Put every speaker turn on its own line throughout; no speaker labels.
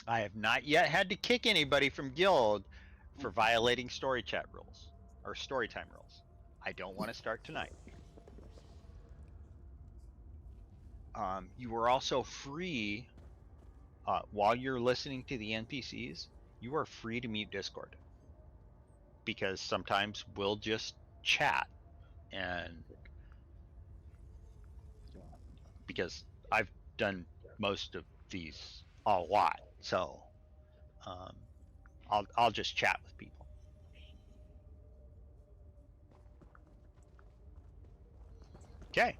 I have not yet had to kick anybody from guild for violating story chat rules or story time rules. I don't want to start tonight. You are also free while you're listening to the NPCs. You are free to mute Discord because sometimes we'll just chat, and because I've done most of these a lot, so I'll just chat with people. Okay.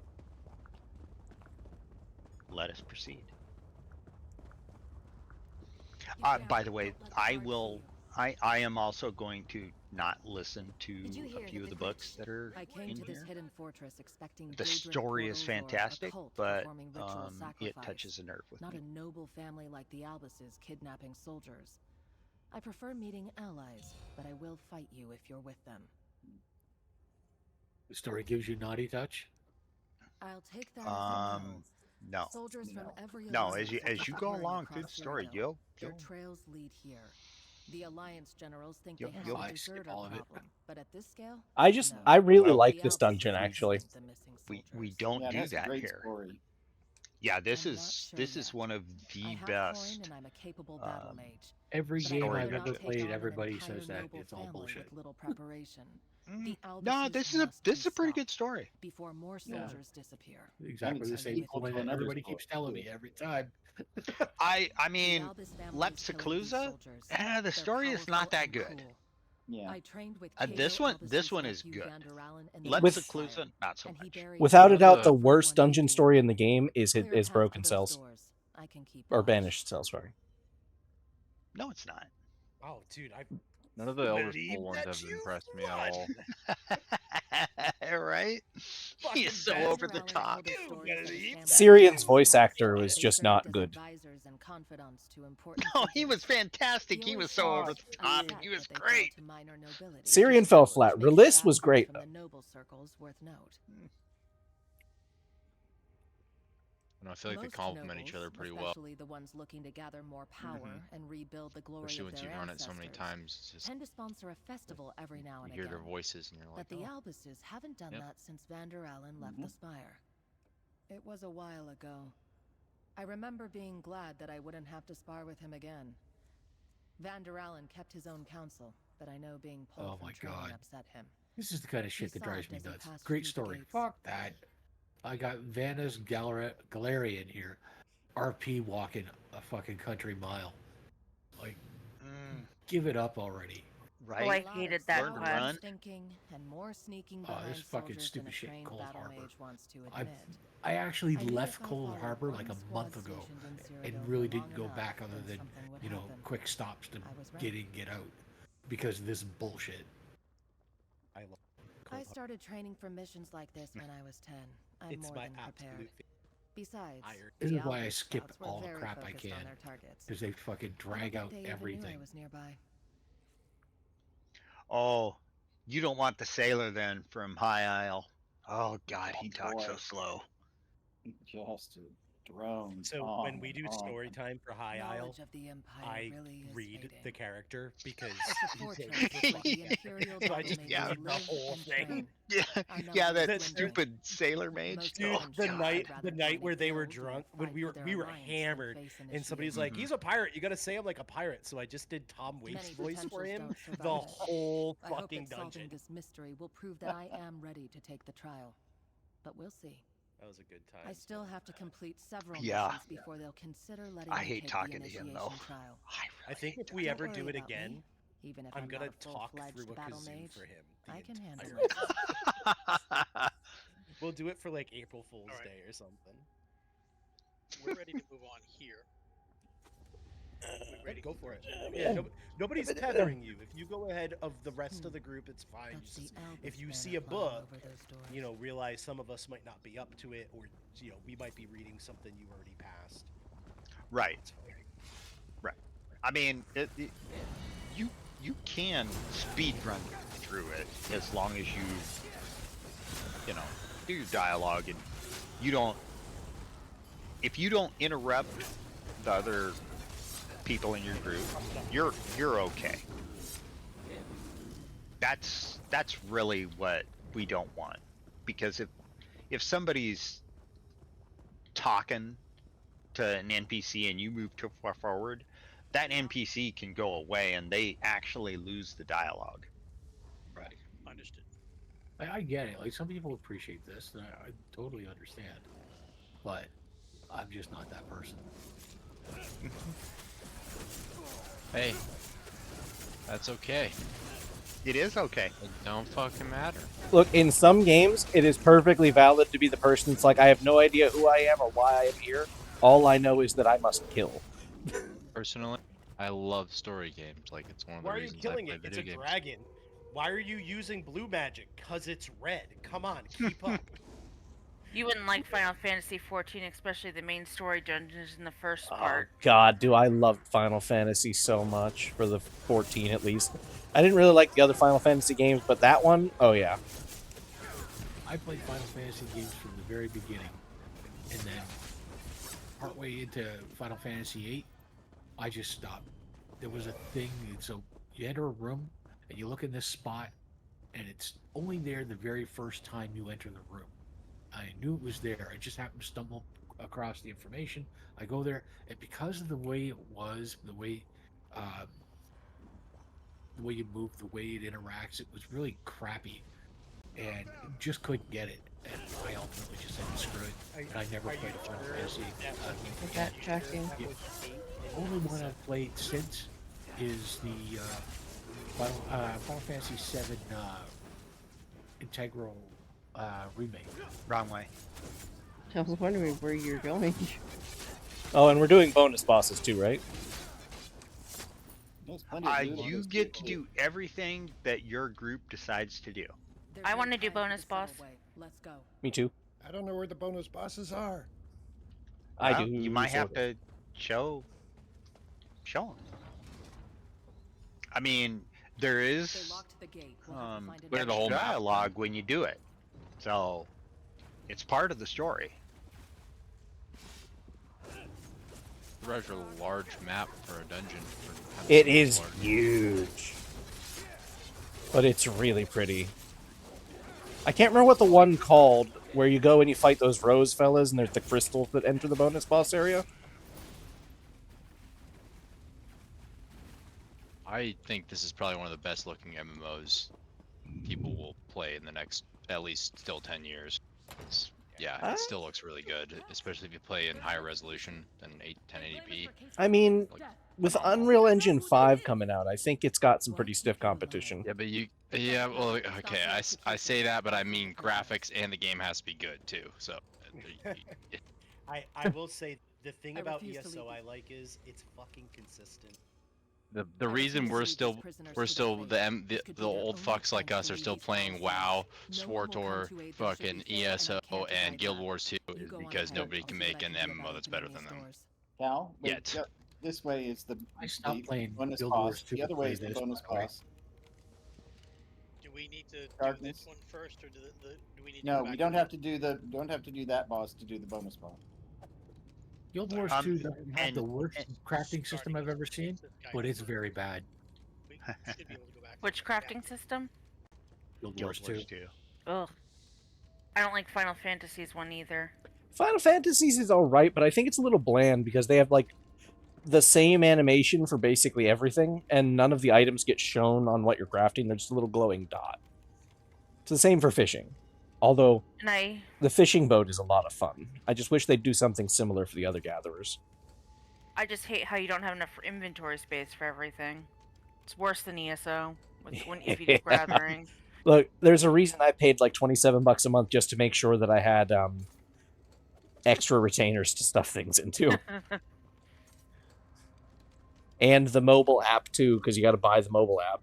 Let us proceed. By the way, I am also going to not listen to a few of the books that are
I came
in
to this
here.
hidden fortress expecting
The
daedric
story is
portals or a
fantastic,
cult
but
performing ritual
it
sacrifice.
touches a nerve with
Not
me.
a noble family like the Albuses kidnapping soldiers. I prefer meeting allies, but I will fight you if you're with them.
The story gives you naughty touch.
I'll take that as a no.
No.
Soldiers from every
No,
alliance
as you go
are
along through the
across
story,
Cyrodiil. Their trails lead here. The Alliance generals think they have a deserter problem, but at this scale,
I really
Well,
like this dungeon actually.
We don't do that here.
Story.
Yeah, this is one of the best.
And I'm a capable battle mage.
Every
But
game
I'd
I've
rather
ever
not take
played,
on an
everybody
entire
says that
noble
it's all
family
bullshit.
with little preparation. The
No,
Albuses
this
must
is
be
a pretty good
stopped
story.
Before more soldiers disappear.
Exactly the same comment everybody keeps telling me every time.
I mean, Lepsiclusa, the story is not that good.
Yeah.
I trained with
This one is good.
With
Lepsiclusa, not so much.
Without a doubt, the worst dungeon story in the game is Broken Cells.
I can keep
or Banished Cells, sorry.
No, it's not.
Oh, dude,
none of the Elder Scrolls ones have impressed me at all.
Right? He's so over the top.
Syrian's voice actor was just not good.
No, he was fantastic. He was so over the top. He was great.
Syrian fell flat. Release was great though.
And I feel like they complement each other pretty well.
Especially the ones looking to gather more power and rebuild the glory
Especially
of
once
their
you've run it so many
ancestors.
times, it's just
Tend to sponsor a festival every now and
you hear
again.
their voices and you're like,
But the
oh.
Albuses haven't done that since Vander Allen left the Spire. It was a while ago. I remember being glad that I wouldn't have to spar with him again. Vander Allen kept his own counsel, but I know being pulled from training upset him.
This is the kind of shit that drives me nuts.
passed
Great
through the
story.
gates.
Fuck that. I got Vanna's Galarian here. RP walking a fucking country mile. Like, give it up already.
Right?
Oh, I hated that quest.
Oh, this fucking stupid shit in Cold Harbor. I actually left Cold Harbor like a month ago and really didn't go back other than, you know, quick stops to get in, get out. Because of this bullshit.
I started training for missions like this when I was 10. I'm more than prepared. Besides,
This is why I skip all the crap I can. Because they fucking drag out everything.
Oh, you don't want the sailor then from High Isle. Oh God, he talks so slow.
Just drones.
So when we do story time for High Isle, I read the character because so I just read the whole thing.
Yeah, that stupid sailor mage.
Dude,
Oh,
the night where they were drunk, when we were hammered, and somebody's like, "He's a pirate. You got to say him like a pirate." So I just did Tom Waits' voice for him the whole fucking dungeon.
This mystery will prove that I am ready to take the trial, but we'll see.
That was a good time.
I still have to complete several
Yeah.
missions before they'll consider letting
I
me
hate
take
talking
the
to him
initiation
though.
trial.
I think if we ever do it
Don't worry about
again,
me. Even if
I'm
not
gonna
a
talk
full-fledged
through a
battle
kazoo
mage,
for him.
I can handle
it. We'll do it for like April Fool's Day or something.
We're ready to move on here.
Ready? Go for it. Yeah, nobody's tethering you. If you go ahead of the rest of the group, it's fine. If you see a book, you know, realize some of us might not be up to it, or you know, we might be reading something you already passed.
Right. Right. I mean, you can speed run through it as long as you know, do your dialogue and you don't. If you don't interrupt the other people in your group, you're okay. That's really what we don't want, because if somebody's talking to an NPC and you move too far forward, that NPC can go away and they actually lose the dialogue.
Right.
Understood.
I get it. Like, some people appreciate this, and I totally understand. But I'm just not that person.
Hey, that's okay.
It is okay.
It don't fucking matter.
Look, in some games, it is perfectly valid to be the person that's like, I have no idea who I am or why I am here. All I know is that I must kill.
Personally, I love story games. Like, it's one of the
Why are you
reasons
killing
I
it?
play
It's a
video games.
dragon. Why are you using blue magic? Cause it's red. Come on, keep up.
You wouldn't like Final Fantasy XIV, especially the main story dungeons in the first part.
Oh God, do I love Final Fantasy so much, for the 14 at least. I didn't really like the other Final Fantasy games, but that one, oh yeah.
I played Final Fantasy games from the very beginning, and then partway into Final Fantasy VIII, I just stopped. There was a thing, so you enter a room, and you look in this spot, and it's only there the very first time you enter the room. I knew it was there. I just happened to stumble across the information. I go there, and because of the way it was, the way you move, the way it interacts, it was really crappy, and just couldn't get it. And I ultimately just said, screw it. And I never played a Final Fantasy.
Is that tracking?
The only one I've played since is the Final Fantasy VII Integral remake.
Wrong way.
I was wondering where you're going.
Oh, and we're doing bonus bosses too, right?
There's plenty of blue
You
ones
get to
too.
do everything that your group decides to do.
I want to do bonus boss.
Let's go.
Me too.
I don't know where the bonus bosses are.
I
Well,
do.
You might have
sort of.
to show them. I mean, there is
Clear the whole map.
dialogue when you do it, so it's part of the story.
Rather large map for a dungeon.
It is huge, but it's really pretty. I can't remember what the one called where you go and you fight those rose fellas and there's the crystals that enter the bonus boss area.
I think this is probably one of the best looking MMOs people will play in the next, at least still 10 years. Yeah, it still looks really good, especially if you play in higher resolution than 1080p.
I mean, with Unreal Engine 5 coming out, I think it's got some pretty stiff competition.
Yeah, well, okay, I say that, but I mean graphics and the game has to be good too, so.
I will say, the thing about ESO I like is it's fucking consistent.
The reason we're still the old fucks like us are still playing WoW, SWTOR, fucking ESO, and Guild Wars 2 is because nobody can make an MMO that's better than them.
Cal, wait,
Yet.
this way is the
playing
bonus
Guild
boss.
Wars 2
The other
to
way
play
is the
this,
bonus
by the way.
boss.
Do we need to do
Darkness.
this one first, or do we need to
No,
go
we
back
don't
to
have to do that boss to do the bonus boss.
Guild Wars 2 doesn't have the worst crafting system I've ever seen, but it's very bad.
We should be able to go back to
Which crafting system?
Guild Wars 2.
Ugh. I don't like Final Fantasy's one either.
Final Fantasies is alright, but I think it's a little bland because they have, like, the same animation for basically everything, and none of the items get shown on what you're crafting. They're just a little glowing dot. It's the same for fishing. Although, the fishing boat is a lot of fun. I just wish they'd do something similar for the other gatherers.
I just hate how you don't have enough inventory space for everything. It's worse than ESO if you do gathering.
Look, there's a reason I paid like $27 a month just to make sure that I had extra retainers to stuff things into. And the mobile app too, because you got to buy the mobile app.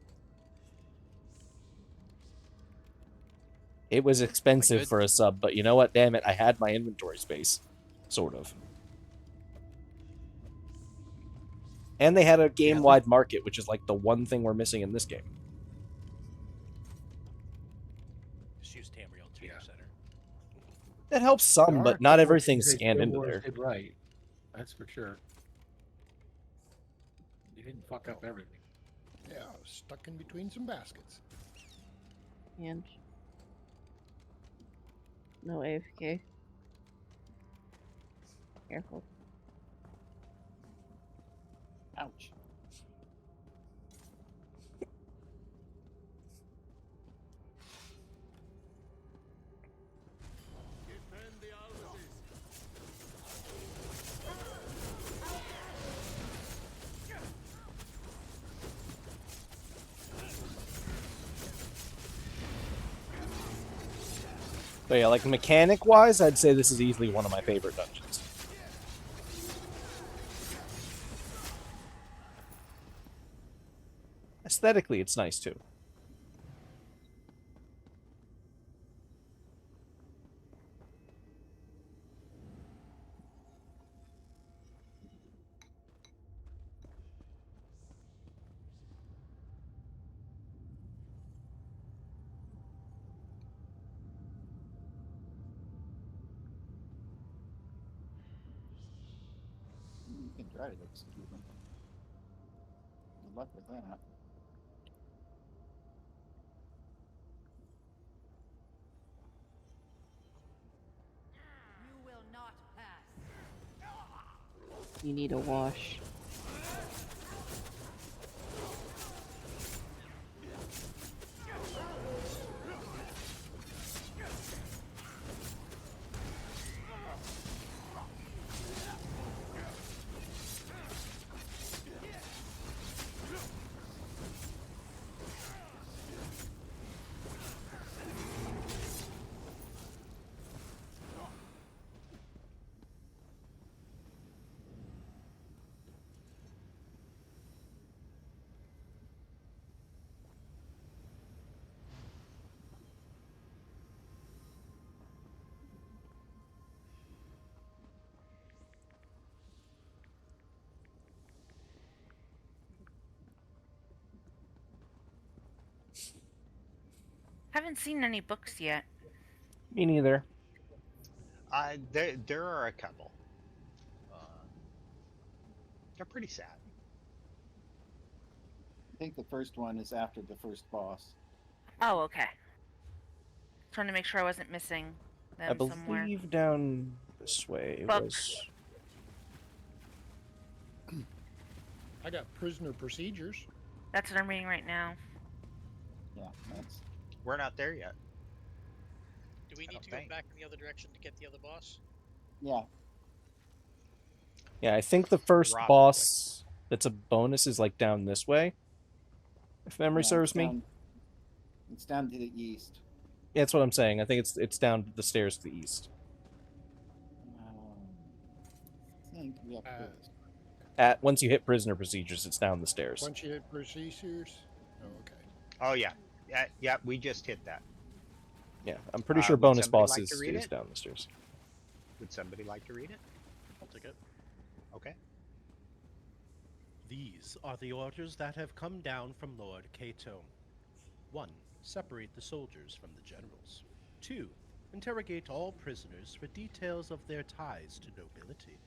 It was expensive for a sub, but you know what? Damn it, I had my inventory space. Sort of. And they had a game-wide market, which is like the one thing we're missing in this game.
Just use Tamriel to your center.
That helps some, but not everything's scanned into there.
Right. That's for sure. You didn't fuck up everything.
Yeah, stuck in between some baskets.
And no AFK. Careful.
Ouch.
But yeah, like mechanic-wise, I'd say this is easily one of my favorite dungeons. Aesthetically, it's nice too.
You can try to execute them. Good luck with that.
You will not pass.
You need a wash.
Haven't seen any books yet.
Me neither.
There are a couple. They're pretty sad.
I think the first one is after the first boss.
Oh, okay. Trying to make sure I wasn't missing them
I believe
somewhere.
down this way was...
I got prisoner procedures.
That's what I'm reading right now.
Yeah, that's.
We're not there yet.
Do we need to go back in the other direction to get the other boss?
Yeah.
Yeah, I think the first
Probably.
boss that's a bonus is like down this way. If memory serves me.
It's down to the east.
Yeah, that's what I'm saying. I think it's down the stairs to the east.
I think we have to do this.
Once you hit prisoner procedures, it's down the stairs.
Once you hit procedures? Oh, okay.
Oh yeah. Yeah, we just hit that.
Yeah, I'm pretty sure
would
bonus
somebody
boss
like
is
to read it?
down the stairs.
Would somebody like to read it?
I'll take it.
Okay.
These are the orders that have come down from Lord Cato. 1. Separate the soldiers from the generals. 2. Interrogate all prisoners for details of their ties to nobility.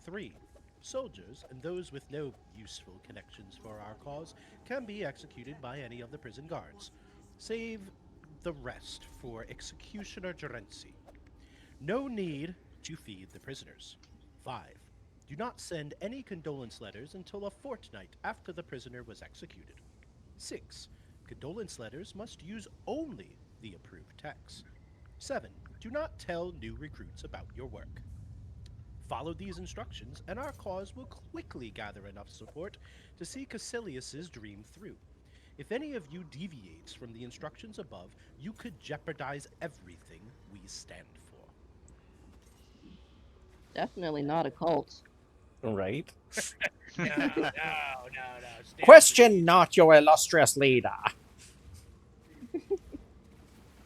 3. Soldiers and those with no useful connections for our cause can be executed by any of the prison guards. Save the rest for executioner Gerency. No need to feed the prisoners. 5. Do not send any condolence letters until a fortnight after the prisoner was executed. 6. Condolence letters must use only the approved text. 7. Do not tell new recruits about your work. Follow these instructions, and our cause will quickly gather enough support to see Caecilius's dream through. If any of you deviates from the instructions above, you could jeopardize everything we stand for.
Definitely not a cult.
Right?
No.
Question not, your illustrious leader.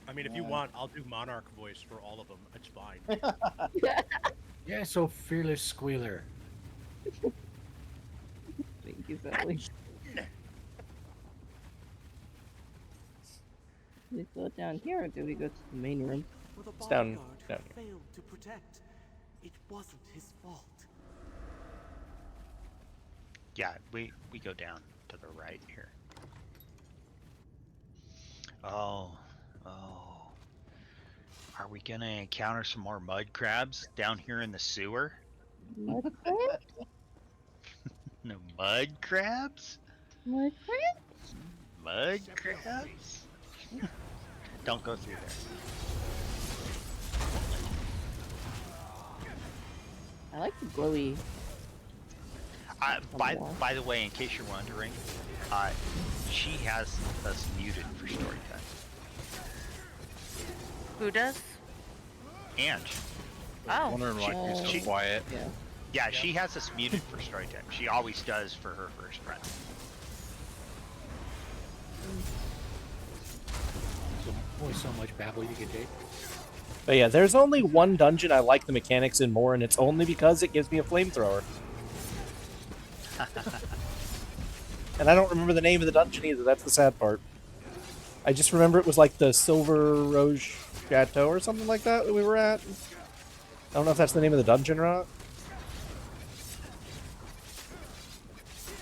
I mean, if you want, I'll do monarch voice for all of them. It's fine.
Yeah, so fearless squealer.
Thank you, Sally. Do we go down here or do we go to the main room?
It's down here.
Failed to protect. It wasn't his fault.
Yeah, we go down to the right here. Oh. Are we gonna encounter some more mud crabs down here in the sewer?
Mud crabs?
No mud crabs?
Mud crabs?
Mud crabs? Don't go through there.
I like the glowy.
By the way, in case you're wondering, she has us muted for story time.
Who does?
Ange.
Oh.
Wondering why you're so quiet.
Yeah, she has us muted for story time. She always does for her first run.
Only so much babble you can take.
But yeah, there's only one dungeon I like the mechanics in more, and it's only because it gives me a flamethrower. And I don't remember the name of the dungeon either, that's the sad part. I just remember it was like the Silver Rose Chateau or something like that we were at. I don't know if that's the name of the dungeon or not.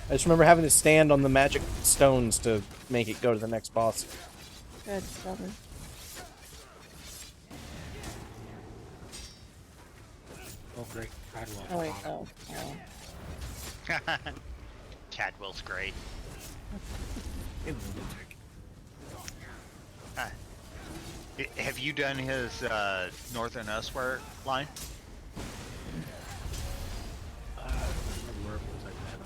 I just remember having to stand on the magic stones to make it go to the next boss.
Good, stubborn.
Oh, great. Cadwell.
Oh, wait, oh.
Cadwell's great. Have you done his Northern Elsewhere line?
I don't remember where it was like that.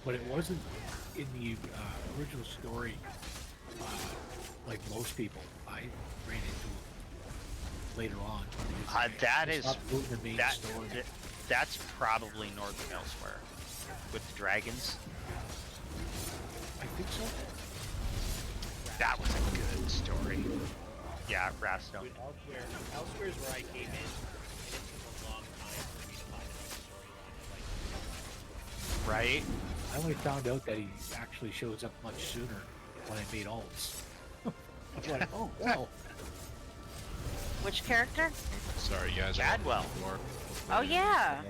But it wasn't in the original story like most people. I ran into it later on.
That's probably Northern Elsewhere with the dragons.
I think so.
That was a good story. Yeah, Rastone.
Dude, Elsewhere's where I came in, and it took a long time for me to find a storyline.
Right?
I only found out that he actually shows up much sooner when I made alts. I'm like, oh, wow.
Which character?
Sorry, you guys.
Cadwell.
Oh yeah.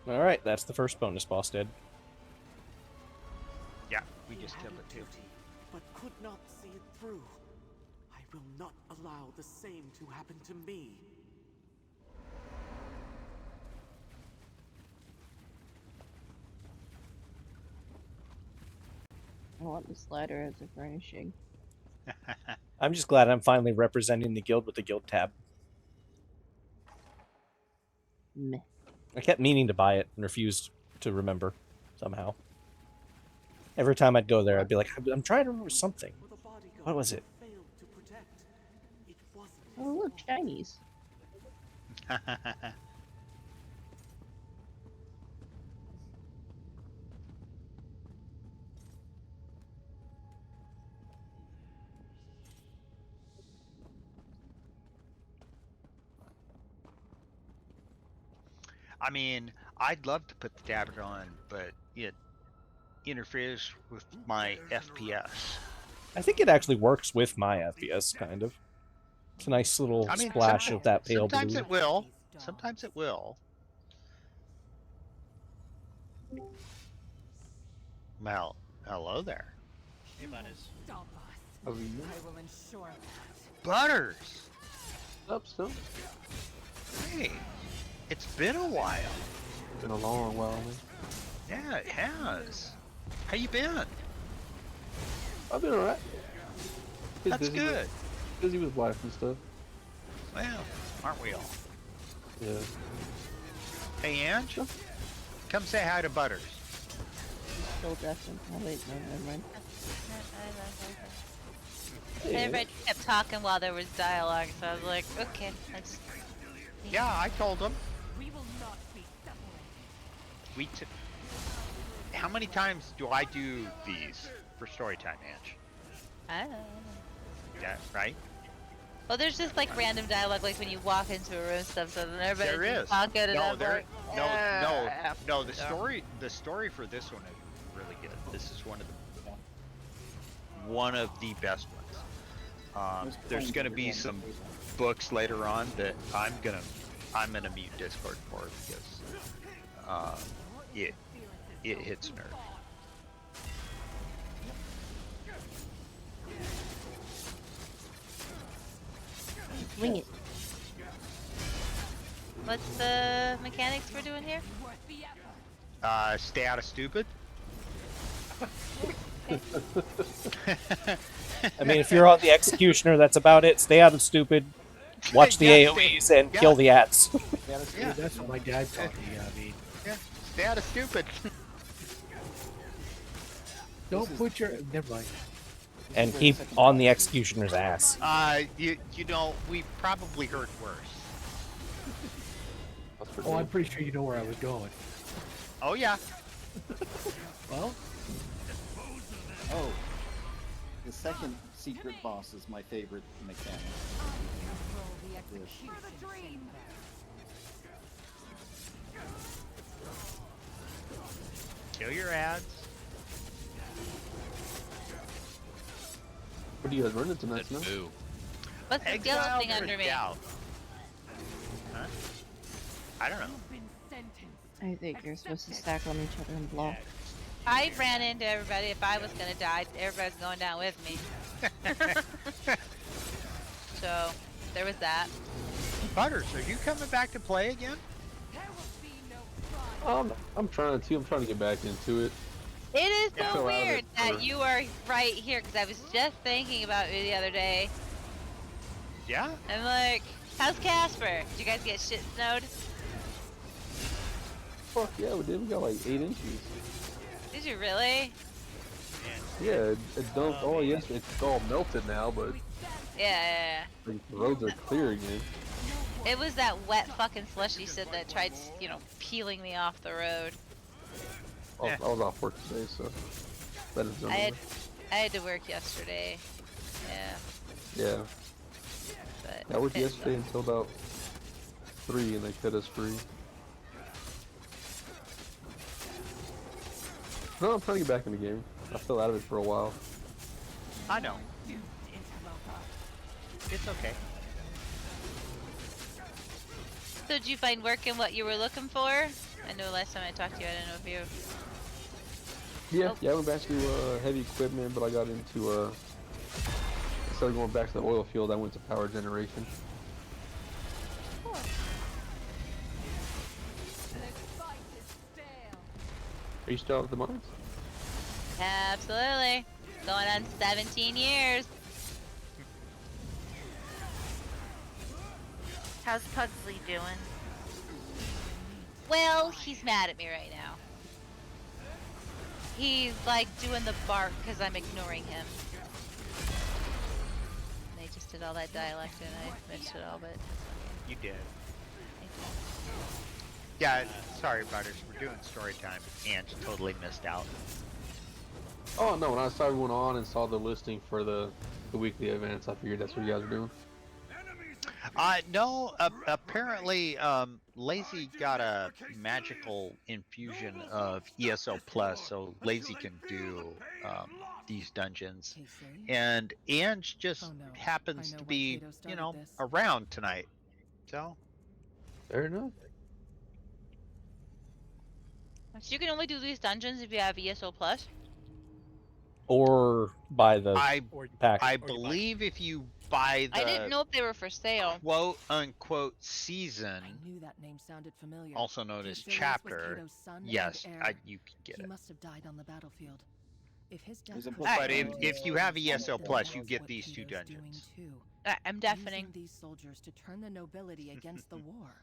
Alright, that's the first bonus boss dead.
Yeah, we just killed it too.
But could not see it through. I will not allow the same to happen to me.
I want this ladder as a furnishing.
I'm just glad I'm finally representing the guild with the guild tab.
Meh.
I kept meaning to buy it and refused to remember somehow. Every time I'd go there, I'd be like, I'm trying to remember something. What was it?
Oh, look, shinies.
I mean, I'd love to put the dagger on, but it interferes with my FPS.
I think it actually works with my FPS, kind of. It's a nice little splash of that pale blue.
Sometimes it will. Sometimes it will. Well, hello there.
Hey, Butters.
How are you?
I will ensure that.
Butters!
Up, still?
Hey, it's been a while.
Been a long while, man.
Yeah, it has. How you been?
I've been alright.
That's good.
Busy with wife and stuff.
Well, aren't we all?
Yeah.
Hey, Ange, come say hi to Butters.
Still destined. Oh wait, no, never mind.
Everybody kept talking while there was dialogue, so I was like, okay, let's.
Yeah, I told him.
We will not be separated.
We took. How many times do I do these for story time, Ange?
I don't know.
Yeah, right?
Well, there's just like random dialogue, like when you walk into a room and stuff, so then everybody's
There
just
is.
talking and
No,
I'm
there.
like,
No. The story for this one is really good. This is one of the best ones. There's gonna be some books later on that I'm gonna mute Discord for because it hits nerve.
Wing it.
what's the mechanics we're doing here?
Stay out of stupid.
I mean, if you're on the Executioner, that's about it. Stay out of stupid. Watch the AoEs and kill the ats.
Yeah, that's what my dad taught me. I mean,
yeah, stay out of stupid.
Don't put your. Never mind.
And keep on the Executioner's ass.
You know, we probably heard worse.
Oh, I'm pretty sure you know where I was going.
Oh yeah.
Well.
Oh. The second secret boss is my favorite mechanic.
Kill your ads.
What are you guys running tonight, Snow?
What's the yellow thing under me?
Huh? I don't know.
I think you're supposed to stack on each other and block.
I ran into everybody. If I was gonna die, everybody's going down with me. So, there was that.
Butters, are you coming back to play again?
I'm trying to. I'm trying to get back into it.
It is
Yeah.
so
So out of
weird
it
that
for-
you are right here, because I was just thinking about you the other day.
Yeah?
I'm like, how's Casper? Did you guys get shit snowed?
Fuck yeah, we did. We got like 8 inches.
Did you really?
Yeah, it dumped all yesterday. It's all melted now, but
Yeah.
the roads are clear again.
It was that wet fucking slushy shit that tried, you know, peeling me off the road.
I was off work today, so that is done.
I had to work yesterday. Yeah.
Yeah.
But
I worked yesterday until about 3, and they cut us free. No, I'm trying to get back in the game. I fell out of it for a while.
I know. It's okay.
So did you find work in what you were looking for? I know last time I talked to you, I didn't know if you...
Yeah, I went back to heavy equipment, but I got into instead of going back to the oil field, I went to power generation. Are you still at the mines?
Absolutely. Going on 17 years.
How's Pugsley doing?
Well, he's mad at me right now. He's like doing the bark because I'm ignoring him. They just did all that dialect and I missed it all, but...
You did. Yeah, sorry, Butters. We're doing story time. Ange totally missed out.
Oh no, when I started going on and saw the listing for the weekly events, I figured that's what you guys are doing.
No, apparently, Lazy got a magical infusion of ESO Plus, so Lazy can do, these dungeons. And Ange just happens to be, you know, around tonight. So.
Fair enough.
So you can only do these dungeons if you have ESO Plus?
Or buy the pack.
I believe if you buy the
I didn't know if they were for sale.
quote unquote season,
I knew that name sounded familiar.
also known
Do you
as
sure this was
chapter,
Cato's son
yes,
and heir?
you can get
He
it.
must have died on the battlefield. If his death
There's a
could
book
But
be
if you have ESO
then
Plus,
that's
you get
what
these 2
Cato's doing
dungeons.
too.
I'm deafening.
Using these soldiers to turn the nobility against the war.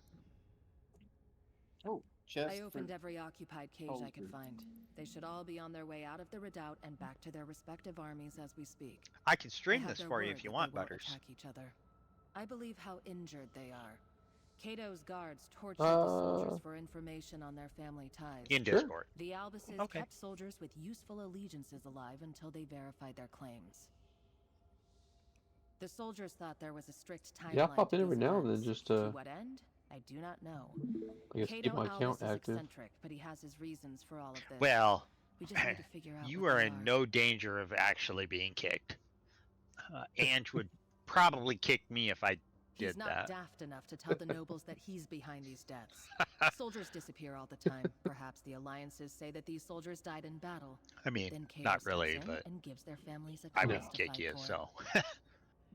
Oh, chest.
I opened every occupied cage I could
Soldier.
find. They should all be on their way out of the redoubt and back to their respective armies as we speak.
I can stream
I have
this
their
for you
word
if you
that
want,
they won't
Butters.
attack each other. I believe how injured they are. Cato's guards tortured the soldiers for information on their family ties.
In Discord.
The Albises
Okay.
kept soldiers with useful allegiances alive until they verified their claims. The soldiers thought there was a strict timeline
Yeah, I pop
to
in every
these
now and then
events.
just
To what end? I do not know.
I guess keep my account
Albus is
active.
eccentric, but he has his reasons for all of this.
Well,
we just need to figure out
you
what
are
they
in no danger of actually being kicked. Ange would probably kick me if I did
He's not
that.
daft enough to tell the nobles that he's behind these deaths. Soldiers disappear all the time. Perhaps the alliances say that these soldiers died in battle.
I mean,
Then Cato
not
steps
really,
in
but
and gives their families a
I
cause
wouldn't
to
kick
fight
you,
for.
so.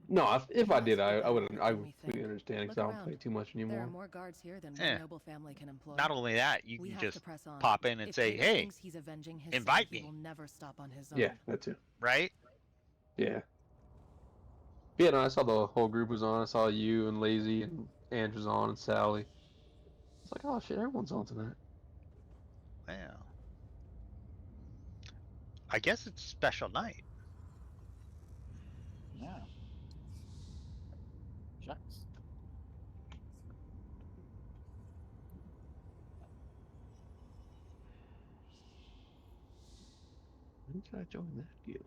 No, if I did, I would
than
I
we
would completely
think.
understand because
Look
I don't
around.
play too much
There are
anymore.
more guards here than
Eh.
one noble family can employ.
Not only that, you
We
can
have to
just
press on.
pop in and
If
say,
Cato
hey,
thinks he's avenging his
invite
son, he
me.
will never stop on his own.
Yeah, that too.
Right?
Yeah. Yeah, no, I saw the whole group was on. I saw you and Lazy and Andrew's on and Sally. It's like, oh shit, everyone's on tonight.
Well, I guess it's a special night.
Yeah. Shucks.
When did I join that guild?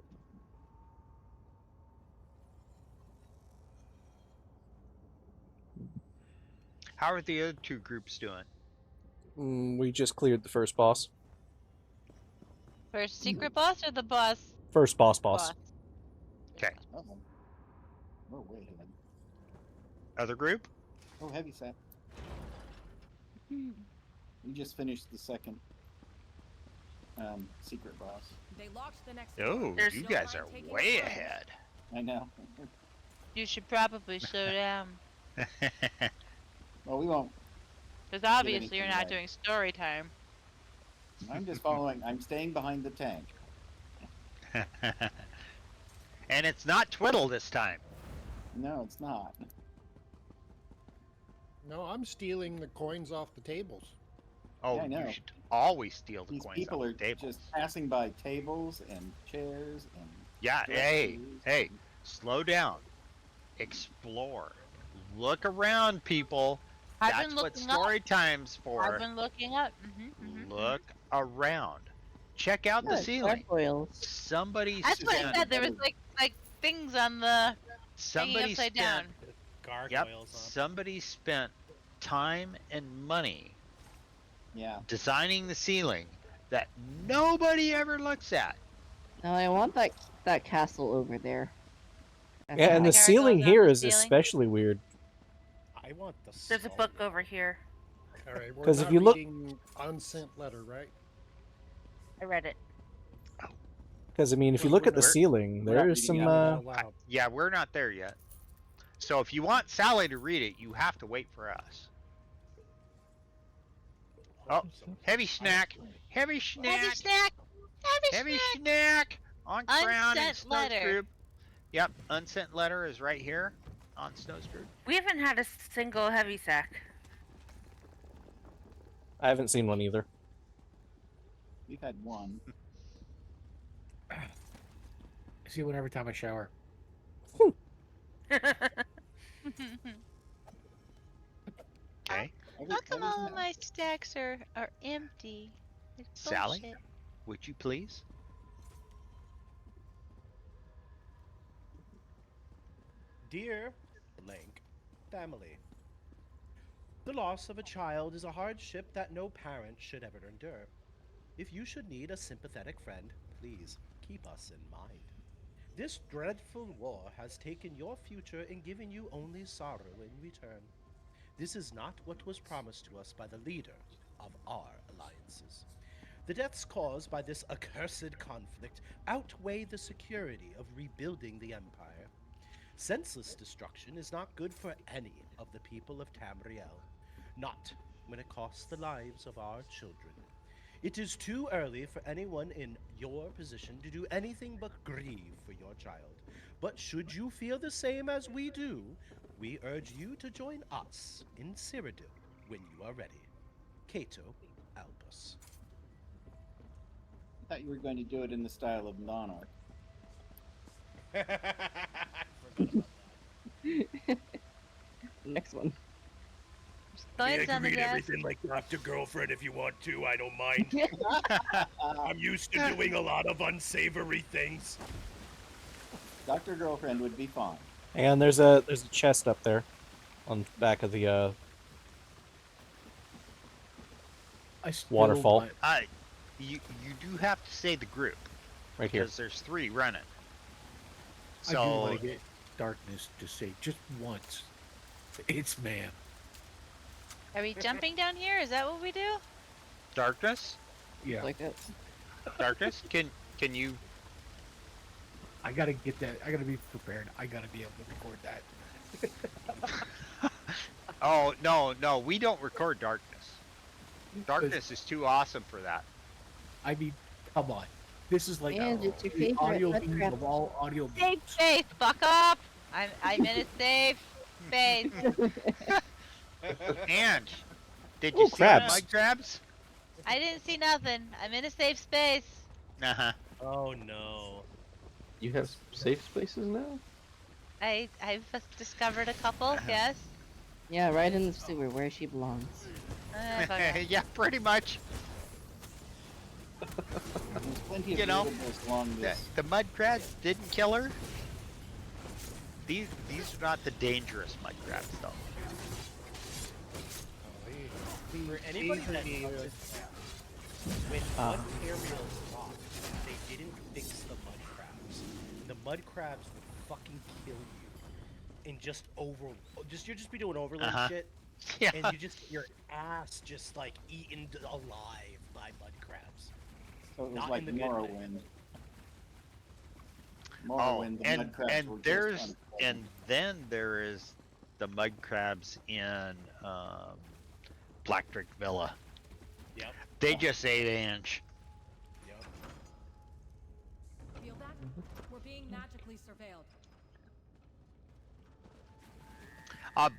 How are the other two groups doing?
We just cleared the first boss.
First secret boss or the boss?
First boss.
Okay.
Oh, wait a minute.
Other group?
Oh, heavy set. We just finished the second secret boss.
They launched the next
Oh, you guys are way ahead.
I know.
You should probably slow down.
Well, we won't.
Because obviously you're
anything
not
right.
doing story time.
I'm just following. I'm staying behind the tank.
And it's not Twiddle this time.
No, it's not.
No, I'm stealing the coins off the tables.
Oh,
Yeah, I know.
you should always steal the
These
coins
people
off
are
the table.
just passing by tables and chairs and.
Yeah, hey, slow down. Explore. Look around, people.
I've
That's
been
what
looking
story
up.
time's for.
I've been looking up.
Look around. Check out the
Good,
ceiling.
gargoyles.
Somebody
That's what I
spent.
said. There was like things on the hanging
Somebody
upside
spent.
down.
Yep.
Gargoyles on.
Somebody spent time and money
Yeah.
designing the ceiling that nobody ever looks at.
No, I want that castle over there. That's
Yeah, and the
nice.
ceiling
goes on
here
the
is
ceiling.
especially weird.
I want the.
There's a book over here.
All right, we're
'Cause if
not
you look-
reading unsent letter, right?
I read it.
Because I mean, if you
Well,
look at the
we're-
ceiling,
we're not
there is
reading
some.
it out
Loud.
Yeah, we're not there yet. So if you want Sally to read it, you have to wait for us. Oh, heavy snack. Heavy snack.
Heavy snack.
Heavy snack on Crown and
Unsent
Snow's
letter.
group. Yep, unsent letter is right here on Snow's group.
We haven't had a single heavy sack.
I haven't seen one either.
We've had one.
I see one every time I shower.
Okay.
How come all of my stacks are empty? It's
Sally,
bullshit.
would you please?
Dear blank family, the loss of a child is a hardship that no parent should ever endure. If you should need a sympathetic friend, please keep us in mind. This dreadful war has taken your future and given you only sorrow in return. This is not what was promised to us by the leader of our alliances. The deaths caused by this accursed conflict outweigh the security of rebuilding the Empire. Senseless destruction is not good for any of the people of Tamriel, not when it costs the lives of our children. It is too early for anyone in your position to do anything but grieve for your child. But should you feel the same as we do, we urge you to join us in Cyrodiil when you are ready. Cato, help us.
I thought you were going to do it in the style of Monarch.
I forgot about that.
Next one.
I can read everything like Dr. Girlfriend if you want to. I don't mind. I'm used to doing a lot of unsavory things.
Dr. Girlfriend would be fine.
And there's a chest up there on the back of the waterfall.
You do have to say the group.
Right here.
Because there's 3 running.
I do want to get Darkness to say just once. It's man.
Are we jumping down here? Is that what we do?
Darkness?
Yeah.
Like it.
Darkness? Can you?
I gotta get that. I gotta be prepared. I gotta be able to record that.
Oh no, we don't record Darkness. Darkness is too awesome for that.
I mean, come on. This is like
And it's your
the
favorite
audio
Minecraft.
theme of all audio.
Safe space, fuck off! I'm in a safe space.
And did you see
crabs.
the mud crabs?
I didn't see nothing. I'm in a safe space.
Uh-huh.
Oh no.
You have safe spaces now?
I've discovered a couple, yes.
Yeah, right in the sewer where she belongs.
Fuck off.
Yeah, pretty much.
There's plenty of
You know,
lootables along this.
The mud crabs didn't kill her. These are not the dangerous mud crabs, though.
For anybody that knows, when mud aerials dropped, they didn't fix the mud crabs. The mud crabs would fucking kill you, and you'll just be doing overload shit,
Yeah.
and you just your ass just like eaten alive by mud crabs.
So it was
Not
like
in the good way.
Morrowind.
Oh,
Morrowind, the
and
mud crabs
and
were just
there's
unpleasant.
and then there is the mud crabs in Black Drake Villa.
Yep.
They just 8-inch.
Yep.
Feel that? We're being magically surveilled.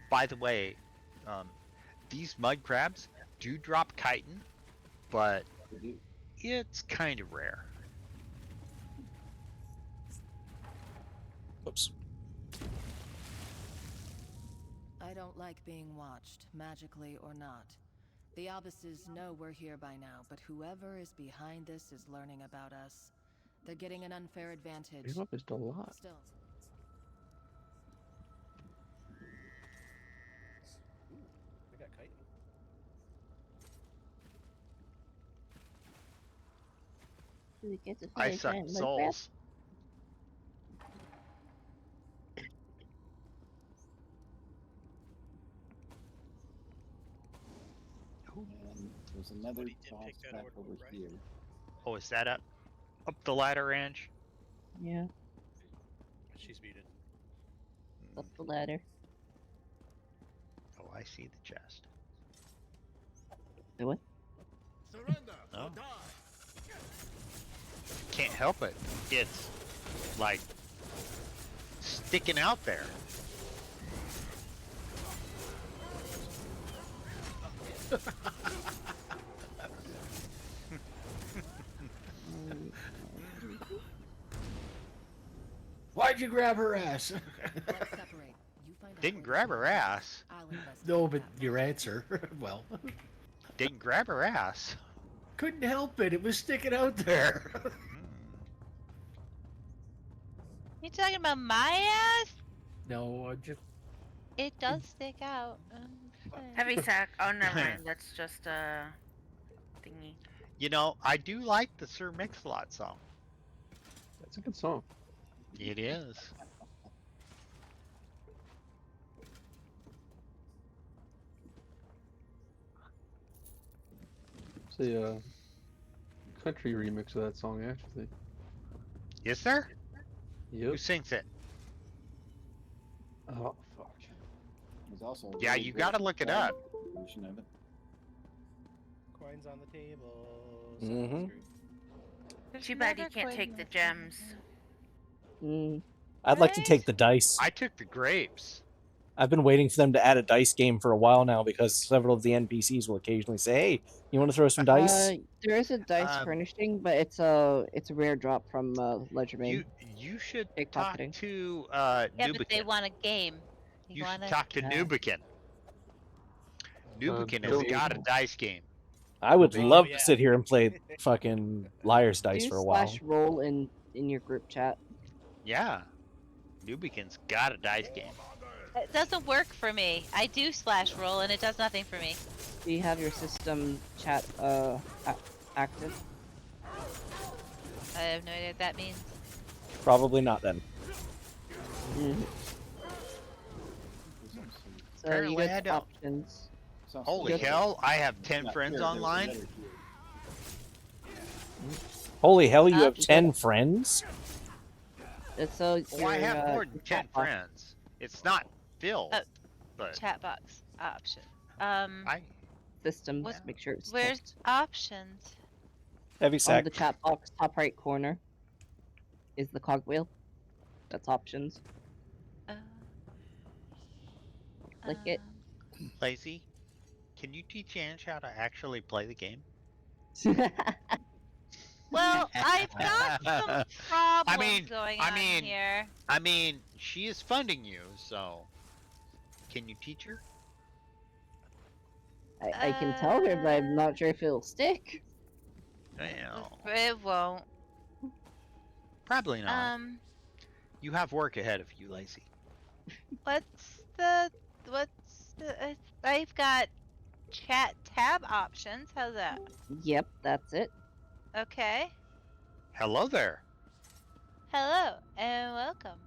By the way, these mud crabs do drop chitin, but it's kind of rare.
Oops.
I don't like being watched, magically or not. The Albus's know we're here by now, but whoever is behind this is learning about us. They're getting an unfair advantage.
You're up just a lot.
Still.
We got chitin.
Do we get to
I
finish
suck
that mud
souls.
And there's another
Somebody did
boss
pick that
back
order,
over
right?
here.
Oh, is that up the ladder, Ange?
crab? Yeah,
She's muted.
up the ladder.
Oh, I see the chest.
The what?
Surrender
Oh.
or die.
Can't help it. It's like sticking out there.
Why'd you grab her ass?
Let's separate. You find out
Didn't
where
grab
the
her
key is.
ass.
I'll investigate
No, but
that
your
much.
answer, well,
Didn't grab her ass.
couldn't help it. It was sticking out there.
You talking about my ass?
No, just
It does stick out.
Heavy sack. Oh, never mind. That's just a thingy.
You know, I do like the Sir Mix-a-Lot song.
That's a good song.
It is.
It's a country remix of that song, actually.
Is there?
Yep.
Who sings it?
Oh, fuck.
There's also a
Yeah,
really
you
good
gotta look it up.
version of it.
Coins on the table.
Mhm.
Too bad you can't take the gems.
Mm.
I'd like to
Right?
take the dice.
I took the grapes.
I've been waiting for them to add a dice game for a while now because several of the NPCs will occasionally say, "Hey, you want to throw some dice?"
There is a dice furnishing, but it's a rare drop from Ledger Main.
You should talk
Pickpocketing.
to
Yeah, but they
Nubican.
want a game.
You should talk to Nubican. Nubican has got a dice game.
I would love to sit here and play fucking Liar's Dice for a while.
Do /roll in your group chat.
Yeah, Nubican's got a dice game.
It doesn't work for me. I do /roll and it does nothing for me.
Do you have your system chat active?
I have no idea what that means.
Probably not then.
So
Apparently
you
I
get
don't.
options.
Holy hell, I have 10 friends online?
Holy hell, you have 10 friends?
So
Oh, I have more than 10 friends. It's not filled, but
Chat box option.
Systems. Make sure it's
Where's
ticked.
options?
Heavy
On
sack.
the chat box, top right corner, is the cogwheel. That's options. Click it.
Lazy, can you teach Ange how to actually play the game?
Well, I've got some problems going on here.
I mean, she is funding you, so can you teach her?
I can tell her, but I'm not sure if it'll stick.
It won't.
Probably not. You have work ahead of you, Lacey.
I've got chat tab options. How's that?
Yep, that's it.
Okay.
Hello there.
Hello and welcome.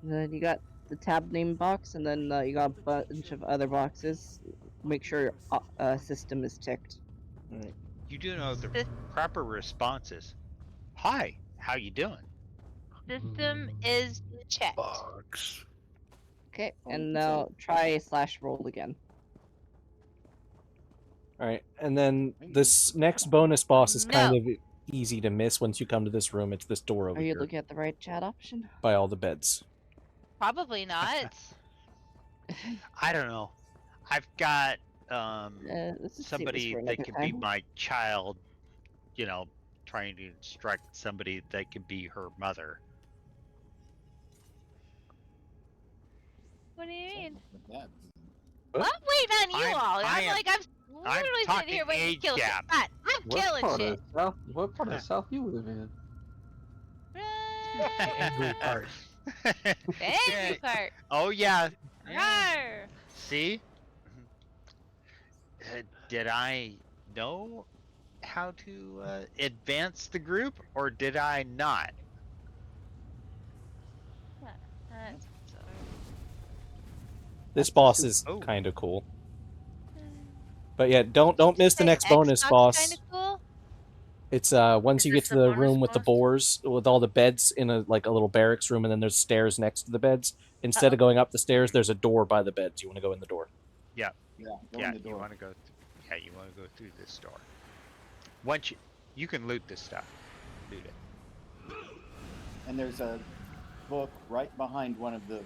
Then you got the tab name box, and then you got a bunch of other boxes. Make sure your system is ticked.
You do know the proper response is, "Hi, how you doing?"
System is checked.
Okay, and now try /roll again.
Alright, and then this next bonus boss is kind of easy to miss once you come to this room. It's this door over
Are you
here.
looking at the right chat option?
By all the beds.
Probably not.
I don't know. I've got somebody that can be my child, you know, trying to instruct somebody that can be her mother.
What do you mean?
That.
I'm waiting on you all. I'm literally
talking
sitting here waiting to kill shit.
gap.
I'm killing shit.
What part of South you live in?
Angry part.
The angry part.
Oh yeah.
Rawr.
See? Did I know how to advance the group, or did I not?
This boss is kind of cool. But yeah, don't miss the next bonus boss.
Kinda cool?
It's once you get to the room with the boars, with all the beds in a little barracks room, and then there's stairs next to the beds. Instead of going up the stairs, there's a door by the beds. You want to go in the door.
Yeah.
Yeah.
You want to go. You want to go through this door. Once you can loot this stuff. Loot it.
And there's a book right behind one of the.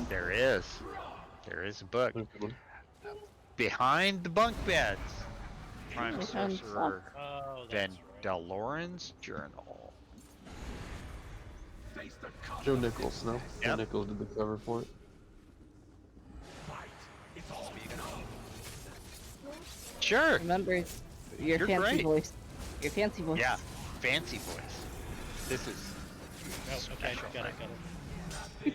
There is a book behind the bunk beds. Prime Sorcerer Vandaloran's Journal.
Joe Nichols, no? Joe Nichols did the cover for it.
Sure.
Remember, your
You're
fancy
great.
voice. Your fancy voice.
Yeah, fancy voice. This is.
Okay, got it.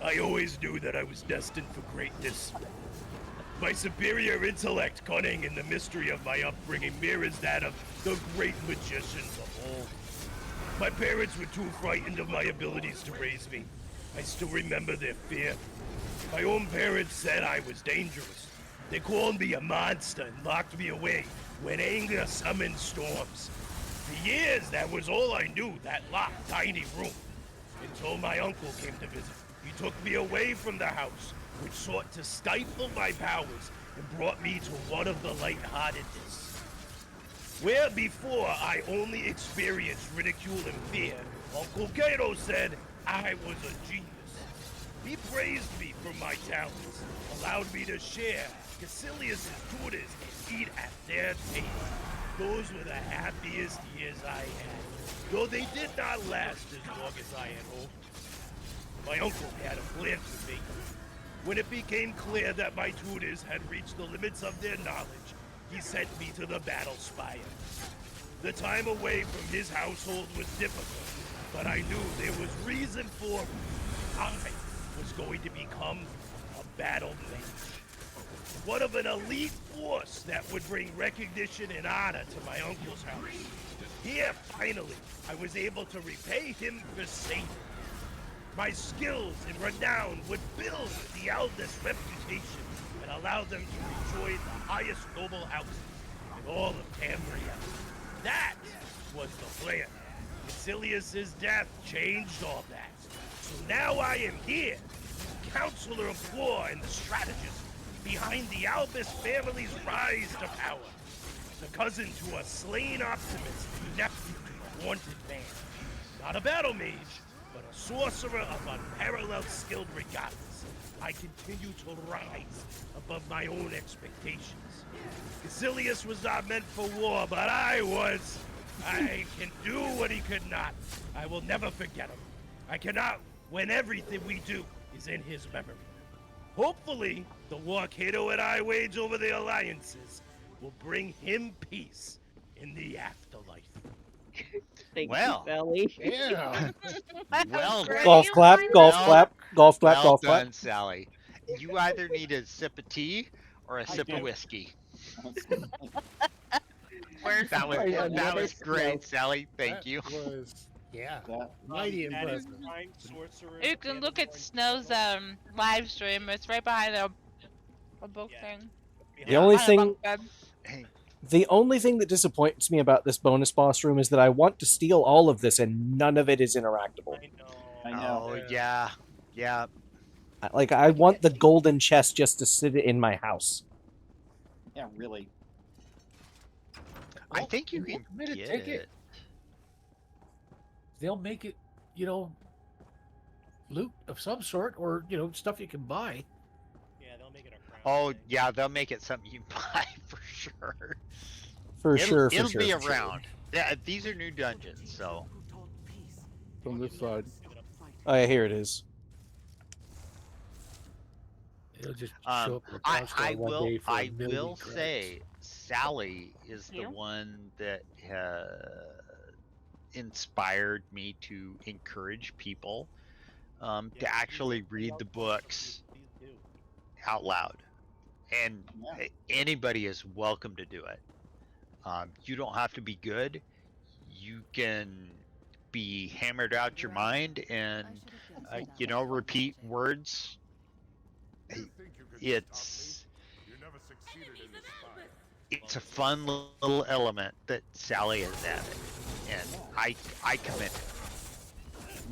I always knew that I was destined for greatness. My superior intellect, cunning, and the mystery of my upbringing mirrors that of the great magicians of old. My parents were too frightened of my abilities to raise me. I still remember their fear. My own parents said I was dangerous. They called me a monster and locked me away when anger summoned storms. For years, that was all I knew, that locked, tiny room. Until my uncle came to visit. He took me away from the house, which sought to stifle my powers, and brought me to one of the lightheartedness. Where before I only experienced ridicule and fear, Uncle Cato said I was a genius. He praised me for my talents, allowed me to share Caecilius' tutors and eat at their table. Those were the happiest years I had, though they did not last as long as I had hoped. My uncle had a plan for me. When it became clear that my tutors had reached the limits of their knowledge, he sent me to the battle spire. The time away from his household was difficult, but I knew there was reason for it. I was going to become a battle mage. One of an elite force that would bring recognition and honor to my uncle's house. Here, finally, I was able to repay him for saving me. My skills and renown would build the eldest reputation and allow them to enjoy the highest noble houses in all of Cambria. That was the plan. Caecilius' death changed all that. So now I am here, counselor of war and the strategist behind the Albus family's rise to power. The cousin to a slain optimist, nephew to a wanted man. Not a battle mage, but a sorcerer of unparalleled skill regardless. I continue to rise above my own expectations. Caecilius was not meant for war, but I was. I can do what he could not. I will never forget him. I cannot when everything we do is in his memory. Hopefully, the war Cato and I wage over the alliances will bring him peace in the afterlife.
Thank
Well.
you, Sally.
Yeah.
Well,
Golf clap, golf clap, golf clap,
well
golf
done,
clap.
Sally. You either need a sip of tea or a sip of
do.
whiskey.
Where's
That was
Sorry,
that was
snow.
great, Sally. Thank
That
you.
was, yeah,
That,
mighty
That is
impressive.
prime sorcerer.
You can look at Snow's live stream. It's right behind a book
Yeah.
thing.
The only
Behind a
thing,
bunk bed.
Hey,
the only thing that disappoints me about this bonus boss room is that I want to steal all of this and none of it is interactable.
I know.
oh yeah, yeah.
Like, I want the golden chest just to sit in my house.
Yeah, really.
I think you can
minute,
get
take
it.
it. They'll make it, you know, loot of some sort, or you know, stuff you can buy.
Yeah, they'll make it a crown.
Oh yeah, they'll make it something you can buy for sure.
For
It'll,
sure, for
it'll
sure.
be
for sure.
around. Yeah, these are new dungeons, so.
From this side.
Oh yeah, here it is.
It'll just show up in the
I
console one
will
day for
I
a million
will
credits.
say Sally is the
You?
one that inspired me to encourage people to actually read the books out loud, and anybody is welcome to do it. You don't have to be good. You can be hammered out your mind and you know, repeat words. It's a fun little element that Sally has added, and I commend it.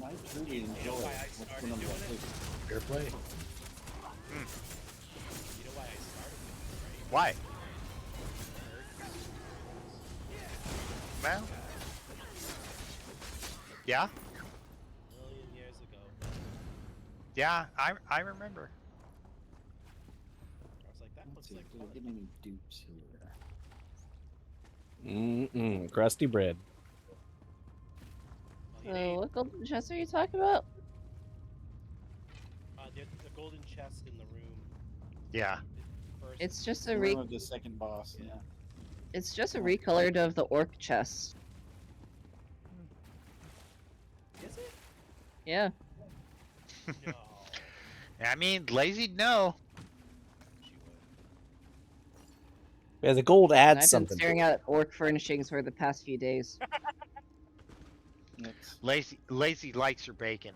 I truly enjoy what's going on with this.
Fair play.
You know why I started it, right?
Why? Well, yeah,
A million years ago.
yeah, I remember.
I was like, that
Let's
looks
see
like
if we
fun.
get any dupes here.
Crusty bread.
So, what golden chest are you talking about?
The golden chest in the room.
Yeah.
First,
It's just a
Room of the second boss, yeah.
It's just a recolored of the orc chest.
is it?
Yeah.
No.
I mean, lazy no.
She would.
Yeah, the gold adds
I've been
something.
staring at orc furnishings for the past few days.
Lazy likes her bacon.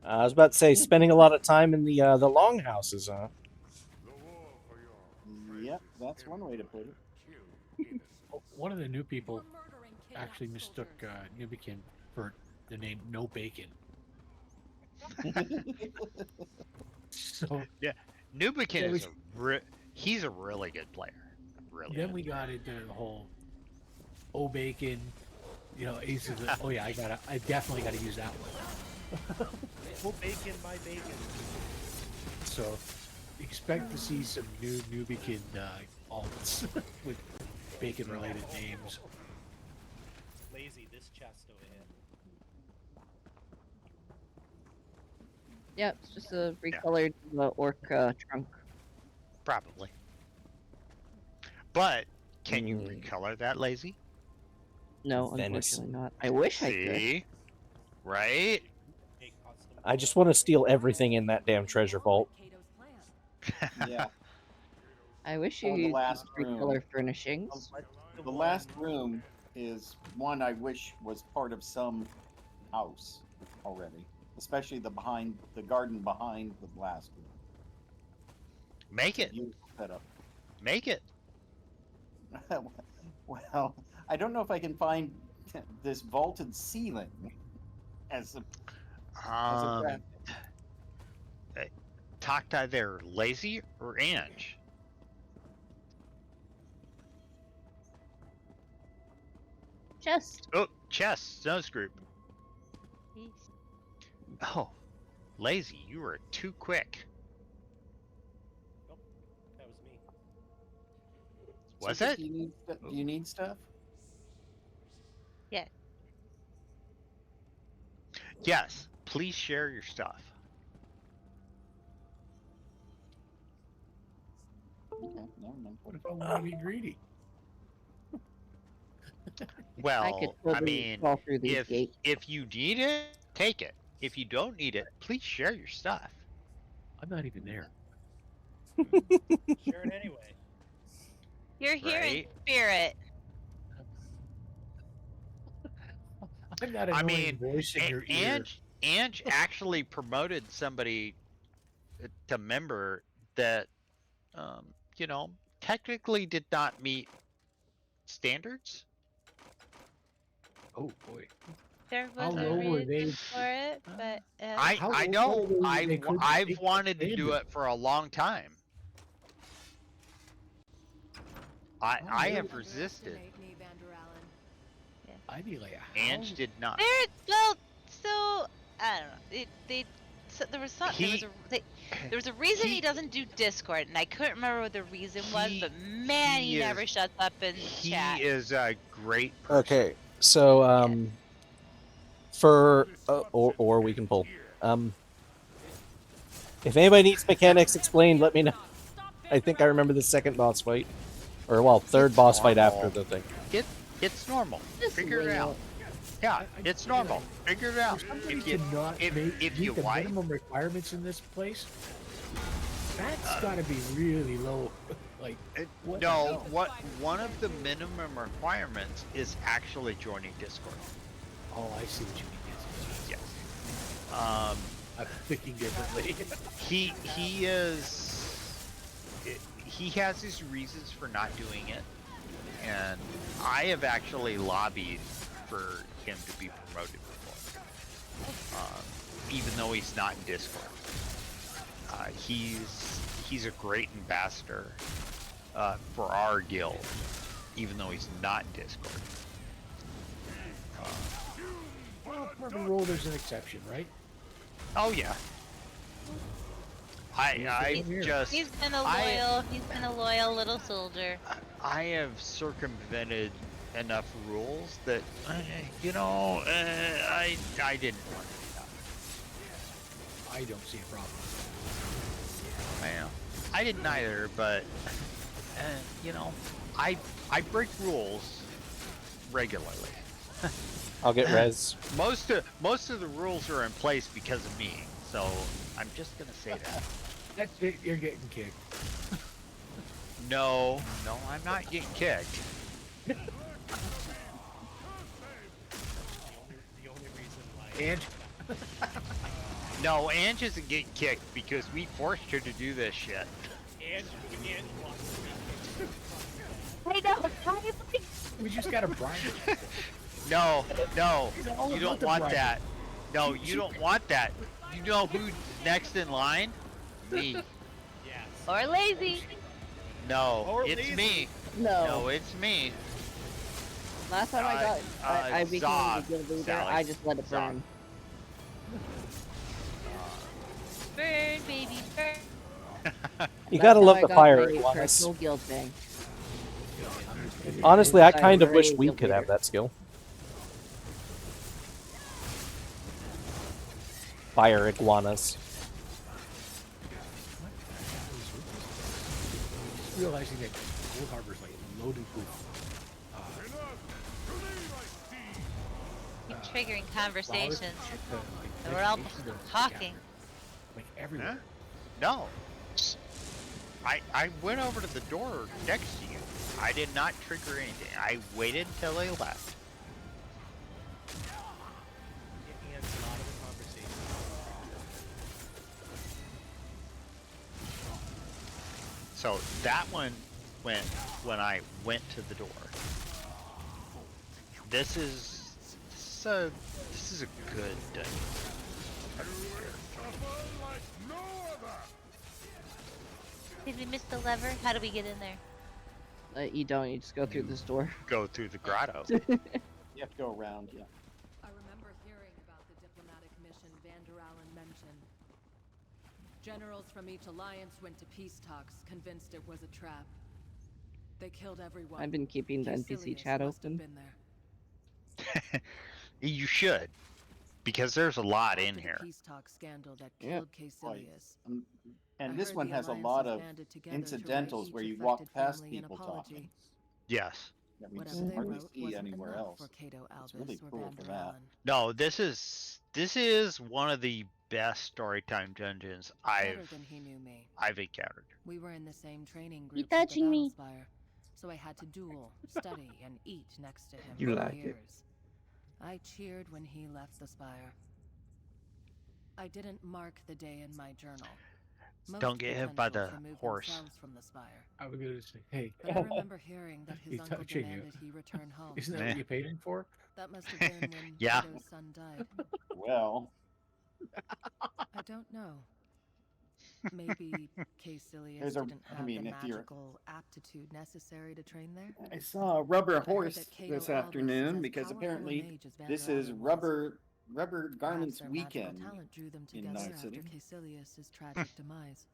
I was about to say, spending a lot of time in the longhouses, huh?
Yep, that's one way to put it.
One of the new people actually mistook Nubikin for the name No Bacon. So
yeah, Nubikin
yeah,
is he's a really good player. Really.
Then we got into the whole O Bacon, you know, Ace of the. Oh yeah, I definitely gotta use that one.
Full bacon, my bacon.
So, expect to see some new Nubican alts with bacon-related names.
Lazy, this chest over here.
Yeah, it's just a recolored orc trunk.
Probably. But can you recolor that, Lazy?
No, unfortunately not. I wish I could.
See? Right?
I just want to steal everything in that damn treasure vault.
Yeah.
I wish
Or
you
the last
could
room.
recolor furnishings.
The last room is one I wish was part of some house already, especially the garden behind the last room.
Make it.
Setup.
Make it.
Well, I don't know if I can find this vaulted ceiling as a
talk to either Lazy or Ange.
Chest.
Oh, chest. Nose group. Oh, Lazy, you were too quick.
Nope, that was me.
Was
Secret,
it?
Do you need stuff?
Yeah.
Yes. Please share your stuff.
Okay, never mind.
What if I want to be greedy?
Well, I mean,
fall through these gates.
if you need it, take it. If you don't need it, please share your stuff.
I'm not even there.
Share it anyway.
You're here in
Right?
spirit.
I'm not
I
annoying
mean,
voice in your ear.
Ange actually promoted somebody to member that, technically did not meet standards.
Oh boy.
There
How
was a
low were they?
reason for it, but
I know. I've wanted to do it for a long time. I have resisted.
I'd be like,
Ange did not.
So I don't know. There was a reason he doesn't do Discord, and I couldn't remember what the reason was. But man, he never shuts up in chat.
He is a great person.
Okay, so for or we can pull. If anybody needs mechanics explained, let me know. I think I remember the second boss fight, or well, third boss fight after the thing.
It's normal. Figure it out. Yeah, it's normal. Figure it out. If you
the
like
minimum requirements in this place, that's got to be really low. Like what the hell?
one of the minimum requirements is actually joining Discord.
Oh, I see what you mean.
Yes.
I'm thinking differently.
He has his reasons for not doing it, and I have actually lobbied for him to be promoted before, even though he's not in Discord. He's a great ambassador for our guild, even though he's not in Discord.
Well, for every rule, there's an exception, right?
Oh yeah.
He's been a loyal little soldier.
I have circumvented enough rules that I didn't want to do that.
I don't see a problem.
Well, I didn't either, but I break rules regularly.
I'll get res.
Most of the rules are in place because of me, so I'm just gonna say that.
That's it. You're getting kicked.
No, I'm not getting kicked.
The only reason why.
Ange?
No, Ange isn't getting kicked because we forced her to do this shit.
Ange wants
I know.
We just got a bribe.
No, you don't want that. No, you don't want that. You know who's next in line? Me.
Yes.
Or lazy.
No, it's me. No, it's me.
Last time I became the guild leader,
Sally.
I just let it burn.
Burn, baby, burn.
You
That's
gotta
how
love
I
the
got
fire
my
iguanas.
personal guild thing.
Honestly, I
I'm
kind of wish
already a
we
guild
could have
leader.
that skill. Fire iguanas.
Realizing that Cold Harbor's like loaded with
Keep triggering conversations.
like,
We're all
vegetation to
talking.
like everywhere.
No. I went over to the door next to you. I did not trigger anything. I waited until they left.
And a lot of the conversation.
So that one went when I went to the door. This is a good dungeon.
Did we miss the lever? How do we get in there?
You don't. You just go through this door.
Go through the grotto.
You have to go around, yeah.
I remember hearing about the diplomatic mission Vander Allen mentioned. Generals from each alliance went to peace talks, convinced it was a trap. They killed everyone.
I've been keeping the NPC
Caecilius
chat
must have
open.
been there.
You should, because there's a lot in
After the
here.
peace talk scandal that
Yeah,
killed Caecilius.
And
I
this
heard
one
the
has a
alliances
lot of
banded together to write
incidentals
each
where you
affected
walk past
family an
people
apology.
talking.
Yes.
That we
Whatever they
hardly
wrote
see
wasn't
anywhere
enough
else.
for Cato
It's
Albus
really
or
cool for
Vander
that.
Allen.
No, this is one of the best storytime dungeons
Better than he knew me.
I've encountered.
We were in the same training
You
group for the
touching me?
Battlespire, so I had to duel, study, and eat next to him
You
for
like it.
years. I cheered when he left the spire. I didn't mark the day in my journal. Most
Don't get hit by the
potentials removed
horse.
themselves from the spire.
I was gonna say, hey,
But I remember hearing that his
he's
uncle
touching you.
demanded he return home.
Isn't that what you paid him for?
That must have been when
Yeah.
Cato's son died.
Well,
I don't know. Maybe Caecilius
There's a-
didn't
I
have
mean,
the
if you're-
magical aptitude necessary to train there.
I saw a rubber
I heard
horse
that Cato
this
Albus is
afternoon
as
because
powerful a
apparently
mage as
this
Vander
is
Allen was.
rubber garments
Perhaps their magical
weekend
talent drew them
in
together
Night
after
City.
Caecilius' tragic demise.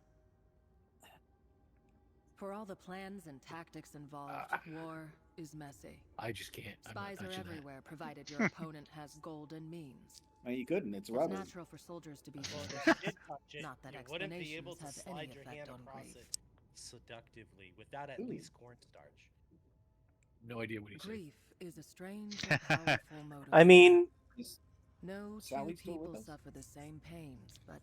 For all the plans and tactics involved, war is messy.
I just can't. I'm not
Spies are
touching that.
everywhere, provided your opponent has golden means.
Well, you couldn't. It's
It's
rubber.
natural for soldiers to be
Well, if
suspicious.
you did touch it,
Not that
you wouldn't be
explanations
able to
have
slide
any
your
effect
hand
on
across
grief.
it seductively without at
Ooh.
least cornstarch.
No idea what he said.
Grief is a strange and powerful motive.
I mean,
Is
no two
Sally still with
people
us?
suffer the same pains, but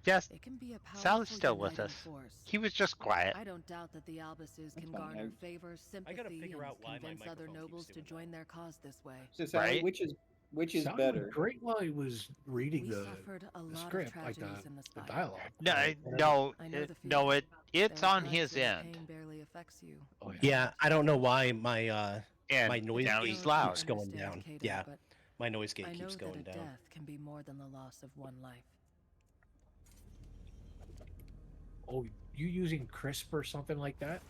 Yes,
it can be a powerful
Sal's still with
uniting
us.
force.
He was just quiet.
I don't doubt that the Albuses can
fine,
garner
I-
favor, sympathy,
figure
and
out why my
convince other
microphone keeps
nobles to
doing
join their cause this way.
so Sally,
Right?
which is
Sounded
better?
great while he was reading
We
the
suffered a lot
script,
of
like
tragedies in the
the
spire.
dialogue.
No,
Whatever.
no,
I know the
no.
feeling.
It's
There are
on
times
his
when
end,
pain barely affects you.
Oh,
Yeah, I don't know why my
and
my noise
down
gate
he's
I don't
loud.
keeps going
understand
down.
Cato,
Yeah,
but
my noise gate
I know
keeps
that
going
a
down.
death can be more than the loss of one life.
Oh, you using crisp or something like that?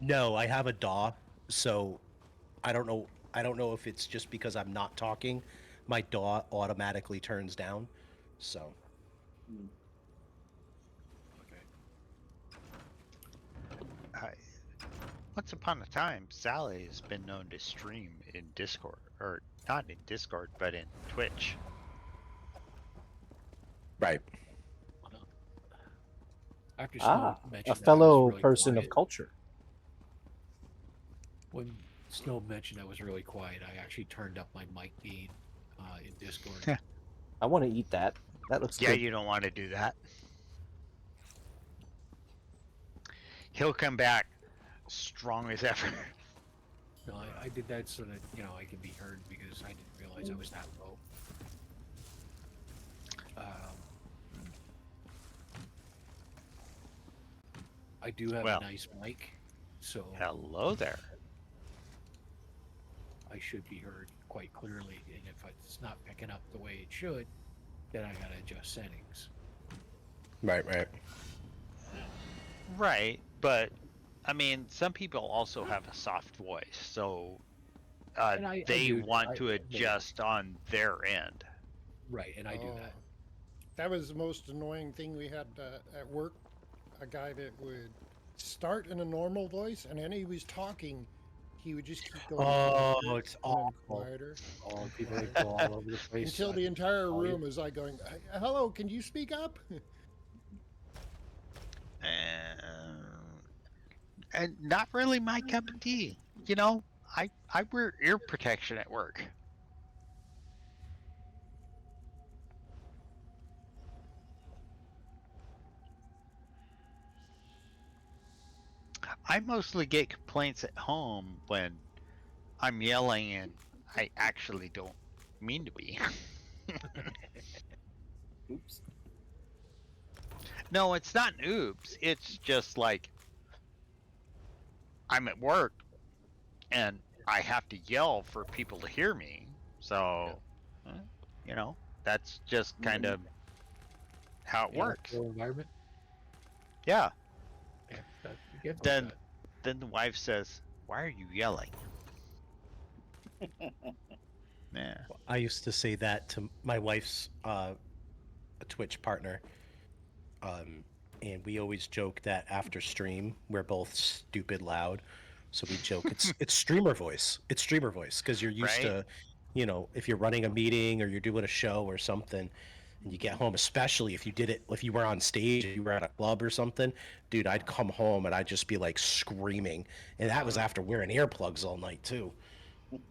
No, I have a DAW, so I don't know. I don't know if it's just because I'm not talking. My DAW automatically turns down. So
Okay.
Once upon a time, Sally has been known to stream in Discord, or not in Discord, but in Twitch.
right.
After Snow mentioned
a
that, I was
fellow
really
person
quiet.
of culture.
When Snow mentioned I was really quiet, I actually turned up my mic gain in Discord.
I want to eat that. That looks
Yeah,
good.
you don't want to do that. He'll come back strong as ever.
No, I did that so that, you know, I can be heard because I didn't realize I was that low. I do have
Well,
a nice mic, so
Hello there.
I should be heard quite clearly, and if it's not picking up the way it should, then I gotta adjust settings.
Right.
Right, but I mean, some people also have a soft voice, so
And I
they
do-
want
I-
to adjust on their end.
Right, and I do that.
That was the most annoying thing we had at work. A guy that would start in a normal voice, and then he was talking, he would just keep going.
Oh, it's awful.
Quieter.
All people like go all over the place.
Until the entire room is like going, "Hello, can you speak up?"
And not really my cup of tea. You know, I wear ear protection at work. I mostly get complaints at home when I'm yelling and I actually don't mean to be.
Oops.
No, it's not an oops. It's just like I'm at work and I have to yell for people to hear me. So, you know, that's just kind of how it works.
Environment.
Yeah.
Yeah,
then the wife says, "Why are you yelling?" Yeah.
I used to say that to my wife's Twitch partner, and we always joke that after stream we're both stupid loud, so we joke it's streamer voice. It's streamer voice because you're used to, you know, if you're running a meeting or you're doing a show or something, and you get home, especially if you were on stage, if you were at a club or something, dude, I'd come home and I'd just be like screaming, and that was after wearing earplugs all night too.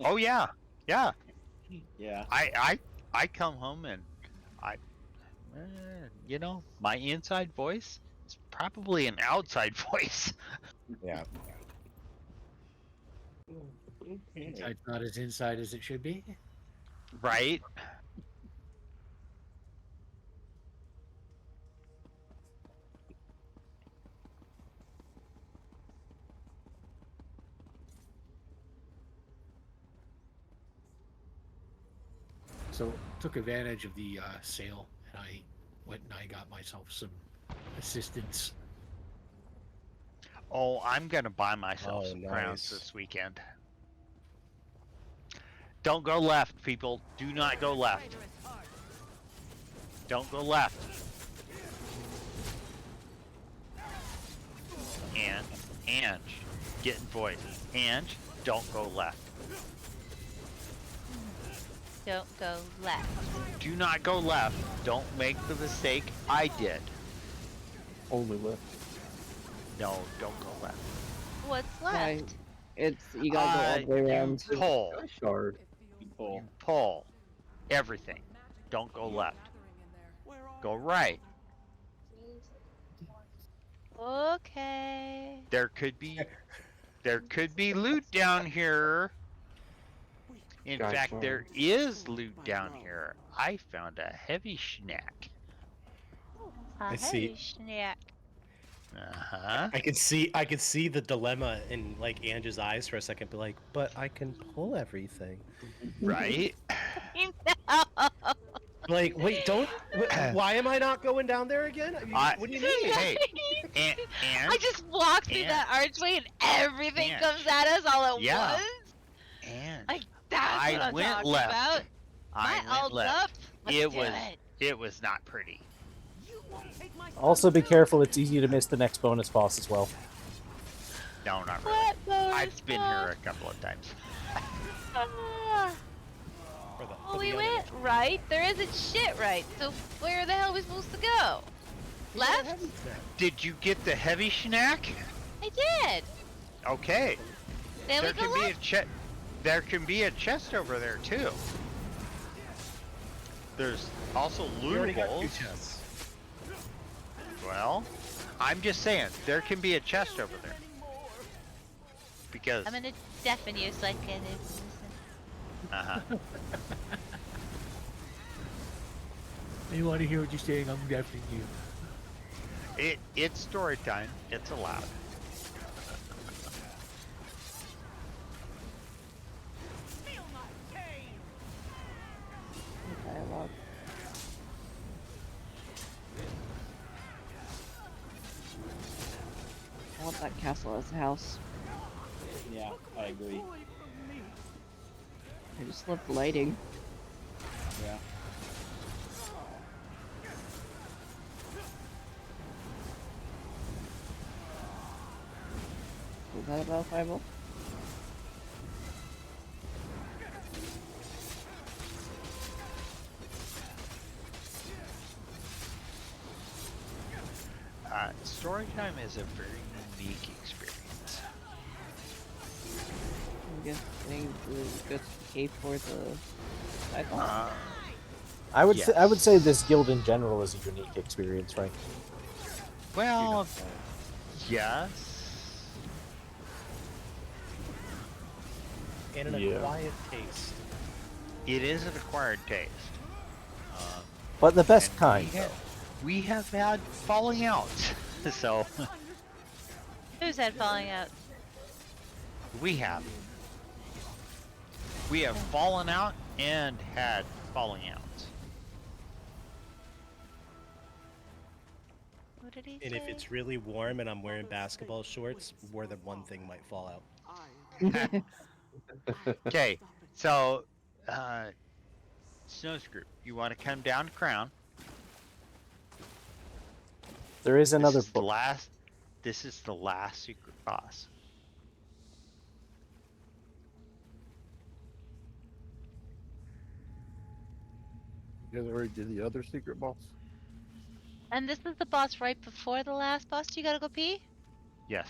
Oh yeah, yeah.
Yeah.
I come home and you know, my inside voice is probably an outside voice.
Yeah.
It's not as inside as it should be.
Right.
So took advantage of the sale, and I went and I got myself some assistance.
Oh, I'm gonna buy myself some
nice.
crowns this weekend. Don't go left, people. Do not go left. Don't go left. And getting voice. And don't go left.
Don't go left.
Do not go left. Don't make the mistake I did.
Only left.
No, don't go left.
What's left?
It's you gotta go all the way around.
Pull.
Shard.
Pull.
Pull. Everything. Don't go left. Go right.
Okay.
There could be loot down here. In fact, there is loot down here. I found a heavy snack.
A heavy snack.
Uh-huh.
I could see the dilemma in like Ange's eyes for a second, but like, but I can pull everything.
Right?
Like, wait, don't. Why am I not going down there again? I mean, what do you mean?
Hey, and
I just walked through that archway and everything comes at us all at once.
And
like that's what I'm
went
talking
left.
about.
I
My
went left.
up. Let's
It was not pretty.
Also, be careful. It's easy to miss the next bonus boss as well.
No, not really. I've been here a couple of times.
Well, we went right. There isn't shit right. So where the hell are we supposed to go? Left?
Did you get the heavy snack?
I did.
Okay.
Then
there
we go
can be
left.
there can be a chest over there too. There's also lootables. Well, I'm just saying there can be a chest over there. Because
I'm gonna deafen you so I can listen.
Uh-huh.
You want to hear what you're saying? I'm deafening you.
It's story time. It's allowed.
Dialogue. I want that castle as a house.
Yeah, I agree.
I just love the lighting.
Yeah.
Was that about 5
Story time is a very unique experience.
I'm guessing the good cape for the cycle.
I would
Yes.
I would say this guild in general is a unique experience, right?
Well, yes.
And an acquired taste.
It is an acquired taste.
But the best kind.
We have had falling out, so.
Who's had falling out?
We have. We have fallen out and had falling out.
What did he
And
say?
if it's really warm and I'm wearing basketball shorts, more than one thing might fall out.
Okay, so Snow's group, you want to come down to Crown.
There is another
book. This is the last secret boss.
You guys already did the other secret boss?
And this is the boss right before the last boss. You gotta go pee?
Yes.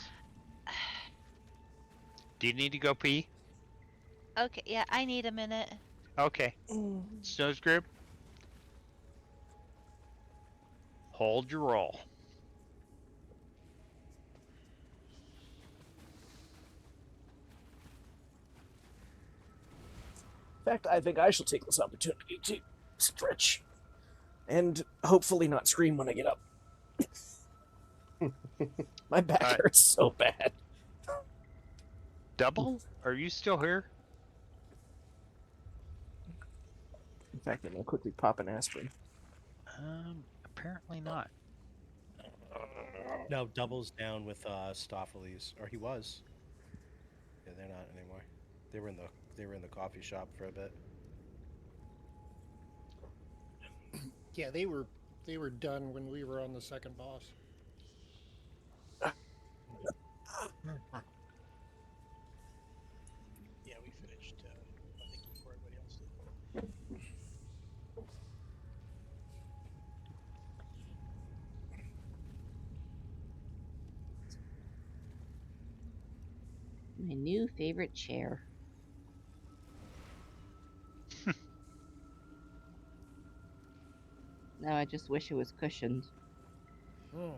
Do you need to go pee?
Okay, yeah, I need a minute.
Okay. Snow's group. Hold your roll.
In fact, I think I shall take this opportunity to stretch and hopefully not scream when I get up. My back hurts so bad.
Double? Are you still here?
In fact, I'm gonna quickly pop an aspirin.
Apparently not.
No, Double's down with Stopheles, or he was. Yeah, they're not anymore. They were in the coffee shop for a bit.
Yeah, they were done when we were on the second boss.
Yeah, we finished. I think before everybody else did.
My new favorite chair. Now I just wish it was cushioned.
Oh.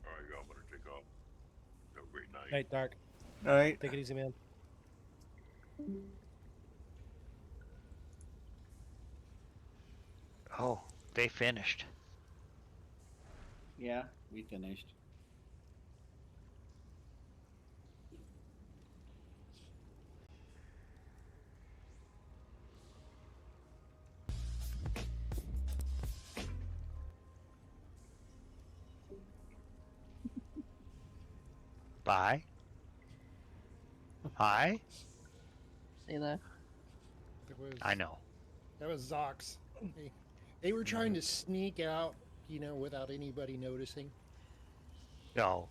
Alright, y'all better take off. Have a great night.
Night, Dark.
Alright.
Take it easy, man.
Oh, they finished.
Yeah, we finished.
Bye. Hi.
Say that.
I know.
That was Zox. They were trying to sneak out, without anybody noticing.
No,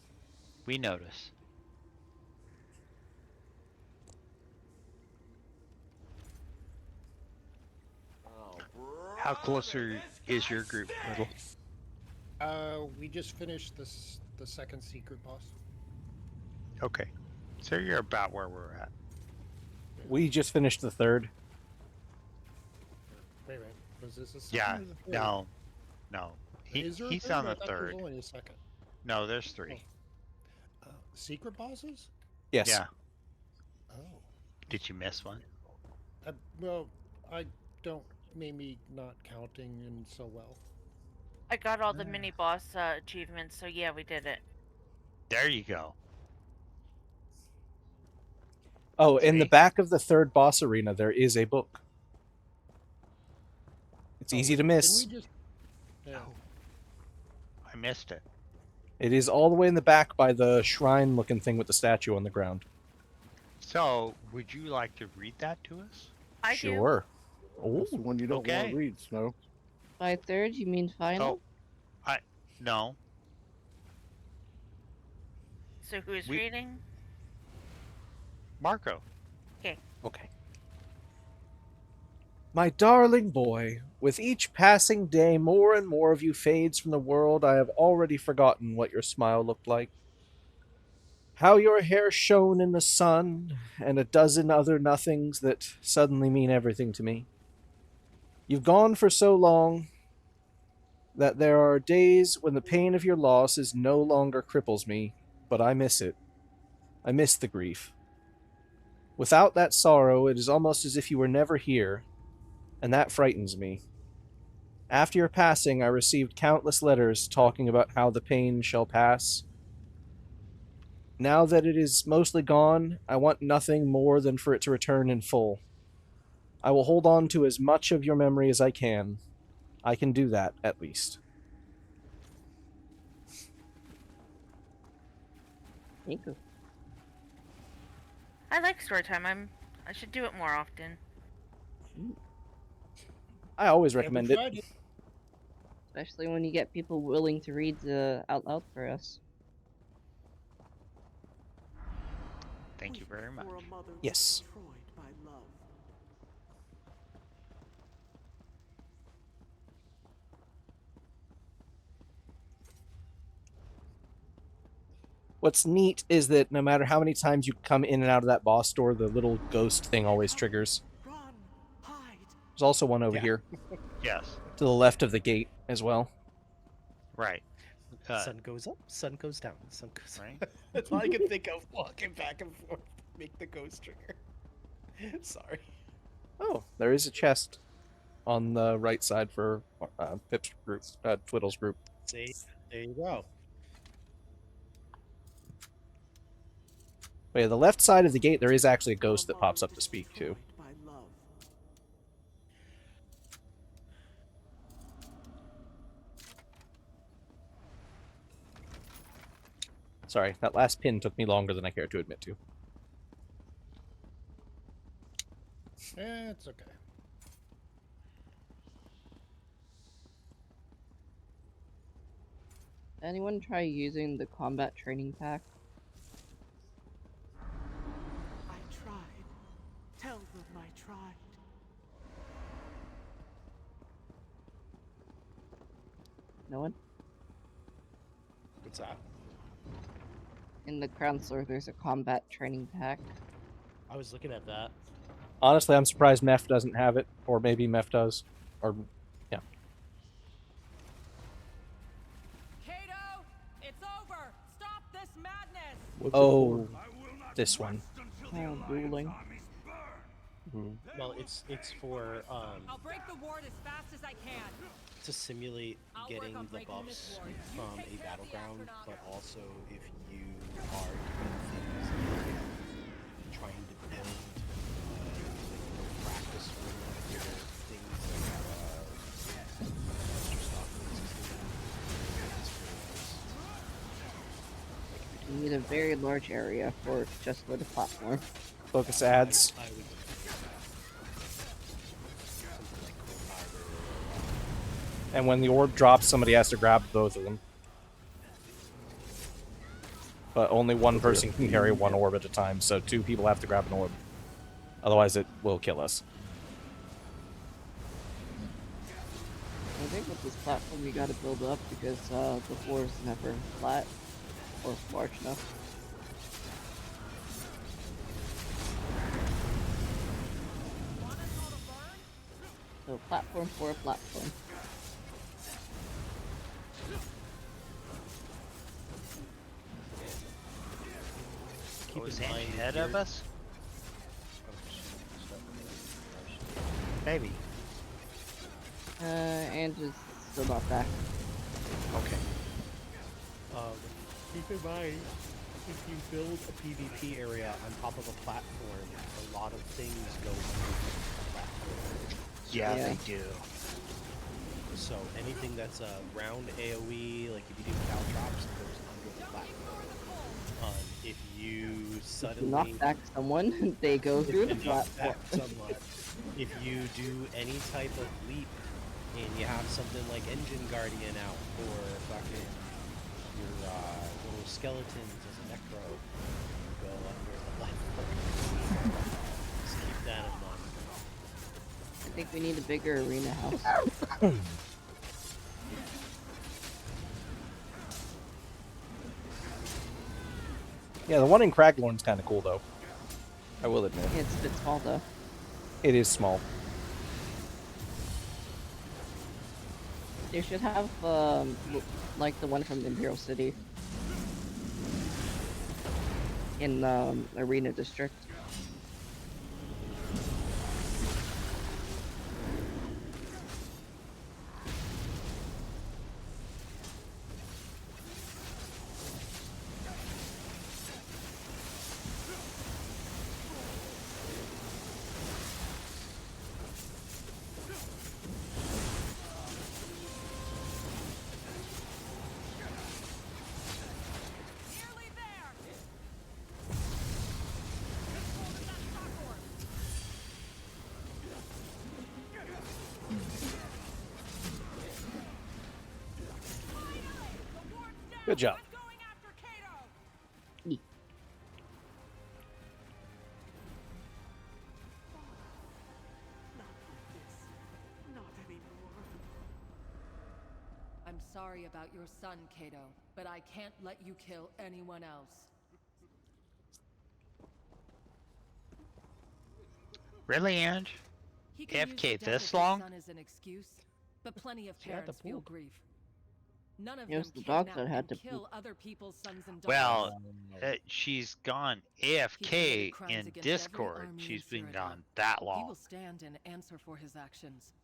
we notice. How closer is your group, Little?
We just finished the second secret boss.
Okay, so you're about where we're at.
We just finished the third.
Wait. Was this a second?
Yeah,
or the third?
no.
Is there a
He's
third?
on
I
the
thought there was
third.
only a second.
No, there's 3.
Secret bosses?
Yes.
Yeah.
Oh.
Did you miss one?
Well, I don't. Maybe not counting in so well.
I got all the mini boss achievements, so yeah, we did it.
There you go.
Oh, in the back of the 3rd boss arena, there is a book. It's easy to miss.
Yeah.
I missed it.
It is all the way in the back by the shrine-looking thing with the statue on the ground.
So, would you like to read that to us?
I
Sure.
Oh, that's the one you don't want to read, Snow.
By 3rd, you mean final?
No.
So who's reading?
Marco.
Okay.
Okay. My darling boy, with each passing day more and more of you fades from the world. I have already forgotten what your smile looked like. How your hair shone in the sun, and a dozen other nothings that suddenly mean everything to me. You've gone for so long that there are days when the pain of your loss is no longer cripples me, but I miss it. I miss the grief. Without that sorrow, it is almost as if you were never here, and that frightens me. After your passing, I received countless letters talking about how the pain shall pass. Now that it is mostly gone, I want nothing more than for it to return in full. I will hold on to as much of your memory as I can. I can do that, at least.
Thank you.
I like story time. I should do it more often.
I always recommend it.
Especially when you get people willing to read out loud for us.
Thank you very much.
Yes. What's neat is that no matter how many times you come in and out of that boss door, the little ghost thing always triggers. There's also one over here.
Yes.
To the left of the gate as well.
Right.
Sun goes up, sun goes down, sun goes right. That's all I can think of, walking back and forth, make the ghost trigger. Sorry.
Oh, there is a chest on the right side for Pip's group, Twiddle's group.
See, there you go.
But yeah, the left side of the gate, there is actually a ghost that pops up to speak to. Sorry, that last pin took me longer than I care to admit to.
It's okay.
Anyone try using the combat training pack?
I tried. Tell them I tried.
No one?
What's that?
In the Crown Sword, there's a combat training pack.
I was looking at that.
Honestly, I'm surprised Meph doesn't have it, or maybe Meph does. Or, yeah.
Kato, it's over. Stop this madness.
Oh, this one.
Oh, dueling.
Well, it's for
I'll break the ward as fast as I can.
to simulate getting the buffs from a battleground, but also if you are doing things like trying to build practice for your things like
You need a very large area just for the platform.
Focus ads. And when the orb drops, somebody has to grab both of them. But only one person can carry one orb at a time, so 2 people have to grab an orb. Otherwise it will kill us.
I think with this platform you gotta build up because the floor is never flat or large enough. So platform for a platform.
keep
Was
in mind
Angie ahead of
you're-
us? Maybe.
Andrew's still not back.
Okay.
Keep in mind, if you build a PvP area on top of a platform, a lot of things go under the platform.
Yeah, they do.
So anything that's a round AoE, like if you do caltrops, it goes under the platform. If you suddenly
knock back someone, they go through the
knock
platform.
back someone. If you do any type of leap and you have something like Engine Guardian out, or fucking your little skeletons as a necro, you go under the platform. Just keep that in mind.
I think we need a bigger arena house.
Yeah, the one in Craglorn's kind of cool, though. I will admit.
Yeah, it's a bit small, though.
It is small.
They should have, like the one from Imperial City. In, Arena District.
Good job.
I'm sorry about your son, Kato, but I can't let you kill anyone else.
Really, Ange?
He can use the
AFK
death
this
of his
long?
son as an excuse, but plenty of
She had to
parents feel
poop.
grief. None of
It was
them
the dogs
kidnap
that had
and
to
kill
poop.
other people's sons and daughters.
Well, she's gone
He
AFK
committed crimes
in
against every
Discord.
army in
She's been
Cyrodiil.
gone that
He
long.
will stand and answer for his actions.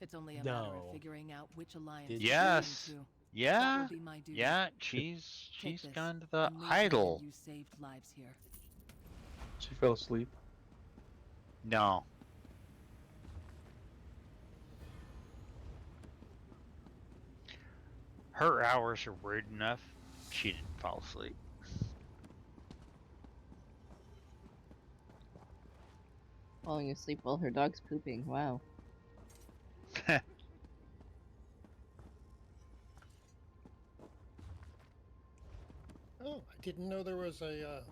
It's only a matter
No.
of figuring out which alliance to
Yes.
join to. That
Yeah.
will be my duty.
Yeah.
Take
She's
this,
gone to the
and leave knowing
idol.
You saved lives here.
She fell asleep.
No. Her hours are weird enough. She didn't fall asleep.
Falling asleep while her dog's pooping. Wow.
Oh, I didn't know there was a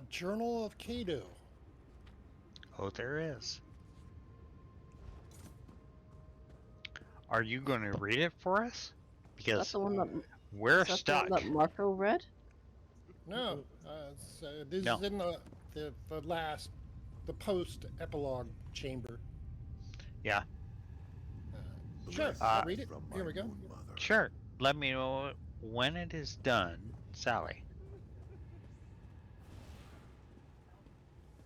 Journal of Kato.
Oh, there is. Are you going to read it for us? Because
That's the one that
we're
is that
stuck.
the one that Marco read?
No, this
No.
is in the last, the post-epilogue chamber.
Yeah.
Sure, I'll read it. Here we go.
Sure. Let me know when it is done, Sally.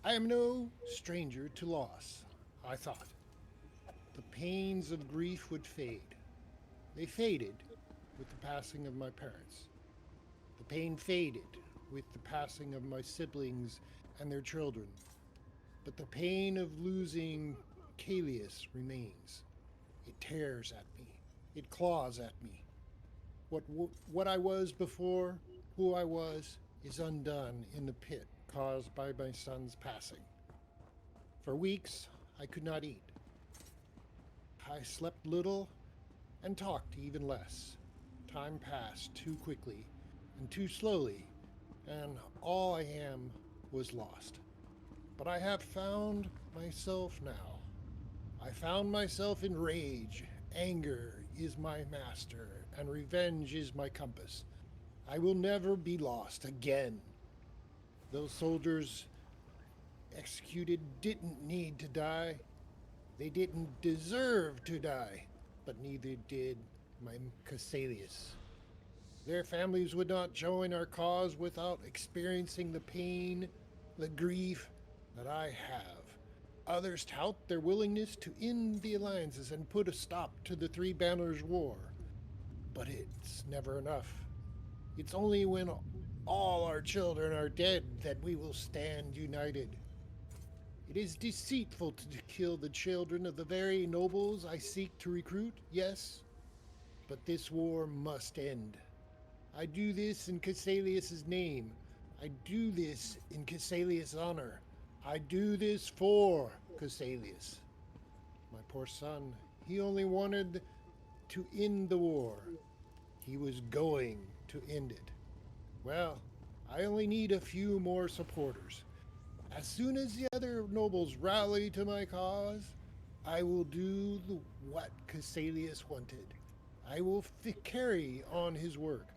I am no stranger to loss, I thought. The pains of grief would fade. They faded with the passing of my parents. The pain faded with the passing of my siblings and their children. But the pain of losing Kalius remains. It tears at me. It claws at me. What I was before, who I was, is undone in the pit caused by my son's passing. For weeks, I could not eat. I slept little and talked even less. Time passed too quickly and too slowly, and all I am was lost. But I have found myself now. I found myself in rage. Anger is my master, and revenge is my compass. I will never be lost again. Those soldiers executed didn't need to die. They didn't deserve to die, but neither did my Cassalius. Their families would not join our cause without experiencing the pain, the grief that I have. Others tout their willingness to end the alliances and put a stop to the Three Banners War. But it's never enough. It's only when all our children are dead that we will stand united. It is deceitful to kill the children of the very nobles I seek to recruit, yes, but this war must end. I do this in Cassalius' name. I do this in Cassalius' honor. I do this for Cassalius. My poor son, he only wanted to end the war. He was going to end it. Well, I only need a few more supporters. As soon as the other nobles rally to my cause, I will do what Cassalius wanted. I will carry on his work.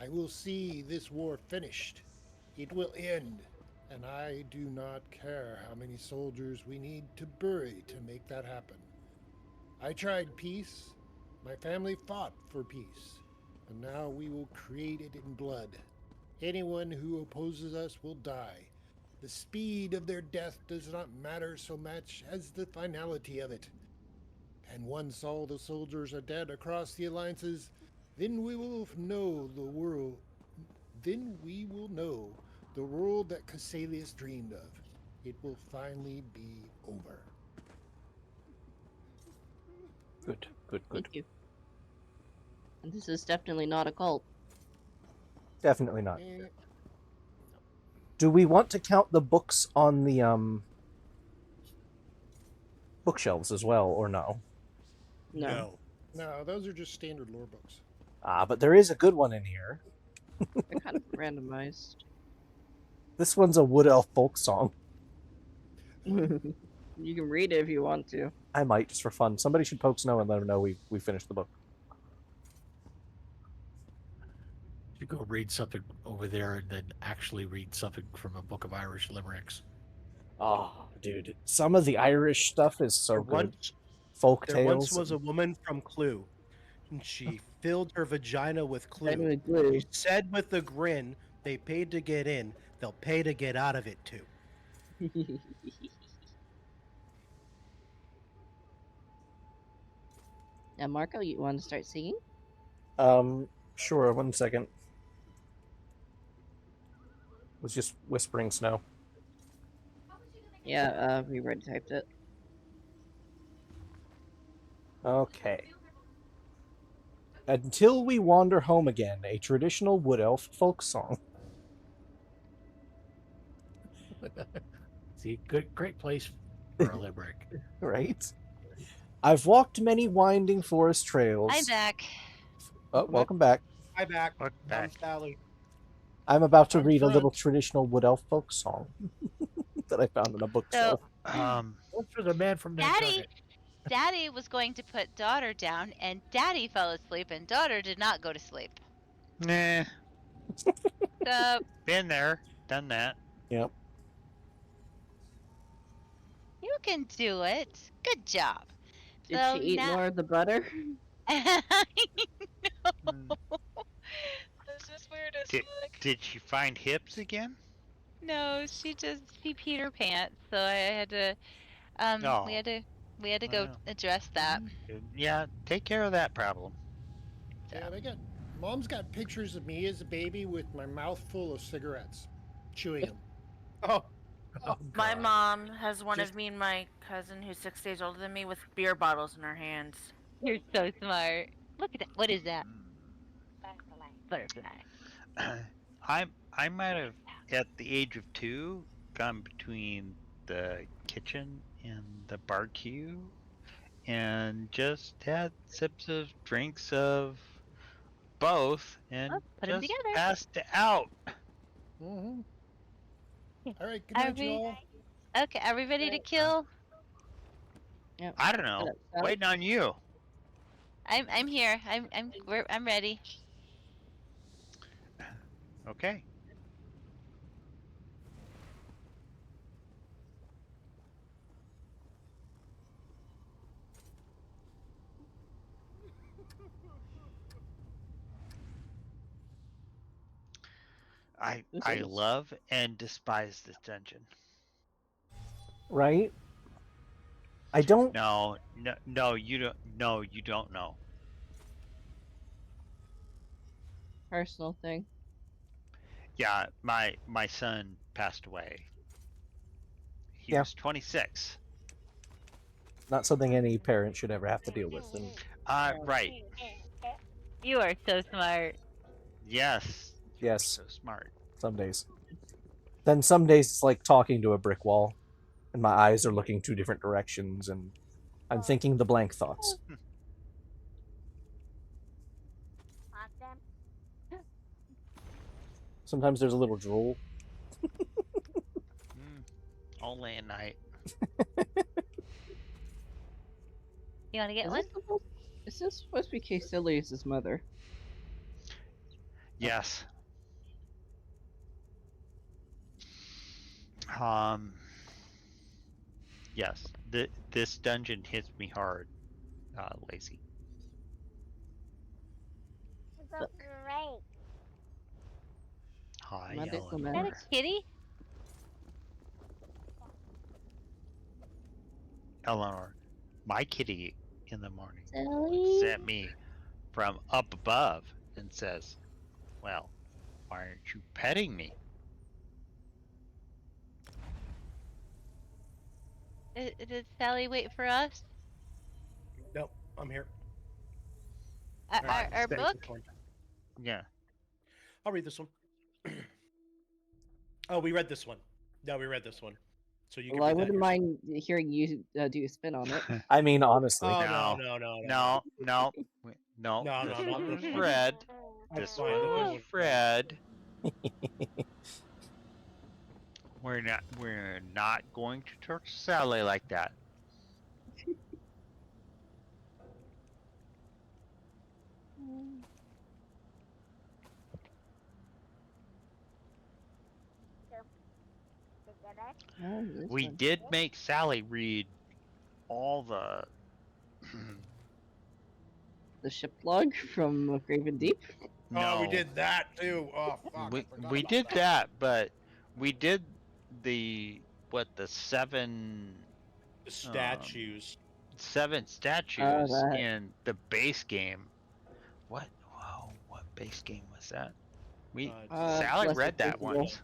I will see this war finished. It will end, and I do not care how many soldiers we need to bury to make that happen. I tried peace. My family fought for peace. And now we will create it in blood. Anyone who opposes us will die. The speed of their death does not matter so much as the finality of it. And once all the soldiers are dead across the alliances, then we will know the world. Then we will know the world that Cassalius dreamed of. It will finally be over.
Good, good, good.
Thank you. And this is definitely not a cult.
Definitely not. Do we want to count the books on the bookshelves as well, or no?
No. No, those are just standard lore books.
Ah, but there is a good one in here.
They're kind of randomized.
This one's a Wood Elf folk song.
You can read it if you want to.
I might, just for fun. Somebody should poke Snow and let him know we finished the book.
You go read something over there and then actually read something from a book of Irish limericks.
Oh, dude. Some of the Irish stuff is so good. Folk
There
tales.
once was a woman from Clue, and she filled her vagina with Clue.
With glue.
She said with a grin, they paid to get in, they'll pay to get out of it too.
Now, Marco, you want to start singing?
Sure, 1 second. Was just whispering Snow.
Yeah, we red typed it.
Okay. Until We Wander Home Again, a traditional Wood Elf folk song.
See, great place for a limerick.
Right? I've walked many winding forest trails.
I'm back.
Oh, welcome back.
Hi, back.
Welcome back.
Sally.
I'm about to
I'm
read a
front.
little traditional Wood Elf folk song that I found on a bookshelf.
Look for the man from Nantucket.
Daddy was going to put daughter down, and Daddy fell asleep, and daughter did not go to sleep.
Nah.
So,
Been there, done that.
Yep.
you can do it. Good job.
Did
So
she eat more of the butter?
No. This is weird as fuck.
Did she find hips again?
No, she peed her pants, so I had to we had to go address that.
Yeah, take care of that problem.
Yeah, Mom's got pictures of me as a baby with my mouth full of cigarettes, chewing them.
Oh.
My mom has one of me and my cousin, who's 6 days older than me, with beer bottles in her hands.
You're so smart. Look at that. What is that? Butterfly.
I might have, at the age of 2, gone between the kitchen and the barbecue and just had sips of drinks of both and
put 'em
just
together.
passed out.
Mm-hmm. All right, good night, y'all.
Okay, are we ready to kill?
Yep.
I don't know. Waiting on you.
I'm here. I'm ready.
Okay. I love and despise this dungeon.
Right? I don't.
No, you don't. No, you don't know.
Personal thing.
Yeah, my son passed away. He was 26.
Not something any parent should ever have to deal with. And
right.
You are so smart.
Yes.
Yes.
So smart.
Some days. Then some days it's like talking to a brick wall, and my eyes are looking two different directions, and I'm thinking the blank thoughts. Sometimes there's a little drool.
Only at night.
You want to get one?
Is this supposed to be Casilius' mother?
Yes. Yes. This dungeon hits me hard, Lazy. Hi,
Medical
Is
man.
that a kitty?
Eleanor, my kitty in the morning
Silly.
looks at me from up above and says, "Well, why aren't you petting me?"
Did Sally wait for us?
Nope, I'm here.
Our book?
Yeah.
I'll read this one. Oh, we read this one. No, we read this one. So you can
Well, I
read that
wouldn't
yourself.
mind hearing you do a spin on it.
I mean, honestly.
Oh,
No. This one was Fred. This one was Fred. We're not going to torture Sally like that. We did make Sally read all the
the ship log from Graven Deep.
No.
Oh, we did that too. Oh, fuck.
We did that, but we did the seven
statues.
7 statues in the base game. What base game was that? Sally read that once.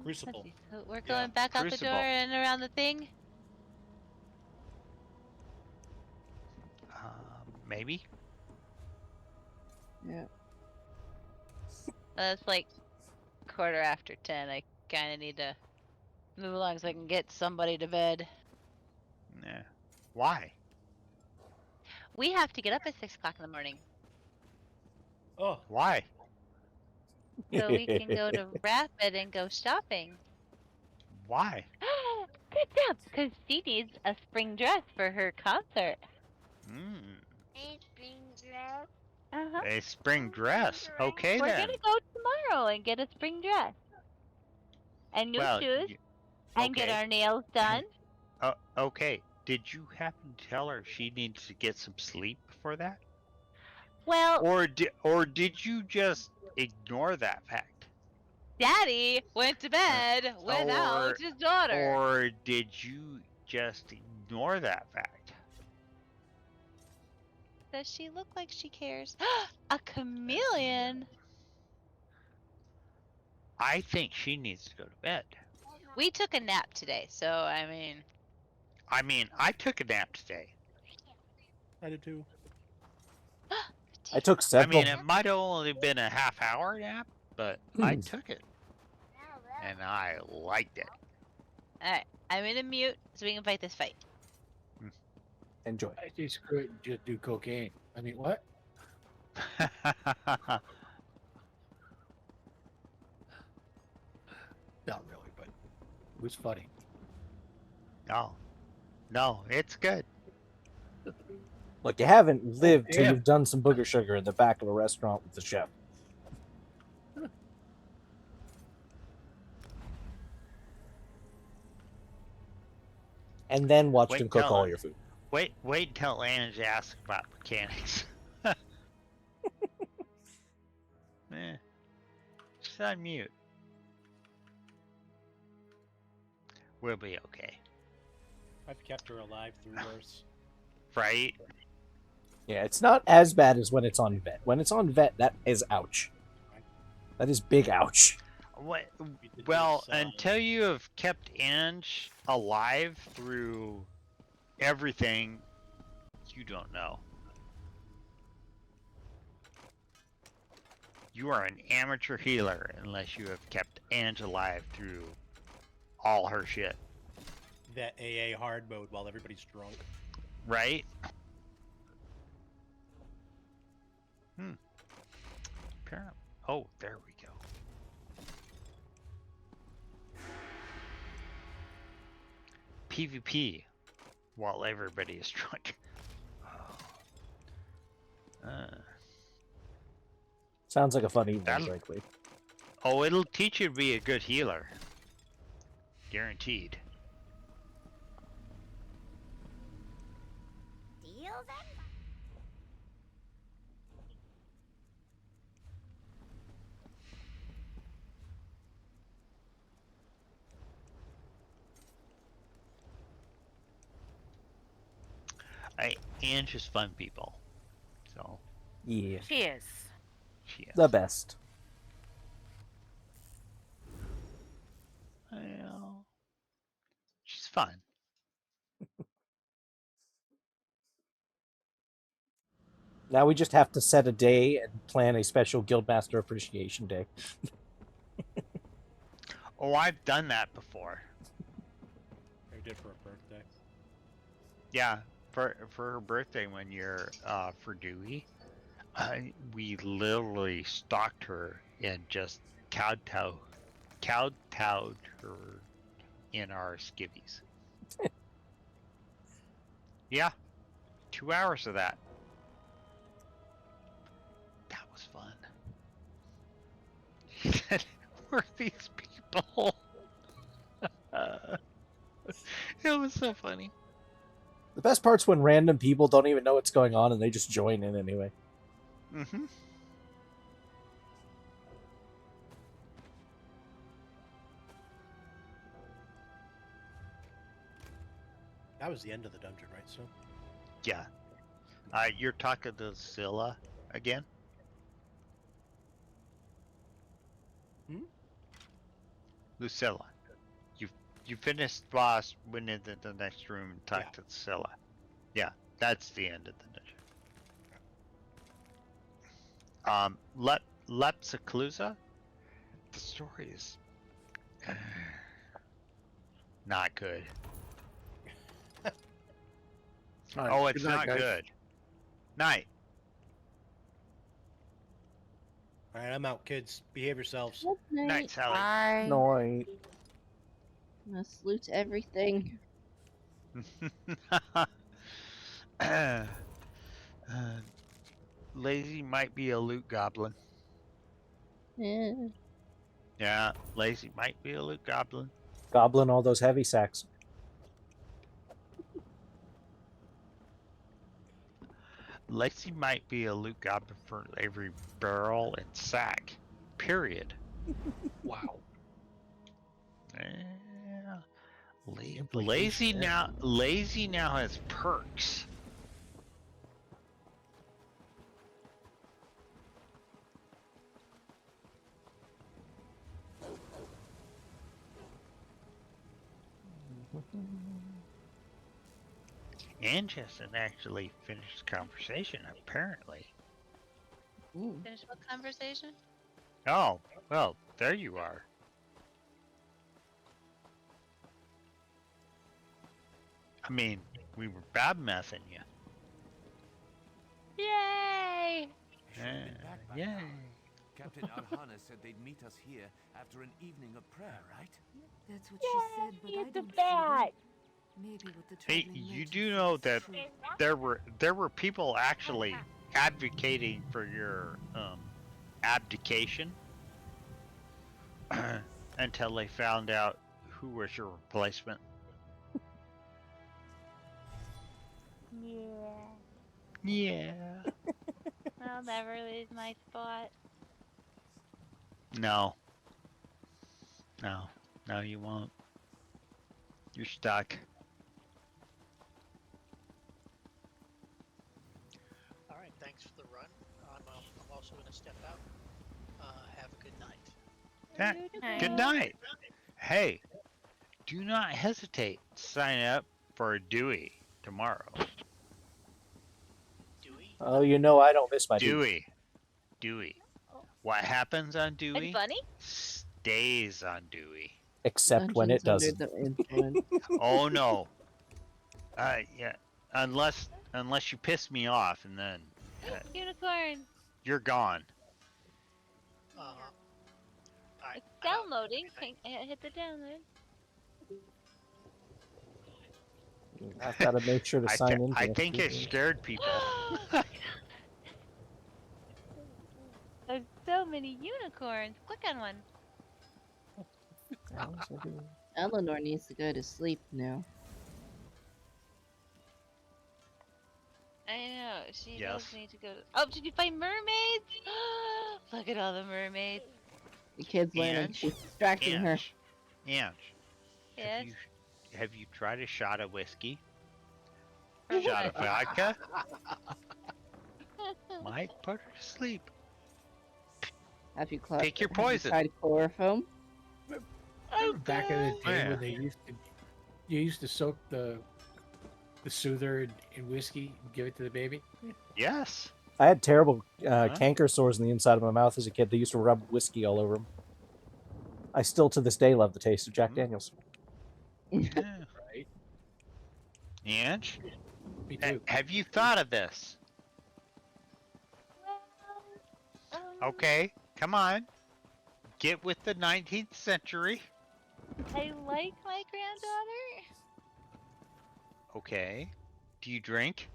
Crucible.
So we're going back out the door and around the thing?
Maybe.
Yeah.
It's like 10:15. I kind of need to move along so I can get somebody to bed.
Yeah. Why?
We have to get up at 6 o'clock in the morning.
Oh.
Why?
So we can go to Rapid and go shopping.
Why?
Good job, because she needs a spring dress for her concert.
A spring dress?
Uh-huh.
A spring dress. Okay,
We're
then.
gonna go tomorrow and get a spring dress. And new shoes. And get our nails done.
Okay. Did you happen to tell her she needs to get some sleep before that?
Well,
or did you just ignore that fact?
Daddy went to bed without his daughter.
Or did you just ignore that fact?
Does she look like she cares? A chameleon?
I think she needs to go to bed.
We took a nap today, so I mean,
I took a nap today.
I did too.
I took several.
It might have only been a half-hour nap, but I took it. And I liked it.
Alright, I'm in a mute so we can fight this fight.
Enjoy.
I say screw it and just do cocaine. I mean, what? Not really, but it was funny.
No, it's good.
Look, you haven't lived till you've done some booger sugar in the back of a restaurant with the chef. And then watched him cook all your food.
Wait until Ange asks about mechanics. She's on mute. We'll be okay.
I've kept her alive through worse.
Right?
Yeah, it's not as bad as when it's on vet. When it's on vet, that is ouch. That is big ouch.
What? Well, until you have kept Ange alive through everything, you don't know. You are an amateur healer unless you have kept Ange alive through all her shit.
That AA hard mode while everybody's drunk.
Right? Oh, there we go. PvP while everybody is drunk.
Sounds like a fun evening, frankly.
Oh, it'll teach you to be a good healer. Guaranteed.
Deal then?
Ange is fun people. So.
Yeah.
She is.
She is.
The best.
Well, she's fun.
Now we just have to set a day and plan a special Guildmaster Appreciation Day.
Oh, I've done that before.
I did for a birthday.
Yeah, for her birthday one year, for Dewey, we literally stalked her and just kowtowed her in our skivvies. Yeah, 2 hours of that. That was fun. She said, "Who are these people?" It was so funny.
The best part's when random people don't even know what's going on and they just join in anyway.
Mm-hmm.
That was the end of the dungeon, right? So.
Yeah. You're talking to Zilla again? Lucilla. You finished boss, went into the next room and talked to Zilla. Yeah, that's the end of the dungeon. Lepsiclusa? The story is not good.
Right,
oh, it's
good night,
not
guys.
good. Night.
Alright, I'm out, kids. Behave yourselves.
Good night.
Night, Sally.
Bye.
Night.
I'm gonna salute everything.
Lazy might be a loot goblin.
Yeah.
Yeah, Lazy might be a loot goblin.
Goblin all those heavy sacks.
Lazy might be a loot goblin for every barrel and sack. Period.
Wow.
Yeah. Lazy now has perks. And hasn't actually finished the conversation, apparently.
Finish what conversation?
Oh, well, there you are. I mean, we were bad messing you.
Yay!
Yay.
Captain Arhana said they'd meet us here after an evening of prayer, right?
That's what she said, but I don't
that.
Maybe with the
Hey, you do know that there were people actually advocating for your abdication until they found out who was your replacement.
Yeah.
Yeah.
I'll never lose my spot.
No. No, you won't. You're stuck.
All right, thanks for the run. I'm also going to step out. Have a good night.
Good night. Hey, do not hesitate to sign up for a Dewey tomorrow.
Dewey?
Oh, you know I don't miss my
Dewey. Dewey. What happens on Dewey?
And Bunny?
Stays on Dewey.
Except when it doesn't.
Oh no. Yeah. Unless you piss me off, and then
Unicorn.
you're gone.
It's downloading. Hit the download.
I've got to make sure to sign in.
I think it scared people.
There's so many unicorns. Click on one.
Eleanor needs to go to sleep now.
I know, she does need to go to... Oh, did you find mermaids? Look at all the mermaids.
The kid's learning. She's distracting her.
Ange.
Yes?
Have you tried a shot of whiskey? Shot of vodka? Might put her to sleep.
Have you
Take your poison.
Tried chloroform?
Back in the day when you used to soak the soother in whiskey and give it to the baby.
Yes.
I had terrible canker sores in the inside of my mouth as a kid. They used to rub whiskey all over them. I still, to this day, love the taste of Jack Daniels.
Yeah. Right. Ange?
Me too.
Have you thought of this? Okay, come on. Get with the 19th century.
I like my granddaughter.
Okay. Do you drink?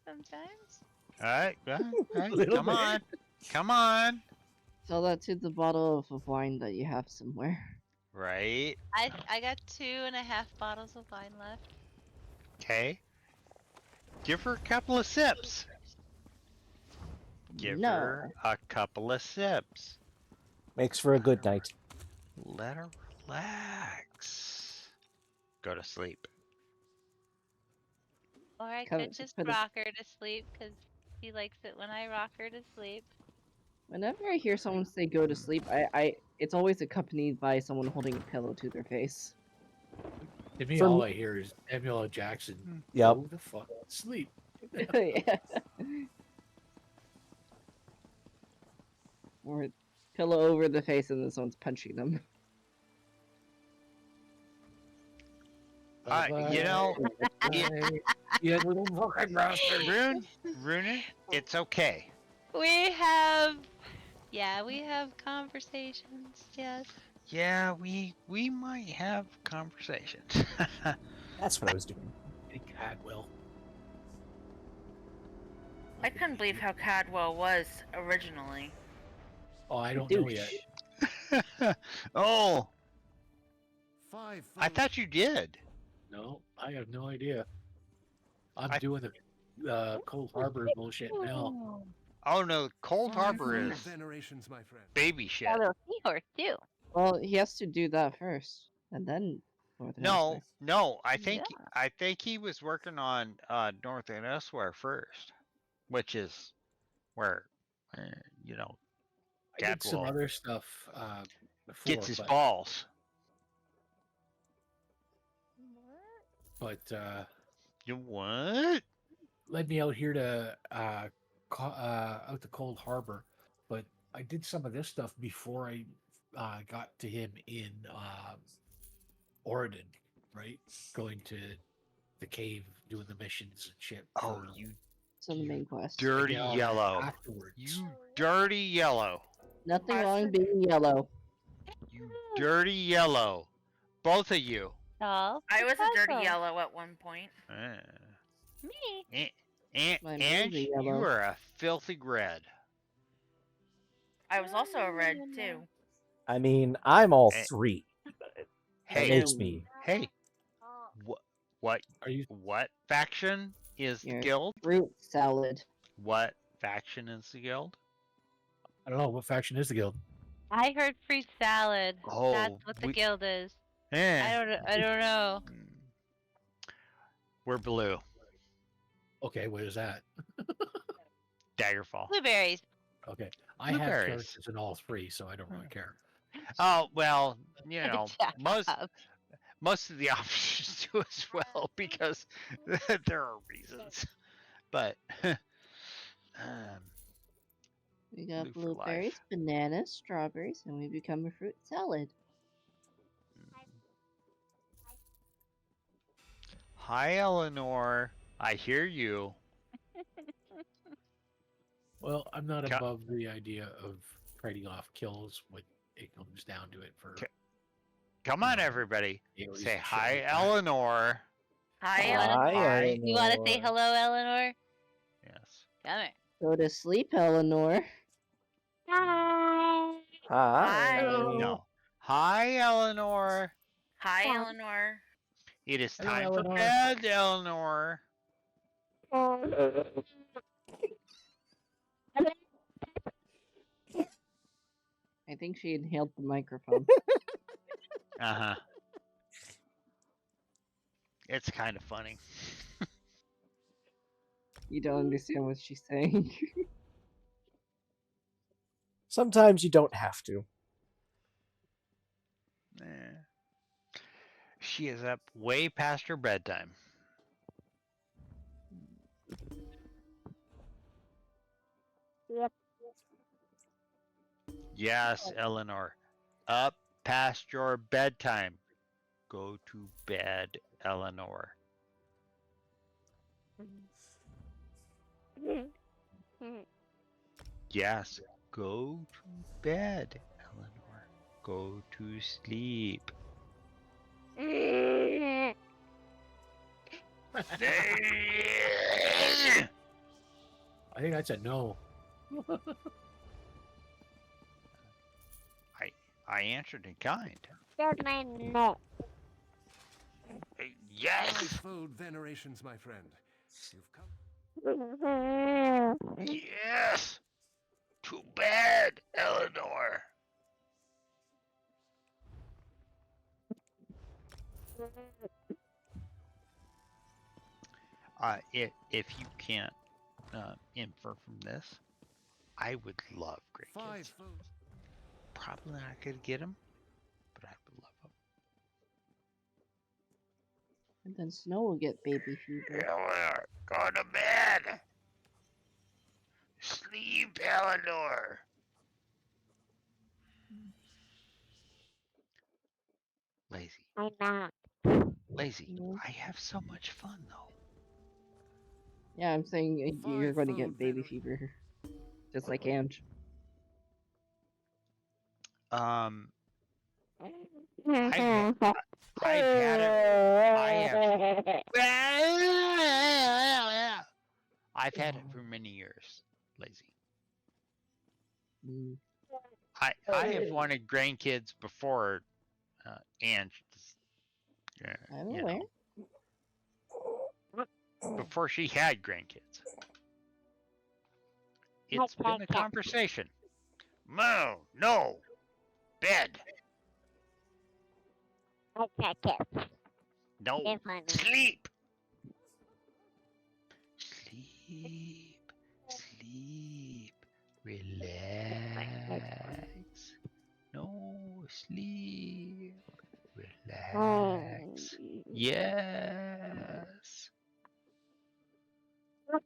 Sometimes.
Alright, come on. Come on.
Tell that to the bottle of wine that you have somewhere.
Right.
I got 2.5 bottles of wine left.
Okay. Give her a couple of sips. Give her a couple of sips.
Makes for a good night.
Let her relax. Go to sleep.
Or I could just rock her to sleep because she likes it when I rock her to sleep.
Whenever I hear someone say go to sleep, it's always accompanied by someone holding a pillow to their face.
To me, all I hear is Samuel L. Jackson.
Yep.
Go the fuck sleep.
Yeah. Or pillow over the face and then someone's punching them.
You know,
you little fucking bastard.
Rune, it's okay.
We have conversations, yes.
Yeah, we might have conversations.
That's what I was doing.
Cadwell.
I couldn't believe how Cadwell was originally.
Oh, I don't know yet.
Oh. I thought you did.
No, I have no idea. I'm doing the Cold Harbor bullshit now.
Oh no, Cold Harbor is
my friend.
baby shit.
A little seahorse too.
Well, he has to do that first, and then Northern Elsewhere.
No, I think he was working on Northern Elsewhere first, which is where you know,
I did some
Cadwell
other stuff before.
gets his balls.
But
you what?
Led me out here to out to Cold Harbor, but I did some of this stuff before I got to him in Oregon, right? Going to the cave, doing the missions and shit.
Oh, you
So the main quest.
dirty yellow.
Afterwards.
You dirty yellow.
Nothing wrong being yellow.
You dirty yellow. Both of you.
Oh,
I was a dirty yellow at one point.
Me?
And you are a filthy red.
I was also a red too.
I mean, I'm all three.
Hey,
that makes me.
Hey, what
are you?
What faction is the guild?
Fruit salad.
What faction is the guild?
I don't know. What faction is the guild?
I heard fruit salad.
Oh,
That's what the guild is. I don't know.
We're blue.
Okay, what is that?
Daggerfall.
Blueberries.
Okay, I have characters in all three, so I don't really care.
Oh well, you know, most of the options do as well because there are reasons. But
we got blueberries, bananas, strawberries, and we become a fruit salad.
Hi, Eleanor. I hear you.
Well, I'm not above the idea of trading off kills when it comes down to it.
Come on, everybody. Say hi, Eleanor.
Hi, Eleanor. You want to say hello, Eleanor?
Yes.
Come here.
Go to sleep, Eleanor.
Hi.
Hi.
No. Hi, Eleanor.
Hi, Eleanor.
It is time for bed, Eleanor.
I think she inhaled the microphone.
Uh-huh. It's kind of funny.
You don't understand what she's saying.
Sometimes you don't have to.
She is up way past her bedtime.
Yep.
Yes, Eleanor. Up past your bedtime. Go to bed, Eleanor. Yes, go to bed, Eleanor. Go to sleep.
I think that's a no.
I answered in kind.
There's my no.
Yes.
Fivefold venerations, my friend. You've come.
Yes. To bed, Eleanor. If you can't infer from this, I would love great kids. Probably not gonna get them, but I would love them.
And then Snow will get baby fever.
Eleanor, go to bed. Sleep, Eleanor. Lazy.
I'm not.
Lazy. I have so much fun though.
Yeah, I'm saying you're going to get baby fever, just like Ange.
I've had it. I've had it for many years, Lazy. I have wanted grandkids before Ange. You know, before she had grandkids. It's been a conversation. No, bed. No, sleep. Sleep, relax. No, sleep, relax. Yes. No,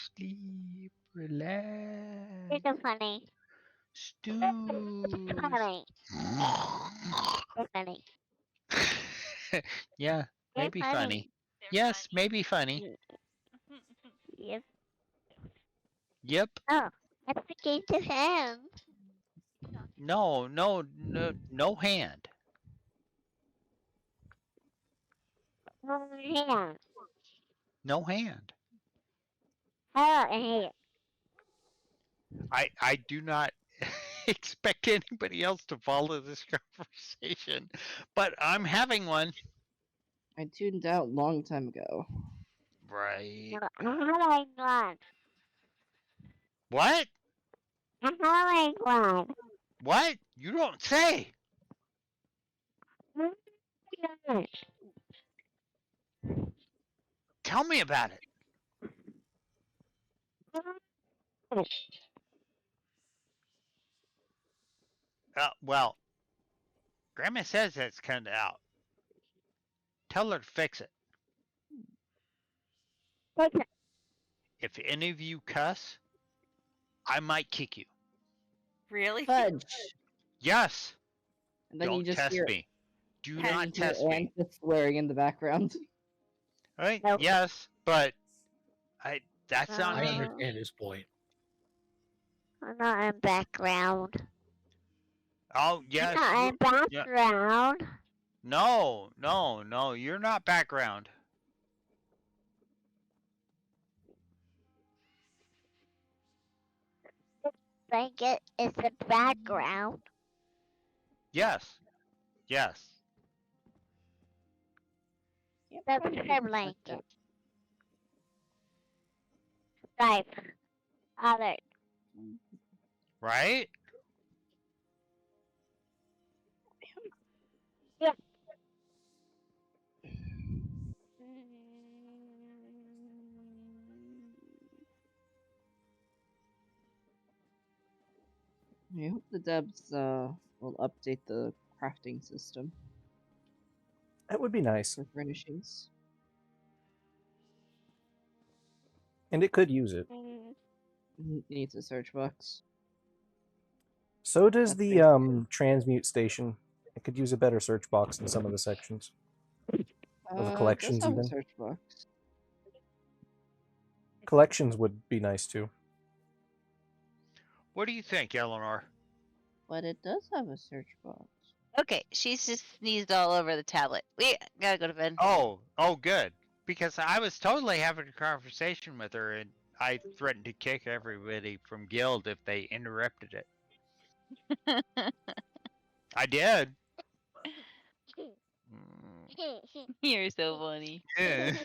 sleep, relax.
You're so funny.
Snooze.
Funny. Funny.
Yeah, maybe funny. Yes, maybe funny.
Yep.
Yep.
Oh, that's the game to hand.
No hand.
Hand.
No hand.
Oh, and
I do not expect anybody else to follow this conversation, but I'm having one.
I tuned out a long time ago.
Right.
I'm not.
What? What? You don't say. Tell me about it. Well, Grandma says it's kind of out. Tell her to fix it. If any of you cuss, I might kick you.
Really?
Fudge.
Yes.
And then
Don't
you just
test
hear,
me. Do
and
not
you hear
test me.
Anne just swearing in the background.
Right? Yes, but that's not
I
me.
understand his point.
I'm not in background.
Oh, yes.
I'm not in background.
No, you're not background.
Blanket is the background.
Yes.
That's her blanket. Right. Other.
Right?
Yeah.
I hope the devs will update the crafting system.
That would be nice.
For furnishings.
And it could use it.
It needs a search box.
So does the transmute station. It could use a better search box in some of the sections. Or the collections,
have
even.
a search box.
Collections would be nice too.
What do you think, Eleanor?
But it does have a search box.
Okay, she's just sneezed all over the tablet. We gotta go to bed.
Oh, good. Because I was totally having a conversation with her, and I threatened to kick everybody from guild if they interrupted it. I did.
You're so funny.
Hey,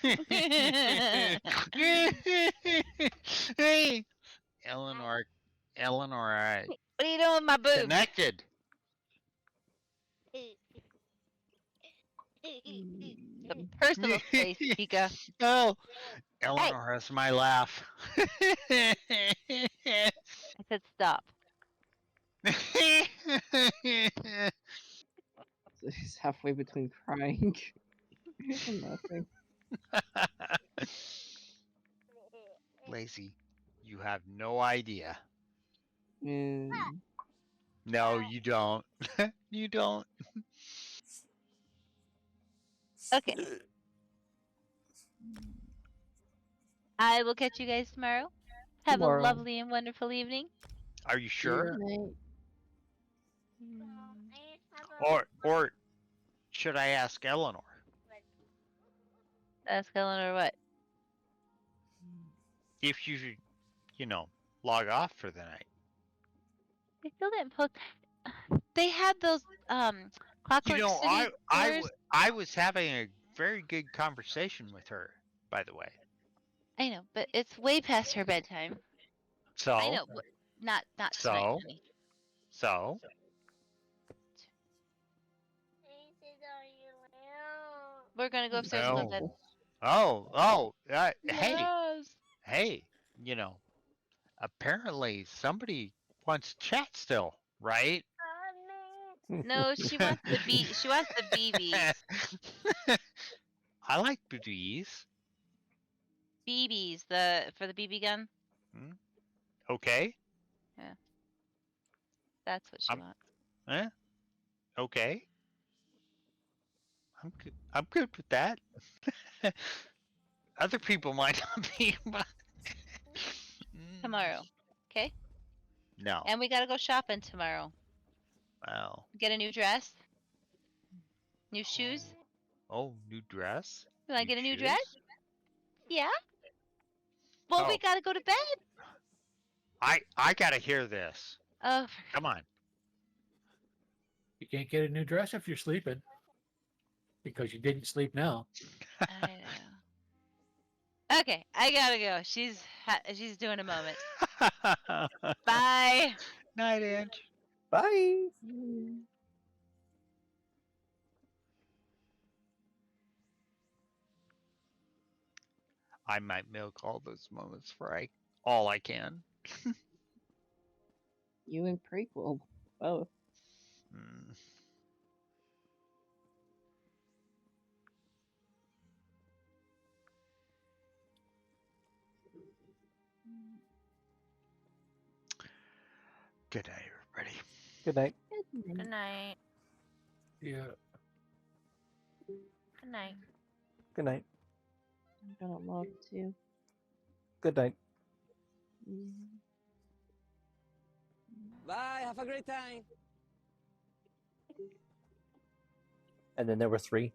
Eleanor,
what are you doing with my boobs?
Connected.
A personal space, Chica.
Oh, Eleanor has my laugh.
I said stop.
He's halfway between crying and laughing.
Lacey, you have no idea.
Mm.
No, you don't. You don't.
Okay. I will catch you guys tomorrow. Have a lovely and wonderful evening.
Are you sure?
Yeah.
Or should I ask Eleanor?
Ask Eleanor what?
If you should, log off for the night.
They still didn't post. They had those Clockwork City
I was having a very good conversation with her, by the way.
I know, but it's way past her bedtime.
So
I know, not tonight, honey.
So
we're gonna go upstairs and go to bed.
Hey, apparently somebody wants to chat still, right?
No, she wants the BBs.
I like BBs.
BBs, for the BB gun.
Okay.
Yeah. That's what she wants.
Okay. I'm good with that. Other people might not be.
Tomorrow, okay?
No.
And we gotta go shopping tomorrow.
Wow.
Get a new dress. New shoes.
Oh, new dress?
You wanna get a new dress? Yeah. Well, we gotta go to bed.
I gotta hear this.
Oh,
come on.
You can't get a new dress if you're sleeping. Because you didn't sleep now.
I know. Okay, I gotta go. She's She's doing a moment. Bye.
Night, Ange.
Bye.
I might milk all those moments for all I can.
You and prequel both.
Mm. Good night, everybody.
Good night.
Good night.
Yeah.
Good night.
Good night.
I'm gonna log too.
Good night.
Bye. Have a great time.
And then there were 3.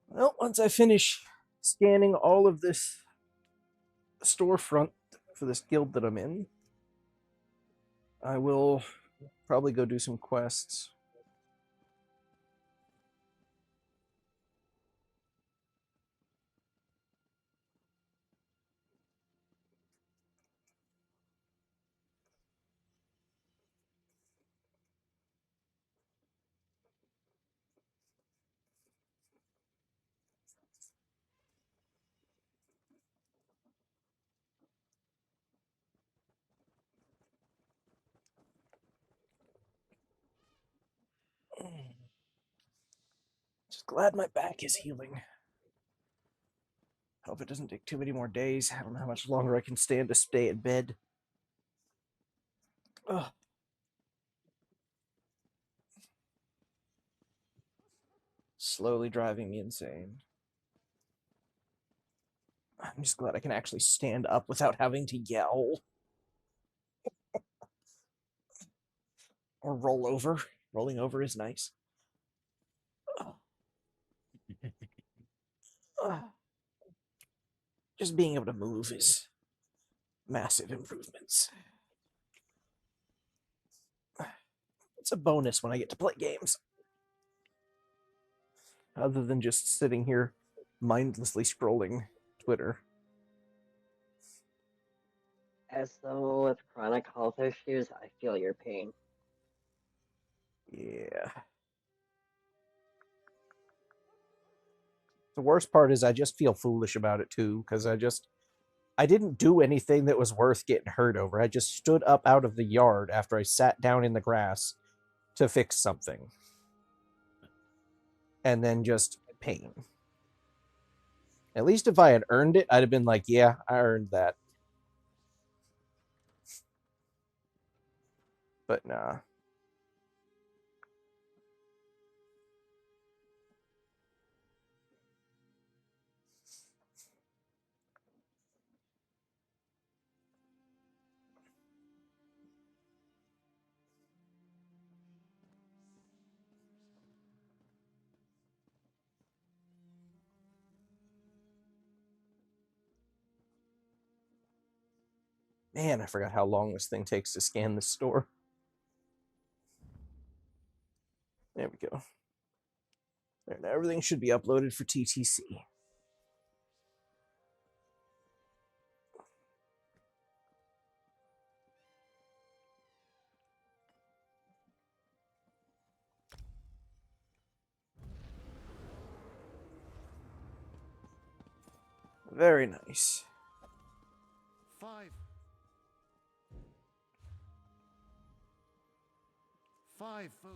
Well, once I finish scanning all of this storefront for this guild that I'm in, I will probably go do some quests. Just glad my back is healing. Hope it doesn't take too many more days. I don't know how much longer I can stand to stay in bed. Ugh. Slowly driving me insane. I'm just glad I can actually stand up without having to yell. Or roll over. Rolling over is nice. Just being able to move is massive improvements. It's a bonus when I get to play games. Other than just sitting here mindlessly scrolling Twitter.
As though with chronic health issues, I feel your pain.
Yeah. The worst part is I just feel foolish about it too, because I didn't do anything that was worth getting hurt over. I just stood up out of the yard after I sat down in the grass to fix something. And then just pain. At least if I had earned it, I'd have been like, yeah, I earned that. But nah. Man, I forgot how long this thing takes to scan the store. There we go. There, now everything should be uploaded for TTC. Very nice.
5. 5 vote.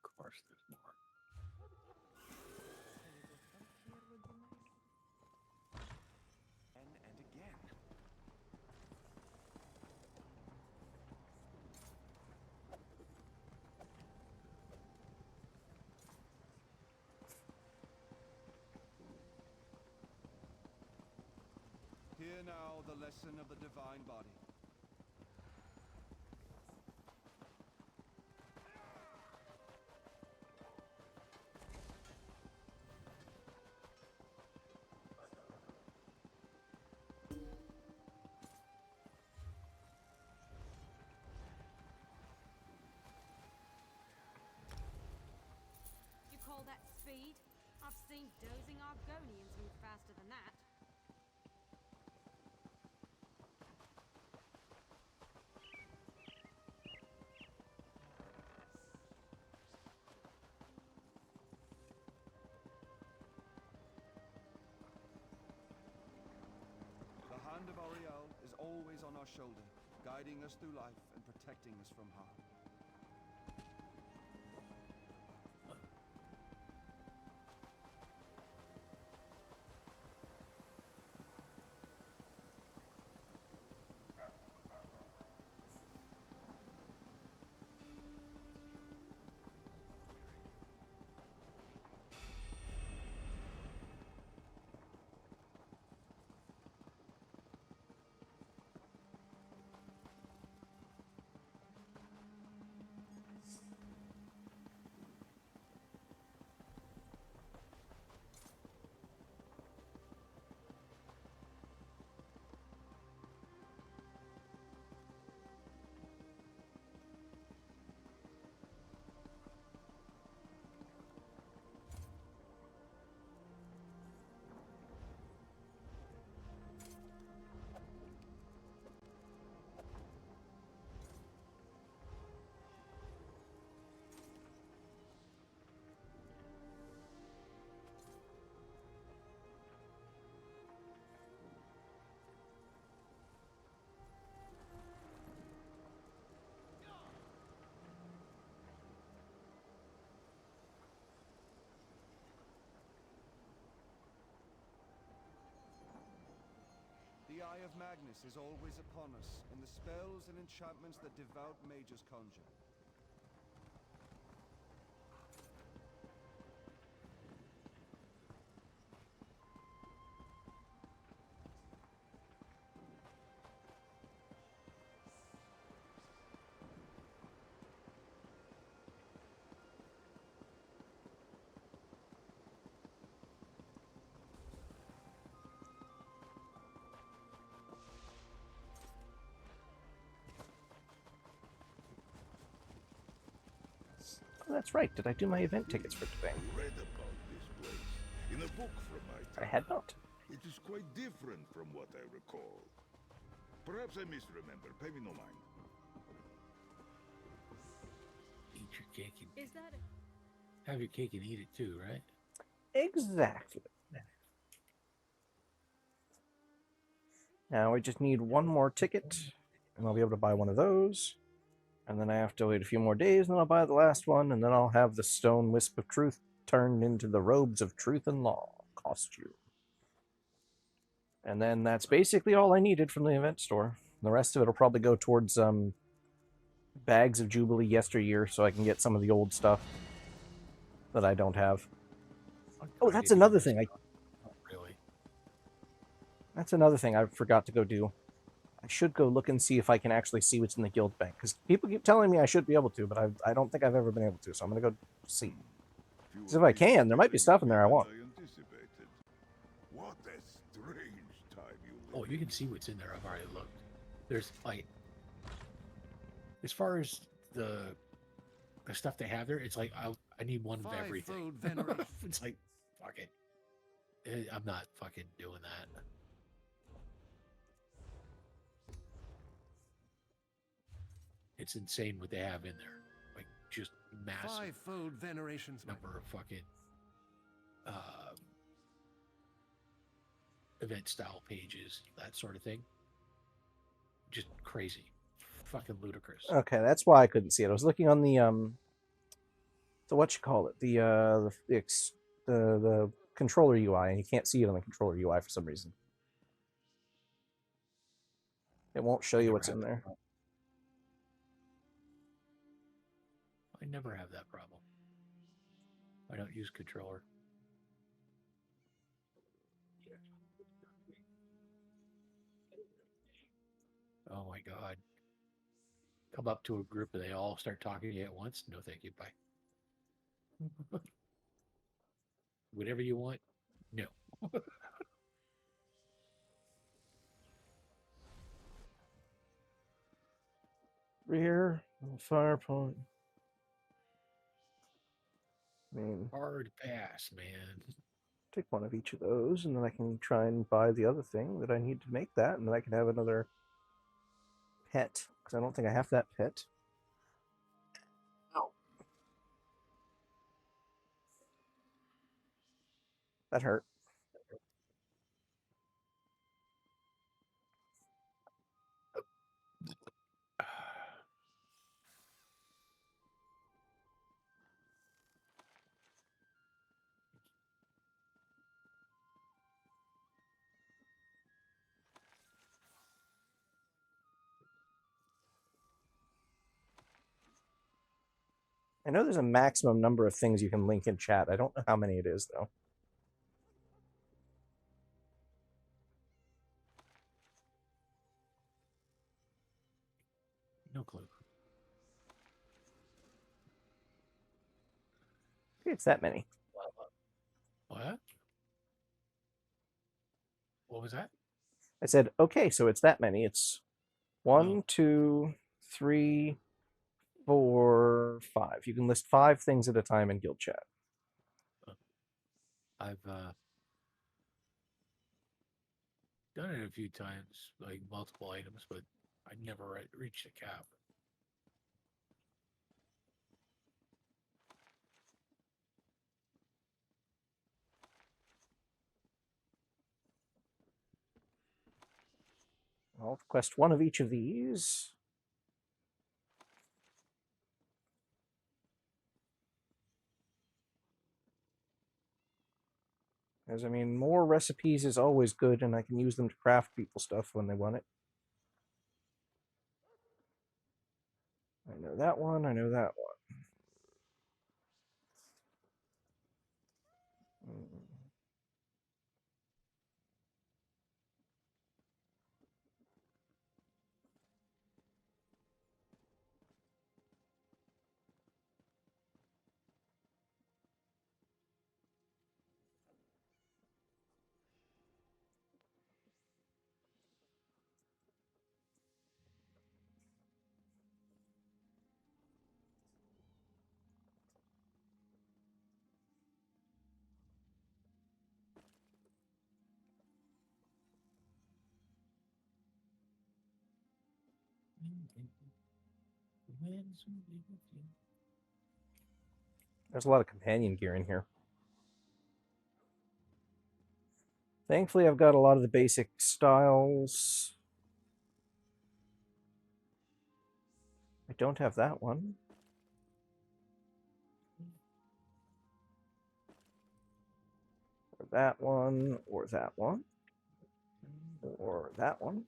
Of course, there's more.
And again. now the lesson of the divine body.
You call that speed? I've seen dozing Argonians move faster than that.
The hand of Ariel is always on our shoulder, guiding us through life and protecting us from harm. The Eye of Magnus is always upon us, in the spells and enchantments that devout mages conjure.
Oh, that's right. Did I do my event tickets for today?
I read about this place in a book from my time.
I had not.
It is quite different from what I recall. Perhaps I misremember. Pay me no mind.
Eat your cake and
Is that
have your cake and eat it too, right?
Exactly. Now we just need one more ticket, and I'll be able to buy one of those. And then I have to wait a few more days, and then I'll buy the last one, and then I'll have the stone wisp of truth turned into the robes of truth and law costume. And then that's basically all I needed from the event store. The rest of it will probably go towards bags of Jubilee yesteryear, so I can get some of the old stuff that I don't have. Oh, that's another thing.
Really?
That's another thing I forgot to go do. I should go look and see if I can actually see what's in the guild bank, because people keep telling me I should be able to, but I don't think I've ever been able to, so I'm going to go see. Because if I can, there might be stuff in there I want.
What a strange time you live.
Oh, you can see what's in there. I've already looked. There's like, as far as the stuff they have there, it's like I need one of everything. It's like, fuck it. I'm not fucking doing that. It's insane what they have in there. Like, just massive.
Five-fold venerations
number of fucking event style pages, that sort of thing. Just crazy. Fucking ludicrous.
Okay, that's why I couldn't see it. I was looking on the so what you call it? The controller UI, and you can't see it on the controller UI for some reason. It won't show you what's in there.
I never have that problem. I don't use controller. Oh my god. Come up to a group and they all start talking to you at once. No, thank you. Bye. Whatever you want. No.
Rear, fire point. I mean,
hard pass, man.
Take one of each of those, and then I can try and buy the other thing that I need to make that, and then I can have another pet, because I don't think I have that pet. Oh. That hurt. I know there's a maximum number of things you can link in chat. I don't know how many it is, though.
No clue.
It's that many.
What? What was that?
I said, okay, so it's that many. It's 1, 2, 3, 4, 5. You can list 5 things at a time in guild chat.
I've done it a few times, like multiple items, but I never reached a cap.
I'll quest one of each of these. Because, I mean, more recipes is always good, and I can use them to craft people stuff when they want it. I know that one, I know that one. There's a lot of companion gear in here. Thankfully, I've got a lot of the basic styles. I don't have that one. Or that one, or that one. Or that one.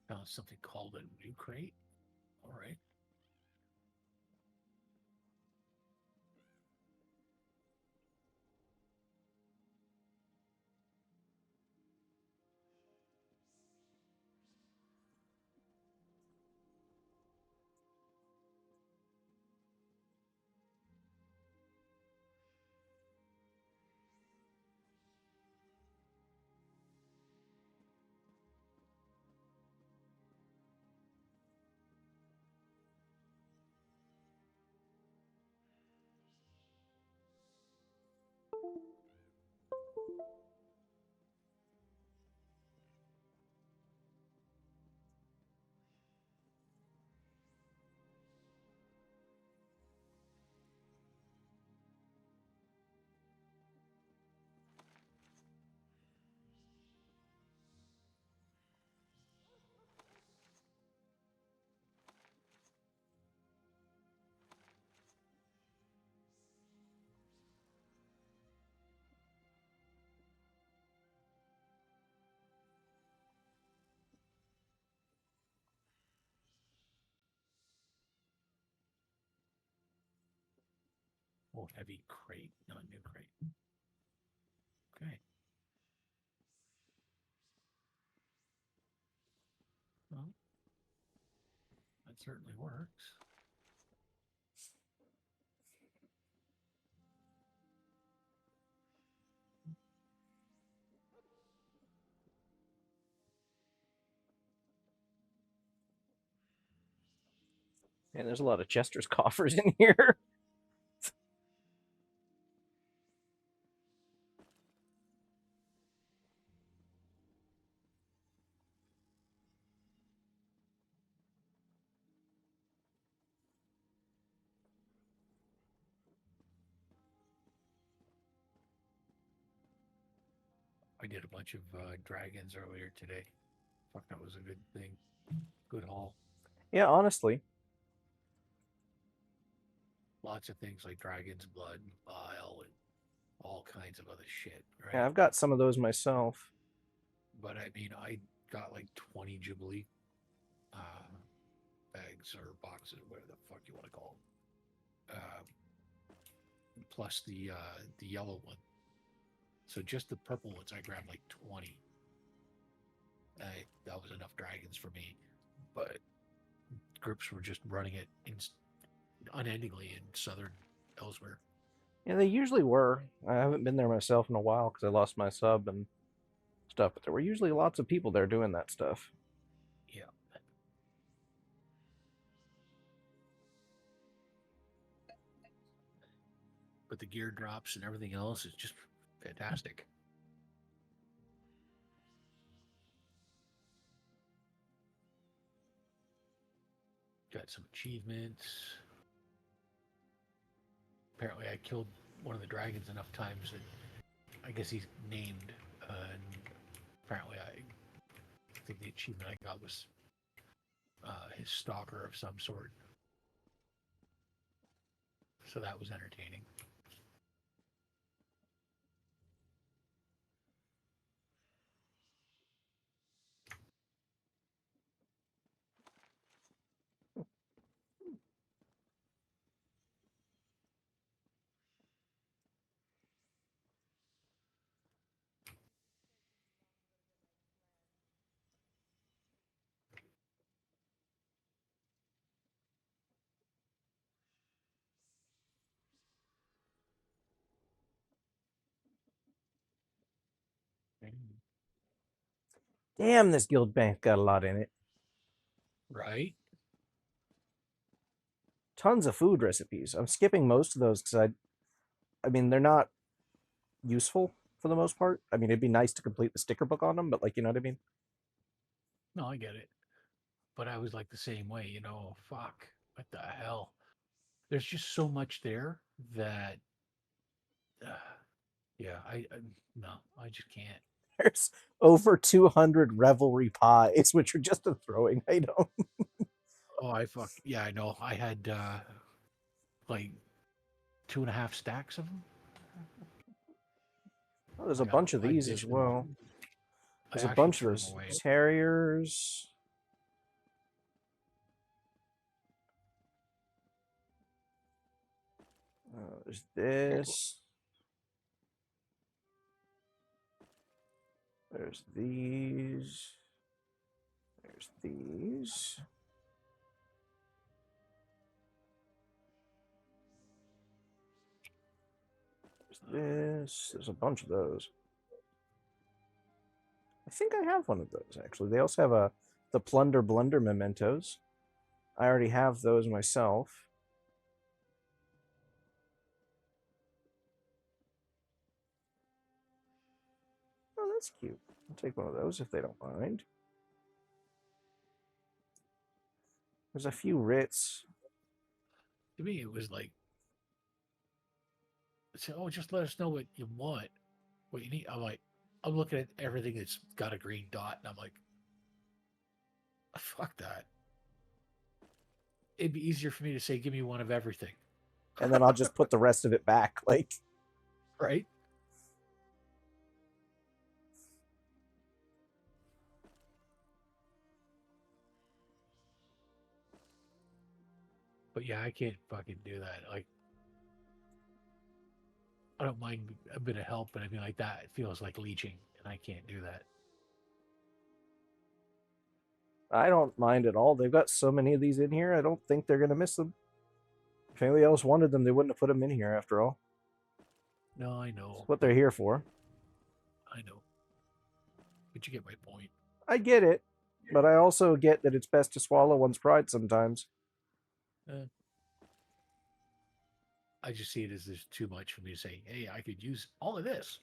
Found something called a new crate. All right. Oh, heavy crate, not new crate. Okay. Well, that certainly works.
And there's a lot of Chester's coffers in here.
I did a bunch of dragons earlier today. Fuck, that was a good thing. Good haul.
Yeah, honestly.
Lots of things like dragon's blood, bile, and all kinds of other shit, right?
Yeah, I've got some of those myself.
But I mean, I got like 20 Jubilee bags or boxes, whatever the fuck you want to call them. Plus the yellow one. So just the purple ones, I grabbed like 20. That was enough dragons for me. But groups were just running it unendingly in southern Ellesmere.
Yeah, they usually were. I haven't been there myself in a while because I lost my sub and stuff, but there were usually lots of people there doing that stuff.
Yeah. But the gear drops and everything else is just fantastic. Got some achievements. Apparently I killed one of the dragons enough times that I guess he's named. And apparently I think the achievement I got was his stalker of some sort. So that was entertaining.
Damn, this guild bank got a lot in it.
Right?
Tons of food recipes. I'm skipping most of those because I mean, they're not useful for the most part. I mean, it'd be nice to complete the sticker book on them, but like, you know what I mean?
No, I get it. But I was like the same way, you know, fuck, what the hell? There's just so much there that, yeah, no, I just can't.
There's over 200 revelry pies, which are just a throwing item.
Oh, yeah, I know. I had like 2.5 stacks of them.
Oh, there's a bunch of these as well. There's a bunch of those terriers. There's this. There's these. There's these. There's this. There's a bunch of those. I think I have one of those, actually. They also have the Plunder Blunder mementos. I already have those myself. Oh, that's cute. I'll take one of those if they don't mind. There's a few writs.
To me, it was like, oh, just let us know what you want, what you need. I'm like, I'm looking at everything that's got a green dot, and I'm like, fuck that. It'd be easier for me to say, give me one of everything.
And then I'll just put the rest of it back, like.
Right? But yeah, I can't fucking do that. Like, I don't mind a bit of help, but I mean, like that, it feels like leeching, and I can't do that.
I don't mind at all. They've got so many of these in here, I don't think they're going to miss them. If anybody else wanted them, they wouldn't have put them in here after all.
No, I know.
That's what they're here for.
I know. But you get my point.
I get it, but I also get that it's best to swallow one's pride sometimes.
I just see it as there's too much for me to say, hey, I could use all of this.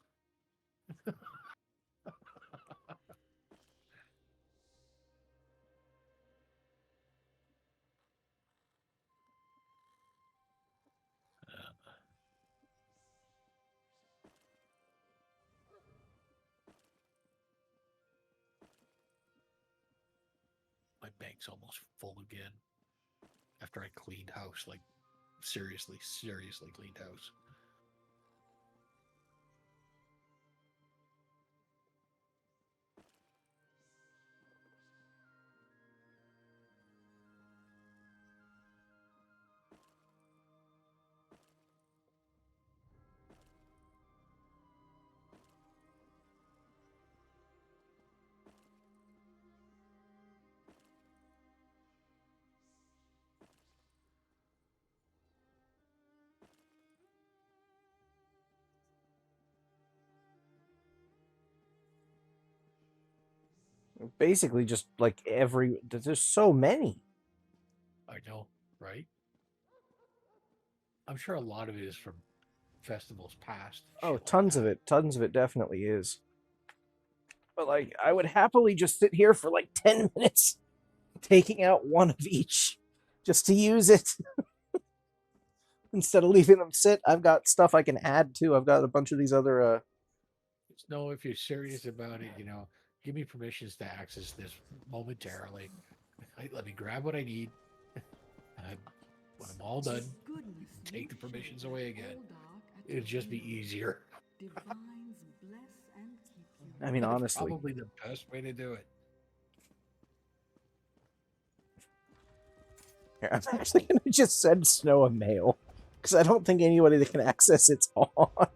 My bank's almost full again. After I cleaned house, like seriously cleaned house.
Basically, just like there's so many.
I know, right? I'm sure a lot of it is from festivals past.
Oh, tons of it. Tons of it definitely is. But like, I would happily just sit here for like 10 minutes taking out one of each just to use it. Instead of leaving them sit, I've got stuff I can add to. I've got a bunch of these other
No, if you're serious about it, give me permissions to access this momentarily. Let me grab what I need. When I'm all done, take the permissions away again. It'd just be easier.
I mean,
That's
honestly,
probably the best way to do it.
Here, I'm actually going to just send Snow a mail because I don't think anybody that can access it's on.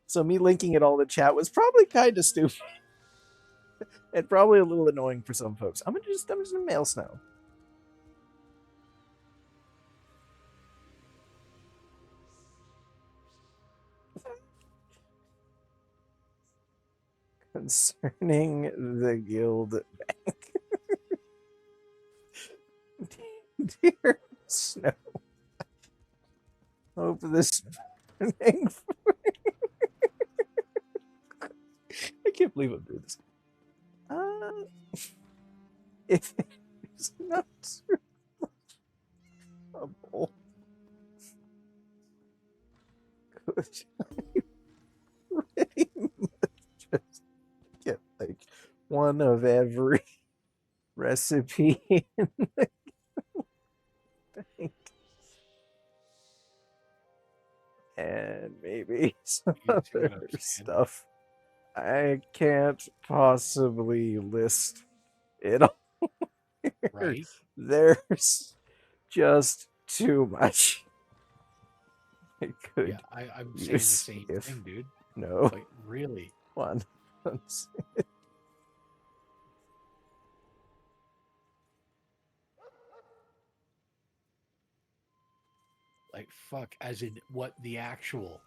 So me linking it all in chat was probably kind of stupid and probably a little annoying for some folks. I'm just gonna mail Snow. Concerning the guild bank. Dear Snow. Hope this morning. I can't believe I'm doing this. If it's not trouble, could I pretty much just get like one of every recipe in the bank? And maybe some other stuff. I can't possibly list it all.
Right.
There's just too much. It could.
Yeah, I'm saying the same thing, dude.
No.
Like, really?
One.
Like, fuck, as in what the actual.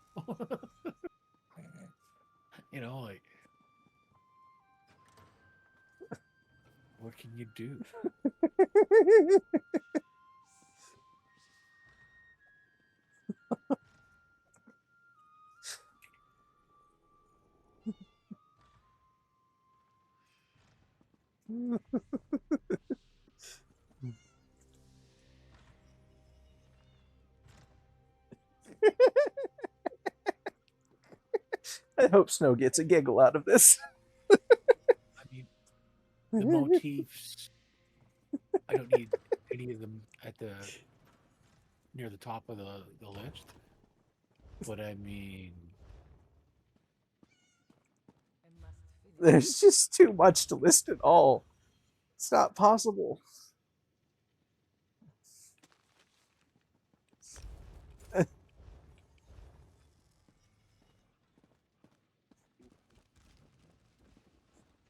You know, like, what can you do?
I hope Snow gets a giggle out of this.
I mean, the motifs, I don't need any of them at the near the top of the list. But I mean,
there's just too much to list at all. It's not possible.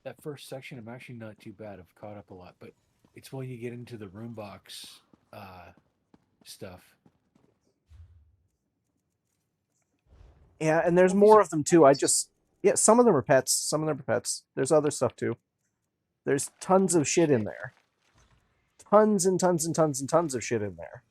that first section, I'm actually not too bad. I've caught up a lot, but it's when you get into the room box stuff.
Yeah, and there's more of them too. Some of them are pets. Some of them are pets. There's other stuff too. There's tons of shit in there. Tons and tons and tons and tons of shit in there.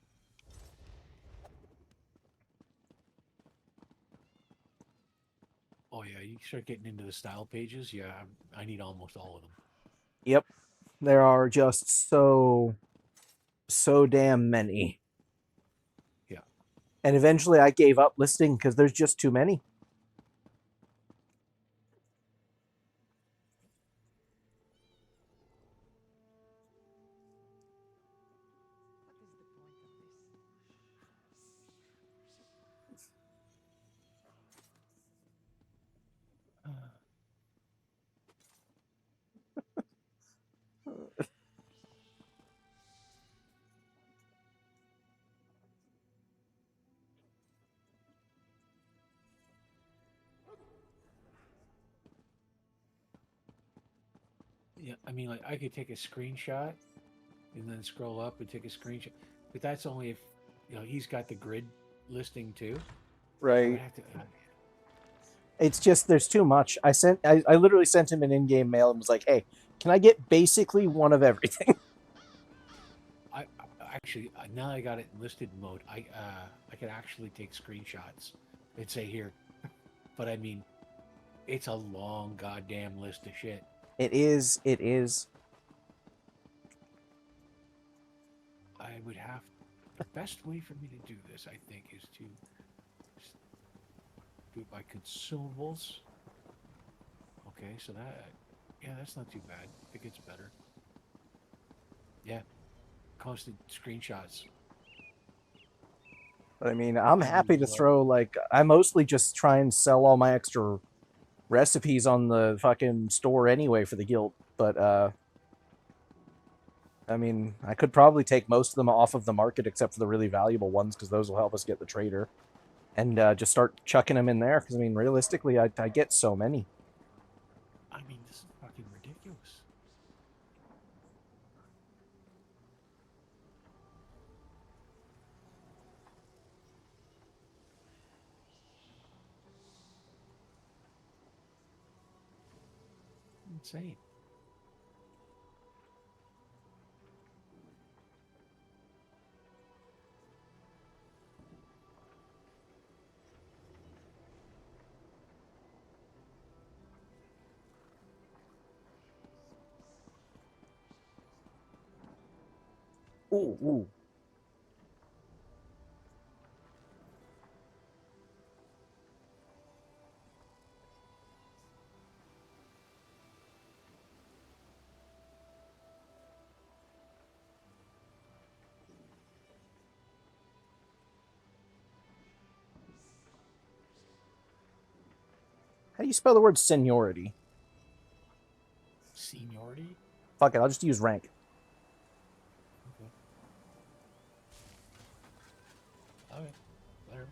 Oh yeah, you start getting into the style pages. Yeah, I need almost all of them.
Yep, there are just so damn many.
Yeah,
and eventually I gave up listing because there's just too many.
Yeah, I mean, like, I could take a screenshot and then scroll up and take a screenshot, but that's only if, you know, he's got the grid listing too.
Right. It's just there's too much. I literally sent him an in-game mail and was like, "Hey, can I get basically one of everything?"
I actually, now I got it in listed mode. I could actually take screenshots and say here, but I mean, it's a long goddamn list of shit.
It is. It is.
I would have the best way for me to do this, I think, is to do it by consumables. Okay, so that's not too bad. It gets better. Yeah, constant screenshots.
But I mean, I'm happy to throw, like, I mostly just try and sell all my extra recipes on the fucking store anyway for the guild. But, I mean, I could probably take most of them off of the market except for the really valuable ones because those will help us get the trader. And just start chucking them in there because, I mean, realistically, I get so many.
I mean, this is fucking ridiculous. Insane.
Ooh. How do you spell the word seniority?
Seniority?
Fuck it, I'll just use rank.
Okay. Whatever.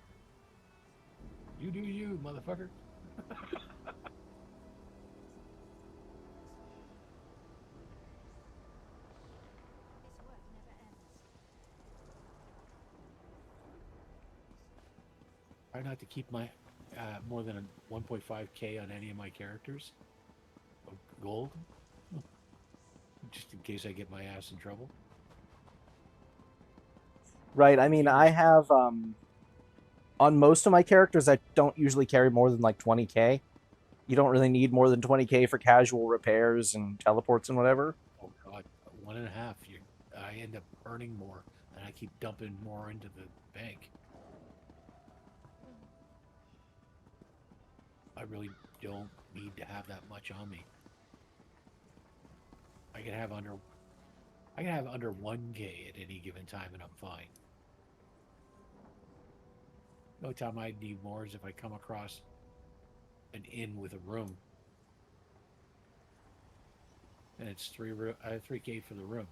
You do you, motherfucker. Try not to keep my more than a 1.5k on any of my characters. Gold, just in case I get my ass in trouble.
Right. I mean, I have on most of my characters, I don't usually carry more than like 20k. You don't really need more than 20k for casual repairs and teleports and whatever.
Oh god, 1.5. I end up earning more, and I keep dumping more into the bank. I really don't need to have that much on me. I can have under 1k at any given time, and I'm fine. The only time I need more is if I come across an inn with a room, and it's 3k for the room.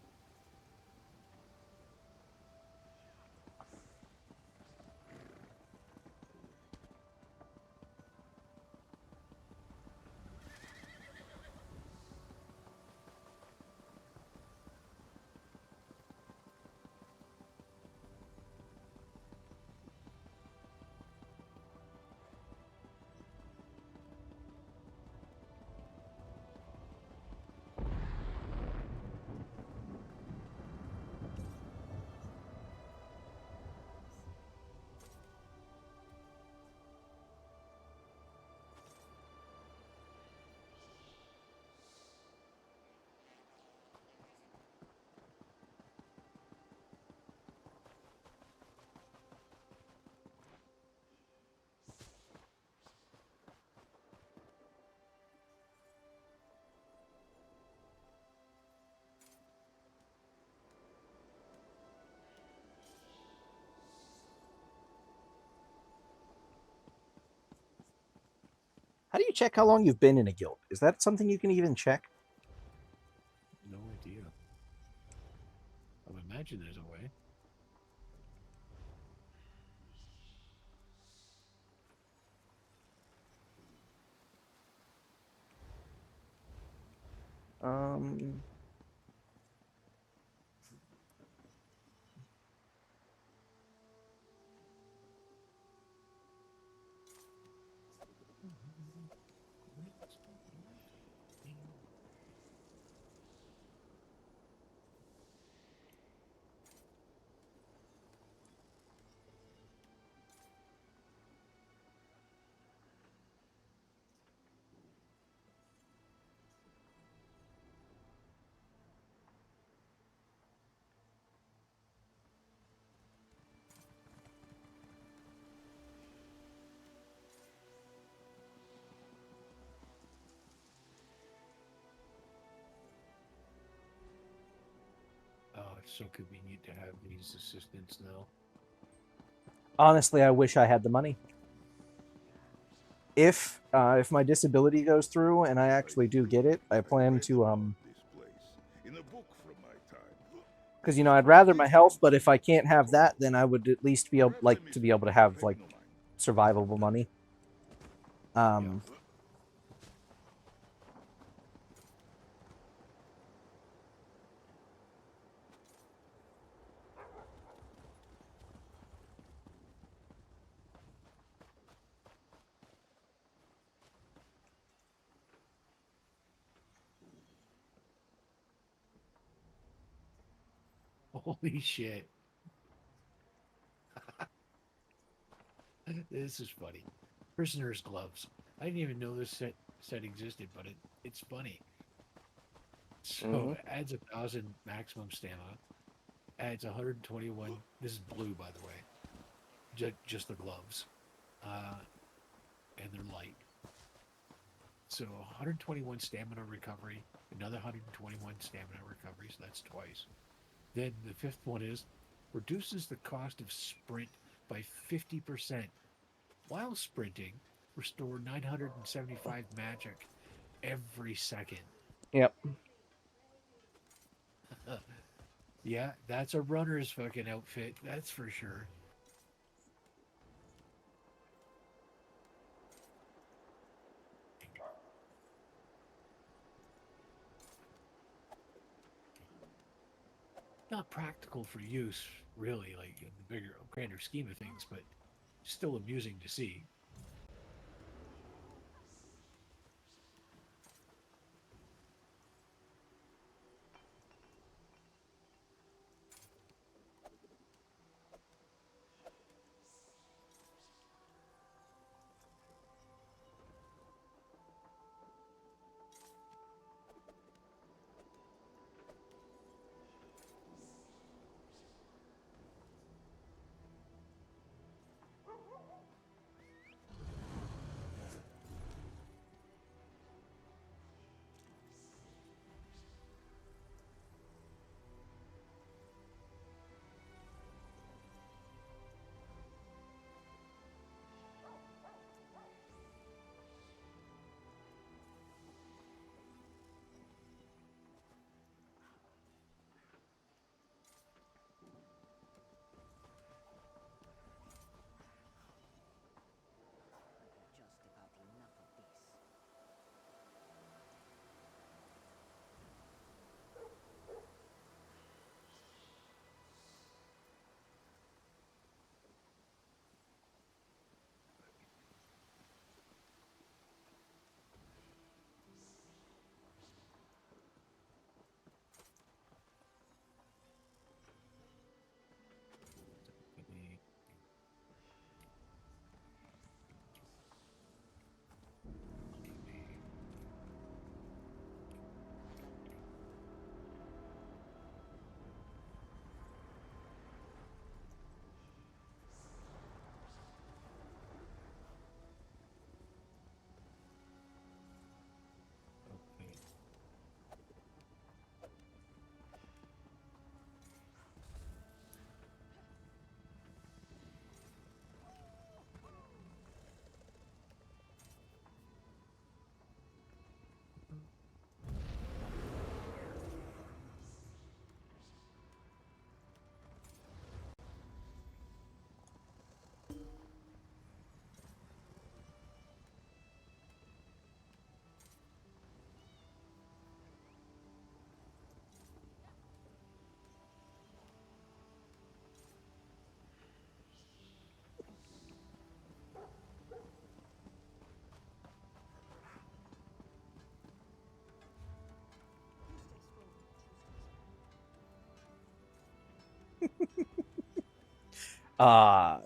How do you check how long you've been in a guild? Is that something you can even check?
No idea. I would imagine there's a way. Oh, it's so convenient to have these assistants now.
Honestly, I wish I had the money. If my disability goes through and I actually do get it, I plan to because I'd rather my health, but if I can't have that, then I would at least be able to have like survivable money.
Holy shit. This is funny. Prisoner's gloves. I didn't even know this set existed, but it's funny. So it adds 1,000 maximum stamina. Adds 121. This is blue, by the way. Just the gloves. And they're light. So 121 stamina recovery. Another 121 stamina recovery. So that's twice. Then the fifth one is reduces the cost of sprint by 50%. While sprinting, restore 975 magic every second.
Yep.
Yeah, that's a runner's fucking outfit. That's for sure. not practical for use, really, like in the bigger, grander scheme of things, but still amusing to see.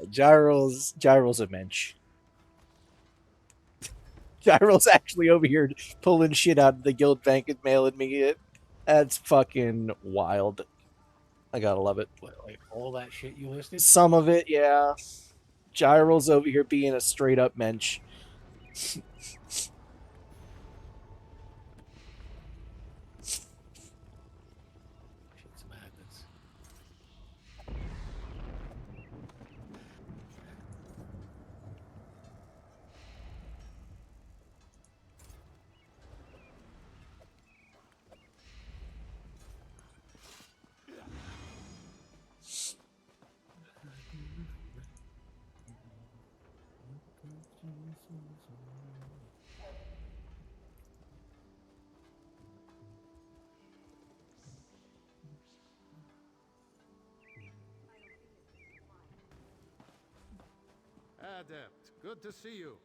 Gyro's a mensch. Gyro's actually over here pulling shit out of the guild bank and mailing me it. That's fucking wild. I gotta love it.
What, like all that shit you listed?
Some of it, yeah. Gyro's over here being a straight up mensch.
Shit's madness.
Adept, good to see you.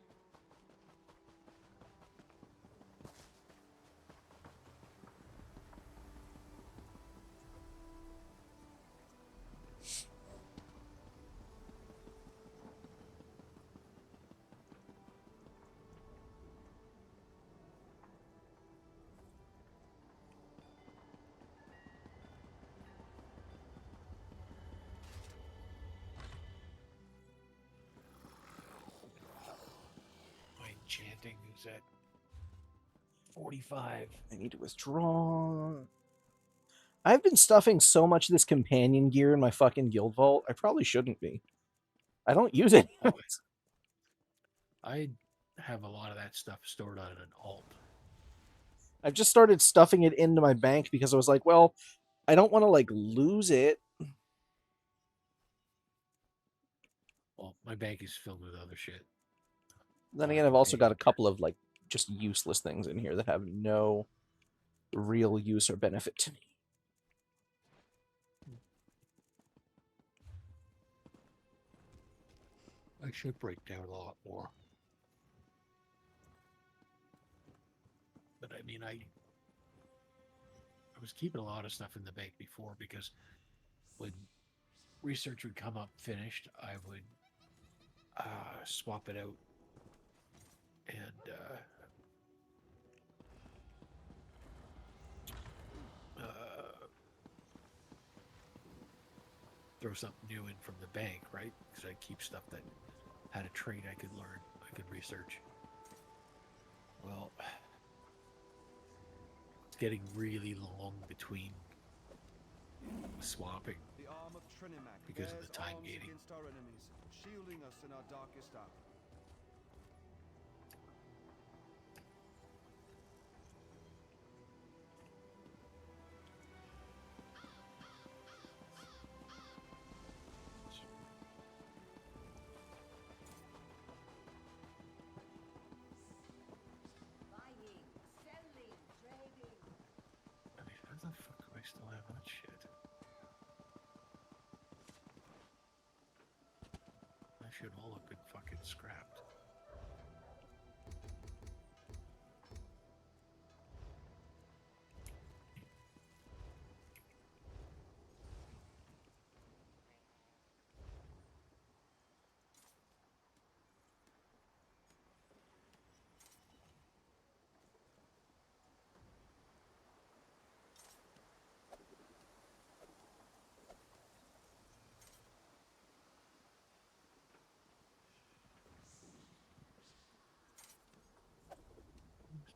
Chanting is at 45.
I need to withdraw. I've been stuffing so much of this companion gear in my fucking guild vault. I probably shouldn't be. I don't use it.
I have a lot of that stuff stored on an alt.
I've just started stuffing it into my bank because I was like, well, I don't want to like lose it.
Well, my bank is filled with other shit.
Then again, I've also got a couple of like just useless things in here that have no real use or benefit to me.
should break down a lot more. But I mean, I was keeping a lot of stuff in the bank before because when research would come up finished, I would swap it out and throw something new in from the bank, right? Because I keep stuff that had a trait I could learn, I could research. Well, it's getting really long between swapping because of the time gating.
Our enemies, shielding us in our darkest hour.
I mean, how the fuck do I still have that shit? That should all have been fucking scrapped.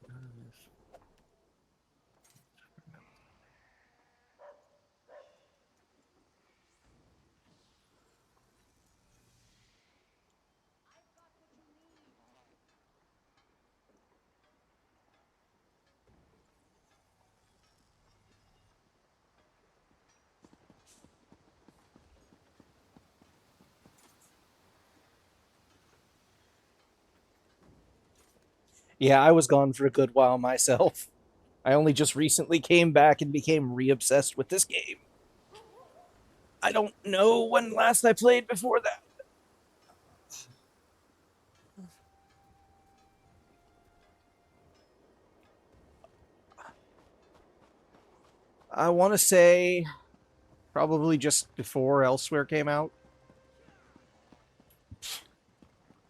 None of this.
Yeah, I was gone for a good while myself. I only just recently came back and became re-obsessed with this game. I don't know when last I played before that. I want to say probably just before Elsewhere came out.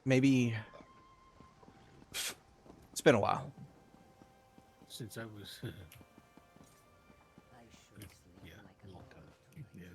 Maybe it's been a while.
Since I was yeah, a long time. Yeah.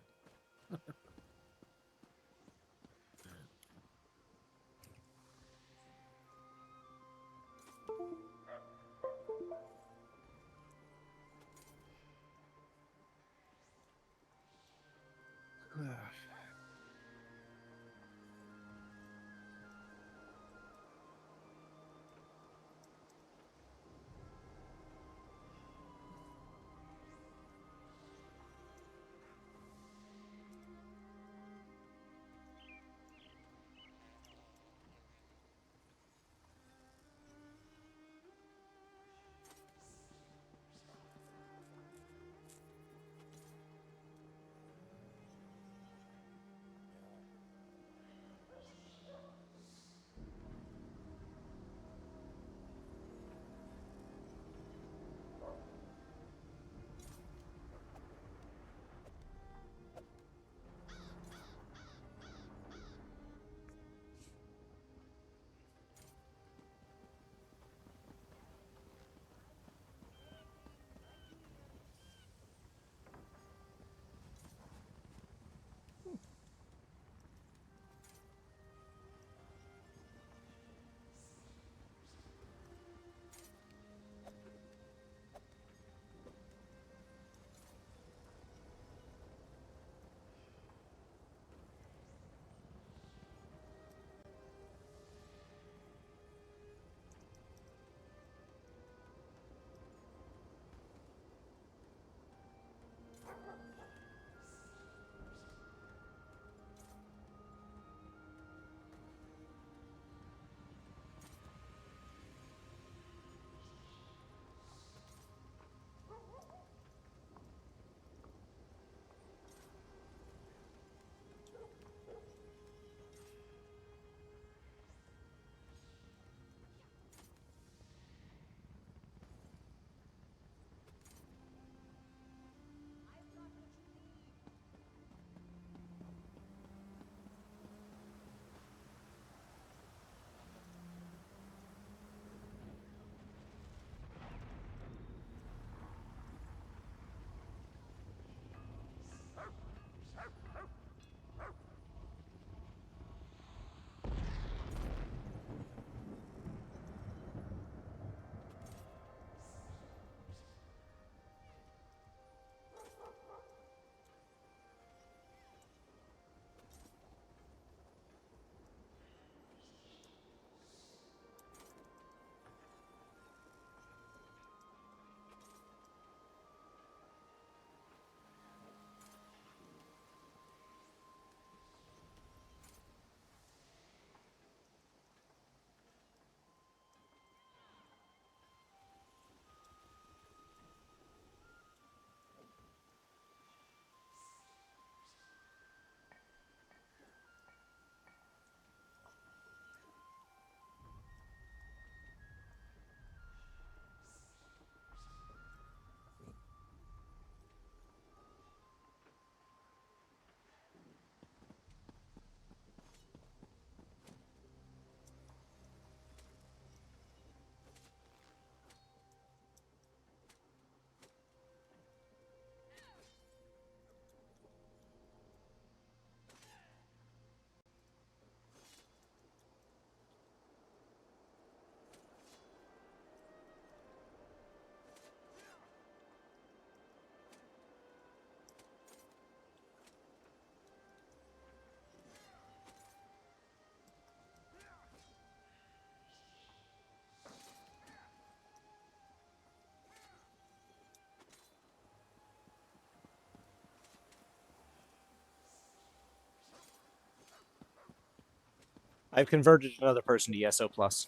I've converted another person to ESO plus.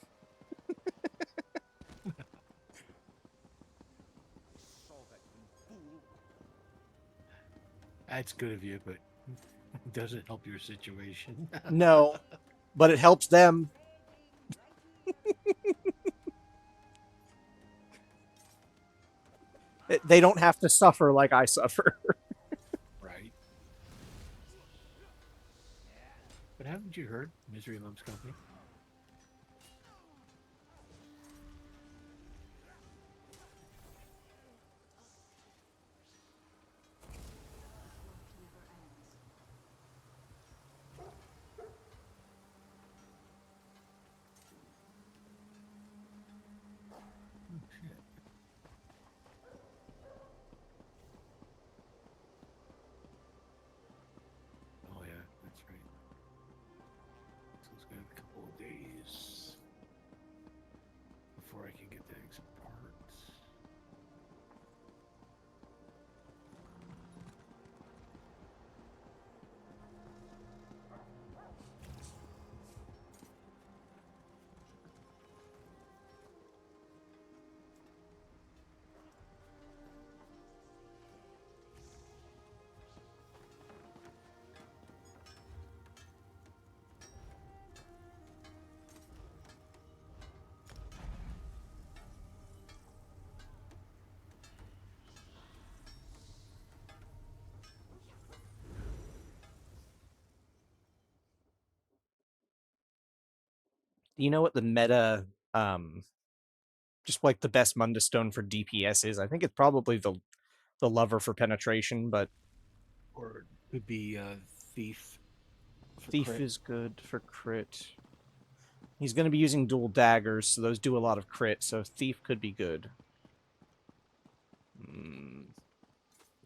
That's good of you, but it doesn't help your situation.
No, but it helps them. They don't have to suffer like I suffer.
Right. But haven't you heard Misery Loves Company? Oh yeah, that's right. So it's gonna be a couple of days before I can get the exit parts.
Do you know what the meta, just like the best Mundus Stone for DPS is? I think it's probably the Lover for penetration, but
Or it could be Thief.
Thief
crit.
is good for crit. He's going to be using dual daggers, so those do a lot of crit, so Thief could be good.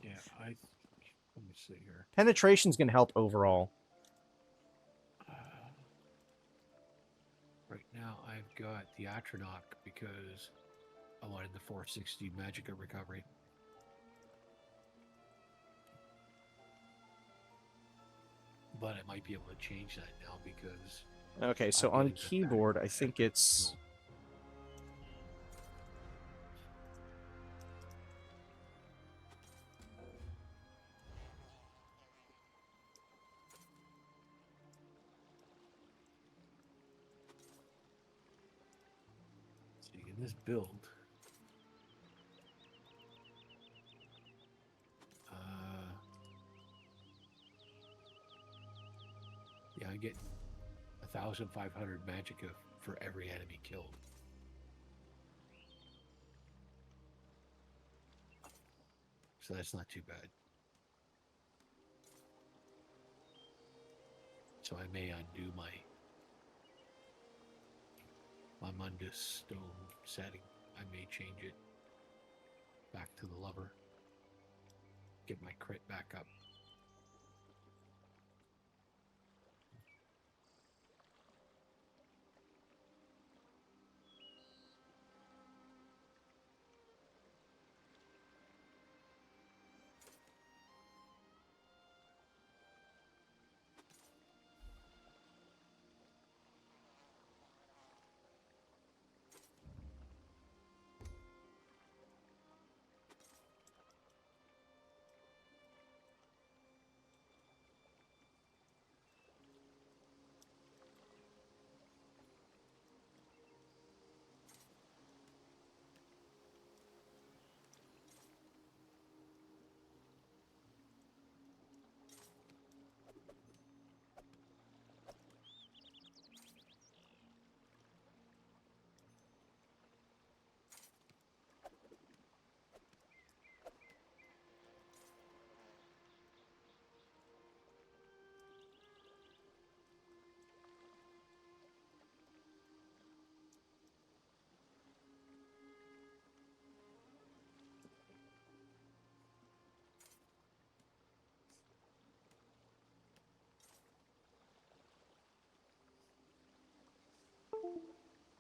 Yeah, let me see here.
Penetration's going to help overall.
Right now, I've got the Atronach because I wanted the 460 Magicka recovery. But I might be able to change that now because...
Okay, so on keyboard, I think it's...
See, in this build... yeah, I get 1,500 Magicka for every enemy killed. So that's not too bad. So I may undo my Mundus Stone setting. I may change it back to the Lover. Get my crit back up.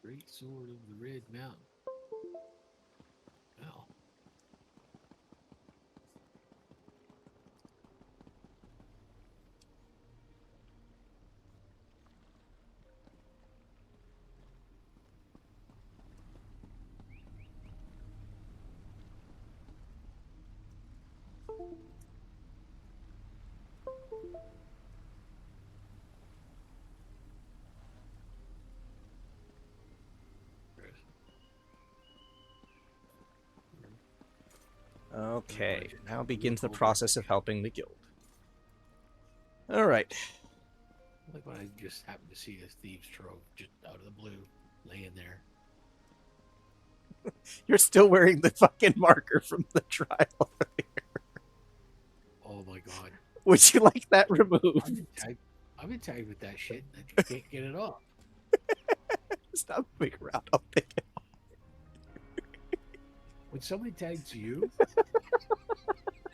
Great Sword of the Red Mountain. Oh.
Okay, now begins the process of helping the guild. All right.
Like when I just happened to see this thieves trove just out of the blue, laying there.
You're still wearing the fucking marker from the trial.
Oh my god.
Would you like that removed?
I've been tagged with that shit. I just can't get it off.
Stop moving around. I'll pick it off.
When somebody tags you,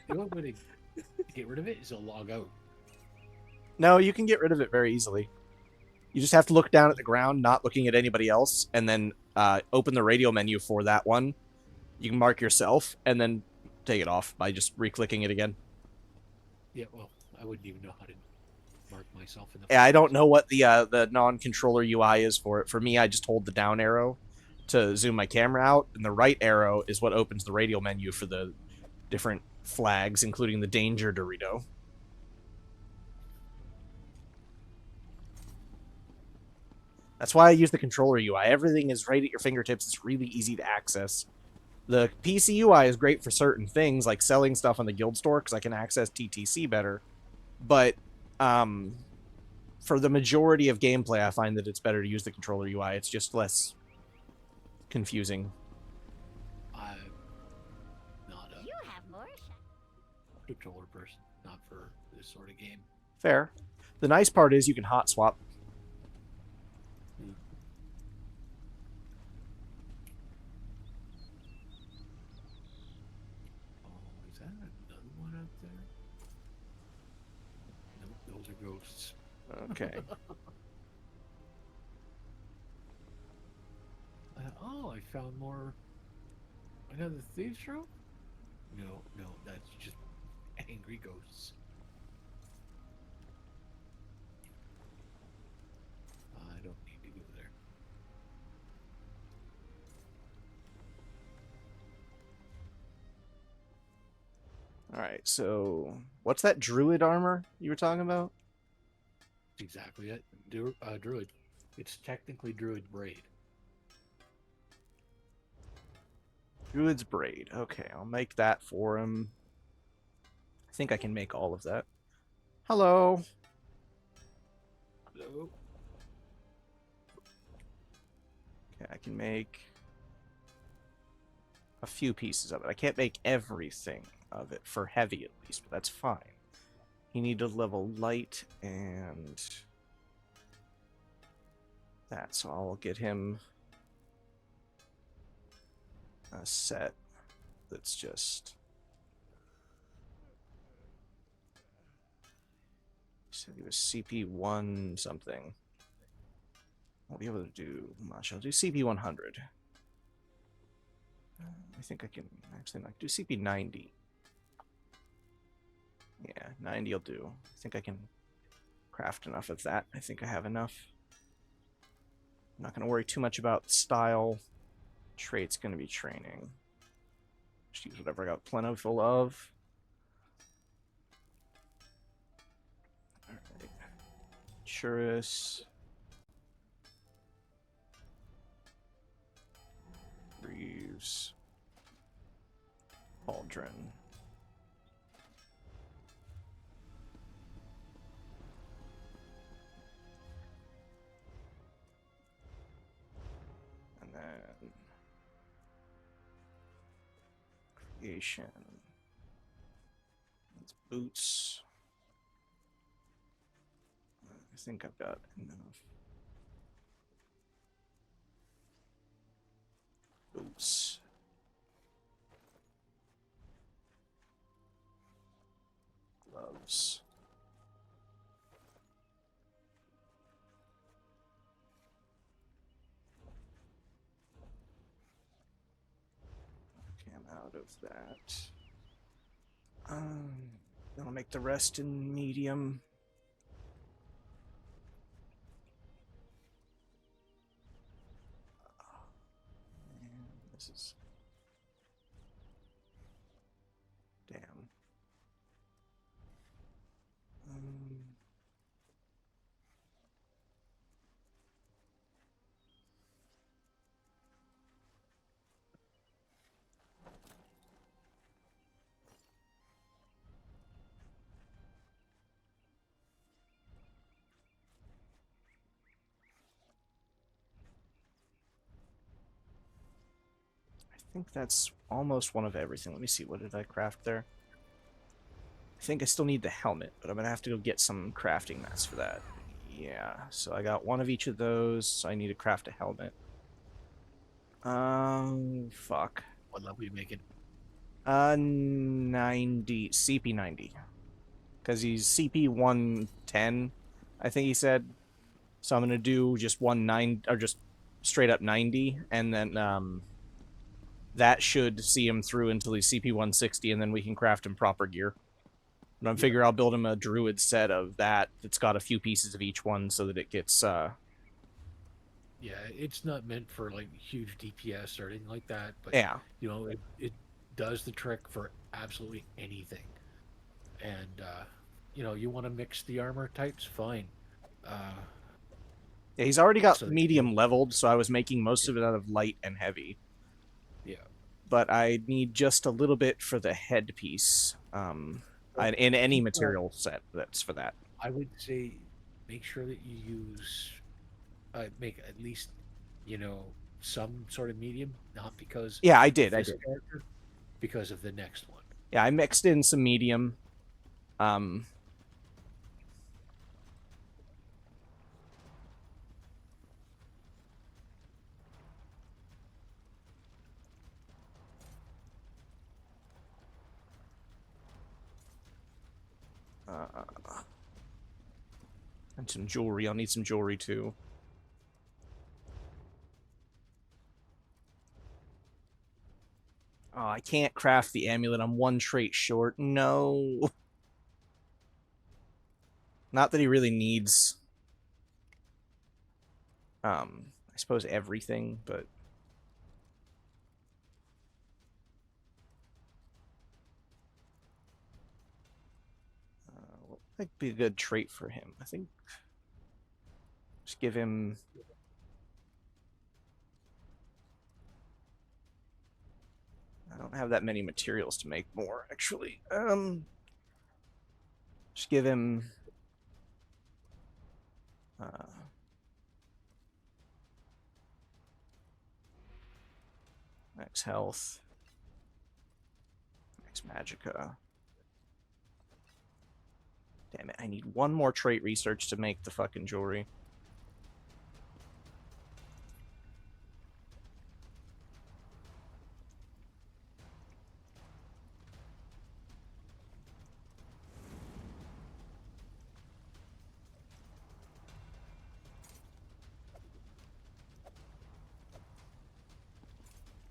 the only way to get rid of it is to log out.
No, you can get rid of it very easily. You just have to look down at the ground, not looking at anybody else, and then open the radio menu for that one. You can mark yourself, and then take it off by just re-clicking it again.
Yeah, well, I wouldn't even know how to mark myself in the.
Yeah, I don't know what the non-controller UI is for it. For me, I just hold the down arrow to zoom my camera out, and the right arrow is what opens the radio menu for the different flags, including the danger Dorito. That's why I use the controller UI. Everything is right at your fingertips. It's really easy to access. The PC UI is great for certain things, like selling stuff on the guild store, because I can access TTC better. But for the majority of gameplay, I find that it's better to use the controller UI. It's just less confusing.
I'm not a controller person, not for this sort of game.
Fair. The nice part is you can hot swap.
Ghosts.
Okay.
Oh, I found more. Another thieves trove? No, that's just angry ghosts. I don't need to go there.
Alright, so what's that druid armor you were talking about?
Exactly it. Druid. It's technically Druid Braid.
Druid's Braid. Okay, I'll make that for him. I think I can make all of that. Hello.
Hello.
Okay, I can make a few pieces of it. I can't make everything of it, for heavy at least, but that's fine. You need to level light and that, so I'll get him a set that's just... Said he was CP1 something. Won't be able to do much. I'll do CP100. I think I can actually not do CP90. Yeah, 90 will do. I think I can craft enough of that. I think I have enough. I'm not going to worry too much about style. Trait's going to be training. Just use whatever I got plentiful of. Alright. Churus. Reeves. Aldrin. And then creation. That's boots. I think I've got enough. Boots. Gloves. Okay, I'm out of that. I'll make the rest in medium. And this is... Damn. think that's almost one of everything. Let me see, what did I craft there? I think I still need the helmet, but I'm going to have to go get some crafting mats for that. Yeah, so I got one of each of those, so I need to craft a helmet. Fuck.
What level are you making?
90, CP 90. Because he's CP 110, I think he said. So I'm going to do just 19, or just straight up 90, and then, that should see him through until he's CP 160, and then we can craft him proper gear. And I figure I'll build him a druid set of that's got a few pieces of each one so that it gets,
Yeah, it's not meant for, like, huge DPS or anything like that, but,
yeah.
you know, it does the trick for absolutely anything. And, you know, you want to mix the armor types, fine.
Yeah, he's already got medium leveled, so I was making most of it out of light and heavy.
Yeah.
But I need just a little bit for the headpiece. In any material set that's for that.
I would say make sure that you use, make at least, you know, some sort of medium, not because
yeah, I
of
did,
this character, because of the next one.
Yeah, I mixed in some medium. And some jewelry. I'll need some jewelry too. Oh, I can't craft the amulet. I'm one trait short. No. Not that he really needs, I suppose everything, but... what might be a good trait for him? I think... just give him... I don't have that many materials to make more, actually. Just give him... max health. Max magicka. Damn it, I need one more trait research to make the fucking jewelry.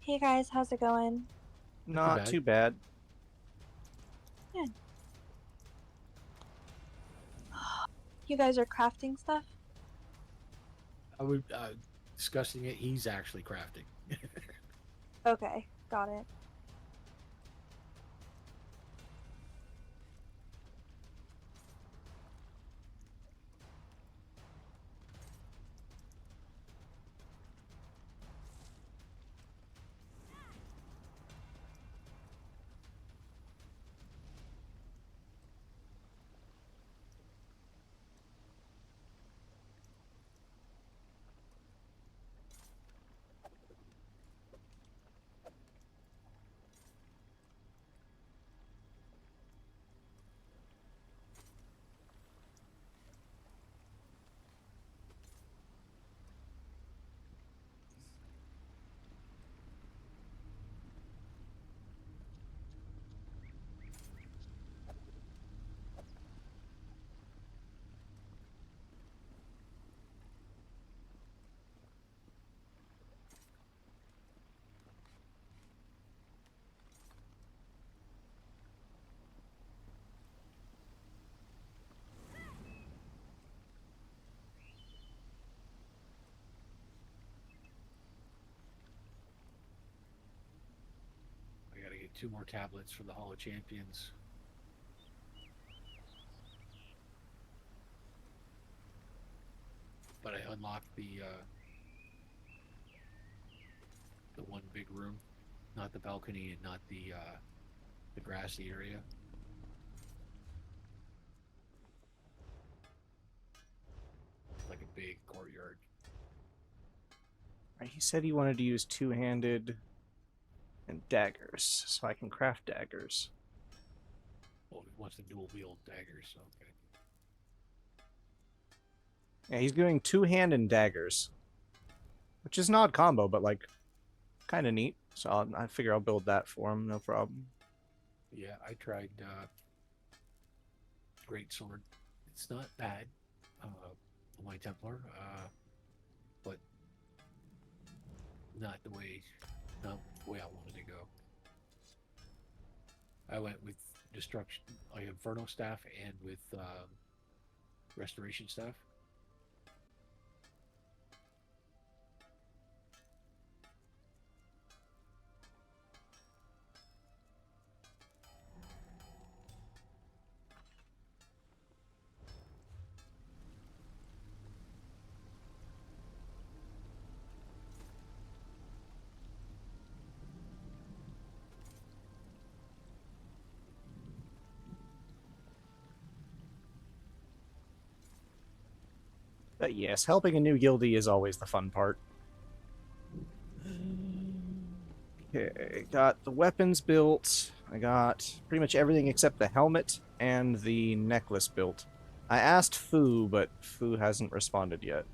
Hey guys, how's it going?
Not too bad.
Good. You guys are crafting stuff?
I would, discussing it, he's actually crafting.
Okay, got it.
I gotta get 2 more tablets for the Hall of Champions. But I unlocked the one big room, not the balcony and not the grassy area. Like a big courtyard.
He said he wanted to use two-handed. And daggers, so I can craft daggers.
Oh, he wants to dual wield daggers. Okay.
Yeah, he's doing two-hand and daggers, which is an odd combo, but like kind of neat. So I figure I'll build that for him, no problem.
Yeah, I tried great sword. It's not bad, my Templar, but not the way I wanted to go. I went with destruction, like Inferno staff, and with restoration staff.
But yes, helping a new guildie is always the fun part. Okay, got the weapons built. I got pretty much everything except the helmet and the necklace built. I asked Fu, but Fu hasn't responded yet.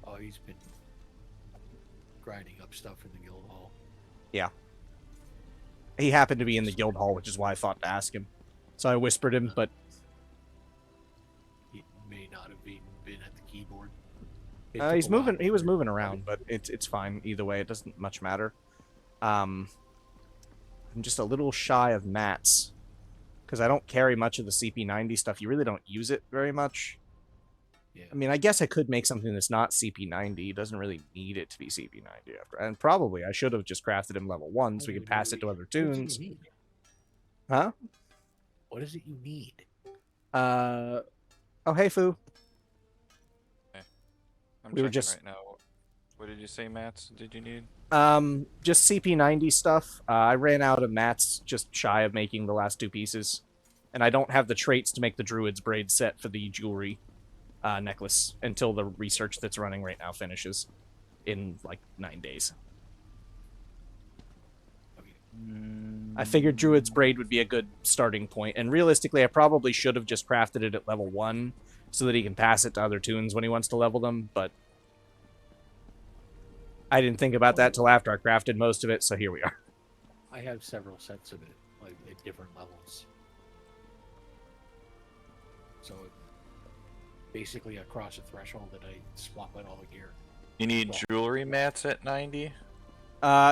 Oh, he's been grinding up stuff in the guild hall.
Yeah. He happened to be in the guild hall, which is why I thought to ask him. So I whispered him, but
he may not have even been at the keyboard.
He's moving. He was moving around, but it's fine either way. It doesn't much matter. I'm just a little shy of mats because I don't carry much of the CP90 stuff. You really don't use it very much.
Yeah.
I mean, I guess I could make something that's not CP90. It doesn't really need it to be CP90 after. And probably I should have just crafted him level 1 so we could pass it to other tunes. Huh?
What is it you need?
Oh, hey, Fu.
Okay. I'm
We were
checking
just
right now. What did you say, Mats? Did you need?
Just CP90 stuff. I ran out of mats just shy of making the last 2 pieces. And I don't have the traits to make the Druid's Braid set for the jewelry necklace until the research that's running right now finishes in like 9 days. I figured Druid's Braid would be a good starting point, and realistically I probably should have just crafted it at level 1 so that he can pass it to other tunes when he wants to level them, but I didn't think about that till after I crafted most of it, so here we are.
I have several sets of it, like at different levels. So basically I cross a threshold that I swap out all the gear.
You need jewelry mats at 90?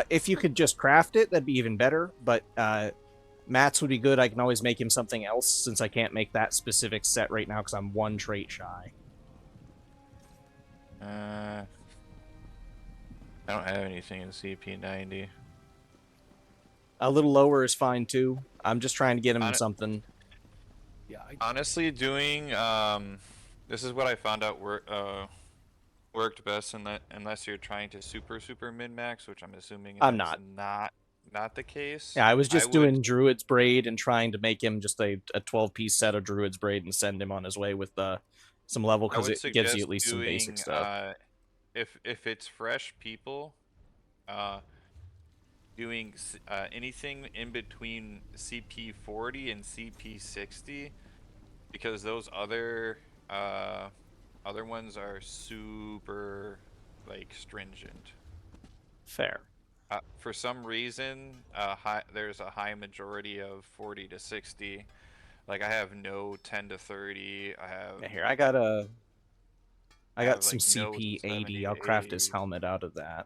If you could just craft it, that'd be even better, but mats would be good. I can always make him something else since I can't make that specific set right now because I'm 1 trait shy.
I don't have anything in CP90.
A little lower is fine too. I'm just trying to get him something.
Yeah.
Honestly, doing this is what I found out worked best, unless you're trying to super min max, which I'm assuming
I'm
that's not the case.
Yeah, I was just doing Druid's Braid and trying to make him just a 12-piece set of Druid's Braid and send him on his way with some level because it gives you at least some basic stuff.
If it's fresh people, doing anything in between CP40 and CP60, because those other ones are super like stringent.
Fair.
For some reason, there's a high majority of 40 to 60. Like I have no 10 to 30. I have.
Yeah, here I got some
like
CP80. I'll craft his helmet out of that.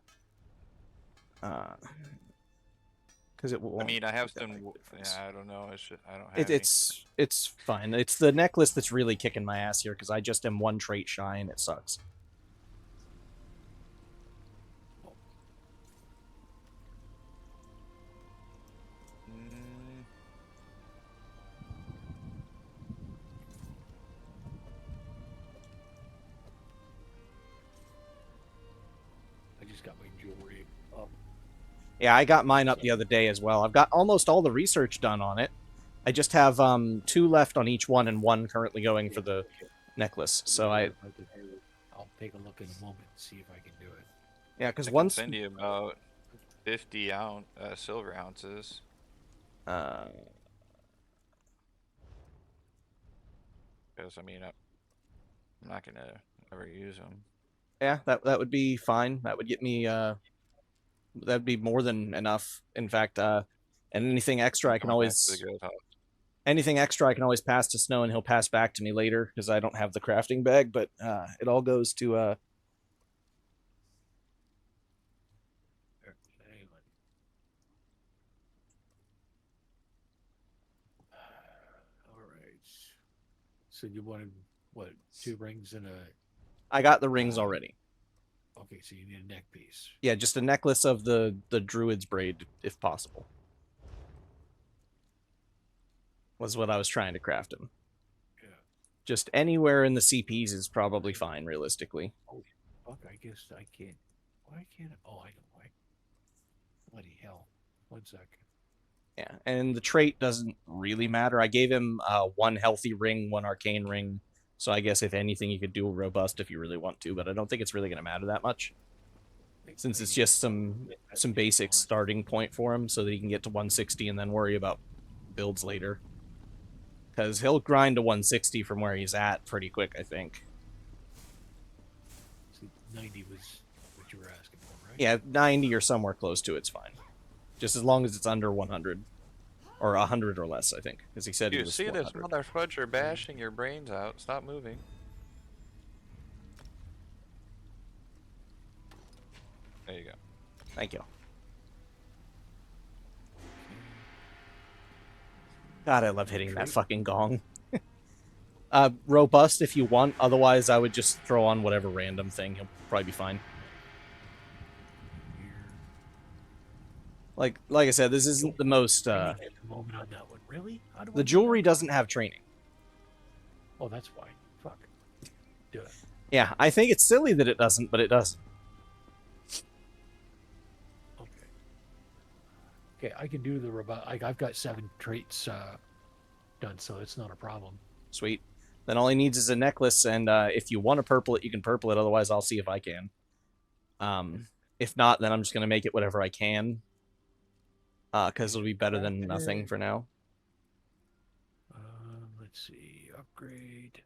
Because it will.
I mean, I have some. Yeah, I don't know. I don't have.
It's fine. It's the necklace that's really kicking my ass here because I just am 1 trait shy and it sucks.
I just got my jewelry up.
Yeah, I got mine up the other day as well. I've got almost all the research done on it. I just have 2 left on each one and 1 currently going for the necklace. So
I'll take a look in a moment and see if I can do it.
Yeah, because
once send you about 50 silver ounces.
Because
I mean, I'm not gonna ever use them.
Yeah, that would be fine. That would get me. That'd be more than enough. In fact, and anything extra I can always. Anything extra I can always pass to Snow, and he'll pass back to me later because I don't have the crafting bag. But it all goes to.
All right. So you wanted what? 2 rings and a.
I got the rings already.
Okay, so you need a neck piece.
Yeah, just a necklace of the druid's braid, if possible. Was what I was trying to craft him.
Yeah.
Just anywhere in the CPs is probably fine, realistically.
Oh, fuck, I guess I can't. Why can't I? Oh, I know why. Bloody hell. 1 second.
Yeah, and the trait doesn't really matter. I gave him 1 healthy ring, 1 arcane ring. So I guess if anything, you could do a robust if you really want to, but I don't think it's really going to matter that much. Since it's just some basic starting point for him so that he can get to 160 and then worry about builds later. Because he'll grind to 160 from where he's at pretty quick, I think.
So 90 was what you were asking for, right?
Yeah, 90 or somewhere close to it's fine. Just as long as it's under 100. Or 100 or less, I think. Because he said he
You
was
see
100.
this mother fudger bashing your brains out. Stop moving. There you go.
Thank you. God, I love hitting that fucking gong. Robust if you want. Otherwise, I would just throw on whatever random thing. He'll probably be fine. Like I said, this isn't the most.
At the moment on that one, really?
The jewelry doesn't have training.
Oh, that's why. Fuck. Do it.
Yeah, I think it's silly that it doesn't, but it does.
Okay, I can do the robust. I've got 7 traits done, so it's not a problem.
Sweet. Then all he needs is a necklace, and if you want to purple it, you can purple it. Otherwise, I'll see if I can. If not, then I'm just going to make it whatever I can. Because it'll be better than nothing for now.
Let's see. Upgrade.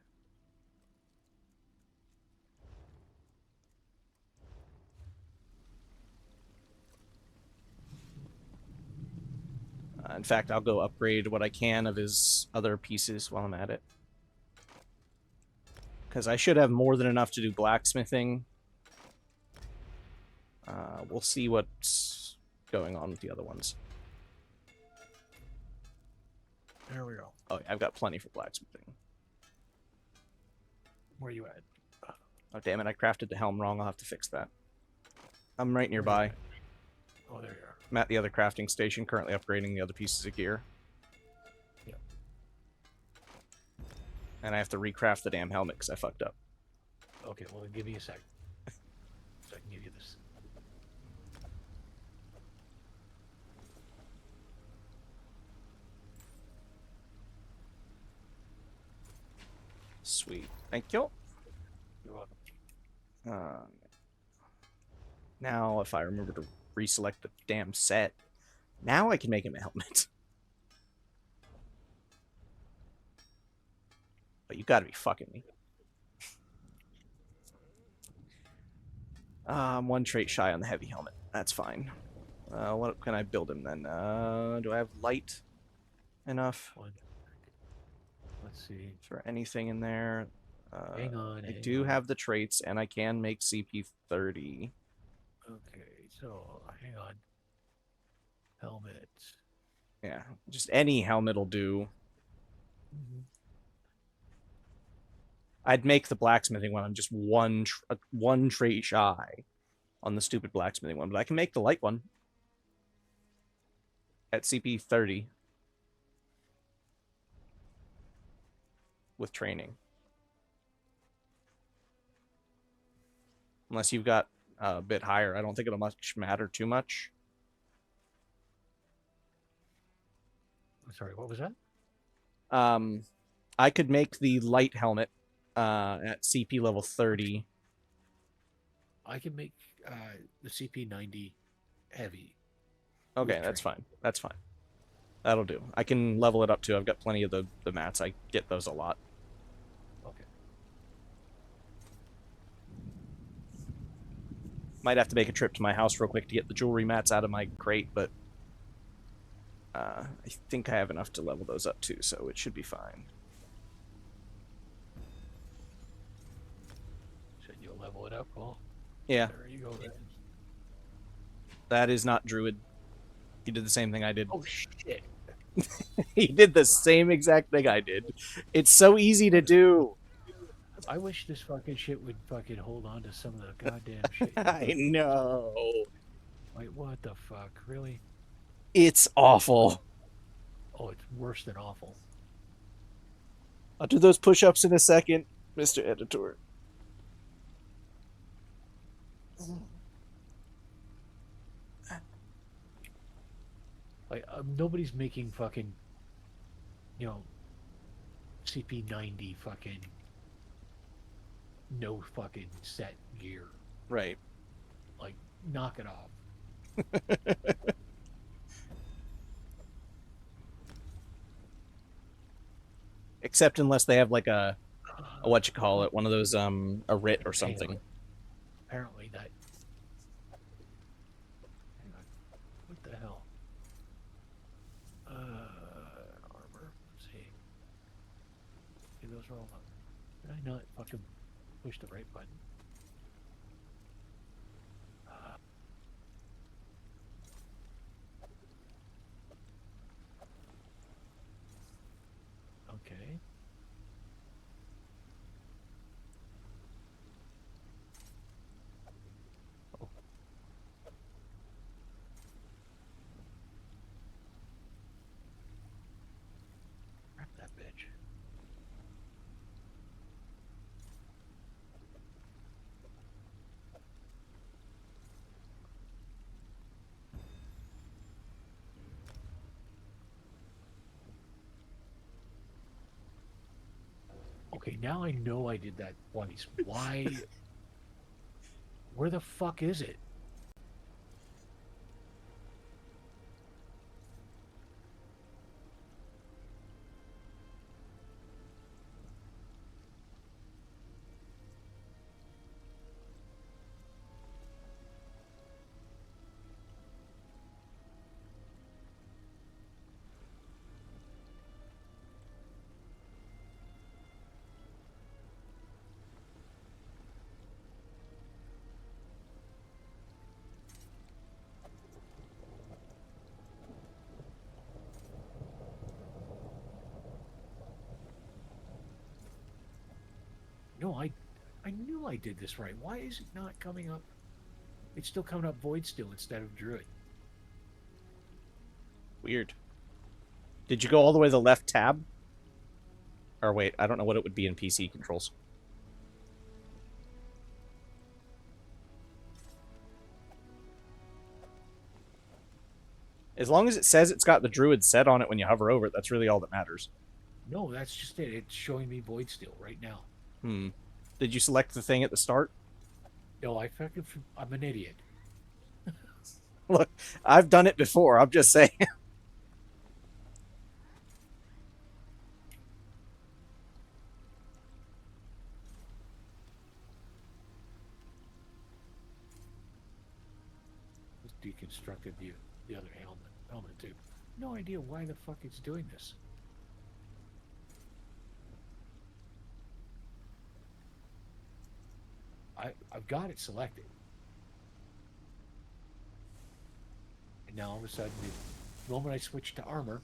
In fact, I'll go upgrade what I can of his other pieces while I'm at it. Because I should have more than enough to do blacksmithing. We'll see what's going on with the other ones.
There we go.
Oh, yeah, I've got plenty for blacksmithing.
Where are you at?
Oh, damn it, I crafted the helm wrong. I'll have to fix that. I'm right nearby.
Oh, there you are.
I'm at the other crafting station, currently upgrading the other pieces of gear.
Yep.
And I have to recraft the damn helmet because I fucked up.
Okay, well, give me a sec. So I can give you this.
Sweet. Thank you.
You're welcome.
Now, if I remember to reselect the damn set, now I can make him a helmet. But you gotta be fucking me. I'm 1 trait shy on the heavy helmet. That's fine. What can I build him then? Do I have light enough?
Let's see.
Is there anything in there?
Hang on.
I do have the traits, and I can make CP 30.
Okay, so hang on. Helmet.
Yeah, just any helmet will do. I'd make the blacksmithing one. I'm just one trait shy on the stupid blacksmithing one, but I can make the light one at CP 30 with training. Unless you've got a bit higher. I don't think it'll much matter too much.
Sorry, what was that?
I could make the light helmet at CP level 30.
I can make the CP 90 heavy.
Okay, that's fine. That's fine. That'll do. I can level it up too. I've got plenty of the mats. I get those a lot.
Okay.
Might have to make a trip to my house real quick to get the jewelry mats out of my crate, but I think I have enough to level those up too, so it should be fine.
Should you level it up, Paul?
Yeah.
There you go. Then.
That is not Druid. He did the same thing I did.
Oh shit.
He did the same exact thing I did. It's so easy to do.
I wish this fucking shit would fucking hold on to some of the goddamn shit.
I know.
Wait, what the fuck? Really?
It's awful.
Oh, it's worse than awful.
I'll do those push-ups in a second, Mr. Editor.
Like, nobody's making fucking, CP90 fucking no fucking set gear.
Right.
Like, knock it off.
Except unless they have like a whatchamacallit, one of those a writ or something.
Apparently that. Hang on. What the hell? Armor. Let's see. Okay, those are all up. Did I not fucking push the right button? Okay. Oh. Grab that bitch. Okay, now I know I did that twice. Why? Where the fuck is it? No, I knew I did this right. Why is it not coming up? It's still coming up Void still instead of Druid.
Weird. Did you go all the way to the left tab? Or wait, I don't know what it would be in PC controls. As long as it says it's got the Druid set on it when you hover over it, that's really all that matters.
No, that's just it. It's showing me Void still right now.
Did you select the thing at the start?
No, I'm an idiot.
Look, I've done it before. I'm just saying.
Just deconstructed the other helmet too. No idea why the fuck it's doing this. I've got it selected. And now all of a sudden, the moment I switch to armor...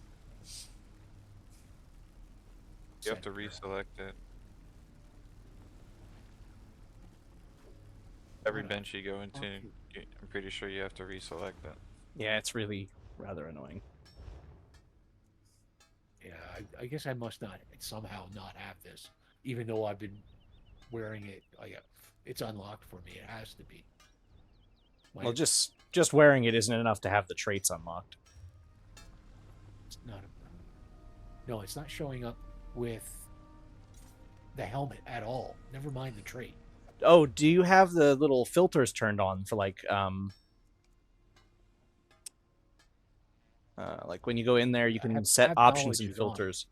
You have to reselect it. Every bench you go into, I'm pretty sure you have to reselect it.
Yeah, it's really rather annoying.
Yeah, I guess I must not somehow not have this, even though I've been wearing it. It's unlocked for me. It has to be.
Well, just wearing it isn't enough to have the traits unlocked.
It's not. No, it's not showing up with the helmet at all. Never mind the trait.
Oh, do you have the little filters turned on for like Like when you go in there, you can set options and filters.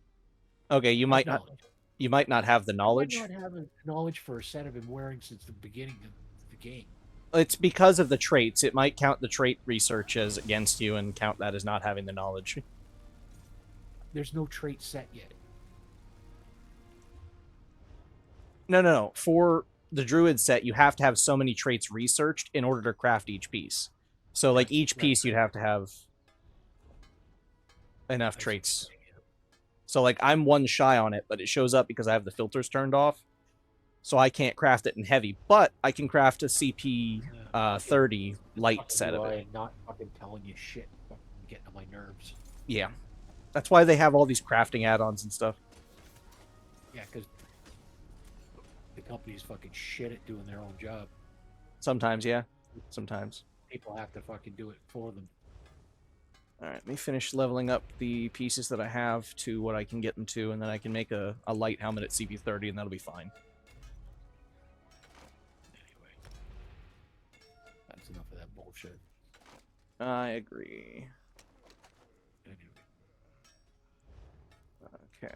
Okay, you might not have the knowledge.
I not have knowledge for a set I've been wearing since the beginning of the game.
It's because of the traits. It might count the trait research as against you and count that as not having the knowledge.
There's no trait set yet.
No. For the druid set, you have to have so many traits researched in order to craft each piece. So, like, each piece you'd have to have enough traits. So, like, I'm 1 shy on it, but it shows up because I have the filters turned off. So I can't craft it in heavy, but I can craft a CP 30 light set of it.
I'm not fucking telling you shit. Fucking getting on my nerves.
Yeah. That's why they have all these crafting add-ons and stuff.
Yeah, because the company's fucking shit at doing their own job.
Sometimes, yeah. Sometimes.
People have to fucking do it for them.
Alright, let me finish leveling up the pieces that I have to what I can get them to, and then I can make a light helmet at CP 30, and that'll be fine.
That's enough of that bullshit.
I agree. Okay.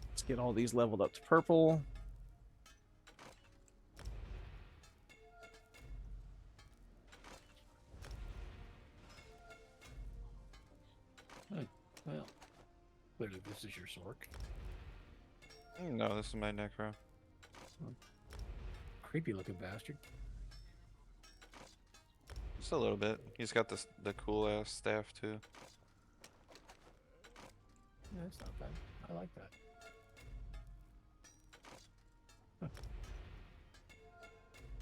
Let's get all these leveled up to purple.
Well, clearly this is your Sork.
No, this is my Necro.
Creepy looking bastard.
Just a little bit. He's got the cool ass staff too.
Yeah, that's not bad. I like that.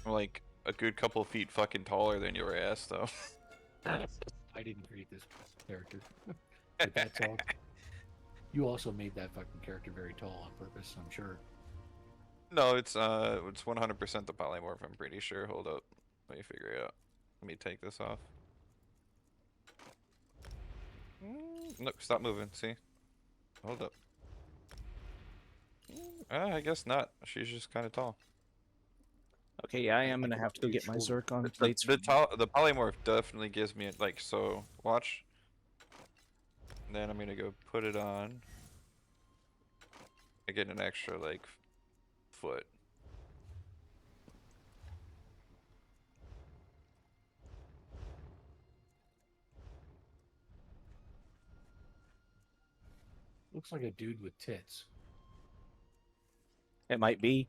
I'm like a good couple feet fucking taller than your ass though.
I didn't create this character. But that's all. You also made that fucking character very tall on purpose, I'm sure.
No, it's 100% the polymorph, I'm pretty sure. Hold up. Let me figure it out. Let me take this off. Nope, stop moving, see? Hold up. I guess not. She's just kind of tall.
Okay, yeah, I am gonna have to go get my zircon plates.
The polymorph definitely gives me like, so watch. And then I'm gonna go put it on. I get an extra like foot.
Looks like a dude with tits.
It might be.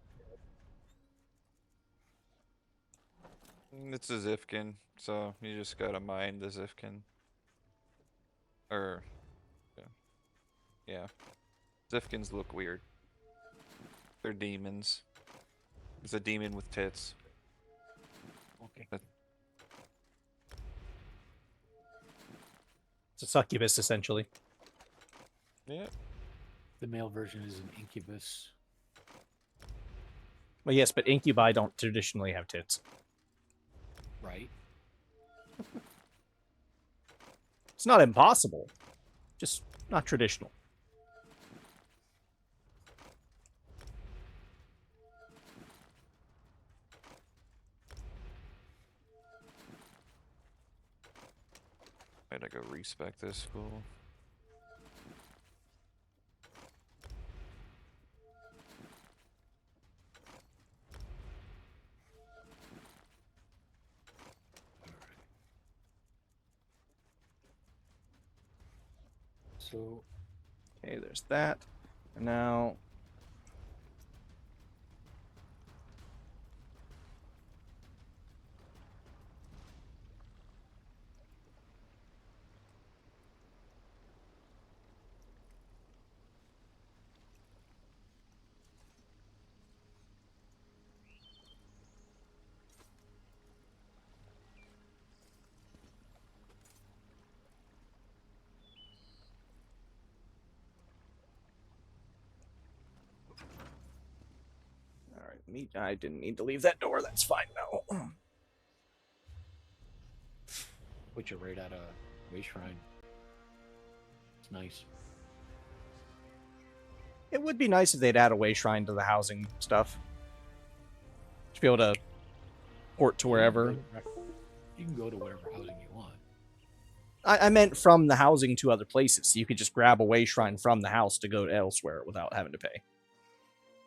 It's a Zifkin, so you just gotta mine the Zifkin. Or, yeah. Zifkins look weird. They're demons. It's a demon with tits.
Okay.
It's a succubus, essentially.
Yeah.
The male version is an incubus.
Well, yes, but incubi don't traditionally have tits.
Right.
It's not impossible. Just not traditional.
I gotta go respec this school.
So,
okay, there's that. And now, I didn't need to leave that door. That's fine now.
put you right at a way shrine. It's nice.
It would be nice if they'd add a way shrine to the housing stuff. To be able to port to wherever.
You can go to whatever housing you want.
I meant from the housing to other places. So you could just grab a way shrine from the house to go to elsewhere without having to pay.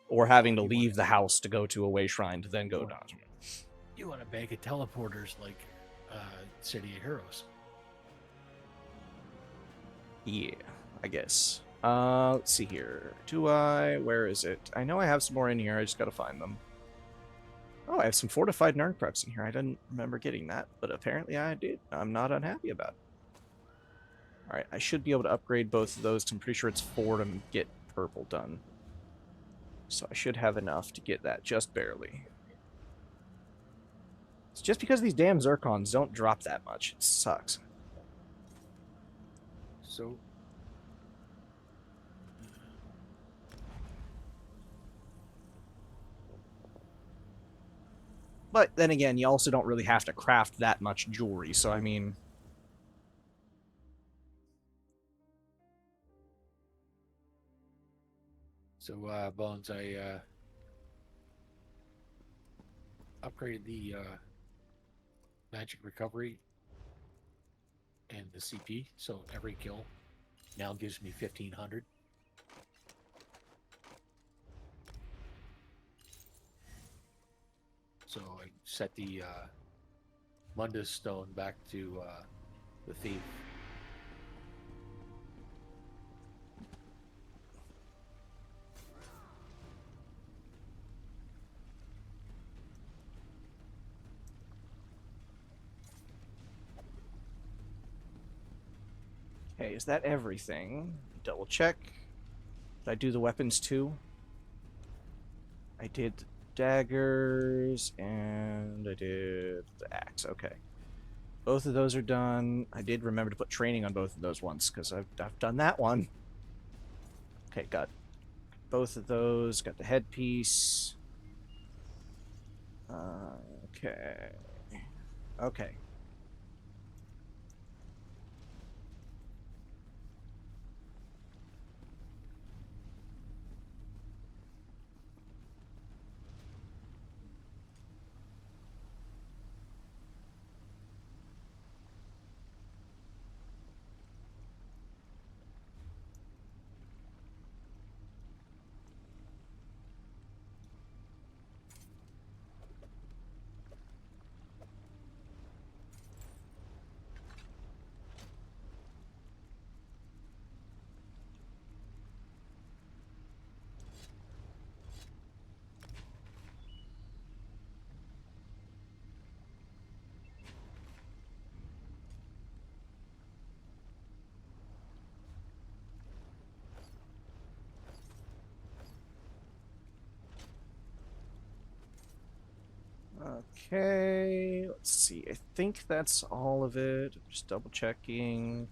Or having to leave the house to go to a way shrine to then go to Dodge.
You want a bank of teleporters like City of Heroes.
Yeah, I guess. Let's see here. Where is it? I know I have some more in here. I just gotta find them. Oh, I have some fortified Nern Crux in here. I didn't remember getting that, but apparently I did. I'm not unhappy about it. Alright, I should be able to upgrade both of those, because I'm pretty sure it's 4 to get purple done. So I should have enough to get that just barely. It's just because these damn Zircons don't drop that much. It sucks.
So...
But then again, you also don't really have to craft that much jewelry, so I mean...
So, Bones, I upgraded the magic recovery and the CP, so every kill now gives me 1,500. So I set the Mundus stone back to the thief.
Okay, is that everything? Double check. Did I do the weapons too? I did the daggers, and I did the axe. Okay. Both of those are done. I did remember to put training on both of those once, because I've done that one. Okay, got both of those. Got the headpiece. Okay. Okay. Okay, let's see. I think that's all of it. I'm just double checking.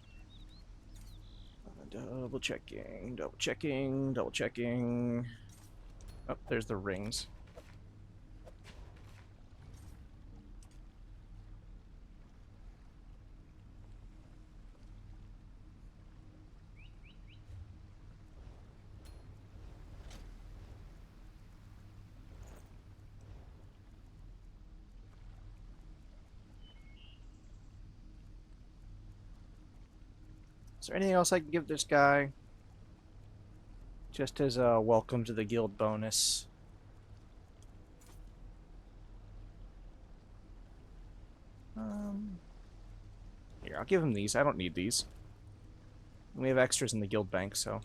Double checking, double checking, double checking. Oh, there's the rings. Is there anything else I can give this guy? Just as a welcome to the guild bonus. Here, I'll give him these. I don't need these. We have extras in the guild bank, so...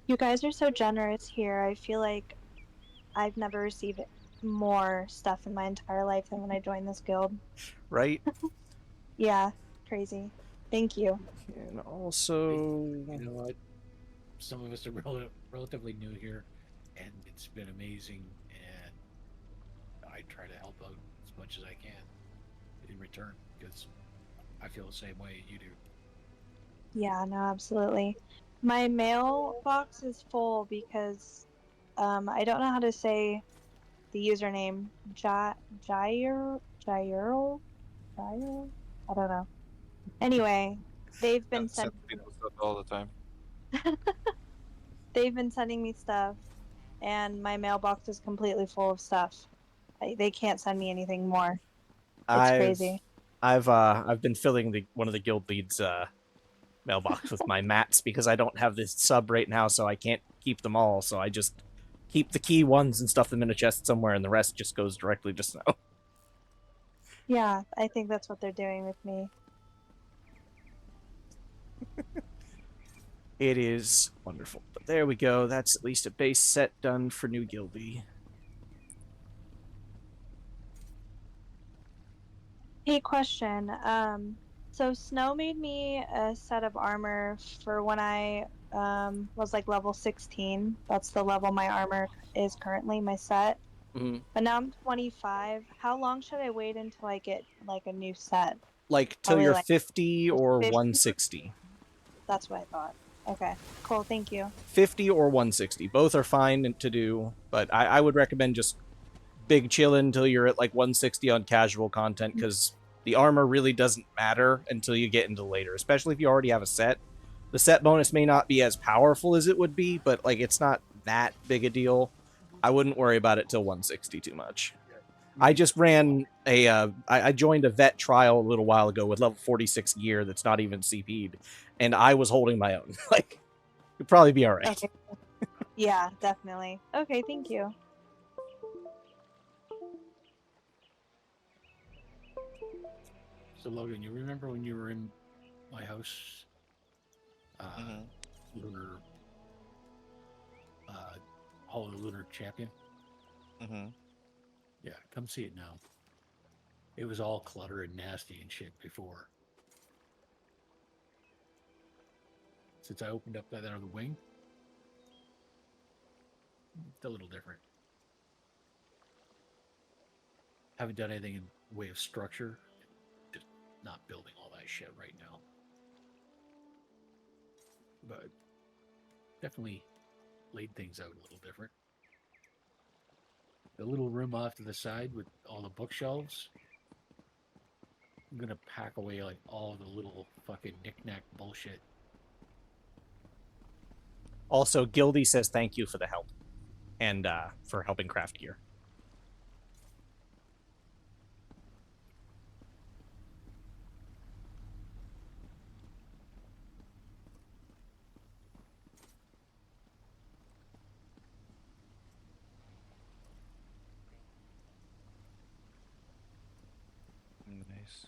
You guys are so generous here. I feel like I've never received more stuff in my entire life than when I joined this guild.
Right?
Yeah, crazy. Thank you.
And also...
You know what? Some of us are relatively new here, and it's been amazing, and I try to help out as much as I can in return, because I feel the same way you do.
Yeah, no, absolutely. My mailbox is full because I don't know how to say the username. Jair? I don't know. Anyway, they've been
sending stuff all the time.
They've been sending me stuff, and my mailbox is completely full of stuff. They can't send me anything more. It's crazy.
I've been filling one of the guild leads mailbox with my mats because I don't have this sub right now, so I can't keep them all. So I just keep the key ones and stuff them in a chest somewhere, and the rest just goes directly to Snow.
Yeah, I think that's what they're doing with me.
It is wonderful. But there we go. That's at least a base set done for new guildie.
Hey, question. So Snow made me a set of armor for when I was like level 16. That's the level my armor is currently, my set.
Mm-hmm.
But now I'm 25. How long should I wait until I get like a new set?
Like till you're 50 or 160.
That's what I thought. Okay, cool. Thank you.
50 or 160. Both are fine to do, but I would recommend just big chillin' until you're at like 160 on casual content, because the armor really doesn't matter until you get into later, especially if you already have a set. The set bonus may not be as powerful as it would be, but like it's not that big a deal. I wouldn't worry about it till 160 too much. I just ran I joined a vet trial a little while ago with level 46 gear that's not even CP'd, and I was holding my own. Like, you'd probably be all right.
Okay. Yeah, definitely. Okay, thank you.
So Logan, you remember when you were in my house? Lunar Hall of the Lunar Champion? Yeah, come see it now. It was all clutter and nasty and shit before. Since I opened up that other wing, it's a little different. Haven't done anything in way of structure. Just not building all that shit right now. But definitely laid things out a little different. The little room off to the side with all the bookshelves, I'm gonna pack away like all the little fucking knick-knack bullshit.
Also, Guildy says thank you for the help and for helping craft gear.
Nice.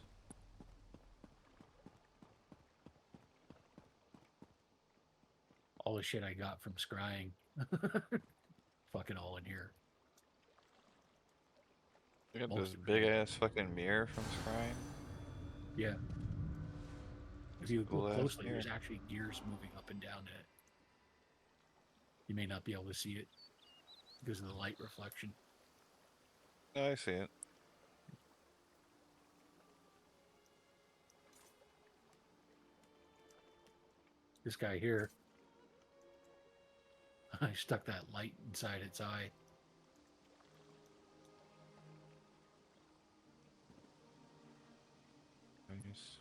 All the shit I got from scrying. Fucking all in here.
You got this big ass fucking mirror from scrying?
Yeah. If you
Cool
look
ass
closely,
mirror.
there's actually gears moving up and down it. You may not be able to see it because of the light reflection.
Oh, I see it.
This guy here, I stuck that light inside its eye.
Nice.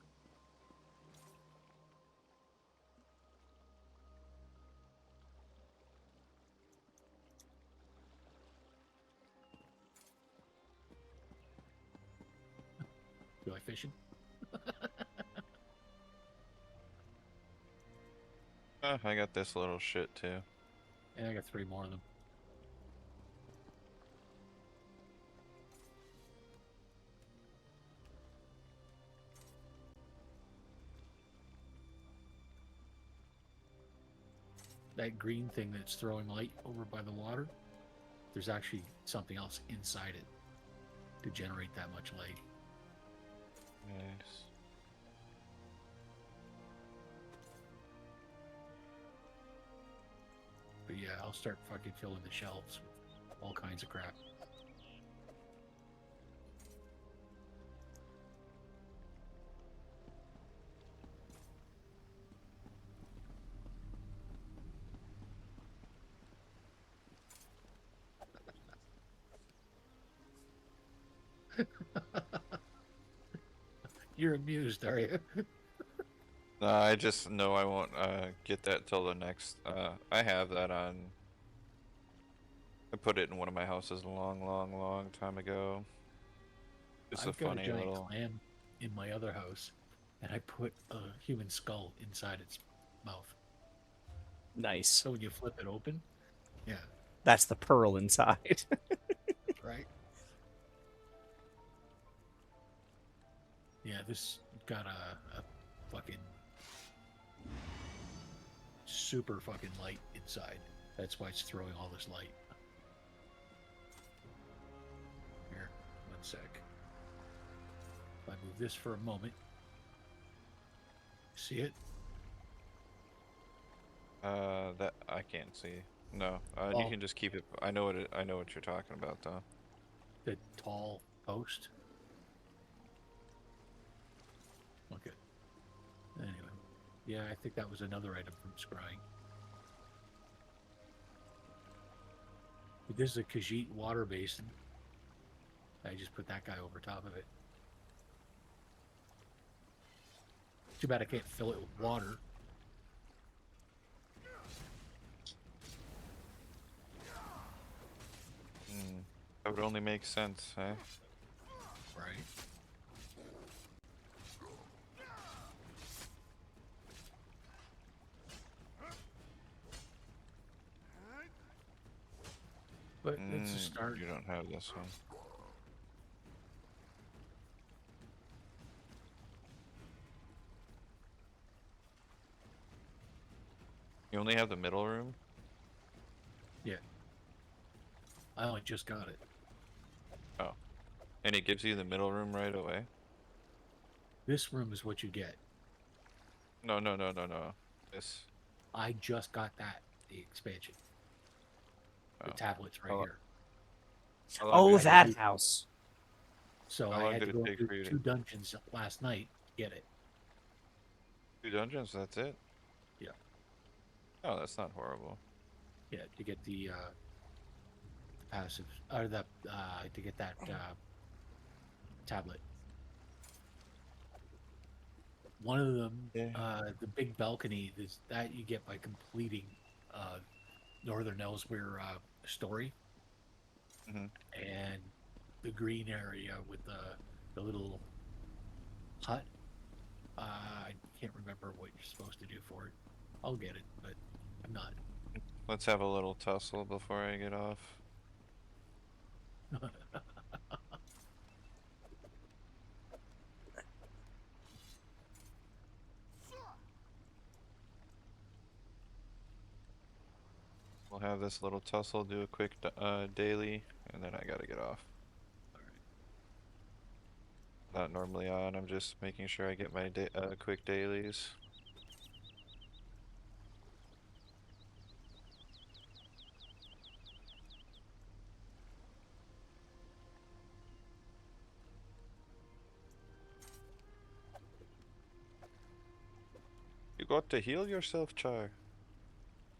You like fishing?
I got this little shit too.
And I got 3 more of them. That green thing that's throwing light over by the water, there's actually something else inside it to generate that much light.
Nice.
But yeah, I'll start fucking filling the shelves with all kinds of crap. You're amused, are you?
No, I just know I won't get that till the next. I have that on. I put it in one of my houses a long time ago. It's
I've
a
got
funny
a giant
little.
clam in my other house, and I put a human skull inside its mouth.
Nice.
So when you flip it open, yeah,
that's the pearl inside.
right. Yeah, this got a fucking super fucking light inside. That's why it's throwing all this light. Here, 1 sec. If I move this for a moment, see it?
That I can't see. No,
Oh.
you can just keep it. I know what you're talking about, though.
The tall post. Okay. Anyway, yeah, I think that was another item from scrying. But this is a Khajiit water basin. I just put that guy over top of it. Too bad I can't fill it with water.
That would only make sense, eh?
Right. But it's a start.
You don't have this one. You only have the middle room?
Yeah. I only just got it.
Oh. And it gives you the middle room right away?
This room is what you get.
No. This.
I just got that, the expansion. The tablet's right here.
Oh, that house.
So I had to go through 2 dungeons last night to get it.
2 dungeons, that's it?
Yeah.
Oh, that's not horrible.
Yeah, to get the passive, or the to get that tablet. One of them, the big balcony, is that you get by completing Northern Elsewhere story, and the green area with the little hut. I can't remember what you're supposed to do for it. I'll get it, but I'm not.
Let's have a little tussle before I get off. We'll have this little tussle, do a quick daily, and then I gotta get off. Not normally on, I'm just making sure I get my quick dailies. You got to heal yourself, Char.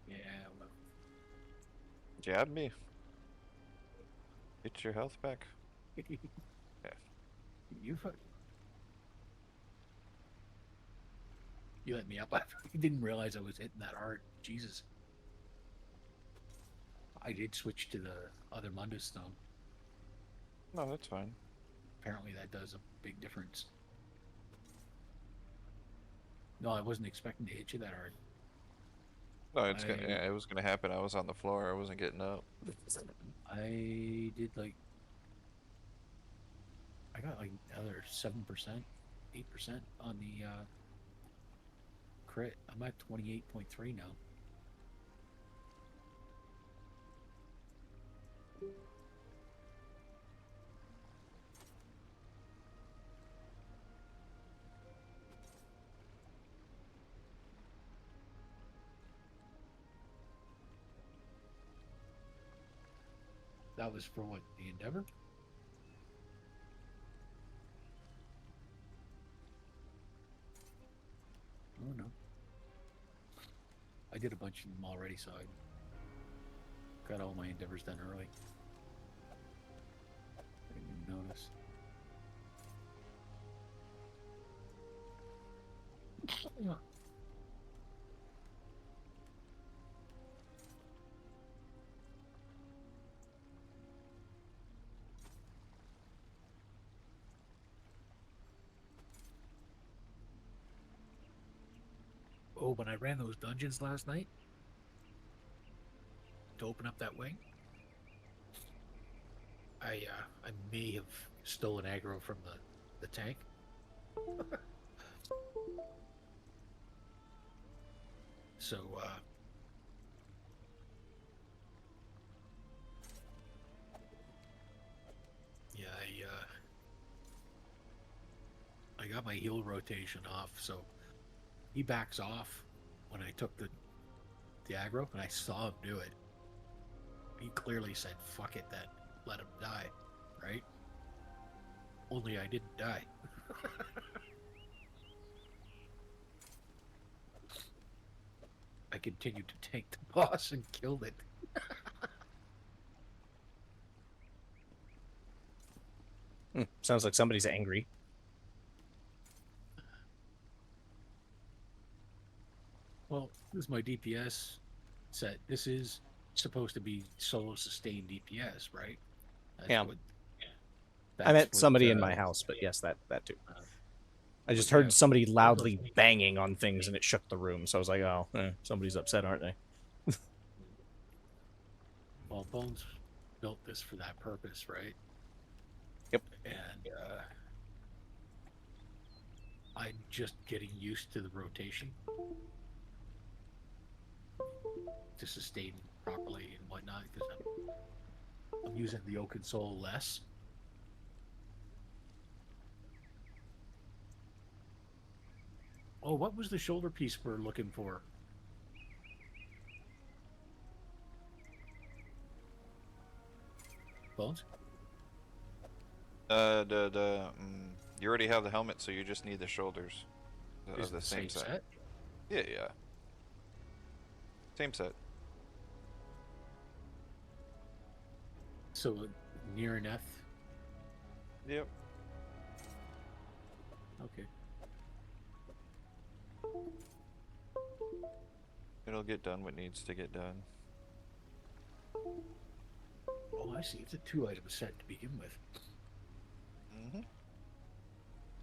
Yeah, well.
Jab me. Get your health back. Yeah.
You let me up. I didn't realize I was hitting that hard. Jesus. I did switch to the other Mundus Stone.
No, that's fine.
Apparently that does a big difference. No, I wasn't expecting to hit you that hard.
No, it was gonna happen. I was on the floor. I wasn't getting up.
I did I got like another 7%, 8% on the crit. I'm at 28.3 now. That was for what? The Endeavor? Oh no. I did a bunch of them already, so I got all my Endeavors done early. I didn't even notice. Yeah. Oh, when I ran those dungeons last night to open up that wing, I may have stolen aggro from the tank. So yeah, I got my heal rotation off, so he backs off when I took the aggro, and I saw him do it. He clearly said, "Fuck it, then let him die," right? Only I didn't die. I continued to tank the boss and killed it.
Sounds like somebody's angry.
Well, this is my DPS set. This is supposed to be solo sustained DPS, right? That's
Yeah.
What,
I meant somebody in my house, but yes, that too. I just heard somebody loudly banging on things, and it shook the room. So I was like, "Oh, somebody's upset, aren't they?"
Well, Bones built this for that purpose, right?
Yep.
And I'm just getting used to the rotation to sustain properly and whatnot, because I'm using the Oaken Soul less. Oh, what was the shoulder piece we're looking for? Bones?
You already have the helmet, so you just need the shoulders
Is
of the
same set?
Yeah, yeah. Same set.
So near enough.
Yep.
Okay.
It'll get done what needs to get done.
Oh, I see. It's a 2-item set to begin with.
Mm-hmm.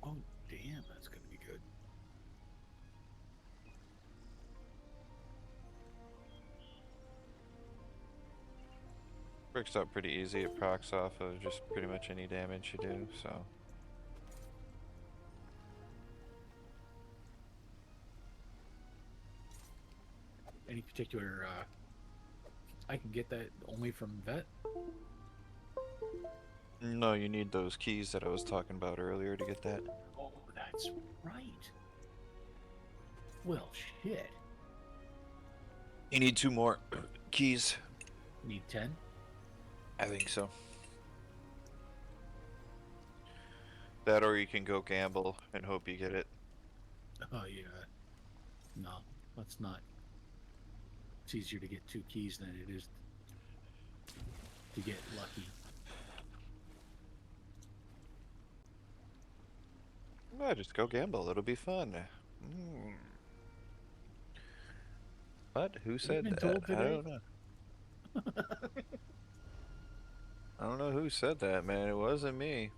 Oh, damn, that's gonna be good.
Works out pretty easy. It procs off of just pretty much any damage you do, so.
Any particular, I can get that only from Vet?
No, you need those keys that I was talking about earlier to get that.
Oh, that's right. Well, shit.
You need 2 more keys.
Need 10?
I think so. That or you can go gamble and hope you get it.
Oh, yeah. No, let's not. It's easier to get 2 keys than it is to get lucky.
No, just go gamble. It'll be fun. What? Who said that? I don't know. I don't know who said that, man. It wasn't me.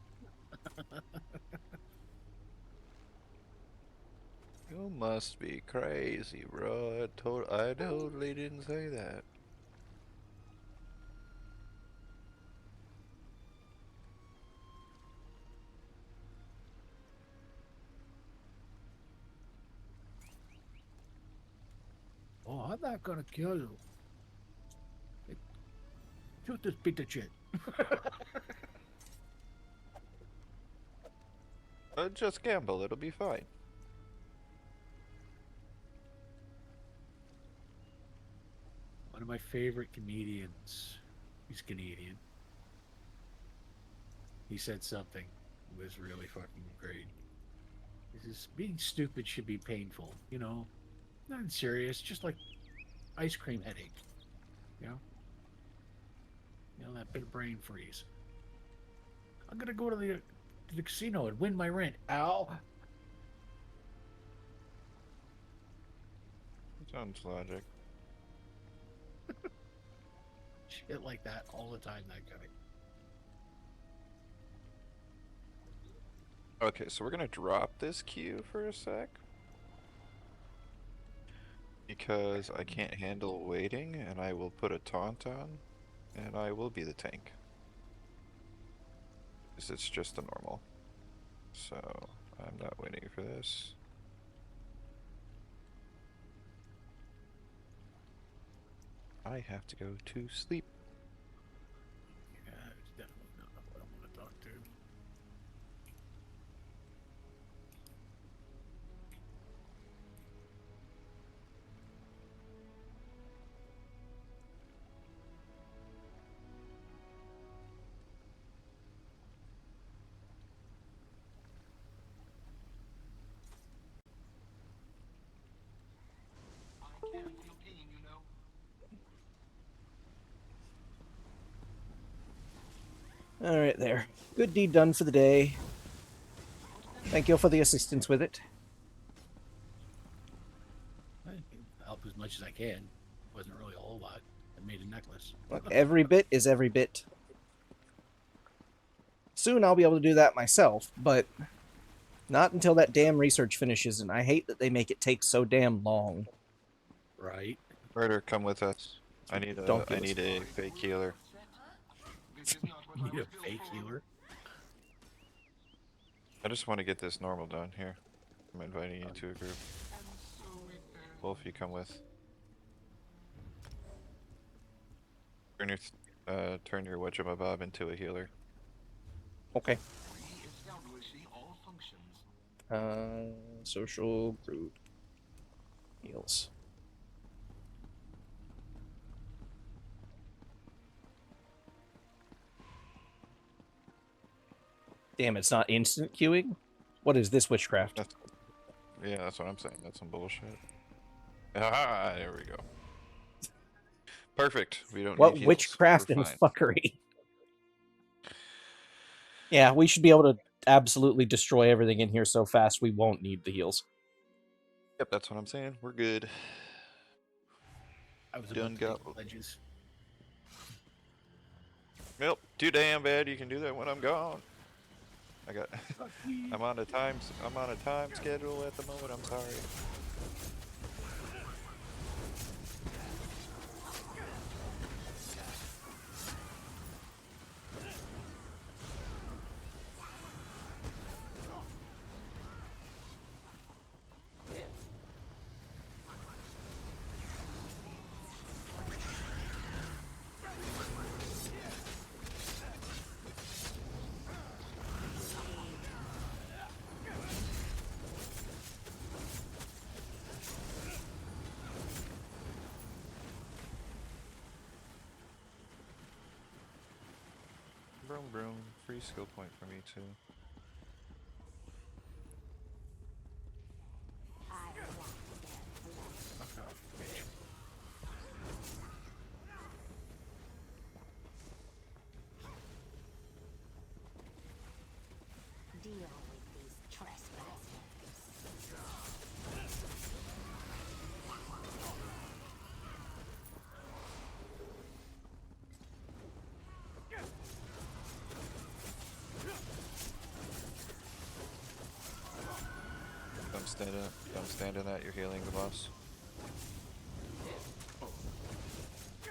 You must be crazy, bro. I totally didn't say that.
Oh, I'm not gonna kill you. Shoot this piece of shit.
Just gamble. It'll be fine.
One of my favorite comedians, he's Canadian. He said something that was really fucking great. He says, being stupid should be painful, you know? Nothing serious, just like ice cream headache, you know? You know, that bit of brain freeze. I'm gonna go to the casino and win my rent. Ow!
Sounds logic.
Shit like that all the time, that guy.
Okay, so we're gonna drop this queue for a sec. Because I can't handle waiting, and I will put a taunt on, and I will be the tank. Because it's just a normal. So, I'm not waiting for this. I have to go to sleep.
Yeah, it's definitely not what I want to talk to.
All right, there. Good deed done for the day. Thank you for the assistance with it.
I help as much as I can. Wasn't really a whole lot. I made a necklace.
Look, every bit is every bit. Soon I'll be able to do that myself, but not until that damn research finishes, and I hate that they make it take so damn long.
Right.
Murder, come with us. I need a fake healer.
You need a fake healer?
I just want to get this normal done here. I'm inviting you to a group. Wolf, you come with. Turn your whatchamabob into a healer.
Okay. Social group heals. Damn, it's not instant queuing? What is this witchcraft?
Yeah, that's what I'm saying. That's some bullshit. Ah, there we go. Perfect. We don't
What
need heals.
witchcraft
We're
and
fine.
fuckery? Yeah, we should be able to absolutely destroy everything in here so fast we won't need the heals.
Yep, that's what I'm saying. We're good.
I was
Done got
ledges.
Yep, too damn bad. You can do that when I'm gone. I'm on a time schedule at the moment. I'm sorry. Broom broom, free skill point for me too.
Deal with these trespassers.
Don't stand up. Don't stand in that. You're healing the boss.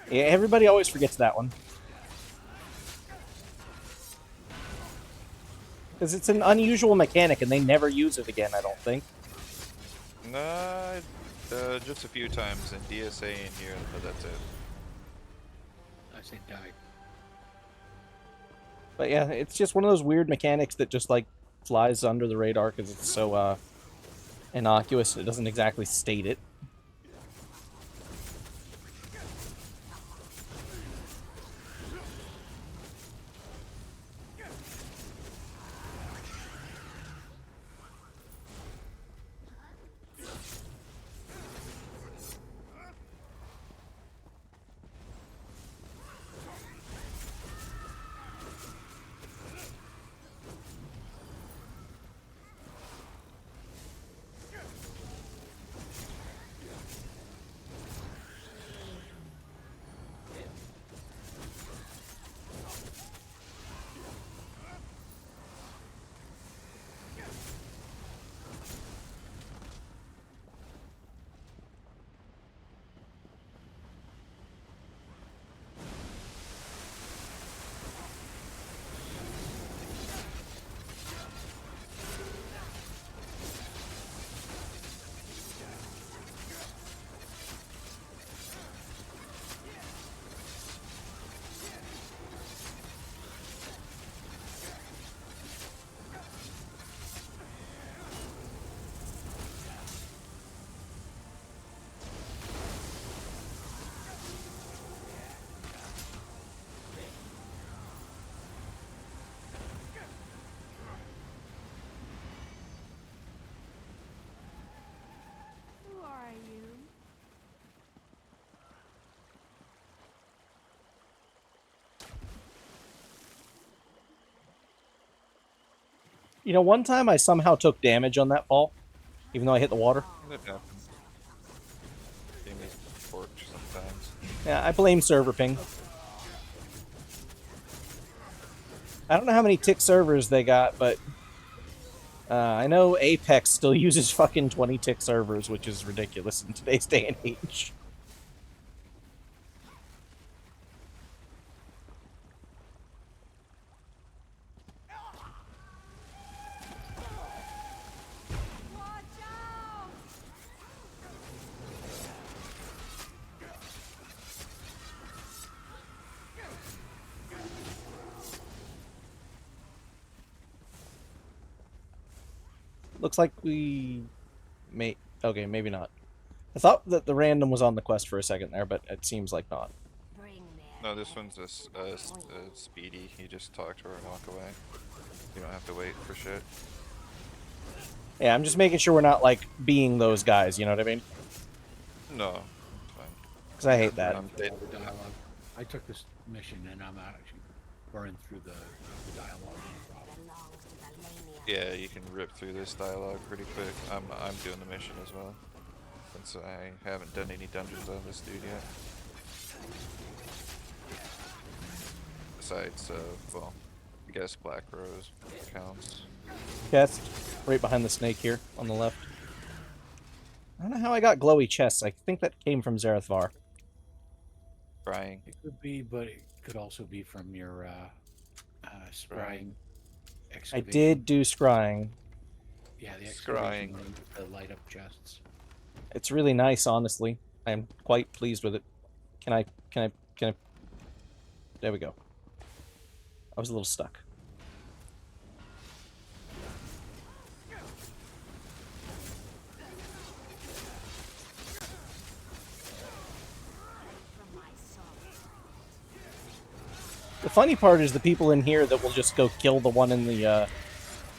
Yeah, everybody always forgets that one. Because it's an unusual mechanic and they never use it again, I don't think.
Nah, just a few times in DSA in here, but that's it.
I say die.
But yeah, it's just one of those weird mechanics that just, like, flies under the radar because it's so, innocuous. It doesn't exactly state it. You know, one time I somehow took damage on that fall, even though I hit the water.
That happens. Game is torch sometimes.
Yeah, I blame server ping. I don't know how many tick servers they got, but I know Apex still uses fucking 20 tick servers, which is ridiculous in today's day and age. Looks like we may... Okay, maybe not. I thought that the random was on the quest for a second there, but it seems like not.
No, this one's a speedy. You just talk to her and walk away. You don't have to wait for shit.
Yeah, I'm just making sure we're not, like, being those guys, you know what I mean?
No, it's fine.
Because I hate that.
I took this mission and I'm actually burning through the dialogue.
Yeah, you can rip through this dialogue pretty quick. I'm doing the mission as well, since I haven't done any dungeons on this dude yet. Besides, well, I guess Black Rose counts.
Chest, right behind the snake here, on the left. I don't know how I got glowy chests. I think that came from Zarethvar.
Scrying.
It could be, but it could also be from your scrying.
I did do scrying.
Yeah, the
scrying
to light up chests.
It's really nice, honestly. I am quite pleased with it. Can I... There we go. I was a little stuck. The funny part is the people in here that will just go kill the one in the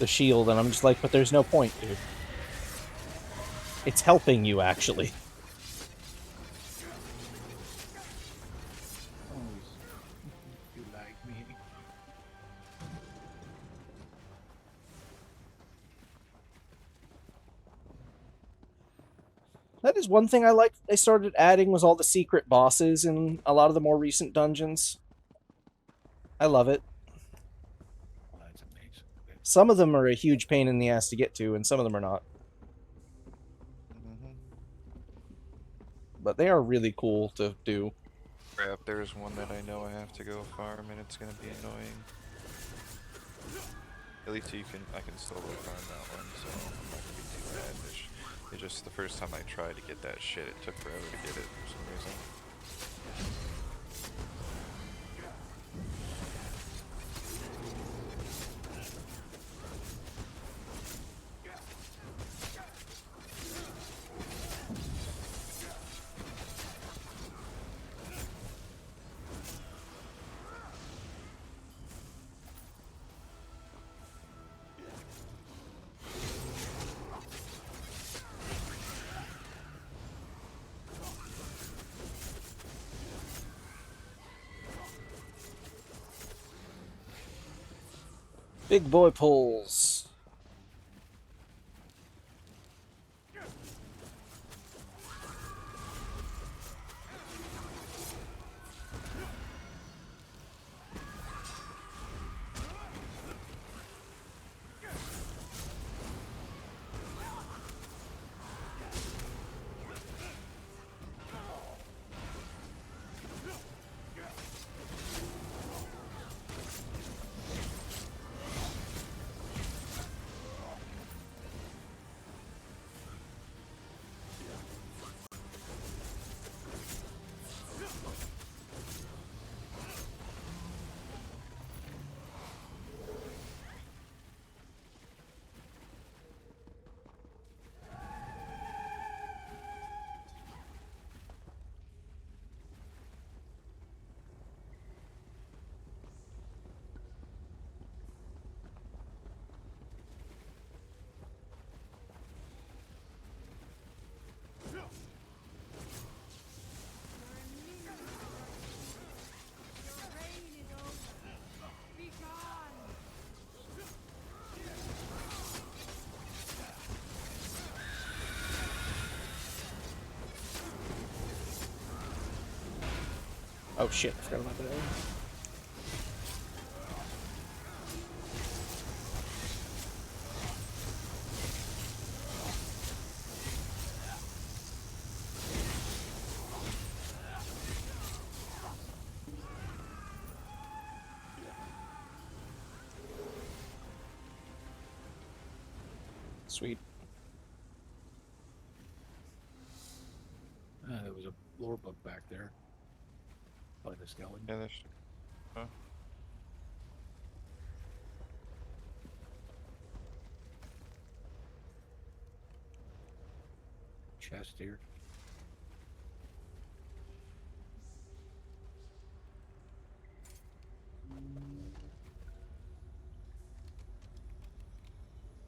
shield, and I'm just like, but there's no point, dude. It's helping you, actually.
You like me?
That is one thing I like they started adding was all the secret bosses in a lot of the more recent dungeons. I love it.
Oh, that's amazing.
Some of them are a huge pain in the ass to get to, and some of them are not. But they are really cool to do.
Crap, there's one that I know I have to go farm, and it's gonna be annoying. At least I can solo farm that one, so I'm not gonna be too bad. It's just the first time I tried to get that shit, it took forever to get it for some reason.
Big boy pulls. Oh shit, I forgot about that. Sweet.
There was a lore book back there. By the skeleton.
Yeah, there's... Huh?
Chest here.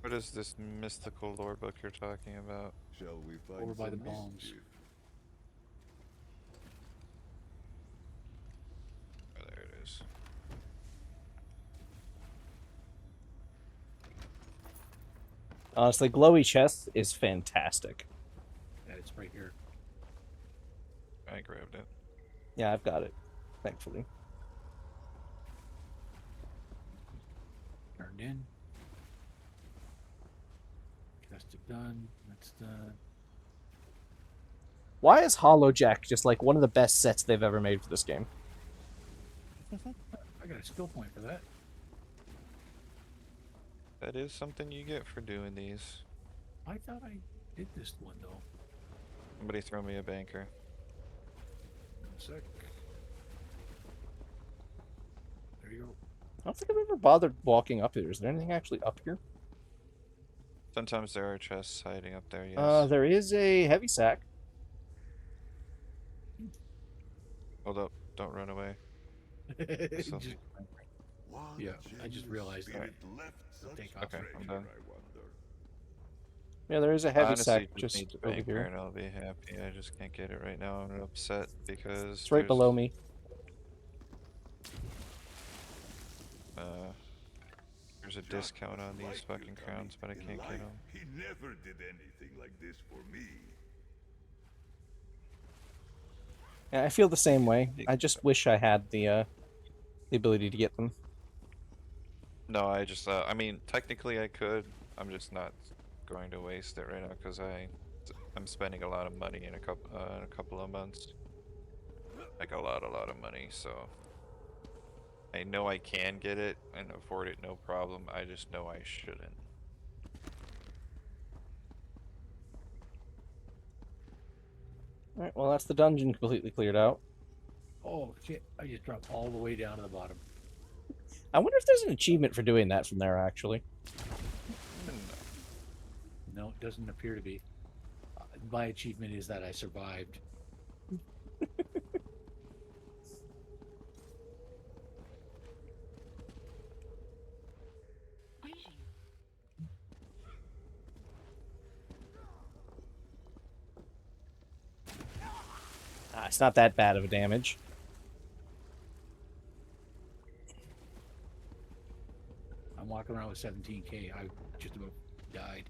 What is this mystical lore book you're talking about?
Shall we find
Over by the
some
bombs.
mischief?
Oh, there it is.
Honestly, glowy chest is fantastic.
Yeah, it's right here.
I grabbed it.
Yeah, I've got it, thankfully.
Turned in. Chest is done. That's done.
Why is Hollow Jack just like one of the best sets they've ever made for this game?
I got a skill point for that.
That is something you get for doing these.
I thought I did this one though.
Somebody throw me a banker.
1 sec. There you go.
I don't think I've ever bothered walking up here. Is there anything actually up here?
Sometimes there are chests hiding up there, yes.
There is a heavy sack.
Hold up, don't run away.
Yeah, I just realized that.
Okay, I'm done.
Yeah, there is a heavy
Honestly,
sack
just
just
need the
over
banker
here.
and I'll be happy. I just can't get it right now. I'm upset because
It's right below me.
There's a discount on these fucking crowns, but I can't get them.
He never did anything like this for me.
Yeah, I feel the same way. I just wish I had the ability to get them.
No, I just, I mean, technically I could. I'm just not going to waste it right now because I'm spending a lot of money in a couple of months. Like a lot of money, so I know I can get it and afford it, no problem. I just know I shouldn't.
Alright, well that's the dungeon completely cleared out.
Oh shit, I just dropped all the way down to the bottom.
I wonder if there's an achievement for doing that from there, actually.
No, it doesn't appear to be. My achievement is that I survived.
It's not that bad of a damage.
I'm walking around with 17k. I just about died.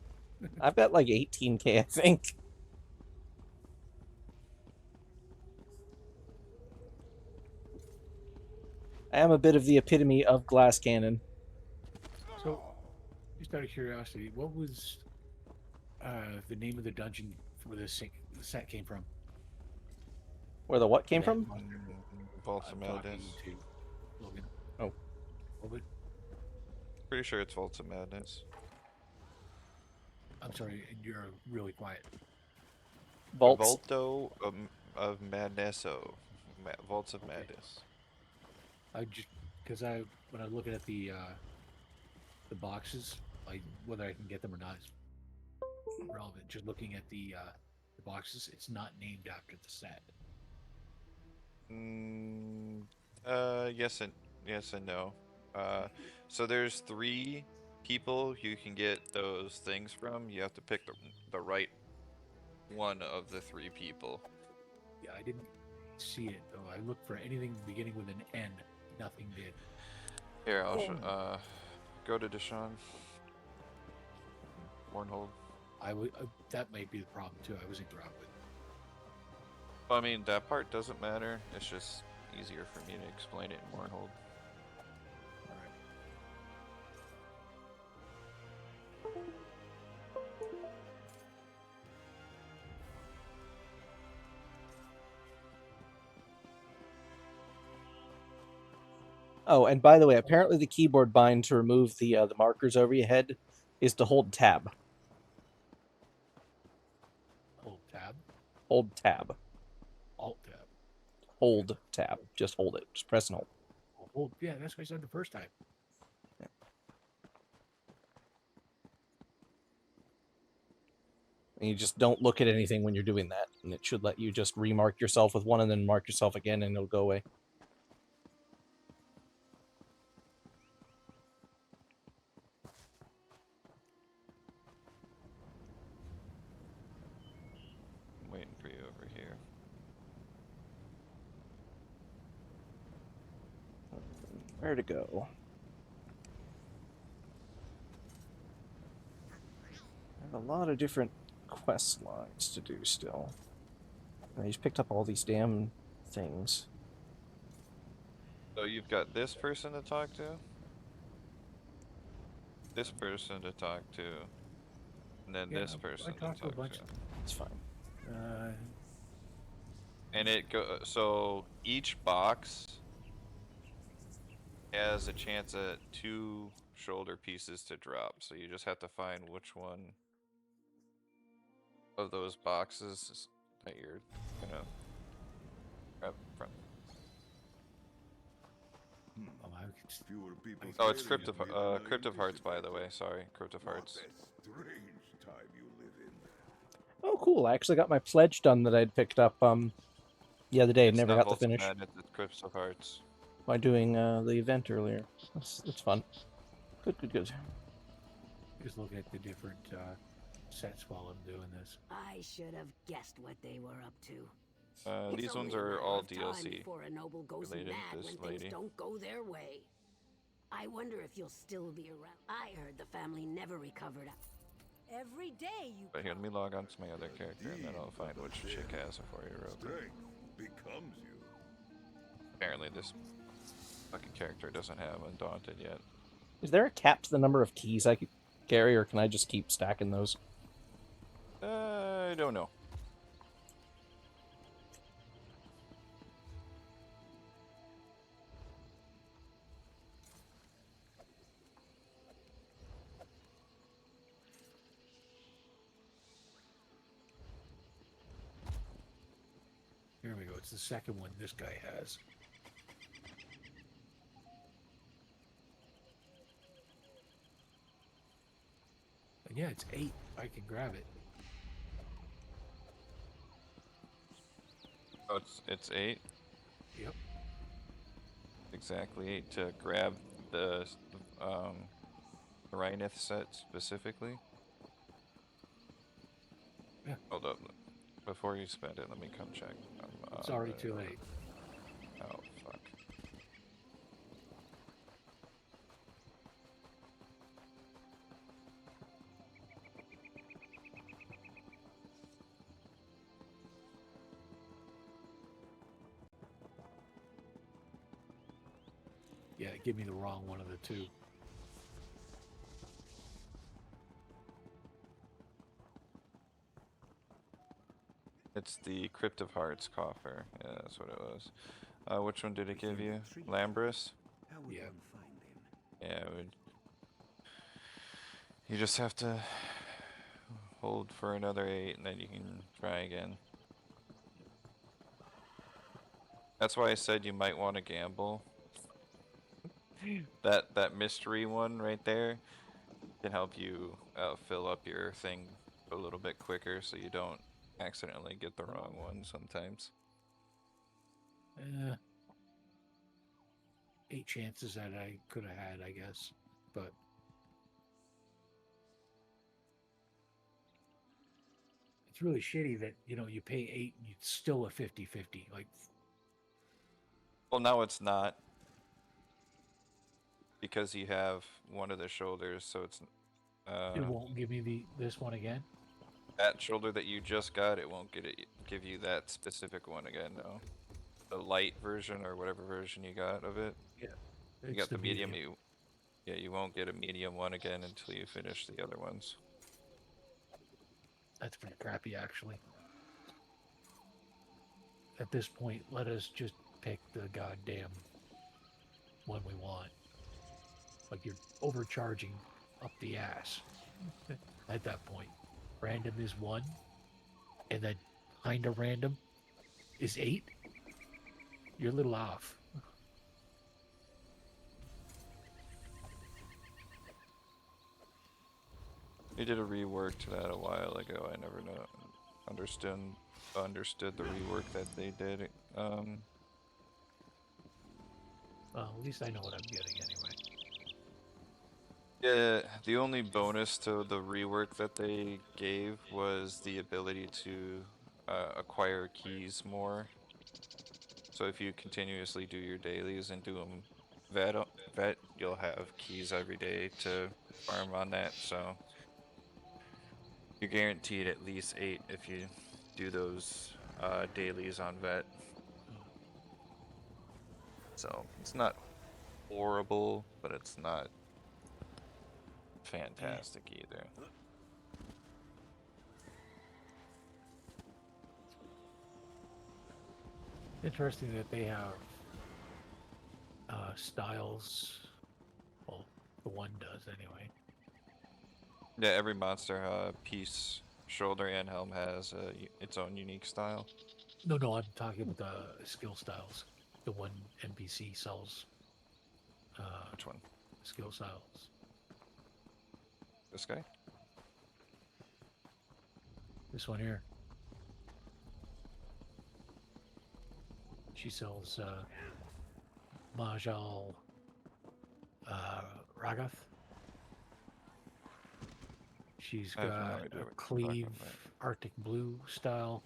I've got like 18k, I think. I am a bit of the epitome of glass cannon.
So, just out of curiosity, what was the name of the dungeon where the set came from?
Where the what came from?
Vaults of Madness.
Logan.
Oh.
Pretty sure it's Vaults of Madness.
I'm sorry, you're really quiet.
Vaulto of Madnesso. Vaults of Madness.
I just because when I'm looking at the boxes, like whether I can get them or not is relevant. Just looking at the boxes, it's not named after the set.
Yes and no. So there's 3 people you can get those things from. You have to pick the right one of the 3 people.
Yeah, I didn't see it though. I looked for anything beginning with an N. Nothing did.
Here, I'll go to Deshaun. Warnhold.
That might be the problem too. I was interrupted.
Well, I mean, that part doesn't matter. It's just easier for me to explain it in Warhold.
Oh, and by the way, apparently the keyboard bind to remove the markers over your head is to hold tab.
Hold tab?
Hold tab.
Alt tab.
Hold tab. Just hold it. Just press and hold.
Hold. Yeah, that's what I said the first time.
Yeah. And you just don't look at anything when you're doing that, and it should let you just remark yourself with one and then mark yourself again, and it'll go away.
I'm waiting for you over here.
Where to go? I have a lot of different quest lines to do still. I just picked up all these damn things.
So you've got this person to talk to, this person to talk to, and then this person to talk to.
It's fine.
And so each box has a chance at 2 shoulder pieces to drop. So you just have to find which one of those boxes that you're gonna grab from. Oh, it's Crypt of Hearts, by the way. Sorry, Crypt of Hearts.
Strange time you live in.
Oh, cool! I actually got my pledge done that I'd picked up the other day. I never got to finish.
It's Crypt of Hearts.
By doing the event earlier. That's fun. Good.
Just looking at the different sets while I'm doing this.
I should have guessed what they were up to.
These ones are all DLC
before a noble goes
related
mad
to this
when
lady.
things don't go their way. I wonder if you'll still be around. I heard the family never recovered. Every day you.
But here, let me log on to my other character, and then I'll find which chick has a 4-year-old.
Strength becomes you.
Apparently, this fucking character doesn't have Undaunted yet.
Is there a cap to the number of keys I could carry, or can I just keep stacking those?
I don't know.
Here we go. It's the second one this guy has. And yeah, it's 8. I can grab it.
Oh, it's 8?
Yep.
Exactly 8 to grab the Rhineth set specifically.
Yeah.
Hold up. Before you spend it, let me come check.
It's already too late.
Oh, fuck.
Yeah, give me the wrong one of the two.
It's the Crypt of Hearts coffer. Yeah, that's what it was. Which one did it give you? Lambris?
Yeah.
Yeah, you just have to hold for another 8 and then you can try again. That's why I said you might want to gamble. That mystery one right there can help you fill up your thing a little bit quicker so you don't accidentally get the wrong one sometimes.
8 chances that I could have had, I guess, but it's really shitty that, you know, you pay 8 and it's still a 50-50. Like,
well, now it's not, because you have one of the shoulders, so it's
it won't give me this one again.
That shoulder that you just got, it won't give you that specific one again, no. the light version or whatever version you got of it.
Yeah.
You got the medium. You won't get a medium one again until you finish the other ones.
That's pretty crappy, actually. At this point, let us just pick the goddamn one we want. Like, you're overcharging up the ass at that point. Random is 1, and then kind of random is 8. You're a little off.
They did a rework to that a while ago. I never understood the rework that they did.
Well, at least I know what I'm getting anyway.
Yeah, the only bonus to the rework that they gave was the ability to acquire keys more. So if you continuously do your dailies and do them vet, you'll have keys every day to farm on that. So you're guaranteed at least 8 if you do those dailies on vet. So it's not horrible, but it's not fantastic either.
Interesting that they have styles. Well, the one does anyway.
Yeah, every monster piece, shoulder, and helm has its own unique style.
No, I'm talking about the skill styles. The one NPC sells.
Which one?
Skill styles.
This guy?
This one here. She sells Majal Ragath. She's got a Cleave Arctic Blue style,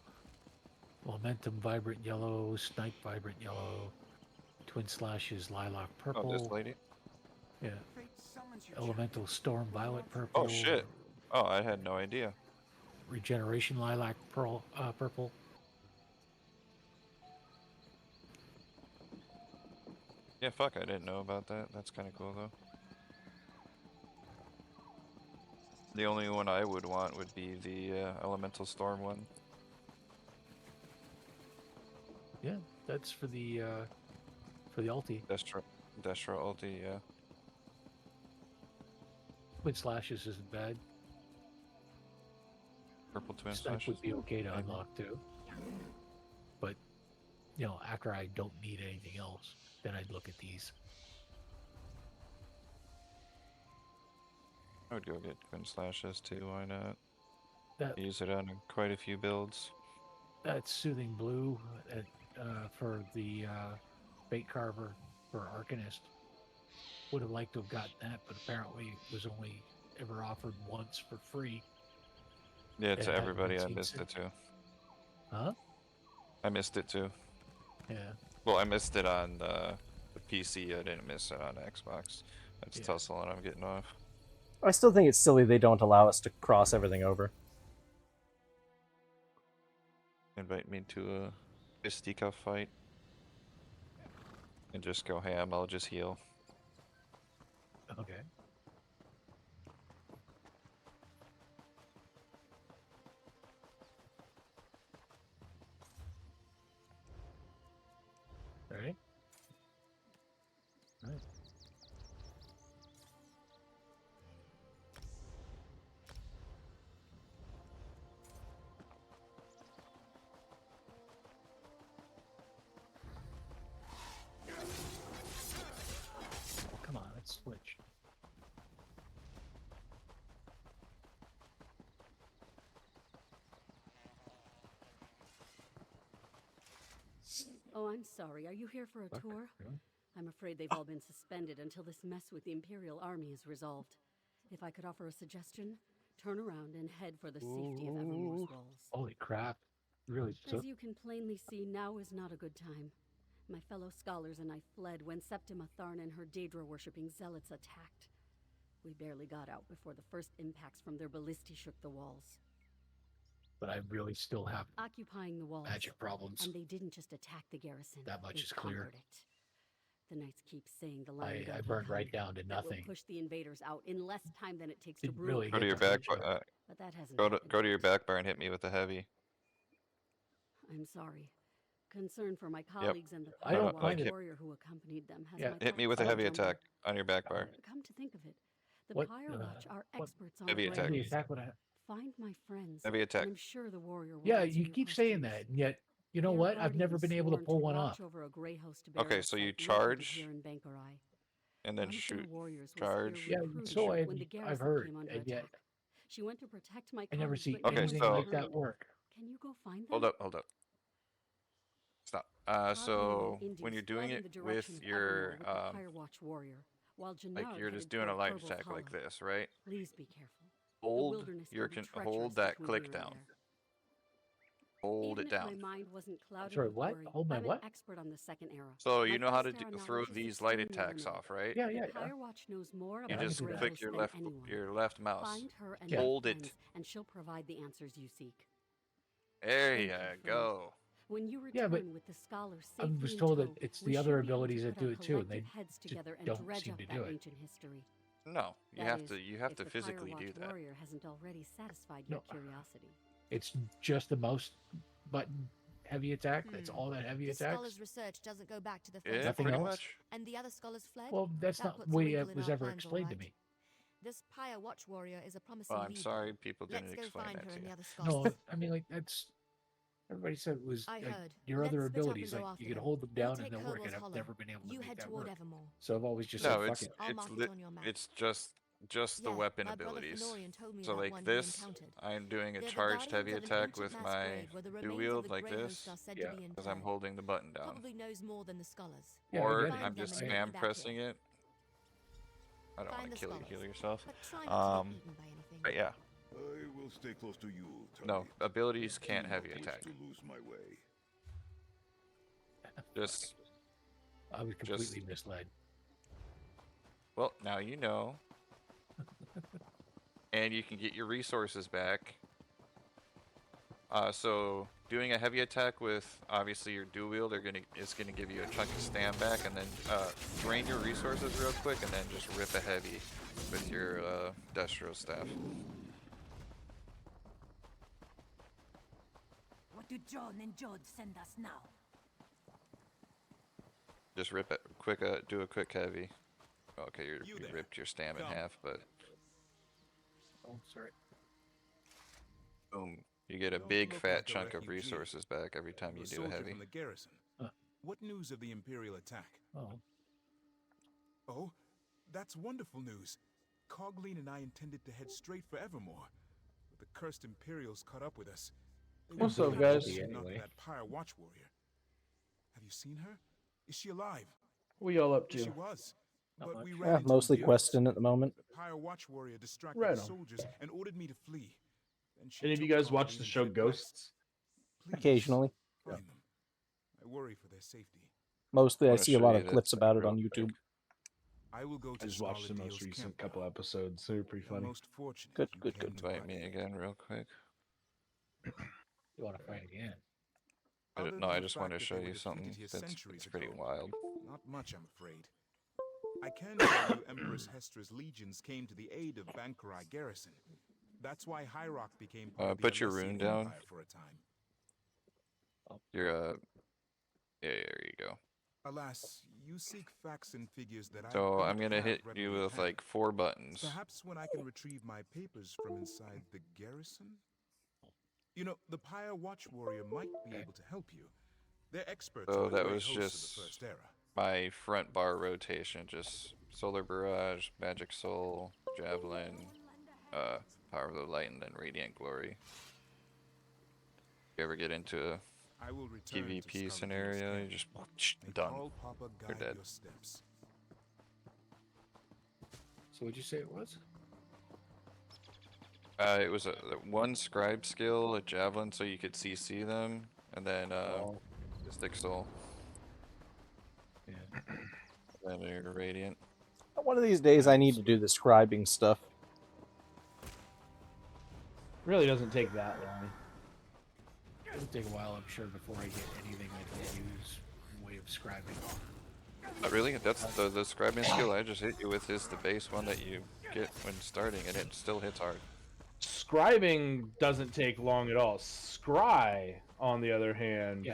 Momentum Vibrant Yellow, Snipe Vibrant Yellow, Twin Slashes Lilac Purple.
Oh, this lady?
Yeah. Elemental Storm Violet Purple.
Oh, shit. Oh, I had no idea.
Regeneration Lilac Purple.
Yeah, fuck, I didn't know about that. That's kind of cool, though. The only one I would want would be the Elemental Storm one.
Yeah, that's for the ulti.
Destro ulti, yeah.
Twin Slashes isn't bad.
Purple Twin
Snipe
Slashes
would be okay to unlock too. But, you know, after I don't need anything else, then I'd look at these.
I would go get Twin Slashes too, why not? Use it on quite a few builds.
That's Soothing Blue for the Bait Carver for Arcanist. Would have liked to have gotten that, but apparently it was only ever offered once for free.
Yeah, to everybody, I missed it too.
Huh?
I missed it too.
Yeah.
Well, I missed it on the PC, I didn't miss it on Xbox. That's Tussle and I'm getting off.
I still think it's silly they don't allow us to cross everything over.
Invite me to a Fistika fight. And just go ham, I'll just heal.
Okay. Ready? All right. Oh, come on, let's switch.
Oh, I'm sorry. Are you here for a tour? I'm afraid they've all been suspended until this mess with the Imperial Army is resolved. If I could offer a suggestion, turn around and head for the safety of Evermore's walls.
Holy crap. Really?
As you can plainly see, now is not a good time. My fellow scholars and I fled when Septima Tharn and her Daedra-worshipping zealots attacked. We barely got out before the first impacts from their ballistae shook the walls.
but I really still have
occupying the walls,
magic problems.
and they didn't just attack the garrison.
That much
they
is clear.
conquered it. The knights keep saying the line
I burned right down to nothing.
Will push the invaders out in less time than it takes to
Didn't
brew.
really
Go to
get
your
the
back.
picture.
But that hasn't
Go to your back bar and hit me with the heavy.
I'm sorry. Concern for my colleagues and the
I don't
Firewatch
mind
warrior who accompanied them has my
Hit me with a
thoughts
heavy
jumbled.
attack on your back bar.
Come to think of it, the
What,
Firewatch are
what
experts on
heavy
the
attack.
ground.
Heavy attack would I...
Find my friends.
Heavy attack.
And I'm sure the warrior will
Yeah,
answer
you
your
keep
questions.
saying that, and yet, you know
Their
what? I've never been able to
guardians
pull
sworn
one
to
off.
watch over a grey host
Okay, so you charge, and then
One of their
shoot,
warriors was
charge.
here
Yeah,
recruited
so
when the
I've
garrison
heard,
came under
and yet
attack. She went to protect my
I never
colleagues,
see
but no
anything
one
like
returned.
that work.
Can you go find them?
Hold up. Stop. So when you're doing it with your
Firewatch warrior, while
like
Gennard
you're
headed
just doing a
toward
light
Herbal's
attack like
Hollow.
this, right?
Please be careful.
Hold hold that click down. Hold
Even
it down.
If my mind wasn't clouded
Sorry,
with
what?
worry,
Hold my
I'm
what?
an expert on the second era.
So you
My
know how to
first era
throw
knowledge is
these light
extremely
attacks
limited.
off, right?
Yeah.
The Firewatch knows more
You
about
just
the Grey
click
Host
your
than anyone.
left mouse.
Find her and
Hold
her
it.
friends, and she'll provide the answers you seek.
There you
friend.
go.
When you
Yeah,
return
but
with the scholar
I
safely
was
in
told
tow,
that it's
we
the
should
other
be able
abilities
to
that
put
do
our
it too, and they
collective heads
just
together and
don't
dredge
seem
up
to
that
do it.
ancient history.
No, you
That
have
is,
to
if the
physically do
Firewatch
that.
warrior hasn't already satisfied
No.
your curiosity.
It's just the mouse button heavy attack. That's all that heavy
This
attacks.
scholar's research doesn't go back to the
Yeah,
first
Nothing
pretty
else?
much.
and the other scholars fled.
Well, that's
That
not
puts
the
a
way
wrinkle
it
in
was
our
ever
plans,
explained to
all
me.
This Pyre Watch warrior is a promising
Well, I'm
leader.
sorry people didn't
Let's go
explain
find
that
her
to
and
you.
the other scholars.
No, I mean, like, that's... Everybody said it was
I
like,
heard.
your
Let's
other
split up
abilities,
and go
like,
after
you can
them.
hold them
We'll
down
take
and they'll work,
Herbal's
and I've
Hollow.
never been able to
You
make
head
that
toward
work.
Evermore.
So I've always just
No,
said, fuck
it's
it.
I'll mark it on your map.
it's just the
Yeah,
weapon
my brother
abilities.
Fenorian told me
So
about
like
one he
this,
encountered.
I'm doing a
They're the
charged
guardians
heavy
of an
attack
ancient
with
mass
my
grave where the
dual
remains of
wield
the
like
Grey
this,
Host are said
Yeah.
to be
because I'm
interred.
holding the button down.
Probably knows more than the scholars.
Yeah, I
Or
get it.
Find
I'm
them
just
and meet me
spam
back
pressing
here.
it. I don't
Find
want
the
to kill you,
scholars,
heal yourself.
but try not to get eaten by anything.
But yeah,
I will stay close to you, Tony.
no, abilities
I
can't
do not
heavy
wish
attack.
to lose my way.
Just,
I was completely misled.
well, now you know. And you can get your resources back. So doing a heavy attack with obviously your dual wield is gonna give you a chunk of stam back, and then drain your resources real quick, and then just rip a heavy with your Destro staff.
What do John and Jod send us now?
Just rip it quick. Do a quick heavy. Okay, you ripped your stam in half, but
Oh, sorry.
boom, you get a
Don't
big
look
fat
like a
chunk of
refugee.
resources back every time you
A
do a
soldier
heavy.
from the garrison.
Huh.
What news of the Imperial attack?
Oh.
Oh, that's wonderful news. Cogleen and I intended to head straight for Evermore, but the cursed Imperials caught up with us. They
What's
were
up,
trying
guys?
to knock
Anyway.
that Pyre Watch warrior. Have you seen her? Is she alive?
What y'all up
She
to?
was.
Not
But
much.
we
Yeah,
ran into
mostly
Imperials.
questing at the moment.
The Pyre Watch warrior distracted
Right
the
on.
soldiers and ordered me to flee. Then she
Any of you
took
guys watch
Cogleen
the
and
show
fled west.
Ghosts?
Please,
Occasionally.
find them. I worry for their safety.
Mostly I
wanna
see a
show
lot
you
of
this
clips about it
real
on
quick.
YouTube.
I will go to
I just watched the
Scholar
most
Deal's
recent
camp
couple
now.
episodes. They were pretty
You're
funny.
most fortunate
Good,
you
good,
came
good.
to
Invite
my
me
aid.
again real quick.
You want to fight again?
Other
No,
than
I
the
just
fact
wanted to
that
show
they were
you
defeated
something
here
that's
centuries
pretty
ago.
wild.
Not much, I'm afraid. I can tell you Empress Hestra's legions came to the aid of Bankarai garrison. That's why Hyrock became part of the
Put your
Alessian
rune down.
Empire for a time.
Your yeah, there you go.
Alas, you seek facts and figures that I
So
don't
I'm gonna
have
hit
readily
you
at
with
hand.
like 4 buttons.
Perhaps when I can retrieve my papers from inside the garrison? You know, the Pyre Watch warrior might be able to help you. They're experts
So
on the
that
great
was
hosts of the
just
First Era.
my front bar rotation, just Solar Barrage, Magic Soul, Javelin, Power of the Light, and then Radiant Glory. If you ever get into a
I will return to
PvP
Scholar
scenario,
Deal's
you just
May
done.
Carl Papa
You're
guide
dead.
your steps.
So what'd you say it was?
It was a one scribe skill, a javelin, so you could CC them, and then Stick Soul.
Yeah.
Then your Radiant.
One of these days I need to do the scribing stuff.
Really doesn't take that long.
take a while, I'm sure, before I get anything I can use in way of scribing.
Not really. That's the scribing skill I just hit you with is the base one that you get when starting, and it still hits hard.
Scribing doesn't take long at all. Scry, on the other hand,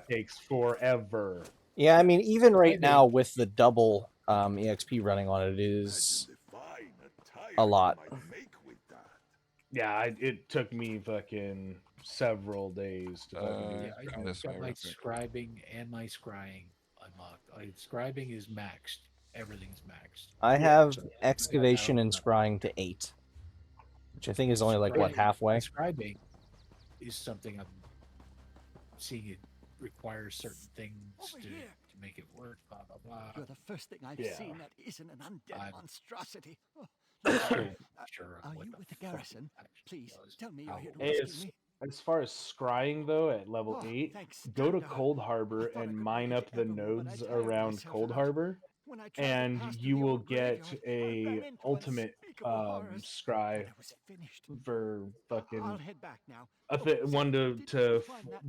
takes forever.
Yeah, I mean, even right now with the double EXP running on it is a lot.
Yeah, it took me fucking several days to fucking do it.
I've got my scribing and my scrying unlocked. Scribing is maxed. Everything's maxed.
I have excavation and scrying to 8, which I think is only like, what, halfway?
Scribing is something I'm seeing it requires certain things to make it work, blah, blah, blah.
You're the first thing I've seen that isn't an undead monstrosity.
Are
you with the garrison? Please, tell me you're here to rescue me.
As far as scrying, though, at level 8, go to Cold Harbor and mine up the nodes around Cold Harbor, and you will get a ultimate scry for fucking one to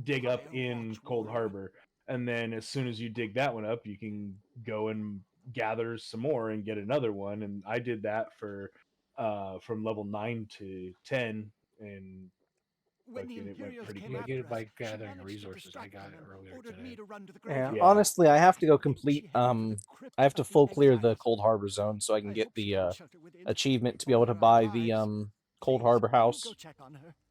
dig up in Cold Harbor. And then as soon as you dig that one up, you can go and gather some more and get another one. And I did that for from level 9 to 10, and it went pretty good.
I get it by gathering resources. I got it earlier today.
Yeah, honestly, I have to go complete. I have to full clear the Cold Harbor zone so I can get the achievement to be able to buy the Cold Harbor house.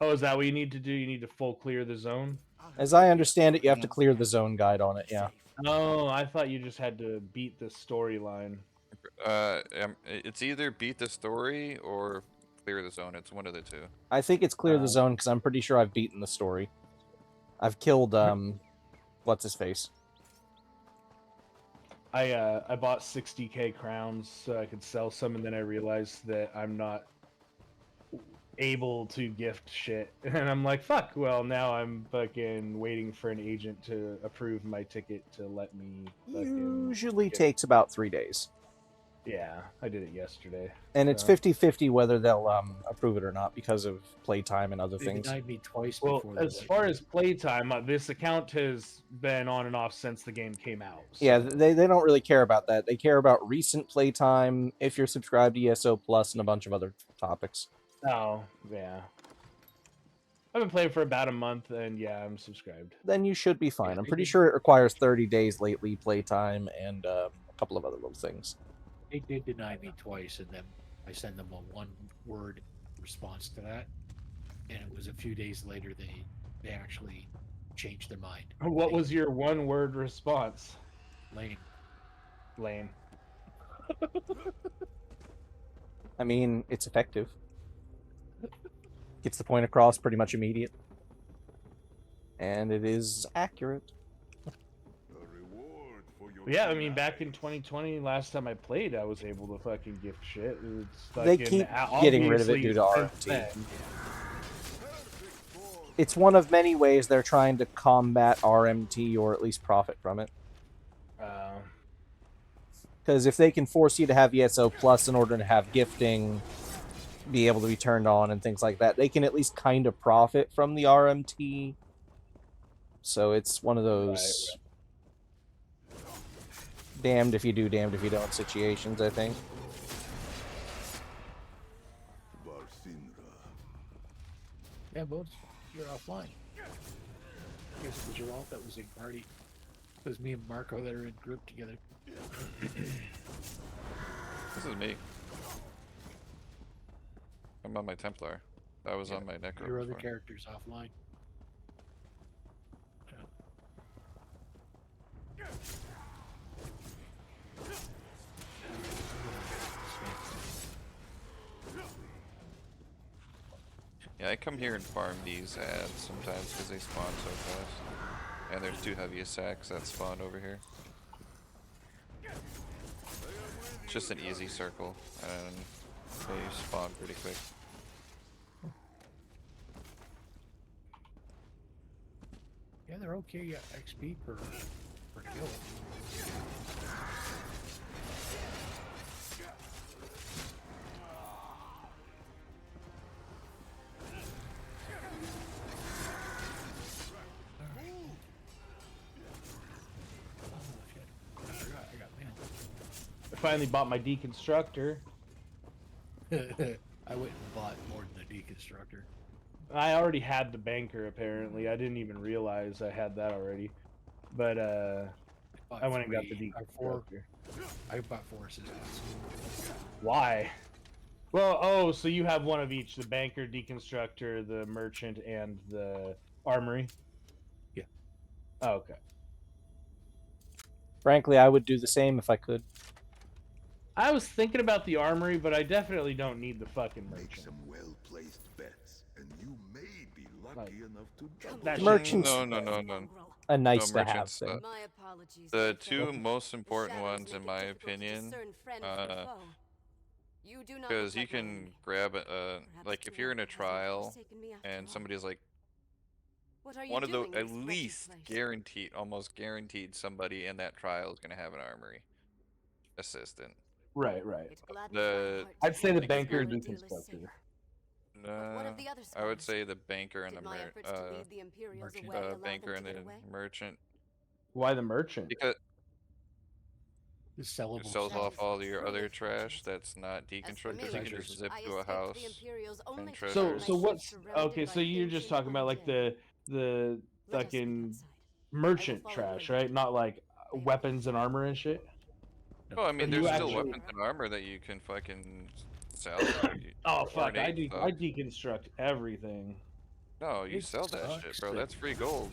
Oh, is that what you need to do? You need to full clear the zone?
As I understand it, you have to clear the zone guide on it. Yeah.
No, I thought you just had to beat the storyline.
It's either beat the story or clear the zone. It's one of the two.
I think it's clear the zone because I'm pretty sure I've beaten the story. I've killed what's his face.
I bought 60k crowns so I could sell some, and then I realized that I'm not able to gift shit, and I'm like, fuck. Well, now I'm fucking waiting for an agent to approve my ticket to let me.
Usually takes about 3 days.
Yeah, I did it yesterday.
And it's 50-50 whether they'll approve it or not because of playtime and other
They
things.
denied me twice
Well,
before.
as far as playtime, this account has been on and off since the game came out. So.
Yeah, they don't really care about that. They care about recent playtime, if you're subscribed to ESO Plus, and a bunch of other topics.
Oh, yeah. I've been playing for about a month, and yeah, I'm subscribed.
Then you should be fine. I'm pretty sure it requires 30 days lately playtime and a couple of other little things.
They did deny me twice, and then I sent them a one-word response to that, and it was a few days later they actually changed their mind.
What was your one-word response?
Lame.
Lame.
I mean, it's effective. Gets the point across pretty much immediate. And it is accurate.
Yeah, I mean, back in 2020, last time I played, I was able to fucking gift shit.
They keep getting rid of it due to RMT. It's one of many ways they're trying to combat RMT or at least profit from it. Because if they can force you to have ESO Plus in order to have gifting be able to be turned on and things like that, they can at least kind of profit from the RMT. So it's one of those damned if you do, damned if you don't situations, I think.
Yeah, both. You're offline. I guess it was your alt that was in party. It was me and Marco that are in group together.
This is me. I'm on my Templar. That was on my Necro.
Your other character's offline.
Yeah, I come here and farm these ads sometimes because they spawn so fast. And there's 2 heaviest sacks that spawn over here. It's just an easy circle, and they spawn pretty quick.
Yeah, they're okay. Yeah, XP per kill.
finally bought my deconstructor.
I went and bought more than the deconstructor.
I already had the banker, apparently. I didn't even realize I had that already. But, I went and got the deconstructor.
I bought 4 assistants.
Why? Well, oh, so you have one of each, the banker, deconstructor, the merchant, and the armory?
Yeah.
Oh, okay.
Frankly, I would do the same if I could.
I was thinking about the armory, but I definitely don't need the fucking merchant.
Make some well-placed bets, and you may be lucky enough to double.
That
Merchants.
No.
A nice
No,
to have
merchants,
thing.
My apologies.
The
my friend.
two most important
The shadows
ones,
make
in
it
my
difficult to
opinion,
discern friend from foe. You do not
because
look
you
like my
can
enemy.
grab
Perhaps
like if you're in a
Tuath hasn't
trial
forsaken me after
and
all.
somebody's like
What are you
one of the
doing in
at
this wretched
least
place?
guaranteed, almost guaranteed, somebody in that trial is going to have an armory assistant.
Right.
It gladdens my heart to
I'd say
hear
the
that
banker
our deal is
deconstructor.
safe. But what of the other
I would
scholars?
say the banker and
Did
the
my efforts to lead the Imperials away allow
banker
them
and
to
the
get away?
merchant.
Why the merchant?
Because
The
it
sellable
sells
stuff.
off all your
Truly
other trash that's not
As for
deconstructed. Because
me,
you can just zip
I
to a
escaped
house
the Imperials only
and
to
treasures.
find my
So
ship
what's
surrounded
okay?
by
So you're just
ancient
talking about like
armed
the
Let us meet
fucking
outside.
merchant
I will follow
trash,
you.
right? Not like weapons and armor and shit.
Well, I
Or
mean,
do
there's
you
still
actually?
weapons and armor that you can fucking sell.
Oh fuck! I
ornate
deconstruct everything.
No, you
It
sell that shit,
sucks
bro.
that-
That's free gold.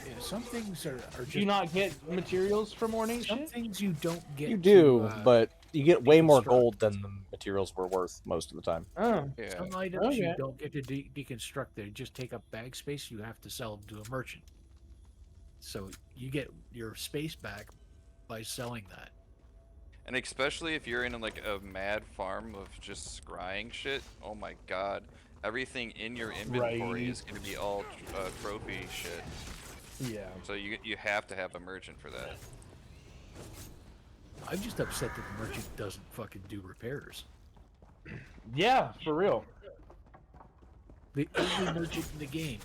Yeah, some things are just.
Do you not get materials from ornate
Some
shit?
things you don't get.
You do,
to,
but you get way more
deconstruct.
gold than the materials were worth most of the time.
Oh,
Yeah.
Some items you
Okay.
don't get to deconstruct. They just take up bag space. You have to sell them to a merchant. So you get your space back by selling that.
And especially if you're in like a mad farm of just scrying shit. Oh my god. Everything in your inventory
Right.
is going to be all trophy shit.
Yeah.
So you have to have a merchant for that.
I'm just upset that the merchant doesn't fucking do repairs.
Yeah, for real.
The only merchant in the game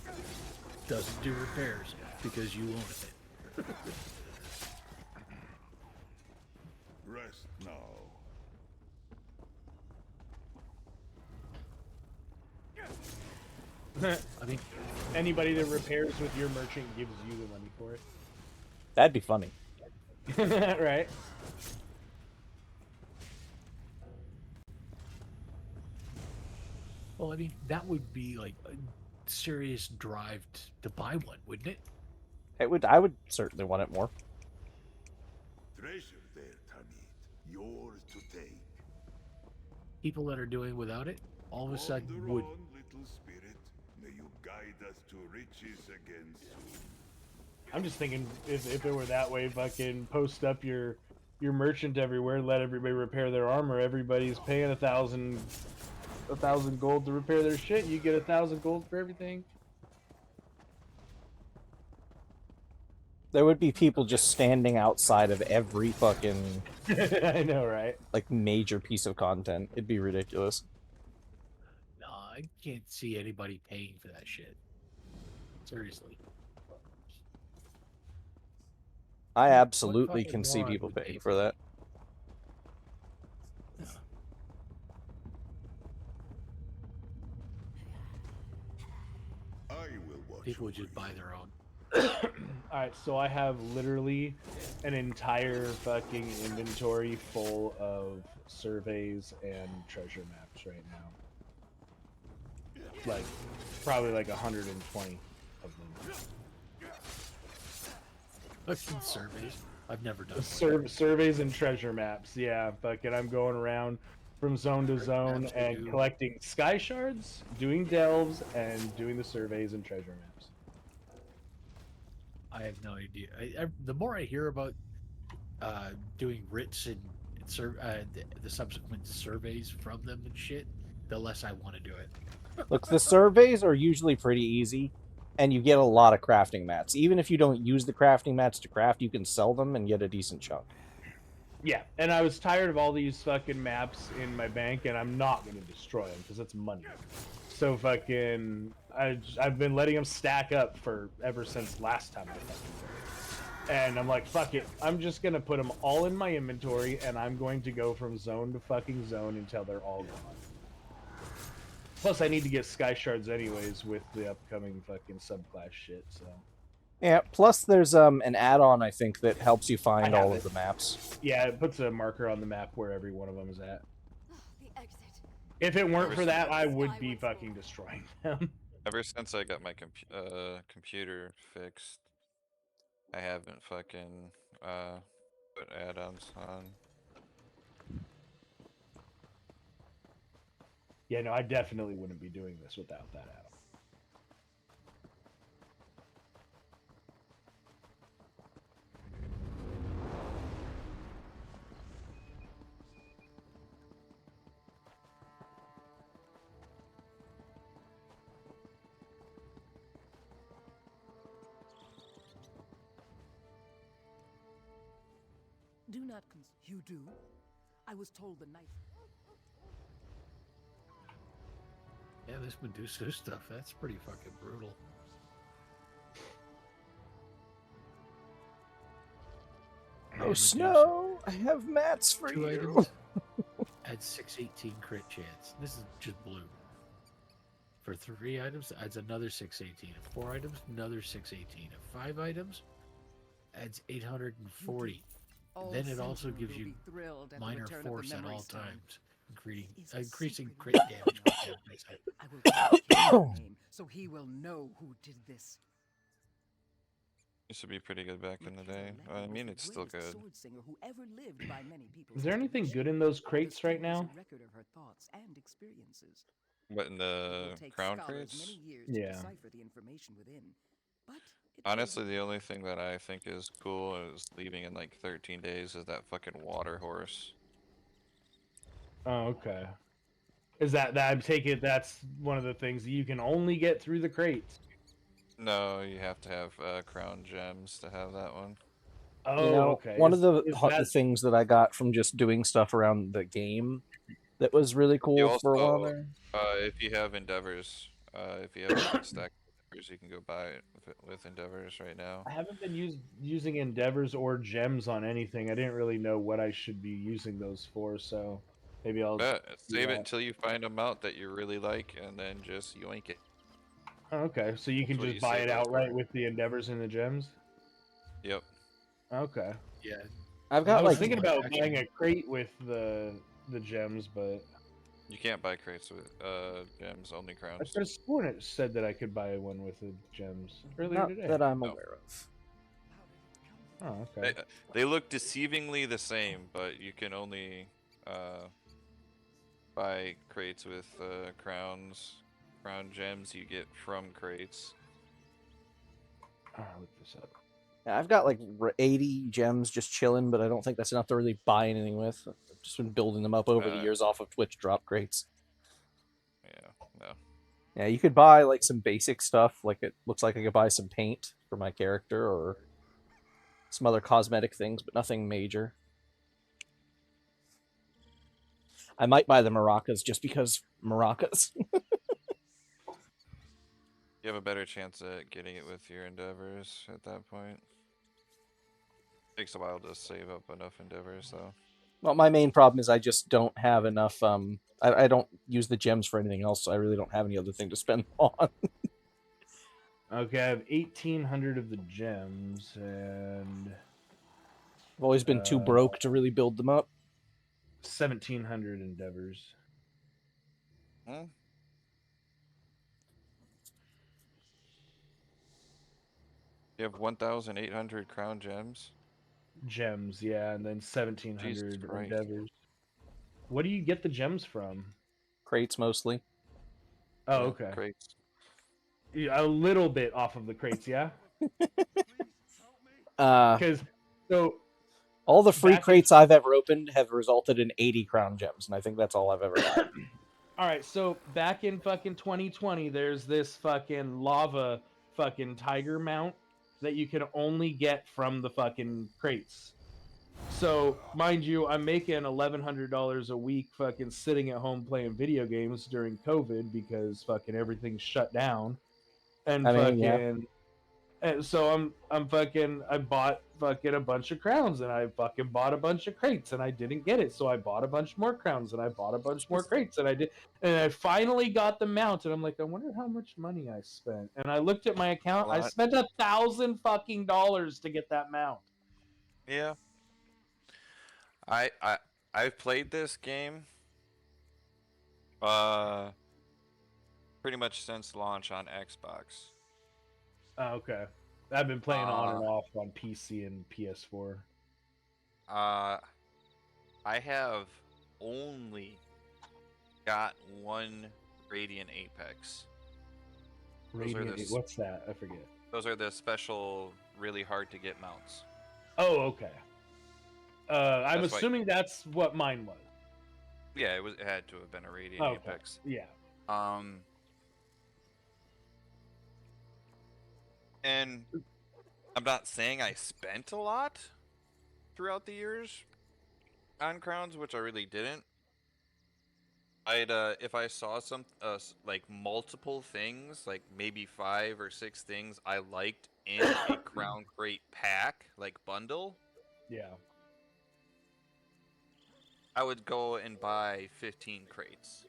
doesn't do repairs because you own it.
Rest now.
I mean, anybody that repairs with your merchant gives you the money for
That'd be funny.
it. Right?
Well, I mean, that would be like a serious drive to buy one, wouldn't it?
I would certainly want it more.
Treasure there, Tamid. Yours to take.
People that are doing without it, all of a sudden
Wander
would.
on, little spirit. May you guide us to riches again soon.
I'm just thinking if it were that way, fucking post up your merchant everywhere, let everybody repair their armor. Everybody's paying 1,000 gold to repair their shit. You get 1,000 gold for everything.
There would be people just standing outside of every fucking
I know, right?
like major piece of content. It'd be ridiculous.
No, I can't see anybody paying for that shit. Seriously.
I absolutely
fucking
can see
moron
people
would
paying
pay
for that.
I will watch.
People would just buy their own.
Alright, so I have literally an entire fucking inventory full of surveys and treasure maps right now. Like, probably like 120 of them.
I've seen surveys. I've never done one.
Surveys and treasure maps, yeah. Fucking, I'm going around from zone to zone and collecting sky shards, doing delves, and doing the surveys and treasure maps.
I have no idea. The more I hear about doing writs and the subsequent surveys from them and shit, the less I want to do it.
Look, the surveys are usually pretty easy, and you get a lot of crafting mats. Even if you don't use the crafting mats to craft, you can sell them and get a decent chunk.
Yeah, and I was tired of all these fucking maps in my bank, and I'm not going to destroy them because it's money. So fucking, I've been letting them stack up for ever since last time I fucking And I'm like, fuck it. I'm just going to put them all in my inventory, and I'm going to go from zone to fucking zone until they're all gone. Plus, I need to get sky shards anyways with the upcoming fucking subclass shit, so...
Yeah, plus there's an add-on, I think, that helps you find all of the maps.
Yeah, it puts a marker on the map where every one of them is at. If it weren't for that, I would be fucking destroying them.
Ever since I got my computer fixed, I haven't fucking put add-ons on.
Yeah, no, I definitely wouldn't be doing this without that add-on.
Do not you do? I was told the knife.
Yeah, this Medusa stuff, that's pretty fucking brutal.
Oh, Snow! I have mats for
2
you.
items. Adds 618 crit chance. This is just blue. For 3 items, adds another 618. 4 items, another 618. 5 items, adds 840. Then it also gives you minor force at all times, increasing crit damage by 10%.
I will take his name, so he will know who did this.
Used to be pretty good back in the day. I mean, it's still good.
Is there anything good in those crates right now?
What, in the crown crates?
Yeah.
Honestly, the only thing that I think is cool is leaving in like 13 days is that fucking water horse.
Oh, okay. Is that I take it that's one of the things that you can only get through the crates?
No, you have to have crown gems to have that one.
Oh,
you know,
okay.
One of the things that I got from just doing stuff around the game that was really cool
You also,
for a while there.
If you have endeavors, if you have a good stack of endeavors, you can go buy it with endeavors right now.
I haven't been using endeavors or gems on anything. I didn't really know what I should be using those for, so maybe I'll
save it until you find a mount that you really like, and then just yoink it.
Okay, so you can just buy it outright with the endeavors and the gems?
Yep.
Okay.
Yeah.
I was thinking about buying a crate with the gems, but
you can't buy crates with gems, only crowns.
I could have sworn it said that I could buy one with the gems earlier
Not
today.
that I'm aware of.
Oh, okay.
They look deceivingly the same, but you can only buy crates with crown gems you get from crates.
I'll look this up.
Yeah, I've got like 80 gems just chilling, but I don't think that's enough to really buy anything with. I've just been building them up over the years off of Twitch drop crates.
Yeah, no.
Yeah, you could buy like some basic stuff. Like it looks like I could buy some paint for my character or some other cosmetic things, but nothing major. I might buy the maracas just because maracas.
You have a better chance at getting it with your endeavors at that point. Takes a while to save up enough endeavors, though.
Well, my main problem is I just don't have enough. I don't use the gems for anything else, so I really don't have any other thing to spend on.
Okay, I have 1,800 of the gems, and
I've always been too broke to really build them up.
1,700 endeavors.
Hmm? You have 1,800 crown gems?
Gems, yeah, and then 1,700 endeavors. What do you get the gems from?
Crates, mostly.
Oh,
yeah,
okay.
Crates.
Yeah, a little bit off of the crates, yeah?
Because
so
all the free crates I've ever opened have resulted in 80 crown gems, and I think that's all I've ever got.
All right, so back in fucking 2020, there's this fucking lava fucking tiger mount that you can only get from the fucking crates. So, mind you, I'm making $1,100 a week fucking sitting at home playing video games during COVID because fucking everything's shut down. And And so I'm fucking I bought fucking a bunch of crowns and I fucking bought a bunch of crates and I didn't get it, so I bought a bunch more crowns and I bought a bunch more crates and I finally got the mount and I'm like, I wonder how much money I spent. And I looked at my account, I spent $1,000 fucking dollars to get that mount.
Yeah. I've played this game pretty much since launch on Xbox.
Oh, okay. I've been playing on and off on PC and PS4.
I have only got one Radiant Apex.
What's that? I forget.
Those are the special, really hard to get mounts.
Oh, okay. I'm assuming that's what mine was.
Yeah, it had to have been a Radiant Apex.
Yeah.
And I'm not saying I spent a lot throughout the years on crowns, which I really didn't. I'd if I saw some like multiple things, like maybe 5 or 6 things I liked in a crown crate pack, like bundle.
Yeah.
I would go and buy 15 crates.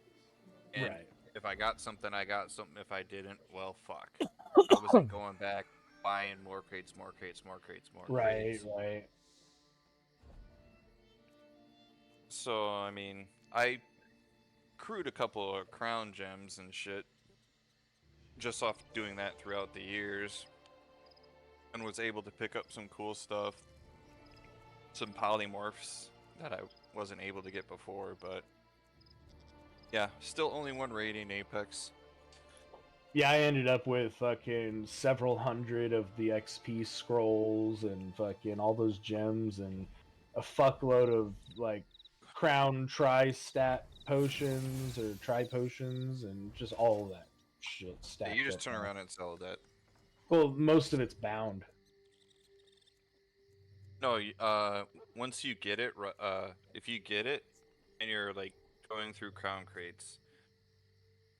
And if I got something, I got something. If I didn't, well, fuck. I wasn't going back buying more crates, more crates, more crates, more crates.
Right.
So, I mean, I crewed a couple of crown gems and shit just off doing that throughout the years, and was able to pick up some cool stuff, some polymorphs that I wasn't able to get before, but yeah, still only one Radiant Apex.
Yeah, I ended up with fucking several hundred of the XP scrolls and fucking all those gems and a fuckload of like crown tri-stat potions or tri-potions and just all of that shit stacked up.
Yeah, you just turn around and sell that.
Well, most of it's bound.
No, once you get it, if you get it and you're like going through crown crates,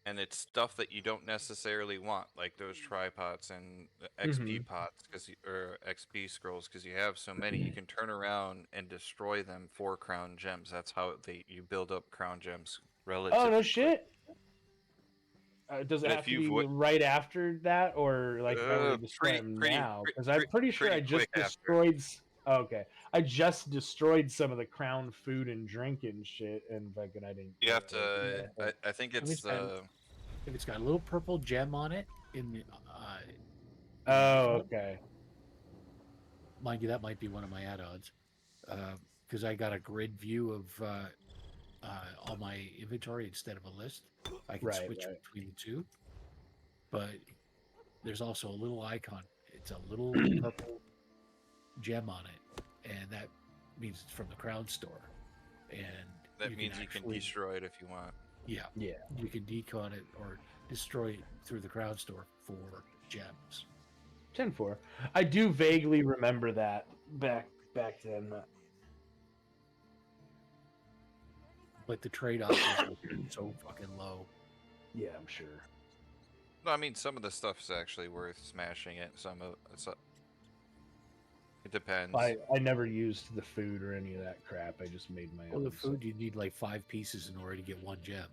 and it's stuff that you don't necessarily want, like those tripods and XP pots, or XP scrolls, because you have so many, you can turn around and destroy them for crown gems. That's how you build up crown gems relatively.
Oh no shit! Does it have to be right after that, or like if I were to destroy them now? Because I'm pretty sure I just destroyed. Oh, okay, I just destroyed some of the crown food and drink and shit, and fucking I didn't.
You have to. I think it's
if it's got a little purple gem on it in the.
Oh, okay.
Mind you, that might be one of my add-ons, because I got a grid view of all my inventory instead of a list. I can switch between the two, but there's also a little icon. It's a little purple gem on it, and that means it's from the crown store. And
that means you can destroy it if you want.
Yeah. You can decon it or destroy it through the crown store for gems.
10-4. I do vaguely remember that back then.
But the trade-off is so fucking low.
Yeah, I'm sure.
No, I mean, some of the stuff's actually worth smashing it. Some of it depends.
I never used the food or any of that crap. I just made my own.
Well, the food, you need like 5 pieces in order to get 1 gem.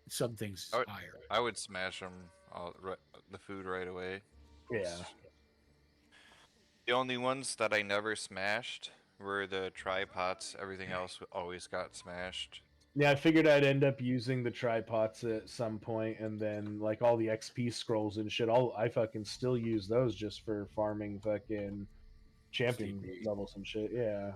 Some things higher.
I would smash them the food right away.
Yeah.
The only ones that I never smashed were the tripods. Everything else always got smashed.
Yeah, I figured I'd end up using the tripods at some point, and then like all the XP scrolls and shit. I fucking still use those just for farming fucking champion levels and shit. Yeah.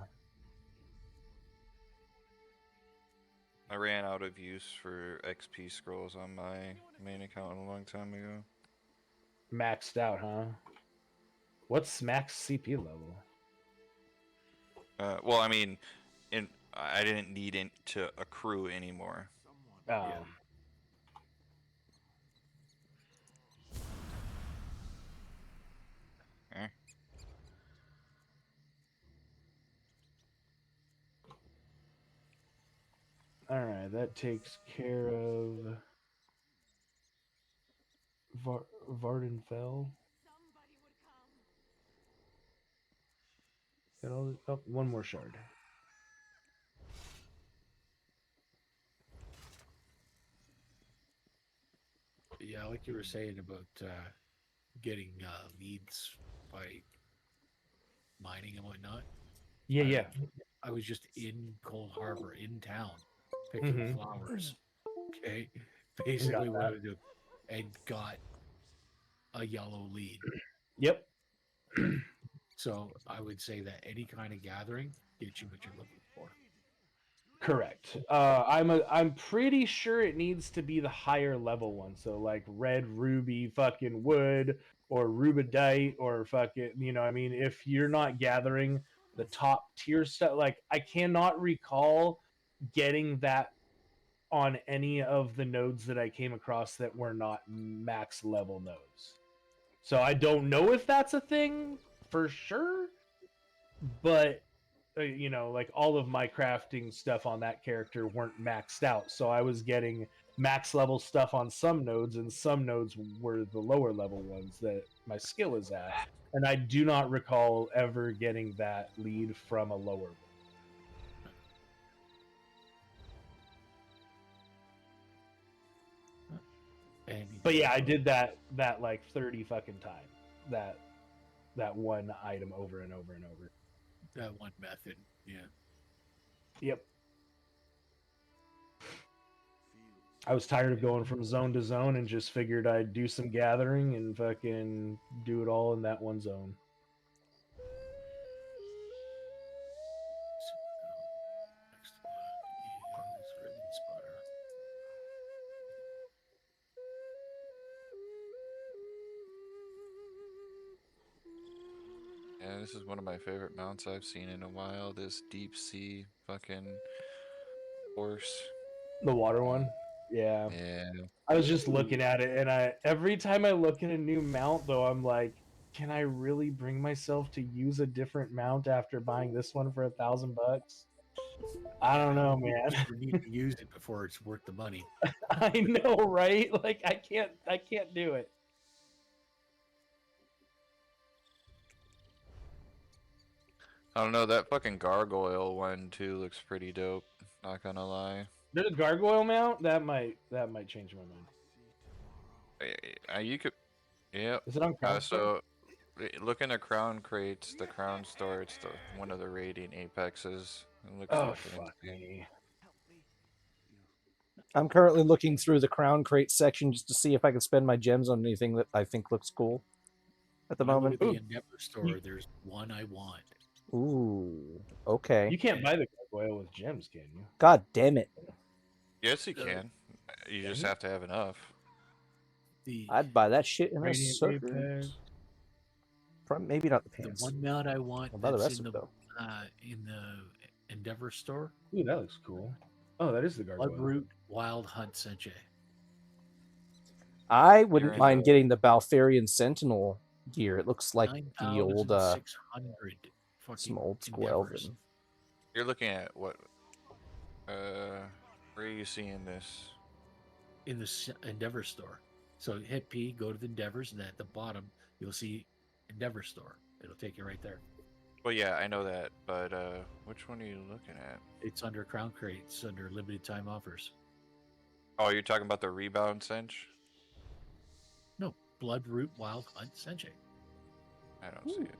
I ran out of use for XP scrolls on my main account a long time ago.
Maxed out, huh? What's max CP level?
Well, I mean, I didn't need it to accrue anymore.
Oh. Yeah. All right, that takes care of Vardenfell. One more shard.
Yeah, like you were saying about getting leads by mining and whatnot.
Yeah.
I was just in Cold Harbor, in town, picking flowers. Okay, basically what I would do, and got a yellow lead.
Yep.
So I would say that any kind of gathering gets you what you're looking for.
Correct. I'm pretty sure it needs to be the higher level one. So like red ruby fucking wood or rubidite or fucking, you know, I mean, if you're not gathering the top tier stuff, like I cannot recall getting that on any of the nodes that I came across that were not max level nodes. So I don't know if that's a thing for sure, but you know, like all of my crafting stuff on that character weren't maxed out, so I was getting max level stuff on some nodes, and some nodes were the lower level ones that my skill is at, and I do not recall ever getting that lead from a lower one. But yeah, I did that like 30 fucking times. That one item over and over and over.
That one method, yeah.
Yep. I was tired of going from zone to zone and just figured I'd do some gathering and fucking do it all in that one zone.
Yeah, this is one of my favorite mounts I've seen in a while. This deep sea fucking horse.
The water one? Yeah.
Yeah.
I was just looking at it, and every time I look at a new mount, though, I'm like, can I really bring myself to use a different mount after buying this one for $1,000? I don't know, man.
You need to use it before it's worth the money.
I know, right? Like I can't do it.
I don't know, that fucking gargoyle one too looks pretty dope, not gonna lie.
There's a gargoyle mount? That might change my mind.
You could, yeah.
Is it on Crown
So, look into Crown Crates, the Crown Store. It's one of the raiding apexes. It looks
fuck me.
I'm currently looking through the Crown Crate section just to see if I can spend my gems on anything that I think looks cool at the moment.
At the Endeavor store, there's one I want.
Ooh, okay.
You can't buy the gargoyle with gems, can you?
God damn it.
Yes, you can. You just have to have enough.
I'd buy that shit in a second. Maybe not the pants.
The one mount I want.
I'll buy the rest
in
of
the
it, though.
in the Endeavor store.
Ooh, that looks cool. Oh, that is the gargoyle.
Bloodroot Wild Hunt Senche.
I wouldn't mind getting the Balfarian Sentinel gear. It looks like the old some old school Elven.
You're looking at what? Where are you seeing this?
In the Endeavor store. So hit P, go to the Endeavors, and at the bottom you'll see Endeavor store. It'll take you right there.
Well, yeah, I know that, but which one are you looking at?
It's under Crown Crates, under limited time offers.
Oh, you're talking about the Rebound Cinch?
No, Bloodroot Wild Hunt Senche.
I don't see it.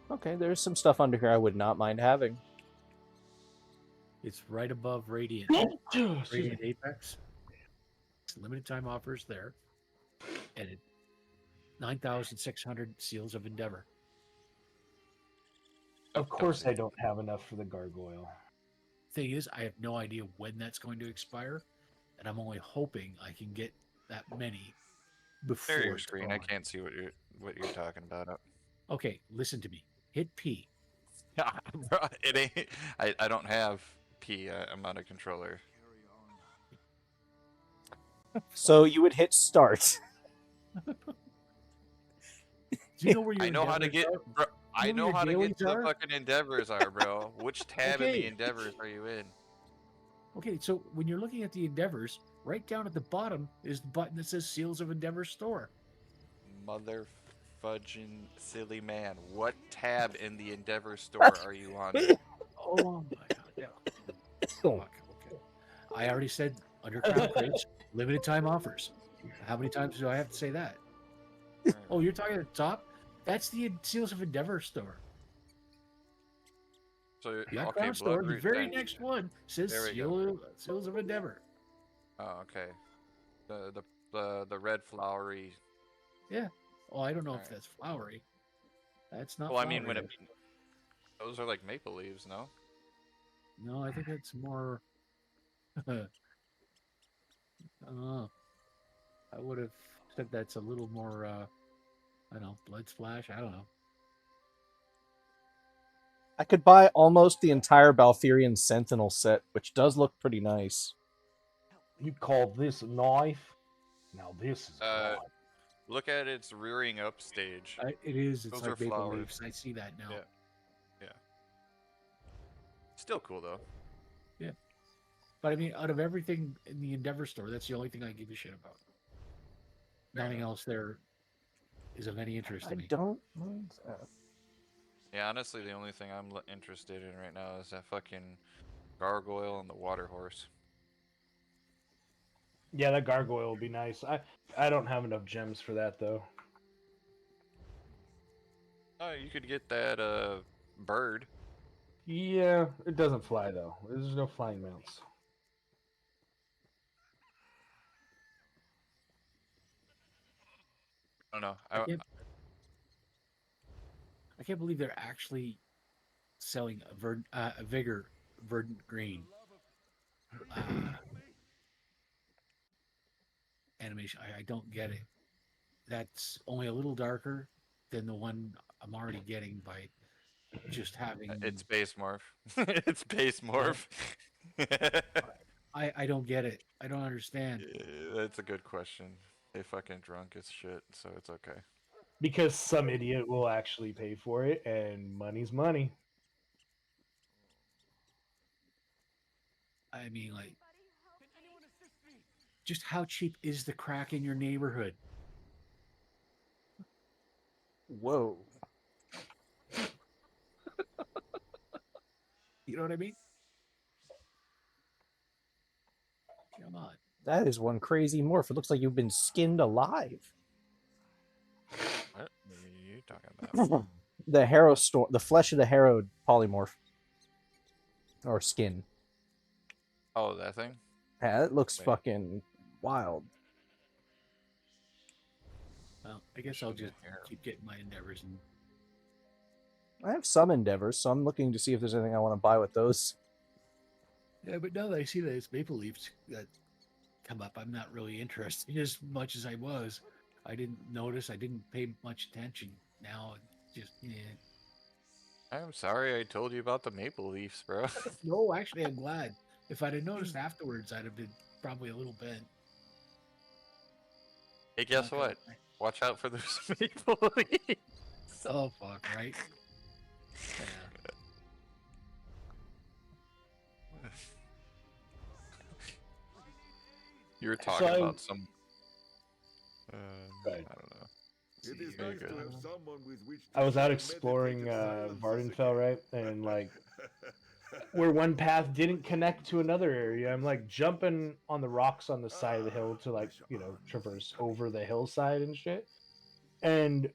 Okay, there's some stuff under here I would not mind having.
It's right above Radiant. Radiant Apex. It's limited time offers there. And 9,600 seals of Endeavor.
Of course I don't have enough for the gargoyle.
Thing is, I have no idea when that's going to expire, and I'm only hoping I can get that many before.
Share your screen. I can't see what you're talking about.
Okay, listen to me. Hit P.
Bro, it ain't. I don't have P. I'm not a controller.
So you would hit start.
Do you know where your
I know how to get. Bro, I know how to get to the
are?
fucking Endeavors are, bro. Which tab in the Endeavors are you in?
Okay, so when you're looking at the Endeavors, right down at the bottom is the button that says Seals of Endeavor Store.
Mother fudging silly man. What tab in the Endeavor store are you on?
Oh my god. Yeah. Fuck. Okay. I already said Underground Crates, limited time offers. How many times do I have to say that? Oh, you're talking at the top? That's the Seals of Endeavor store.
So
The
okay,
Underground store, the
Bloodroot
very
then.
next one says
There we go.
Seals of Endeavor.
Oh, okay. The red flowery.
Yeah. Oh, I don't know if that's flowery. That's not
Well, I
flowery.
mean, those are like maple leaves, no?
No, I think it's more. I would have said that's a little more. I don't know, blood splash. I don't know.
I could buy almost the entire Baltherian Sentinel set, which does look pretty nice.
You call this a knife? Now this is a knife.
Look at its rearing up stage.
It is. It's
Those
like
are
maple
flowers.
leaves. I see that now.
Yeah. Still cool though.
Yeah. But I mean, out of everything in the Endeavor store, that's the only thing I give a shit about. Nothing else there is of any interest to me.
I don't mind that.
Yeah, honestly, the only thing I'm interested in right now is that fucking gargoyle and the water horse.
Yeah, that gargoyle will be nice. I don't have enough gems for that though.
Oh, you could get that bird.
Yeah, it doesn't fly though. There's no flying mounts.
I don't know.
I can't believe they're actually selling a Vigor Verdant Green animation. I don't get it. That's only a little darker than the one I'm already getting by just having.
It's base morph. It's base morph.
I don't get it. I don't understand.
Yeah, that's a good question. They fucking drunk as shit, so it's okay.
Because some idiot will actually pay for it, and money's money.
I mean, like, just how cheap is the crack in your neighborhood?
Whoa.
You know what I mean? Come on.
That is one crazy morph. It looks like you've been skinned alive.
What are you talking about?
The Harrow storm, the flesh of the Harrow polymorph. Or skin.
Oh, that thing?
Yeah, it looks fucking wild.
Well, I guess I'll just keep getting my endeavors. And
I have some endeavors, so I'm looking to see if there's anything I want to buy with those.
Yeah, but now that I see that it's maple leaves that come up, I'm not really interested as much as I was. I didn't notice. I didn't pay much attention. Now, just
I'm sorry I told you about the maple leaves, bro.
No, actually, I'm glad. If I'd have noticed afterwards, I'd have been probably a little bit.
Hey, guess what? Watch out for those maple leaves.
Oh, fuck, right? Yeah.
You were talking about some. I don't know.
It is nice to have someone with which
I was out exploring Vardenfell, right? And like where one path didn't connect to another area, I'm like jumping on the rocks on the side of the hill to like, traverse over the hillside and shit. And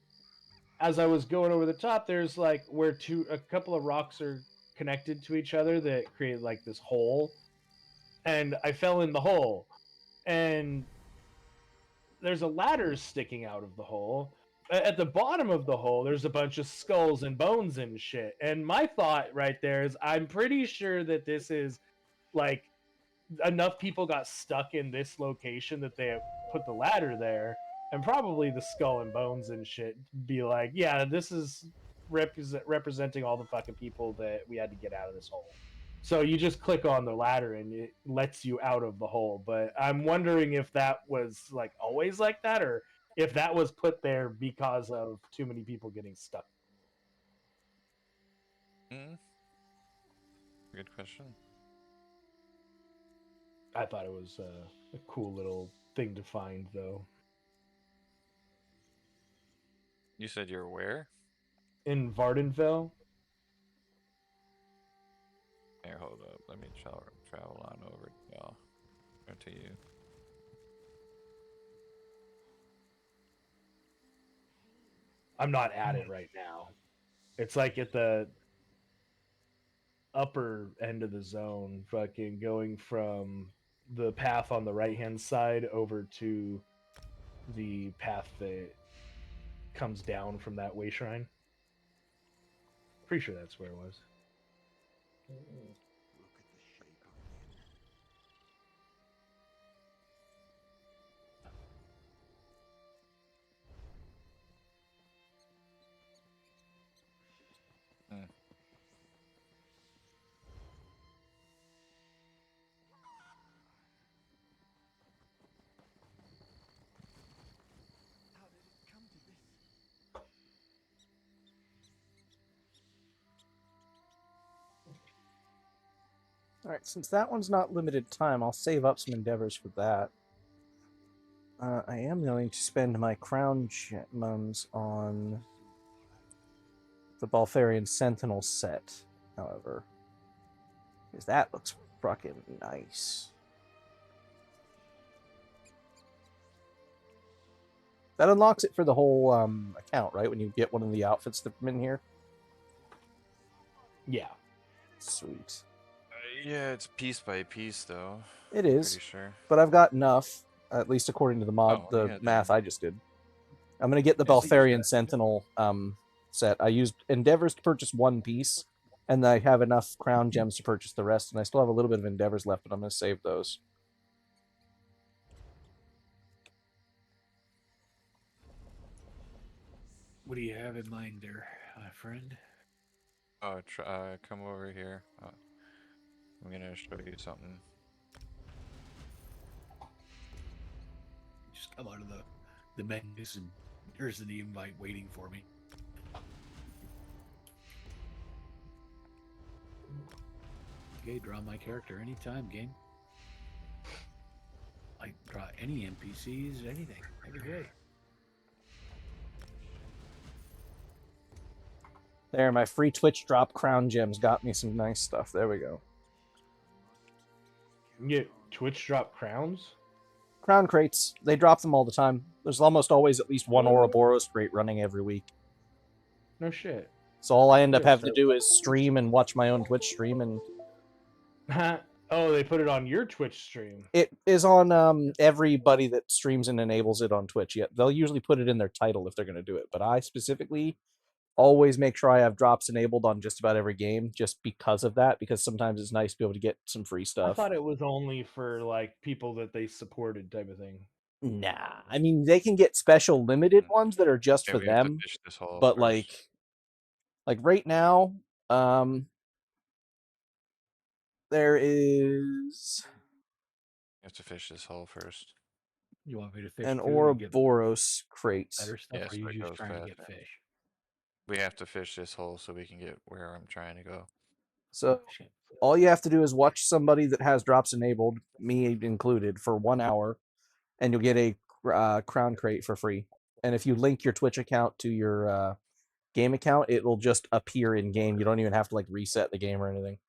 as I was going over the top, there's like where a couple of rocks are connected to each other that create like this hole. And I fell in the hole. And there's a ladder sticking out of the hole. At the bottom of the hole, there's a bunch of skulls and bones and shit. And my thought right there is, I'm pretty sure that this is like enough people got stuck in this location that they put the ladder there, and probably the skull and bones and shit be like, yeah, this is representing all the fucking people that we had to get out of this hole. So you just click on the ladder and it lets you out of the hole. But I'm wondering if that was like always like that, or if that was put there because of too many people getting stuck.
Good question.
I thought it was a cool little thing to find, though.
You said you're where?
In Vardenfell.
Here, hold up. Let me travel on over, y'all. Or to you.
I'm not at it right now. It's like at the upper end of the zone, fucking going from the path on the right hand side over to the path that comes down from that way shrine. Pretty sure that's where it was.
Alright, since that one's not limited time, I'll save up some endeavors for that. I am going to spend my crown gems on the Baltharian Sentinel set, however. Because that looks fucking nice. That unlocks it for the whole account, right? When you get one of the outfits that come in here?
Yeah.
Sweet.
Yeah, it's piece by piece, though.
It is.
Pretty sure.
But I've got enough, at least according to the mod,
Oh,
the
yeah,
math
then.
I just did. I'm going to get the
Yeah,
Baltharian Sentinel set. I used endeavors to purchase one piece, and I have enough crown gems to purchase the rest, and I still have a little bit of endeavors left, but I'm going to save those.
What do you have in mind there, my friend?
Oh, come over here. I'm gonna show you something.
Just come out of the menus, and there's the invite waiting for me. Okay, draw my character anytime, game. I draw any NPCs, anything, every day.
There, my free Twitch drop crown gems got me some nice stuff. There we go.
You can get Twitch drop crowns?
Crown crates. They drop them all the time. There's almost always at least one Ouroboros crate running every week.
No shit.
So all I end up having to do is stream and watch my own Twitch stream, and
oh, they put it on your Twitch stream.
it is on everybody that streams and enables it on Twitch. Yeah, they'll usually put it in their title if they're going to do it, but I specifically always make sure I have drops enabled on just about every game, just because of that. Because sometimes it's nice to be able to get some free stuff.
I thought it was only for like people that they supported, type of thing.
Nah, I mean they can get special limited ones that are just for them. But like right now, there is.
You have to fish this hole first.
You want me to fish
an
too and get
Ouroboros crate.
better stuff,
Yes,
or are you
but it
just
goes
trying to
fast.
get fish?
We have to fish this hole so we can get where I'm trying to go.
So all you have to do is watch somebody that has drops enabled, me included, for 1 hour, and you'll get a crown crate for free. And if you link your Twitch account to your game account, it will just appear in game. You don't even have to like reset the game or anything.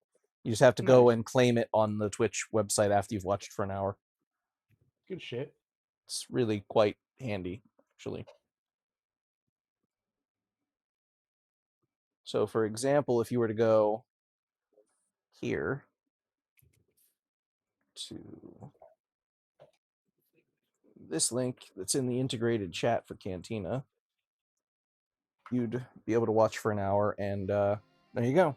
You just have to go and claim it on the Twitch website after you've watched for an hour.
Good shit.
It's really quite handy, actually. So, for example, if you were to go here to this link that's in the integrated chat for Cantina, you'd be able to watch for an hour, and there you go.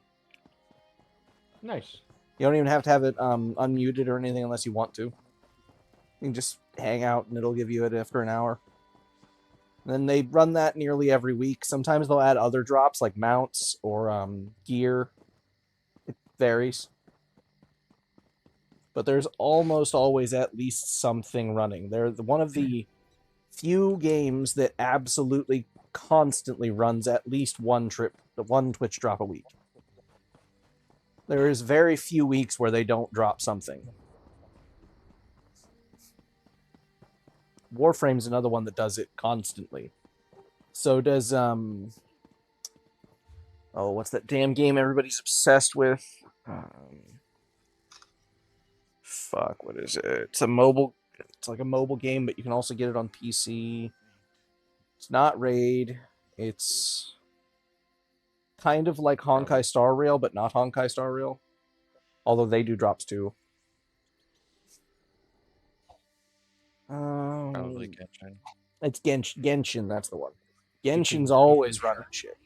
Nice.
You don't even have to have it unmuted or anything unless you want to. You can just hang out, and it'll give you it after an hour. And then they run that nearly every week. Sometimes they'll add other drops, like mounts or gear. It varies. But there's almost always at least something running. They're one of the few games that absolutely constantly runs at least one Twitch drop a week. There is very few weeks where they don't drop something. Warframe's another one that does it constantly. So does oh, what's that damn game everybody's obsessed with? Fuck, what is it? It's like a mobile game, but you can also get it on PC. It's not Raid. It's kind of like Honkai Star Rail, but not Honkai Star Rail. Although they do drops too.
Probably Genshin.
It's Genshin, that's the one. Genshin's always running shit.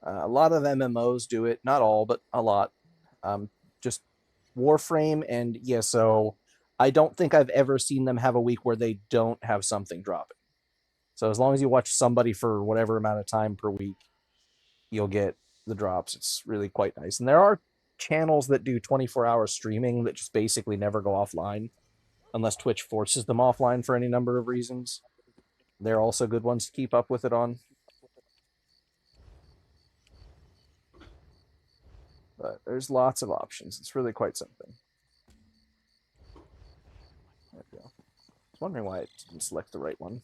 A lot of MMOs do it, not all, but a lot. Just Warframe and ESO. I don't think I've ever seen them have a week where they don't have something dropping. So as long as you watch somebody for whatever amount of time per week, you'll get the drops. It's really quite nice. And there are channels that do 24-hour streaming that just basically never go offline unless Twitch forces them offline for any number of reasons. They're also good ones to keep up with it on. But there's lots of options. It's really quite something. There we go. I was wondering why it didn't select the right one.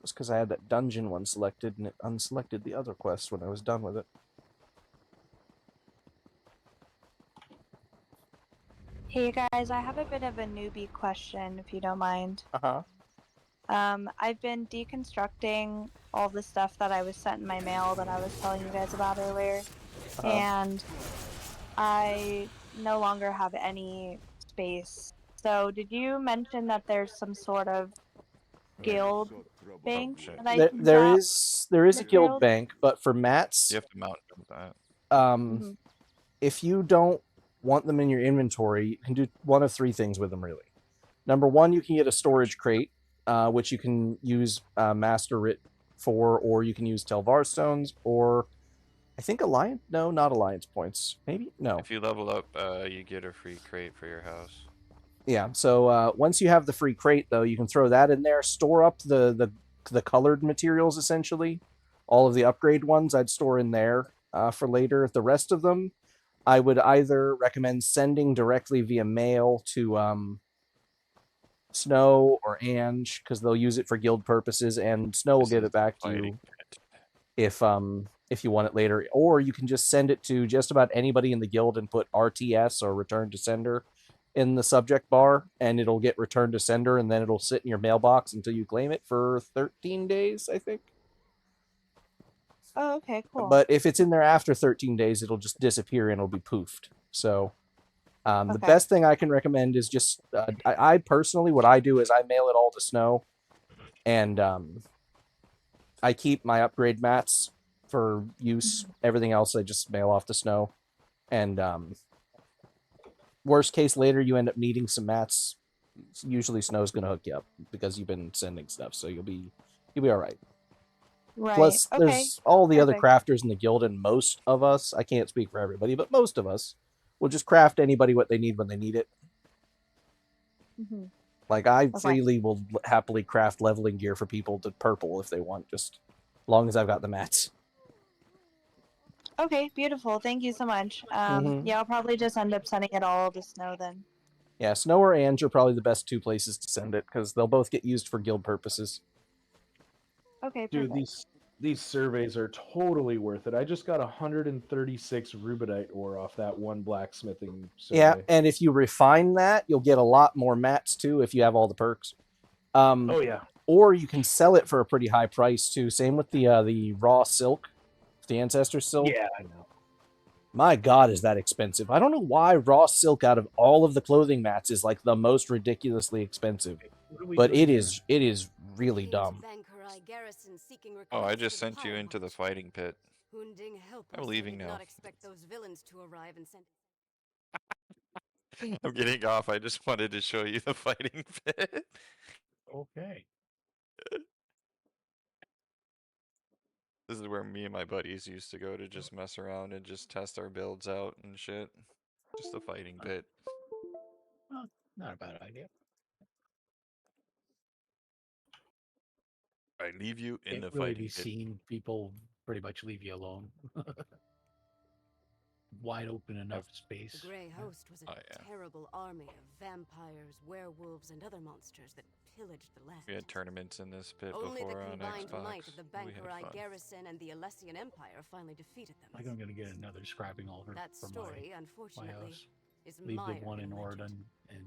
It's because I had that dungeon one selected and it unselected the other quest when I was done with it.
Hey guys, I have a bit of a newbie question, if you don't mind.
Uh-huh.
I've been deconstructing all the stuff that I was sent in my mail that I was telling you guys about earlier, and I no longer have any space. So, did you mention that there's some sort of guild bank that I can
there
drop
is a guild
materials?
bank, but for mats,
You have to mount that.
If you don't want them in your inventory, you can do one of three things with them, really. Number one, you can get a storage crate, which you can use Master Writ for, or you can use Telvar stones, or I think Alliance. No, not Alliance points. Maybe no.
If you level up, you get a free crate for your house.
Yeah. So once you have the free crate, though, you can throw that in there. Store up the colored materials, essentially. All of the upgrade ones, I'd store in there for later. The rest of them, I would either recommend sending directly via mail to Snow or Ange, because they'll use it for guild purposes, and Snow will get it back to you if you want it later. Or you can just send it to just about anybody in the guild and put RTS or return to sender in the subject bar, and it'll get returned to sender, and then it'll sit in your mailbox until you claim it for 13 days, I think.
Oh, okay, cool.
But if it's in there after 13 days, it'll just disappear and it'll be poofed. So the best thing I can recommend is just, I personally, what I do is I mail it all to Snow, and I keep my upgrade mats for use. Everything else I just mail off to Snow. And worst case, later you end up needing some mats. Usually Snow's going to hook you up because you've been sending stuff, so you'll be all right.
Right.
Plus,
okay.
There's all the other crafters in the guild, and most of us, I can't speak for everybody, but most of us will just craft anybody what they need when they need it. Like, I freely will happily craft leveling gear for people to purple if they want, just as long as I've got the mats.
Okay, beautiful. Thank you so much. Yeah, I'll probably just end up sending it all to Snow then.
Yeah, Snow or Ange are probably the best two places to send it, because they'll both get used for guild purposes.
Okay,
dude,
perfect.
these surveys are totally worth it. I just got 136 rubidite ore off that one blacksmithing survey.
Yeah, and if you refine that, you'll get a lot more mats too if you have all the perks.
Oh yeah.
Or you can sell it for a pretty high price too. Same with the raw silk, the ancestor silk.
Yeah, I know.
My God, is that expensive? I don't know why raw silk out of all of the clothing mats is like the most ridiculously expensive, but it is really dumb.
Oh, I just sent you into the fighting pit. I'm leaving now. I'm getting off. I just wanted to show you the fighting pit.
Okay.
This is where me and my buddies used to go to just mess around and just test our builds out and shit. Just the fighting pit.
Well, not a bad idea.
I leave you in the
really
fighting
be
pit.
seen. People pretty much leave you alone. wide open enough space.
The Grey Host was a terrible army of vampires, werewolves, and other monsters that pillaged the land.
We had tournaments in this pit
Only
before
the
on
combined
Xbox.
might of the
We had
Bankerai
fun.
garrison and the Alessian Empire finally defeated them.
I'm gonna get another scrapping altar
That
for
story,
my
unfortunately,
house.
is
Leave the
mired
one in
in legend.
Orden and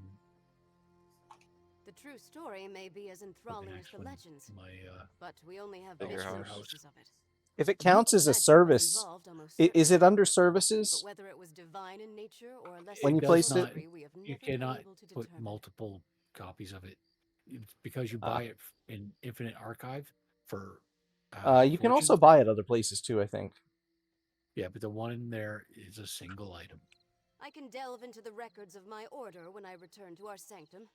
The true story may be as enthralling as the legends, but we only have
bigger
bits and
house.
pieces of it.
If it counts as a
Magic was
service,
involved almost
is it
certainly,
under
but
services?
whether it was divine in nature or a less
When you
does
placed
not,
it?
we have
you
never been
cannot
able to
put
determine.
multiple copies of it. It's because you buy it in Infinite Archive for.
You can also buy it other places too, I think.
Yeah, but the one in there is a single item.
I can delve into the records of my order when I return to our sanctum.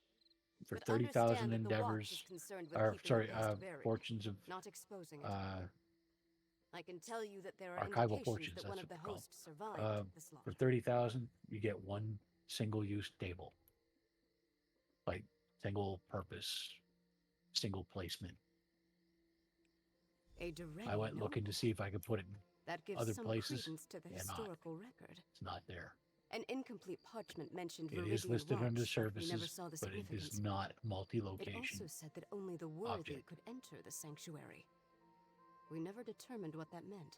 For
But
30,000
understand that the Watch
endeavors,
is concerned with
or
keeping
sorry,
the past buried,
fortunes of
not exposing it. I can tell you that there are
archival
indications
fortunes.
that
That's
one
what
of the
they're called.
hosts survived the slaughter.
For 30,000, you get one single-use table, like single-purpose, single placement. I went looking to see if I could put it in
that gives
other
some
places.
credence to the historical record.
It's not there.
An incomplete parchment mentioned
It
Viridian
is listed
Watch,
under
but we never
services,
saw the
but it
significance.
is not
It
multi-location.
also said that only the worthy
object.
could enter the sanctuary. We never determined what that meant.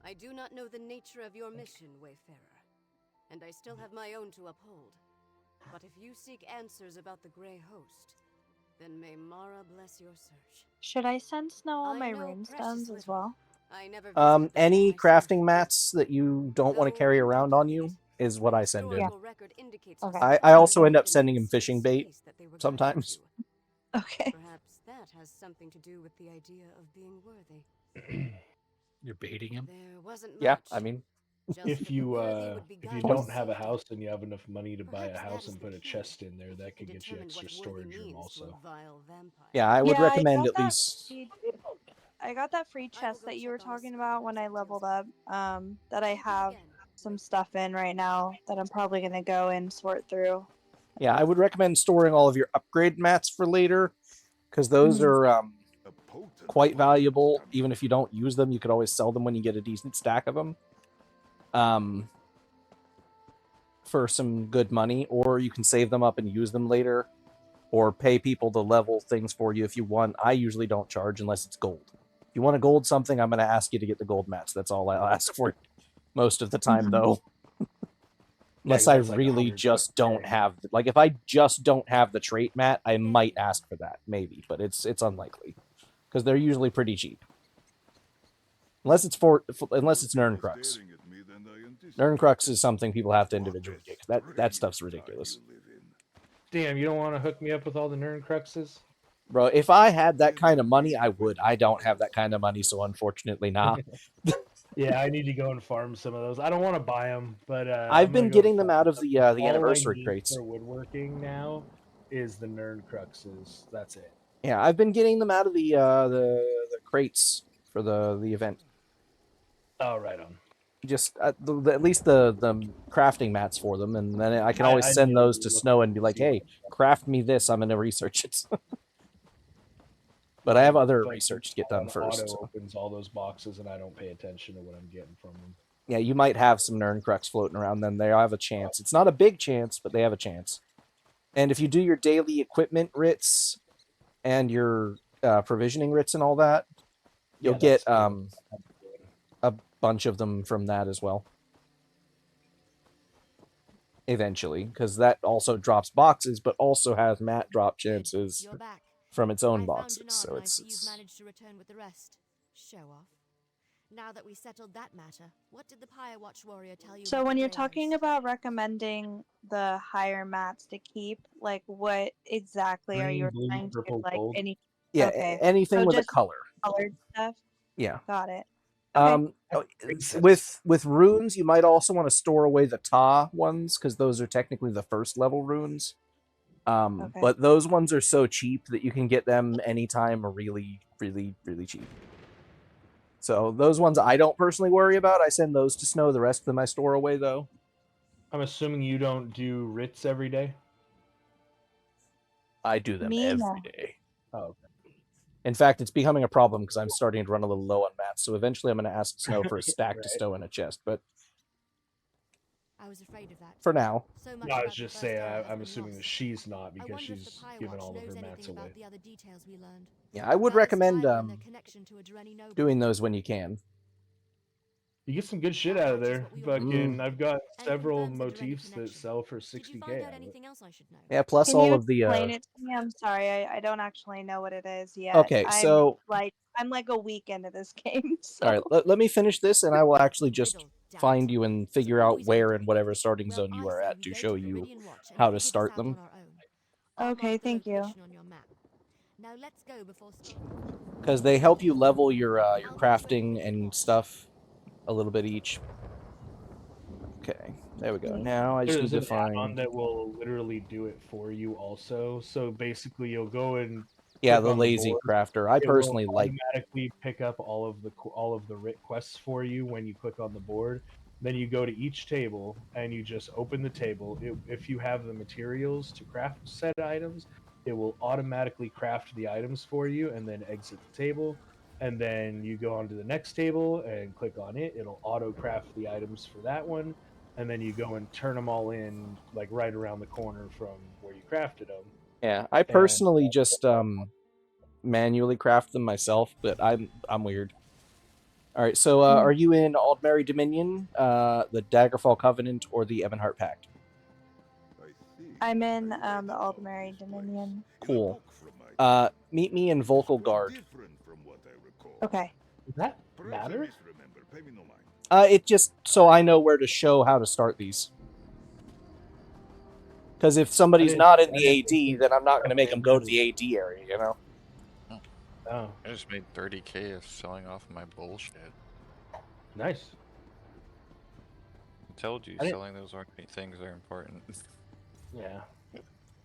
I do not know the nature of your mission, Wayfarer, and I still have my own to uphold. But if you seek answers about the Grey Host, then may Mara bless your search.
Should I send Snow all my rune stones as well?
I never
Any crafting mats that you don't want to carry around on you is what I send in.
Yeah. Okay.
I also end up sending him fishing bait sometimes.
Okay.
Perhaps that has something to do with the idea of being worthy.
You're baiting him?
There wasn't
Yeah,
much.
I mean,
If you don't have a house and you have enough money to buy a
Perhaps that
house
is
and
the
put a
key.
chest in there, that could
You
get you
determined
extra
what worthy
storage room
means to
also.
a vile vampire.
yeah, I would recommend
got
at
that
least.
I got that free chest that you were talking about when I leveled up. That I have some stuff in right now that I'm probably gonna go and sort through.
Yeah, I would recommend storing all of your upgrade mats for later, because those are quite valuable. Even if you don't use them, you could always sell them when you get a decent stack of them. For some good money, or you can save them up and use them later, or pay people to level things for you if you want. I usually don't charge unless it's gold. If you want to gold something, I'm going to ask you to get the gold mats. That's all I'll ask for most of the time, though. Unless I really just don't have, like, if I just don't have the trait mat, I might ask for that, maybe, but it's unlikely because they're usually pretty cheap. Unless it's Nerncrux. Nerncrux is something people have to individually get. That stuff's ridiculous.
Damn, you don't want to hook me up with all the Nerncruxes?
Bro, if I had that kind of money, I would. I don't have that kind of money, so unfortunately, nah.
Yeah, I need to go and farm some of those. I don't want to buy them, but
I've been getting them out of the anniversary crates.
For woodworking now is the Nerncruxes. That's it.
Yeah, I've been getting them out of the crates for the event.
Oh, right on.
Just at least the crafting mats for them, and then I can always send those to Snow and be like, "Hey, craft me this. I'm gonna research it." But I have other research to get done first.
Auto opens all those boxes, and I don't pay attention to what I'm getting from them.
Yeah, you might have some Nerncrux floating around. Then they have a chance. It's not a big chance, but they have a chance. And if you do your daily equipment writs and your provisioning writs and all that, you'll get a bunch of them from that as well. Eventually, because that also drops boxes, but also has mat drop chances from its own boxes. So
you've managed to return with the rest. Show off. Now that we settled that matter, what did the Pyre Watch warrior tell you?
So when you're talking about recommending the higher mats to keep, like what exactly are you
blue,
trying to
purple,
like
gold?
any?
Yeah,
okay.
anything
So
with a
just
color.
Colored stuff.
Yeah.
Got it.
With runes, you might also want to store away the Ta ones because those are technically the first level runes. But those ones are so cheap that you can get them anytime, really, really, really cheap. So those ones I don't personally worry about. I send those to Snow. The rest of them I store away, though.
I'm assuming you don't do writs every day?
I do them every day.
Oh, okay.
In fact, it's becoming a problem because I'm starting to run a little low on mats. So eventually, I'm going to ask Snow for a stack to stow in a chest. But
I was afraid of that.
for now,
So much
No, I was
about the
just
first
saying,
era has
I'm
been
assuming that
lost.
she's not
I
because
wonder if the
she's
Pyre
given
Watch
all of
knows
her mats
anything
away.
about the other details we learned.
yeah, I would
About the
recommend
Spire and their connection to a Dreni noble.
doing those when you can.
You get some good shit out of there. Fucking, I've got
And
several
confirms the Dreni
motifs that
connection.
sell for
Did you
60k
find
out
out
of it.
anything else I should know?
Yeah, plus
Can
all
you
of the.
explain it to me? I'm sorry, I don't actually know what it is yet.
Okay, so
I'm like a week into this game. So.
all right, let me finish this, and I will actually just find you and figure out where in whatever starting zone you are at to show you how to start them.
Okay, thank you.
Now let's go before
Because they help you level your crafting and stuff a little bit each. Okay, there we go. Now I just
There's
need
an
to find.
add-on that will literally do it for you also. So basically, you'll go and
Yeah,
click
the
on the
lazy
board.
crafter. I
It will
personally like.
automatically pick up all of the writ quests for you when you click on the board. Then you go to each table and you just open the table. If you have the materials to craft said items, it will automatically craft the items for you and then exit the table. And then you go on to the next table and click on it. It'll auto craft the items for that one. And then you go and turn them all in like right around the corner from where you crafted them.
Yeah, I personally just manually craft them myself, but I'm weird. All right, so are you in Aldmeri Dominion, the Daggerfall Covenant, or the Ebonheart Pact?
I'm in the Aldmeri Dominion.
Cool. Meet me in Vocal Guard.
Okay.
Does that matter?
It just so I know where to show how to start these. Because if somebody's not in the AD, then I'm not going to make them go to the AD area, you know?
Oh.
I just made 30k of selling off my bullshit.
Nice.
I told you, selling those things are important.
Yeah.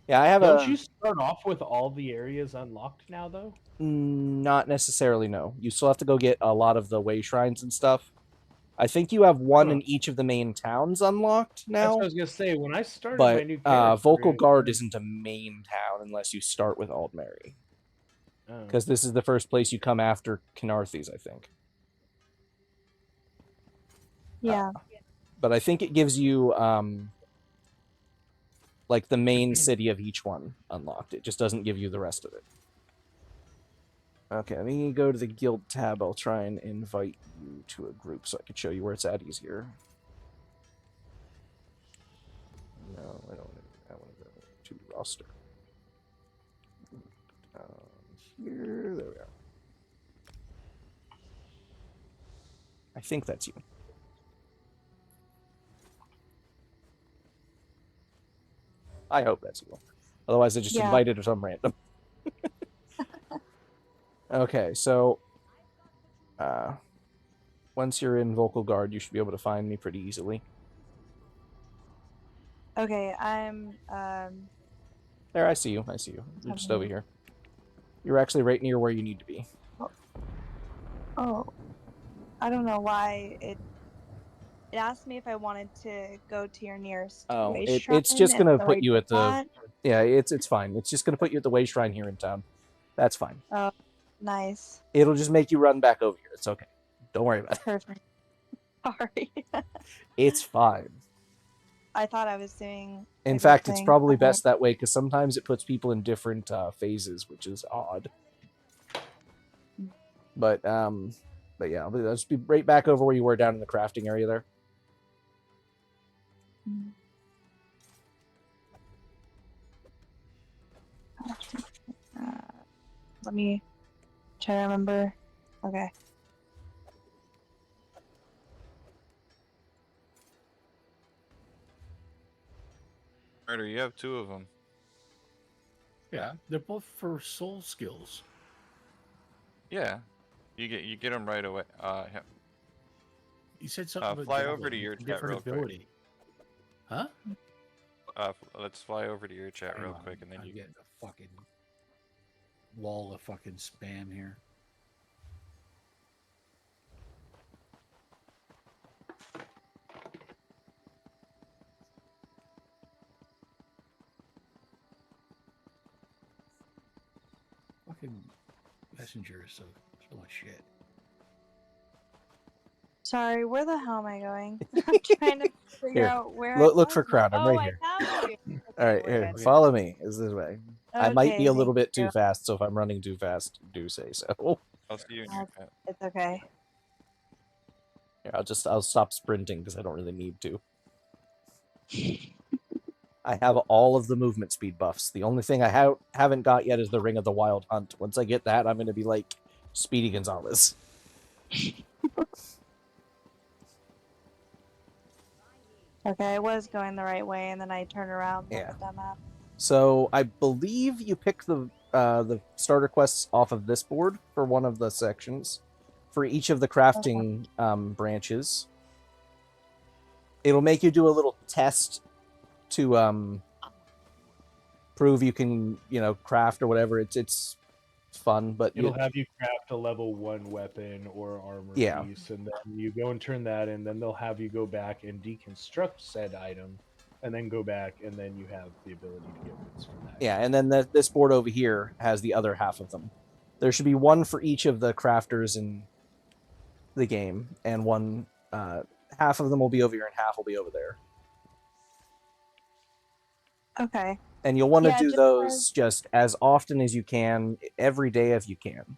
Yeah, I have
Don't you start off with all the areas unlocked now, though?
Not necessarily, no. You still have to go get a lot of the way shrines and stuff. I think you have one in each of the main towns unlocked now.
That's what I was gonna say. When I started my new character,
Vocal Guard isn't a main town unless you start with Aldmeri. Because this is the first place you come after Kynarthes, I think.
Yeah.
But I think it gives you like the main city of each one unlocked. It just doesn't give you the rest of it. Okay, let me go to the guild tab. I'll try and invite you to a group so I can show you where it's at easier. No, I don't want to. I want to go to roster. Here, there we are. I think that's you. I hope that's you. Otherwise, I just invited some random. Okay, so once you're in Vocal Guard, you should be able to find me pretty easily.
Okay, I'm
There, I see you. I see you. You're just over here. You're actually right near where you need to be.
Oh, I don't know why it asked me if I wanted to go to your nearest way shrine.
It's just gonna put you at the.
That.
Yeah, it's fine. It's just gonna put you at the way shrine here in town. That's fine.
Oh, nice.
It'll just make you run back over here. It's okay. Don't worry about it.
Perfect. Sorry.
It's fine.
I thought I was doing.
In fact, it's probably best that way because sometimes it puts people in different phases, which is odd. But yeah, I'll just be right back over where you were down in the crafting area there.
Let me try to remember. Okay.
Carter, you have 2 of them.
Yeah, they're both for soul skills.
Yeah, you get them right away.
You said something about
fly
javelin,
over to your chat
different
real
ability.
quick. Huh? Let's fly over to your chat real quick, and then you
get a fucking wall of fucking spam here. Fucking Messenger is so much shit.
Sorry, where the hell am I going? I'm trying to figure out where
Look for Crown. I'm right
I
here.
found you.
All right, here. Follow me. Is this way? I might be a little bit too fast, so if I'm running too fast, do say so.
I'll see you in your cat.
It's okay.
Here, I'll stop sprinting because I don't really need to. I have all of the movement speed buffs. The only thing I haven't got yet is the Ring of the Wild Hunt. Once I get that, I'm going to be like Speedy Gonzalez.
Okay, I was going the right way, and then I turned around and looked at that map.
So I believe you pick the starter quests off of this board for one of the sections. For each of the crafting branches, it'll make you do a little test to prove you can, craft or whatever. It's fun, but
it'll have you craft a level 1 weapon or armor piece, and then you go and turn that in. Then they'll have you go back and deconstruct said item, and then go back, and then you have the ability to get wins from that.
Yeah, and then this board over here has the other half of them. There should be one for each of the crafters in the game, and one half of them will be over here and half will be over there.
Okay.
And you'll want to do those just as often as you can, every day if you can.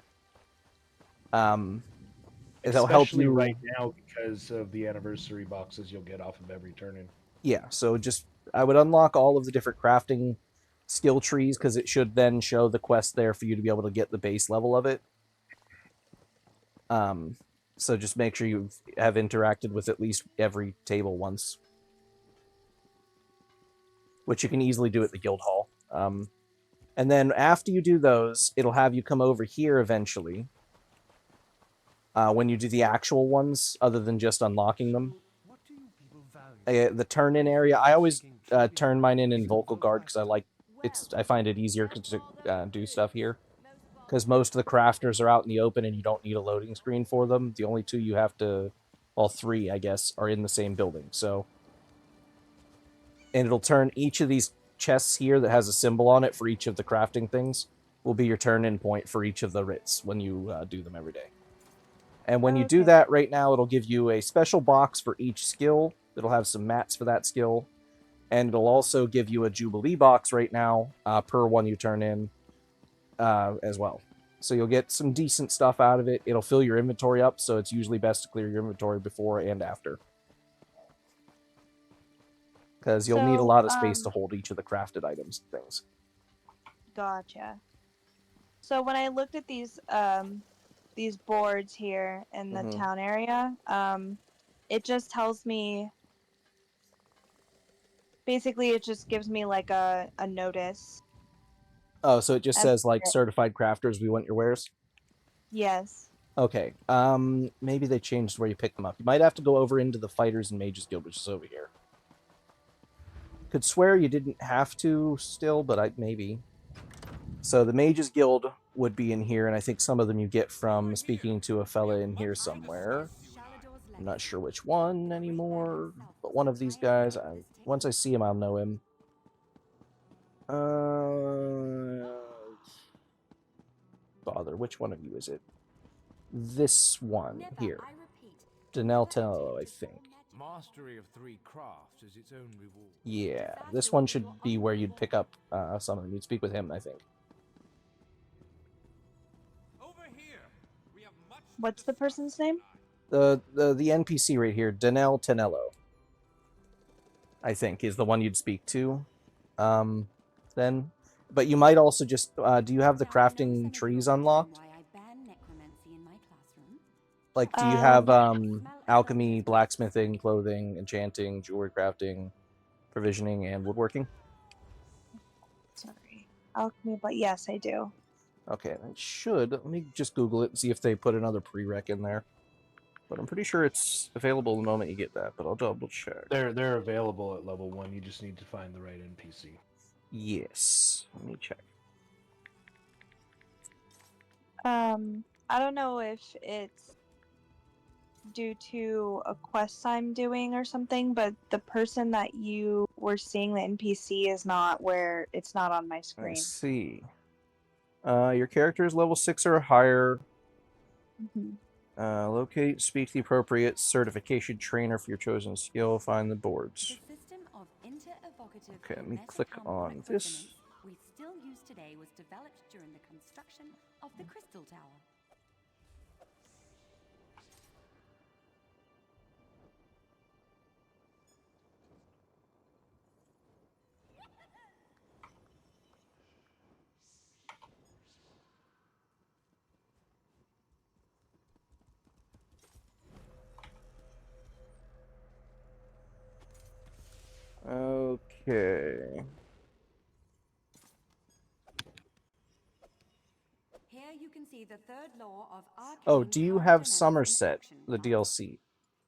It'll help you
right now because of the anniversary boxes you'll get off of every turn-in.
Yeah, so I would unlock all of the different crafting skill trees because it should then show the quest there for you to be able to get the base level of it. So just make sure you have interacted with at least every table once, which you can easily do at the guild hall. And then after you do those, it'll have you come over here eventually when you do the actual ones, other than just unlocking them. The turn-in area, I always turn mine in Vocal Guard because I find it easier to do stuff here. Because most of the crafters are out in the open and you don't need a loading screen for them. The only two you have to, well, 3, I guess, are in the same building. So, and it'll turn each of these chests here that has a symbol on it for each of the crafting things will be your turn-in point for each of the writs when you do them every day. And when you do that right now, it'll give you a special box for each skill. It'll have some mats for that skill. And it'll also give you a Jubilee box right now per one you turn in as well. So you'll get some decent stuff out of it. It'll fill your inventory up, so it's usually best to clear your inventory before and after. Because you'll need a lot of space to hold each of the crafted items and things.
Gotcha. So when I looked at these boards here in the town area, it just tells me, basically it just gives me like a notice.
Oh, so it just says like certified crafters, we want your wares?
Yes.
Okay. Maybe they changed where you pick them up. You might have to go over into the Fighters and Mages Guild, which is over here. Could swear you didn't have to still, but maybe. So the Mages Guild would be in here, and I think some of them you get from speaking to a fella in here somewhere. I'm not sure which one anymore, but one of these guys, once I see him, I'll know him. Bother, which one of you is it? This one here. Denelto, I think.
Mastery of 3 crafts is its own reward.
Yeah, this one should be where you'd pick up some of them. You'd speak with him, I think.
What's the person's name?
The NPC right here, Danel Tenello, I think, is the one you'd speak to. Then, but you might also just. Do you have the crafting trees unlocked? Like, do you have alchemy, blacksmithing, clothing, enchanting, jewelry crafting, provisioning, and woodworking?
Sorry, alchemy, but yes, I do.
Okay, it should. Let me just Google it and see if they put another prereq in there. But I'm pretty sure it's available the moment you get that, but I'll double check.
They're available at level 1. You just need to find the right NPC.
Yes. Let me check.
I don't know if it's due to a quest I'm doing or something, but the person that you were seeing, the NPC, is not where it's not on my screen.
I see. Your character is level 6 or higher.
Mhm.
Locate, speak the appropriate certification trainer for your chosen skill. Find the boards.
The system of inter-evocative
Okay, let me click on this.
we still use today was developed during the construction of the Crystal Tower.
Okay.
Here you can see the third law of arcane
Oh, do you have
hydrodynamics in
Somerset,
action.
the DLC?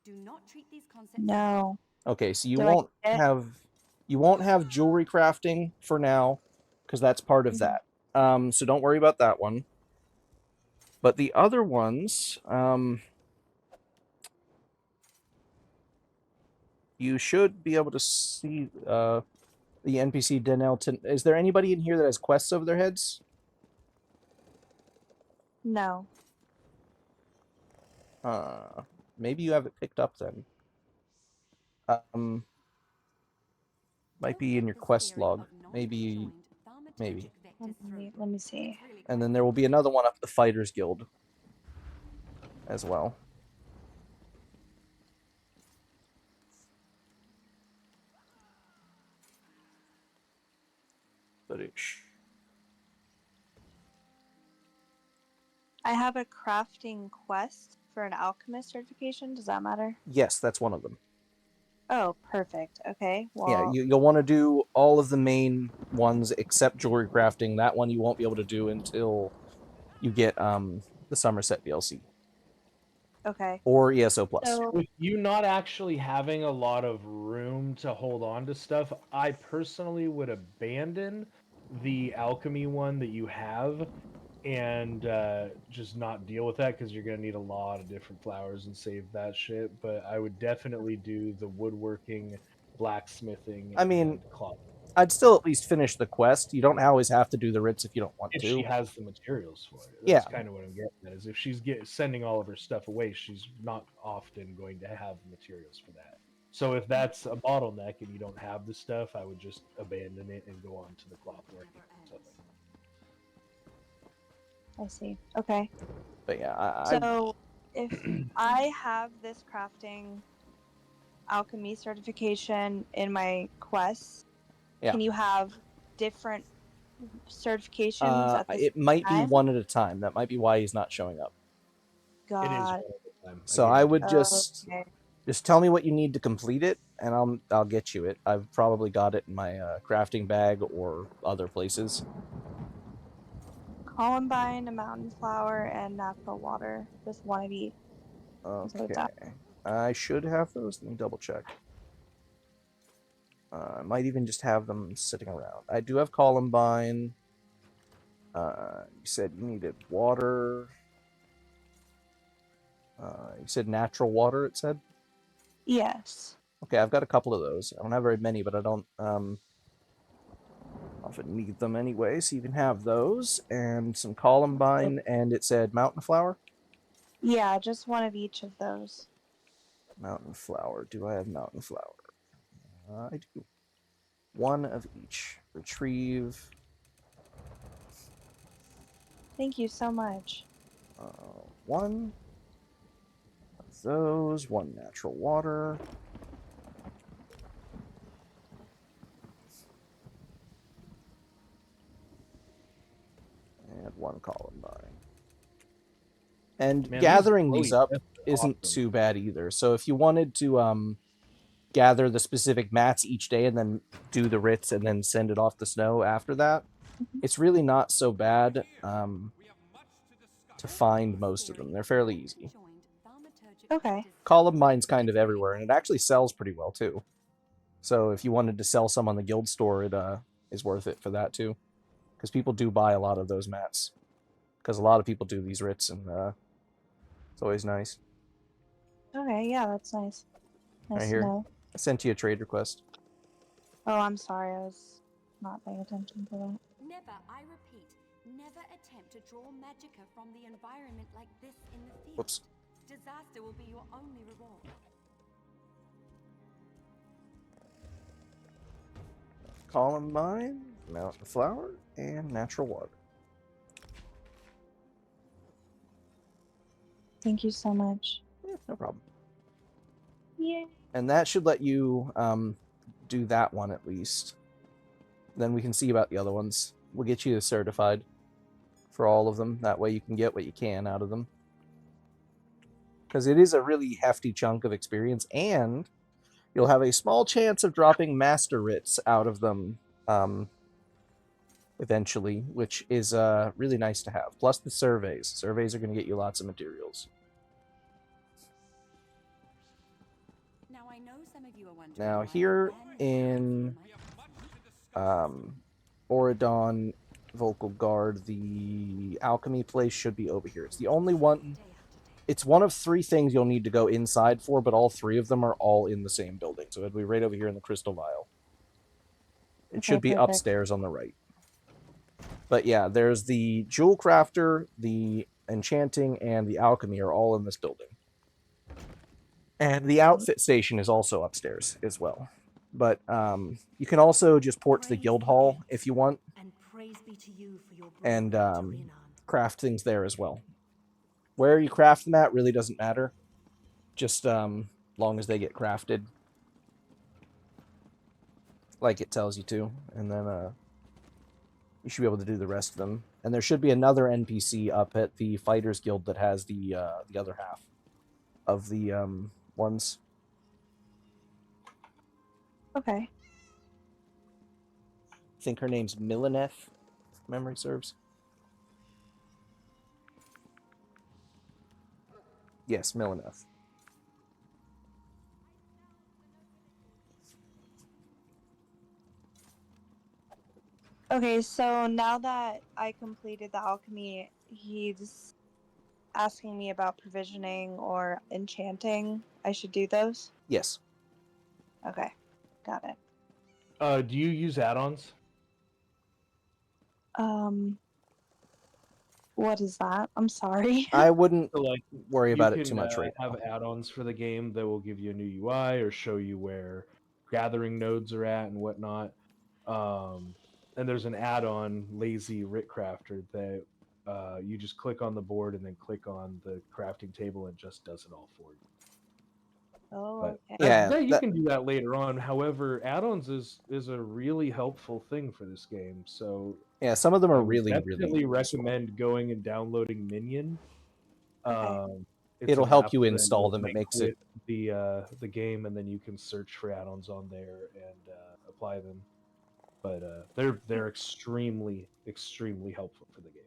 Do not treat these concepts.
No.
Okay, so you
Do I
won't
get it?
have jewelry crafting for now, because that's part of that. So don't worry about that one. But the other ones, you should be able to see the NPC Denelton. Is there anybody in here that has quests over their heads?
No.
Maybe you have it picked up then. Might be in your quest log. Maybe.
Let me see.
And then there will be another one up the Fighters Guild as well. But
I have a crafting quest for an alchemist certification. Does that matter?
Yes, that's one of them.
Oh, perfect. Okay. Well,
Yeah, you'll want to do all of the main ones except jewelry crafting. That one you won't be able to do until you get the Somerset DLC.
Okay.
Or ESO Plus.
So,
with you not actually having a lot of room to hold on to stuff, I personally would abandon the alchemy one that you have and just not deal with that because you're going to need a lot of different flowers and save that shit. But I would definitely do the woodworking, blacksmithing,
I mean,
and cloth.
I'd still at least finish the quest. You don't always have to do the writs if you don't want
If
to.
she has the materials for it.
Yeah.
That's kind of what I'm getting at, is if she's sending all of her stuff away, she's not often going to have the materials for that. So if that's a bottleneck and you don't have the stuff, I would just abandon it and go on to the cloth working.
I see. Okay.
But yeah,
So if I have this crafting alchemy certification in my quests, can you have different certifications at the same time?
it might be one at a time. That might be why he's not showing up.
God.
It is one at a time.
So I would just tell me what you need to complete it, and I'll get you it. I've probably got it in my crafting bag or other places.
Columbine, a mountain flower, and natural water. Just one of each.
Okay. I should have those. Let me double check. I might even just have them sitting around. I do have Columbine. You said you needed water. You said natural water, it said?
Yes.
Okay, I've got a couple of those. I don't have very many, but I don't often need them anyway, so you can have those. And some Columbine, and it said mountain flower?
Yeah, just one of each of those.
Mountain flower. Do I have mountain flower? I do. One of each. Retrieve.
Thank you so much.
One of those. One natural water. And one Columbine. And gathering these up isn't too bad either. So if you wanted to gather the specific mats each day and then do the writs and then send it off the snow after that, it's really not so bad to find most of them. They're fairly easy.
Okay.
Columbine's kind of everywhere, and it actually sells pretty well too. So if you wanted to sell some on the guild store, it is worth it for that too. Because people do buy a lot of those mats. Because a lot of people do these writs, and it's always nice.
Okay, yeah, that's nice. Nice
Right
to
here.
know.
I sent you a trade request.
Oh, I'm sorry. I was not paying attention to that.
Never, I repeat, Never attempt to draw magicka from the environment like this in the field.
Whoops.
Disaster will be your only reward.
Columbine, mountain flower, and natural water.
Thank you so much.
Yeah, no problem.
Yeah.
And that should let you do that one at least. Then we can see about the other ones. We'll get you certified for all of them. That way you can get what you can out of them. Because it is a really hefty chunk of experience, and you'll have a small chance of dropping master writs out of them eventually, which is really nice to have. Plus the surveys. Surveys are going to get you lots of materials.
Now I know some of you are wondering.
Now here in Oridon Vocal Guard, the alchemy place should be over here. It's the only one. It's one of 3 things you'll need to go inside for, but all 3 of them are all in the same building. So it'll be right over here in the Crystal Vial. It should be
perfect.
upstairs on the right. But yeah, there's the Jewel Crafter, the Enchanting, and the Alchemy are all in this building. And the Outfit Station is also upstairs as well. But you can also just port to the Guild Hall if you want, and craft things there as well. Where you craft them at really doesn't matter, just long as they get crafted like it tells you to, and then you should be able to do the rest of them. And there should be another NPC up at the Fighters Guild that has the other half of the ones.
Okay.
I think her name's Milaneth, if memory serves. Yes, Milaneth.
Okay, so now that I completed the alchemy, he's asking me about provisioning or enchanting. I should do those?
Yes.
Okay, got it.
Do you use add-ons?
What is that? I'm sorry.
I wouldn't
So, like,
worry
you
about it
can,
too much right now.
have add-ons for the game that will give you a new UI or show you where gathering nodes are at and whatnot. And there's an add-on, Lazy Writ Crafter, that you just click on the board and then click on the crafting table and it just does it all for you.
Oh,
But
okay.
yeah, you can do that later on. However, add-ons is a really helpful thing for this game. So
yeah, some of them are
I would
really,
definitely
really
recommend going and downloading Minion. It's
It'll
an
help
app
you
that
install
will
them. It
link
makes
with
it
the game, and then you can search for add-ons on there and apply them. But they're extremely helpful for the game.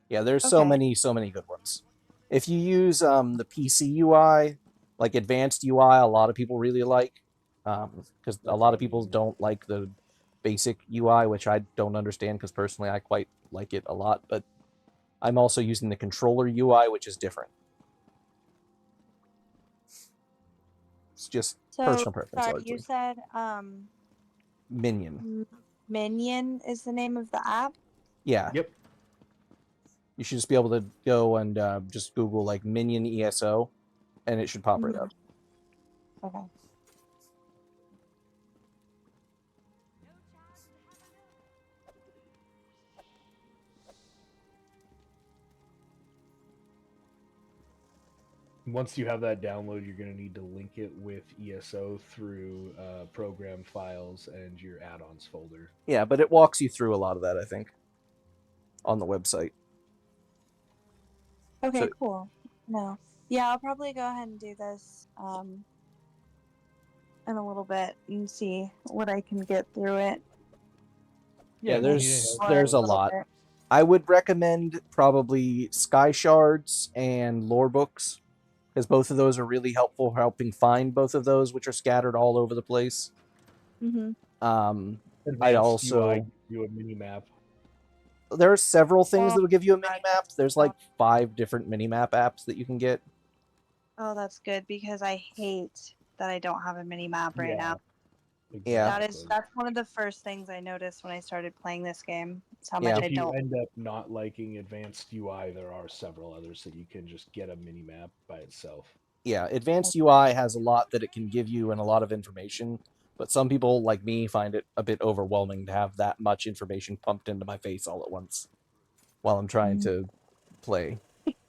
Yeah, there's so many good ones. If you use the PC UI, like advanced UI, a lot of people really like, because a lot of people don't like the basic UI, which I don't understand because personally I quite like it a lot, but I'm also using the controller UI, which is different. It's just personal preference.
Sorry, you said
Minion.
Minion is the name of the app?
Yeah.
Yep.
You should just be able to go and just Google like Minion ESO, and it should pop right up.
Okay.
Once you have that download, you're going to need to link it with ESO through program files and your add-ons folder.
Yeah, but it walks you through a lot of that, I think, on the website.
Okay, cool. No. Yeah, I'll probably go ahead and do this in a little bit and see what I can get through it.
Yeah, there's a lot. I would recommend probably Sky Shards and Lore Books, because both of those are really helpful for helping find both of those, which are scattered all over the place.
Mm-hmm.
I'd also
UI do a mini map.
There are several things that will give you a mini map. There's like 5 different mini map apps that you can get.
Oh, that's good because I hate that I don't have a mini map right now.
Exactly.
Yeah.
That's one of the first things I noticed when I started playing this game. Is how
Yeah.
much I
If you
don't.
end up not liking advanced UI, there are several others that you can just get a mini map by itself.
Yeah, advanced UI has a lot that it can give you and a lot of information, but some people like me find it a bit overwhelming to have that much information pumped into my face all at once while I'm trying to play.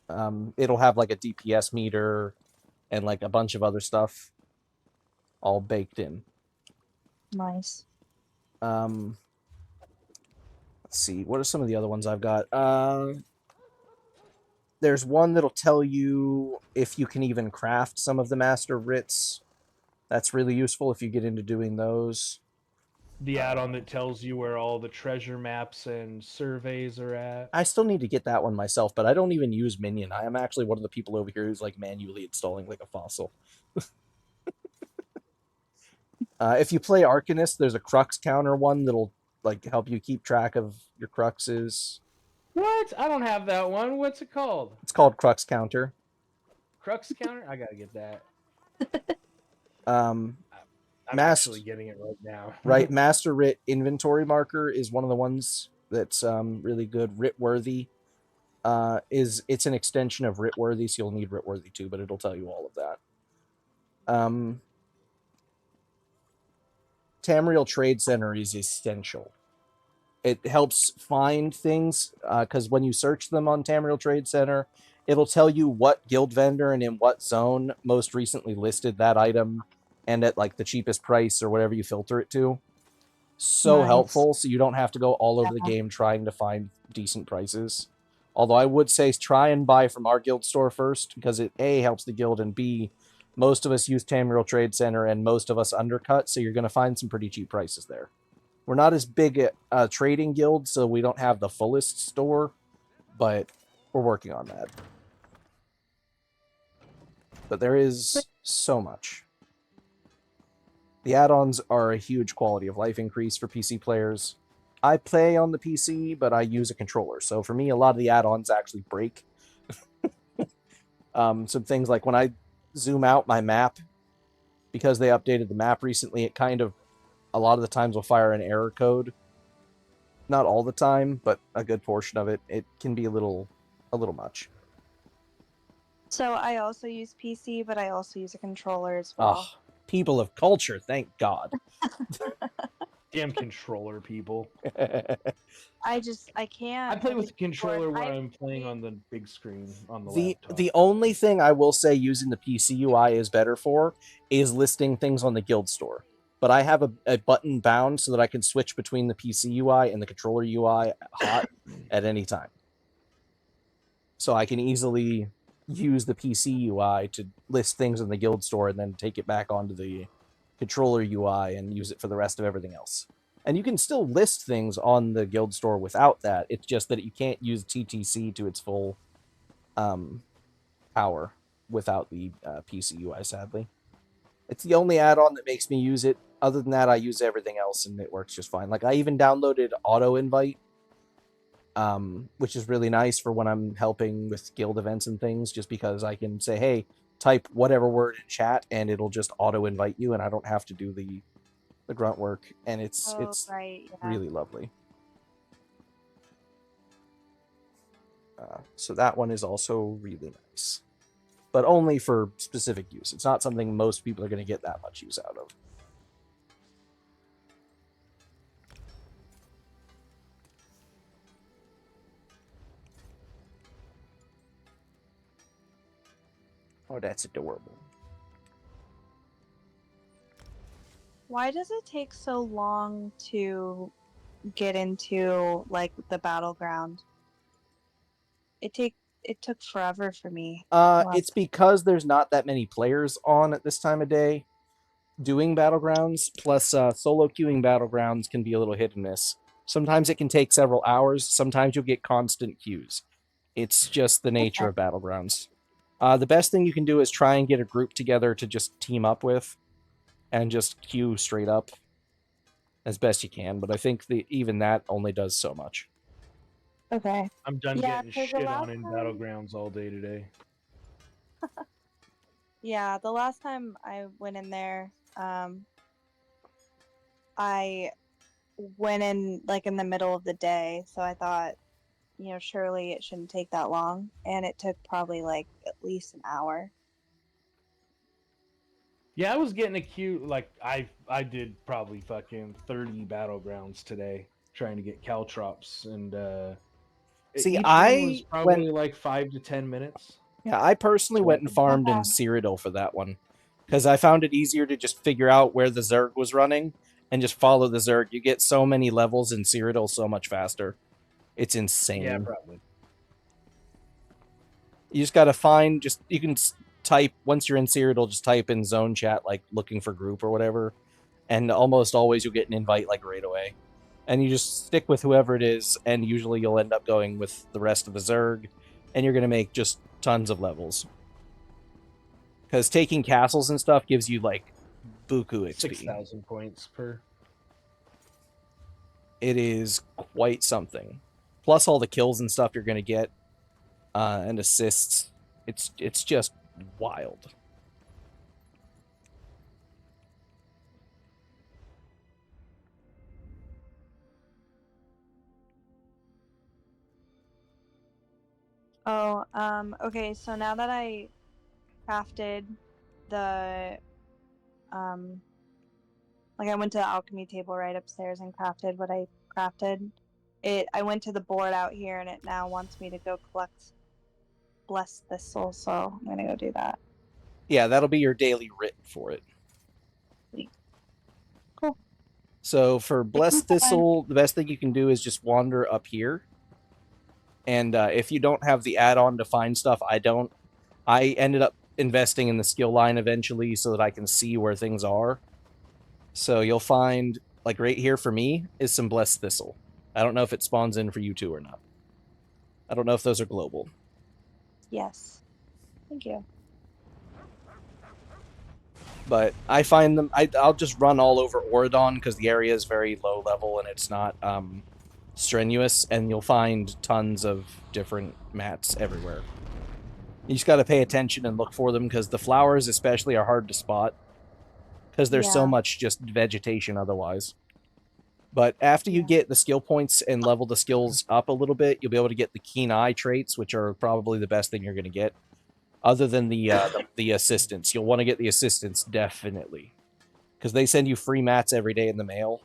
It'll have like a DPS meter and like a bunch of other stuff all baked in.
Nice.
Let's see, what are some of the other ones I've got? There's one that'll tell you if you can even craft some of the master writs. That's really useful if you get into doing those.
The add-on that tells you where all the treasure maps and surveys are at.
I still need to get that one myself, but I don't even use Minion. I am actually one of the people over here who's like manually installing like a fossil. If you play Arcanist, there's a crux counter one that'll like help you keep track of your cruxes.
What? I don't have that one. What's it called?
It's called Crux Counter.
Crux counter? I gotta get that.
I'm
actually getting it right now.
Right, Master Writ Inventory Marker is one of the ones that's really good. Writworthy it's an extension of Writworthy, so you'll need Writworthy too, but it'll tell you all of that. Tamriel Trade Center is essential. It helps find things because when you search them on Tamriel Trade Center, it'll tell you what guild vendor and in what zone most recently listed that item and at like the cheapest price or whatever you filter it to. So helpful, so you don't have to go all over the game trying to find decent prices. Although I would say try and buy from our guild store first because it A, helps the guild, and B, most of us use Tamriel Trade Center and most of us undercut, so you're going to find some pretty cheap prices there. We're not as big a trading guild, so we don't have the fullest store, but we're working on that. But there is so much. The add-ons are a huge quality of life increase for PC players. I play on the PC, but I use a controller, so for me, a lot of the add-ons actually break. Some things like when I zoom out my map, because they updated the map recently, it kind of, a lot of the times will fire an error code. Not all the time, but a good portion of it. It can be a little much.
So I also use PC, but I also use a controller as well.
Oh, people of culture, thank God.
Damn controller people.
I can't.
I play with the controller when I'm playing on the big screen on the laptop.
The only thing I will say using the PC UI is better for is listing things on the guild store. But I have a button bound so that I can switch between the PC UI and the controller UI hot at any time. So I can easily use the PC UI to list things in the guild store and then take it back onto the controller UI and use it for the rest of everything else. And you can still list things on the guild store without that. It's just that you can't use TTC to its full power without the PC UI, sadly. It's the only add-on that makes me use it. Other than that, I use everything else and it works just fine. Like I even downloaded Auto Invite, which is really nice for when I'm helping with guild events and things, just because I can say, hey, type whatever word in chat and it'll just auto invite you and I don't have to do the grunt work, and it's really lovely. So that one is also really nice, but only for specific use. It's not something most people are going to get that much use out of. Oh, that's adorable.
Why does it take so long to get into like the battleground? It took forever for me.
It's because there's not that many players on at this time of day doing battlegrounds. Plus, solo queuing battlegrounds can be a little hit and miss. Sometimes it can take several hours. Sometimes you'll get constant queues. It's just the nature of battlegrounds. The best thing you can do is try and get a group together to just team up with and just queue straight up as best you can. But I think even that only does so much.
Okay.
I'm done getting shit on in battlegrounds all day today.
Yeah, the last time I went in there, I went in like in the middle of the day, so I thought, surely it shouldn't take that long, and it took probably like at least an hour.
Yeah, I was getting a cute like I did probably fucking 30 battlegrounds today trying to get caltrops, and
See,
each one was
I went.
probably like 5 to 10 minutes.
Yeah, I personally
So I
went and
could
farmed in Cyrodiil for that one because I found it easier to just figure out where the Zerg was running and just follow the Zerg. You get so many levels in Cyrodiil so much faster. It's insane.
Yeah, probably.
You just gotta find. You can type once you're in Cyrodiil, just type in zone chat like looking for group or whatever, and almost always you'll get an invite like right away. And you just stick with whoever it is, and usually you'll end up going with the rest of the Zerg, and you're gonna make just tons of levels. Because taking castles and stuff gives you like buku XP.
6,000 points per.
It is quite something. Plus all the kills and stuff you're gonna get, and assists. It's just wild.
Oh, okay, so now that I crafted the, like I went to the alchemy table right upstairs and crafted what I crafted. I went to the board out here and it now wants me to go collect Blessed Thistle, so I'm gonna go do that.
Yeah, that'll be your daily writ for it.
Sweet. Cool.
So for Blessed Thistle, the best thing you can do is just wander up here. And if you don't have the add-on to find stuff, I ended up investing in the skill line eventually so that I can see where things are. So you'll find, like right here for me, is some Blessed Thistle. I don't know if it spawns in for you two or not. I don't know if those are global.
Yes. Thank you.
But I find them, I'll just run all over Oridon because the area is very low level and it's not strenuous, and you'll find tons of different mats everywhere. You just got to pay attention and look for them because the flowers especially are hard to spot because there's so much just vegetation otherwise. But after you get the skill points and level the skills up a little bit, you'll be able to get the keen eye traits, which are probably the best thing you're going to get. Other than the assistants, you'll want to get the assistants definitely, because they send you free mats every day in the mail,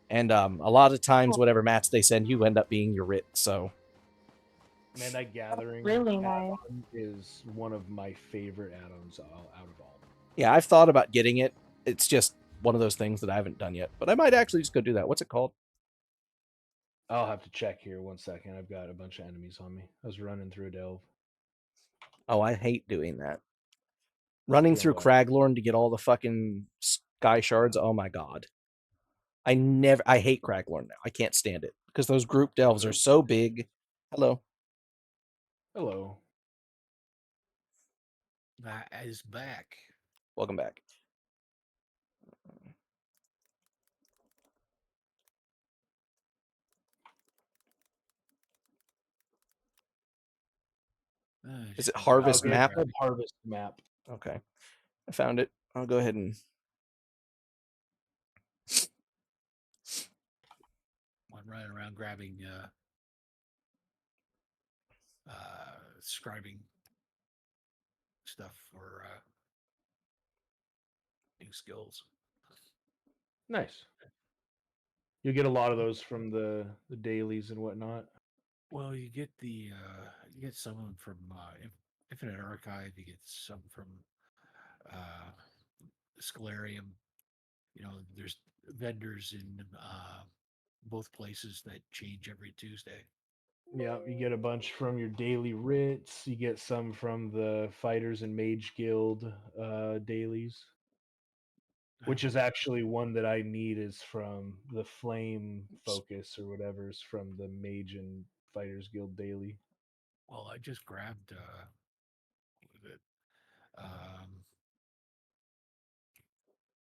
and a lot of times whatever mats they send you end up being your writ. So,
Man, that gathering
really nice.
is one of my favorite add-ons out of all.
Yeah, I've thought about getting it. It's just one of those things that I haven't done yet, but I might actually just go do that. What's it called?
I'll have to check here 1 second. I've got a bunch of enemies on me. I was running through a delve.
Oh, I hate doing that. Running through Craglorn to get all the fucking sky shards. Oh my god. I hate Craglorn now. I can't stand it because those group delves are so big. Hello.
Hello.
That is back.
Welcome back. Is it Harvest Map?
Harvest Map.
Okay. I found it. I'll go ahead and...
I'm running around grabbing scribing stuff for new skills.
Nice. You get a lot of those from the dailies and whatnot.
Well, you get some of them from Infinite Archive. You get some from Scalarium. You know, there's vendors in both places that change every Tuesday.
Yeah, you get a bunch from your daily writs. You get some from the Fighters and Mage Guild dailies, which is actually one that I need is from the Flame Focus or whatever's from the Mage and Fighters Guild daily.
Well, I just grabbed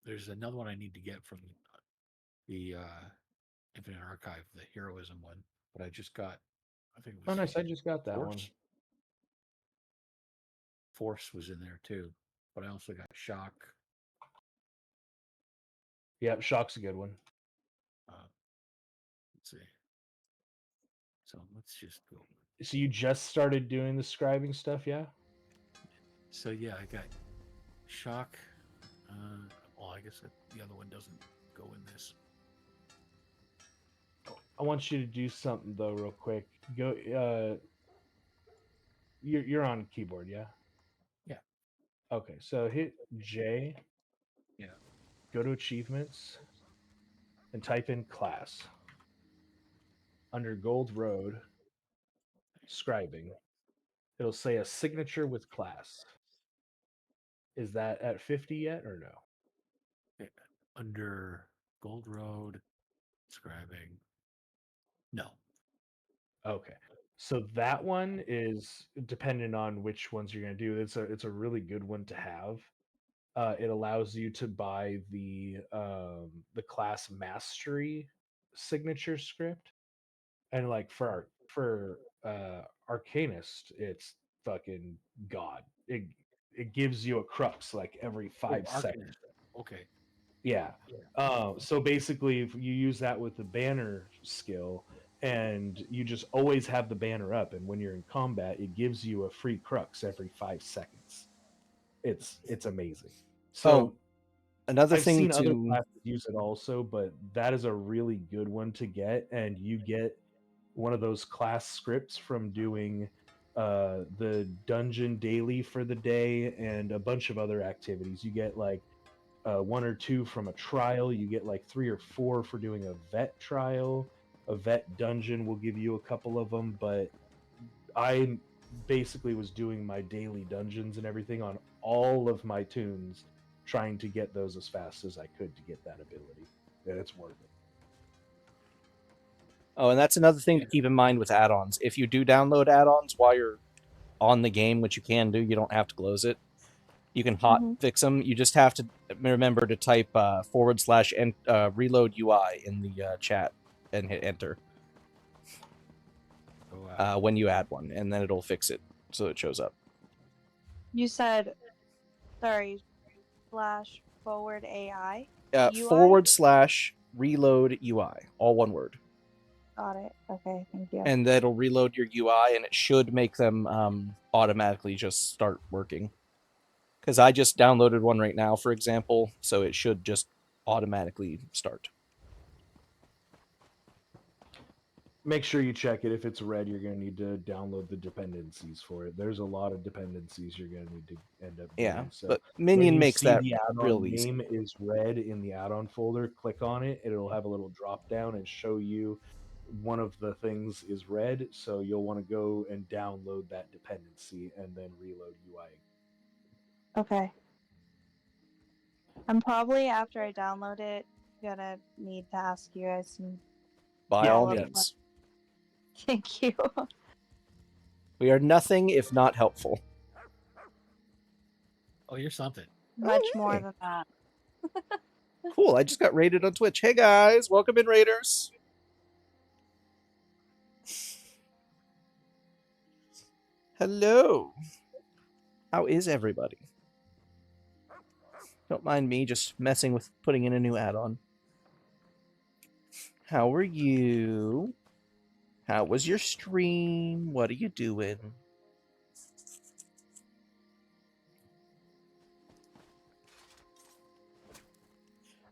there's another one I need to get from the Infinite Archive, the Heroism one, but I just got, I think it was.
Oh, nice! I just got that one.
Force was in there too, but I also got Shock.
Yep, Shock's a good one.
So let's just go.
So you just started doing the scribing stuff, yeah?
So yeah, I got shock. Well, I guess the other one doesn't go in this.
I want you to do something though, real quick. Go. You're on keyboard, yeah?
Yeah.
Okay, so hit J.
Yeah.
Go to achievements and type in class. Under Gold Road, scribing, it'll say a signature with class. Is that at 50 yet or no?
Under Gold Road, scribing. No.
Okay. So that one is dependent on which ones you're going to do. It's a really good one to have. It allows you to buy the class mastery signature script, and like for arcanist, it's fucking god. It gives you a crux like every 5 seconds.
Okay.
Yeah. So basically, if you use that with the banner skill, and you just always have the banner up, and when you're in combat, it gives you a free crux every 5 seconds. It's amazing. So
another
I've
thing
seen other
to
classes use it also, but that is a really good one to get, and you get one of those class scripts from doing the dungeon daily for the day and a bunch of other activities. You get like 1 or 2 from a trial. You get like 3 or 4 for doing a vet trial. A vet dungeon will give you a couple of them, but I basically was doing my daily dungeons and everything on all of my tunes, trying to get those as fast as I could to get that ability. And it's worth it.
Oh, and that's another thing to keep in mind with add-ons. If you do download add-ons while you're on the game, which you can do, you don't have to close it. You can hot fix them. You just have to remember to type /reload UI in the chat and hit enter when you add one, and then it'll fix it so it shows up.
You said, sorry, /forward AI?
/reload UI, all one word.
Got it. Okay, thank you.
And that'll reload your UI, and it should make them automatically just start working. Because I just downloaded one right now, for example, so it should just automatically start.
Make sure you check it. If it's red, you're going to need to download the dependencies for it. There's a lot of dependencies you're going to need to end up doing. So
but Minion makes that
the add-on
real easy.
name is red in the add-on folder, click on it. It'll have a little drop down and show you one of the things is red. So you'll want to go and download that dependency and then reload UI.
Okay. I'm probably, after I download it, gonna need to ask you guys some.
By all means.
Thank you.
We are nothing if not helpful.
Oh, you're something.
Much more than that.
Cool, I just got raided on Twitch. Hey guys, welcome in, Raiders. Hello. How is everybody? Don't mind me just messing with putting in a new add-on. How are you? How was your stream? What are you doing?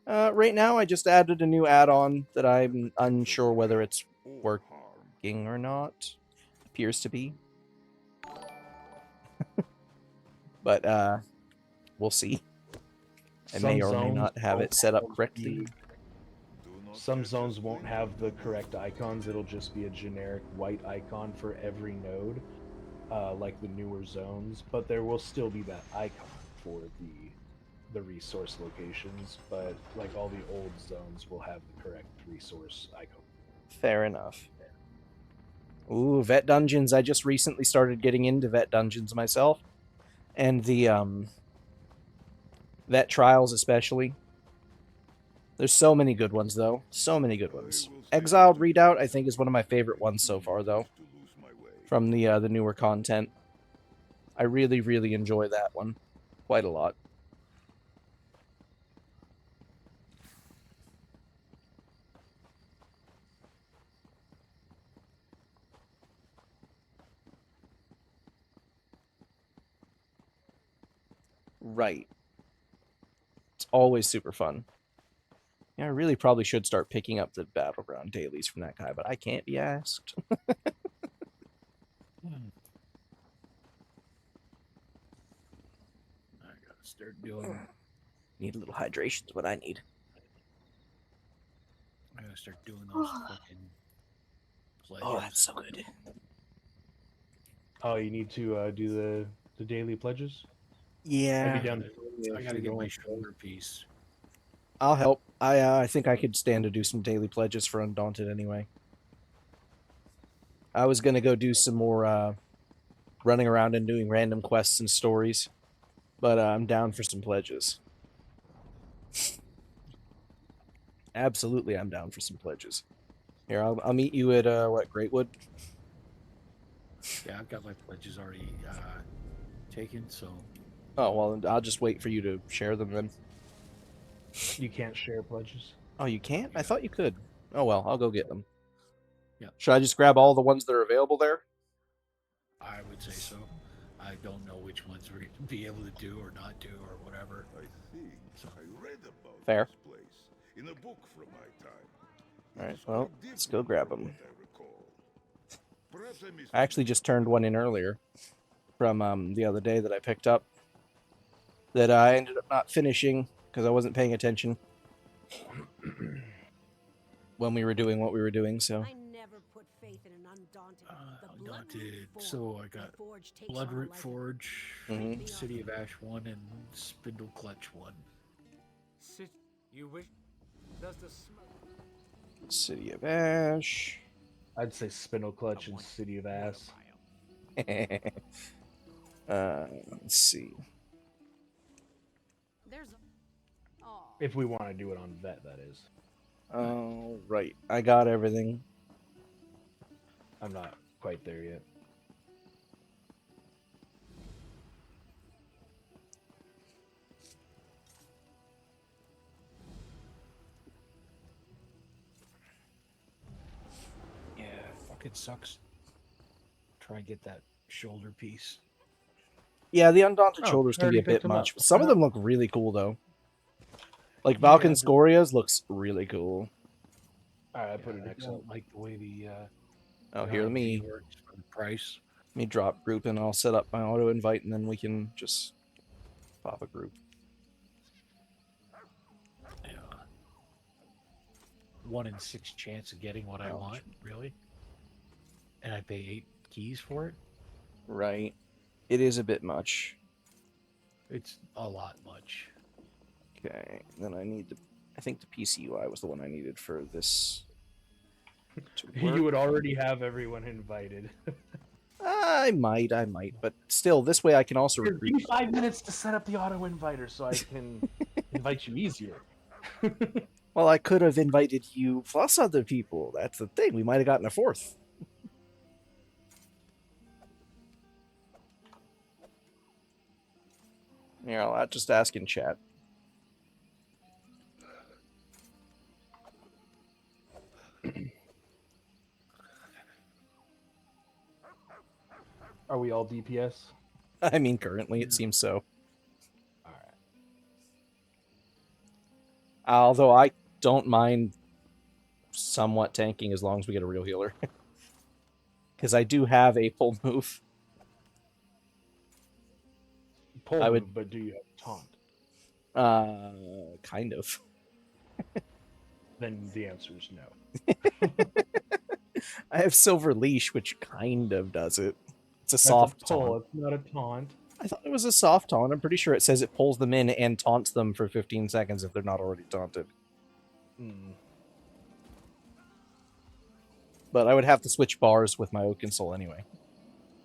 Right now, I just added a new add-on that I'm unsure whether it's working or not. Appears to be. But, we'll see. I may or may not have it set up correctly.
Some zones won't have the correct icons. It'll just be a generic white icon for every node, like the newer zones. But there will still be that icon for the resource locations. But like all the old zones will have the correct resource icon.
Fair enough. Ooh, vet dungeons. I just recently started getting into vet dungeons myself. And the vet trials especially. There's so many good ones, though. So many good ones. Exiled Redoubt, I think, is one of my favorite ones so far, though. From the newer content. I really, really enjoy that one. Quite a lot. Right. It's always super fun. Yeah, I really probably should start picking up the Battleground dailies from that guy, but I can't be asked.
I gotta start doing.
Need a little hydration is what I need.
I gotta start doing those fucking pledges.
Oh, that's so good.
Oh, you need to do the daily pledges?
Yeah.
I'd be down
I gotta get my shoulder piece.
I'll help. I think I could stand to do some daily pledges for Undaunted anyway. I was gonna go do some more running around and doing random quests and stories, but I'm down for some pledges. Absolutely, I'm down for some pledges. Here, I'll meet you at what, Greatwood?
Yeah, I've got my pledges already taken, so.
Oh well, I'll just wait for you to share them then.
You can't share pledges.
Oh, you can't? Yeah. I thought you could. Oh well, I'll go get them.
Yeah.
Should I just grab all the ones that are available there?
I would say so. I don't know which ones we're going to be able to do or not do or whatever.
I think I read about
Fair.
this place in a book from my time.
All right, well, let's go grab them. I actually just turned one in earlier from the other day that I picked up that I ended up not finishing because I wasn't paying attention when we were doing what we were doing, so.
I never put faith in an Undaunted.
Undaunted. So I got Bloodroot Forge, City of Ash 1, and Spindle Clutch 1.
You wish? Does the smoke?
City of Ash.
I'd say Spindle Clutch and City of Ass.
Let's see.
If we want to do it on vet, that is.
Oh, right. I got everything.
I'm not quite there yet.
Yeah, fucking sucks. Try and get that shoulder piece.
Yeah, the Undaunted shoulders can be a bit much. Some of them look really cool, though. Like Valken Scoria's looks really cool.
Alright, I put it next.
I don't like the way the
oh, here, let me
works for the price.
Let me drop group and I'll set up my auto invite and then we can just pop a group.
Yeah. 1 in 6 chance of getting what I want, really? And I pay 8 keys for it?
Right. It is a bit much.
It's a lot much.
Okay, then I need the. I think the PCUI was the one I needed for this.
You would already have everyone invited.
I might, but still, this way I can also recruit.
Give me 5 minutes to set up the auto inviter so I can invite you easier.
Well, I could have invited you plus other people. That's the thing. We might have gotten a fourth. Yeah, I'll just ask in chat.
Are we all DPS?
I mean, currently it seems so.
Alright.
Although I don't mind somewhat tanking as long as we get a real healer. Because I do have a pull move.
Pull move, but do you have taunt?
Kind of.
Then the answer is no.
I have Silver Leash, which kind of does it. It's a soft taunt.
It's not a taunt.
I thought it was a soft taunt. I'm pretty sure it says it pulls them in and taunts them for 15 seconds if they're not already taunted. But I would have to switch bars with my Oaken Soul anyway.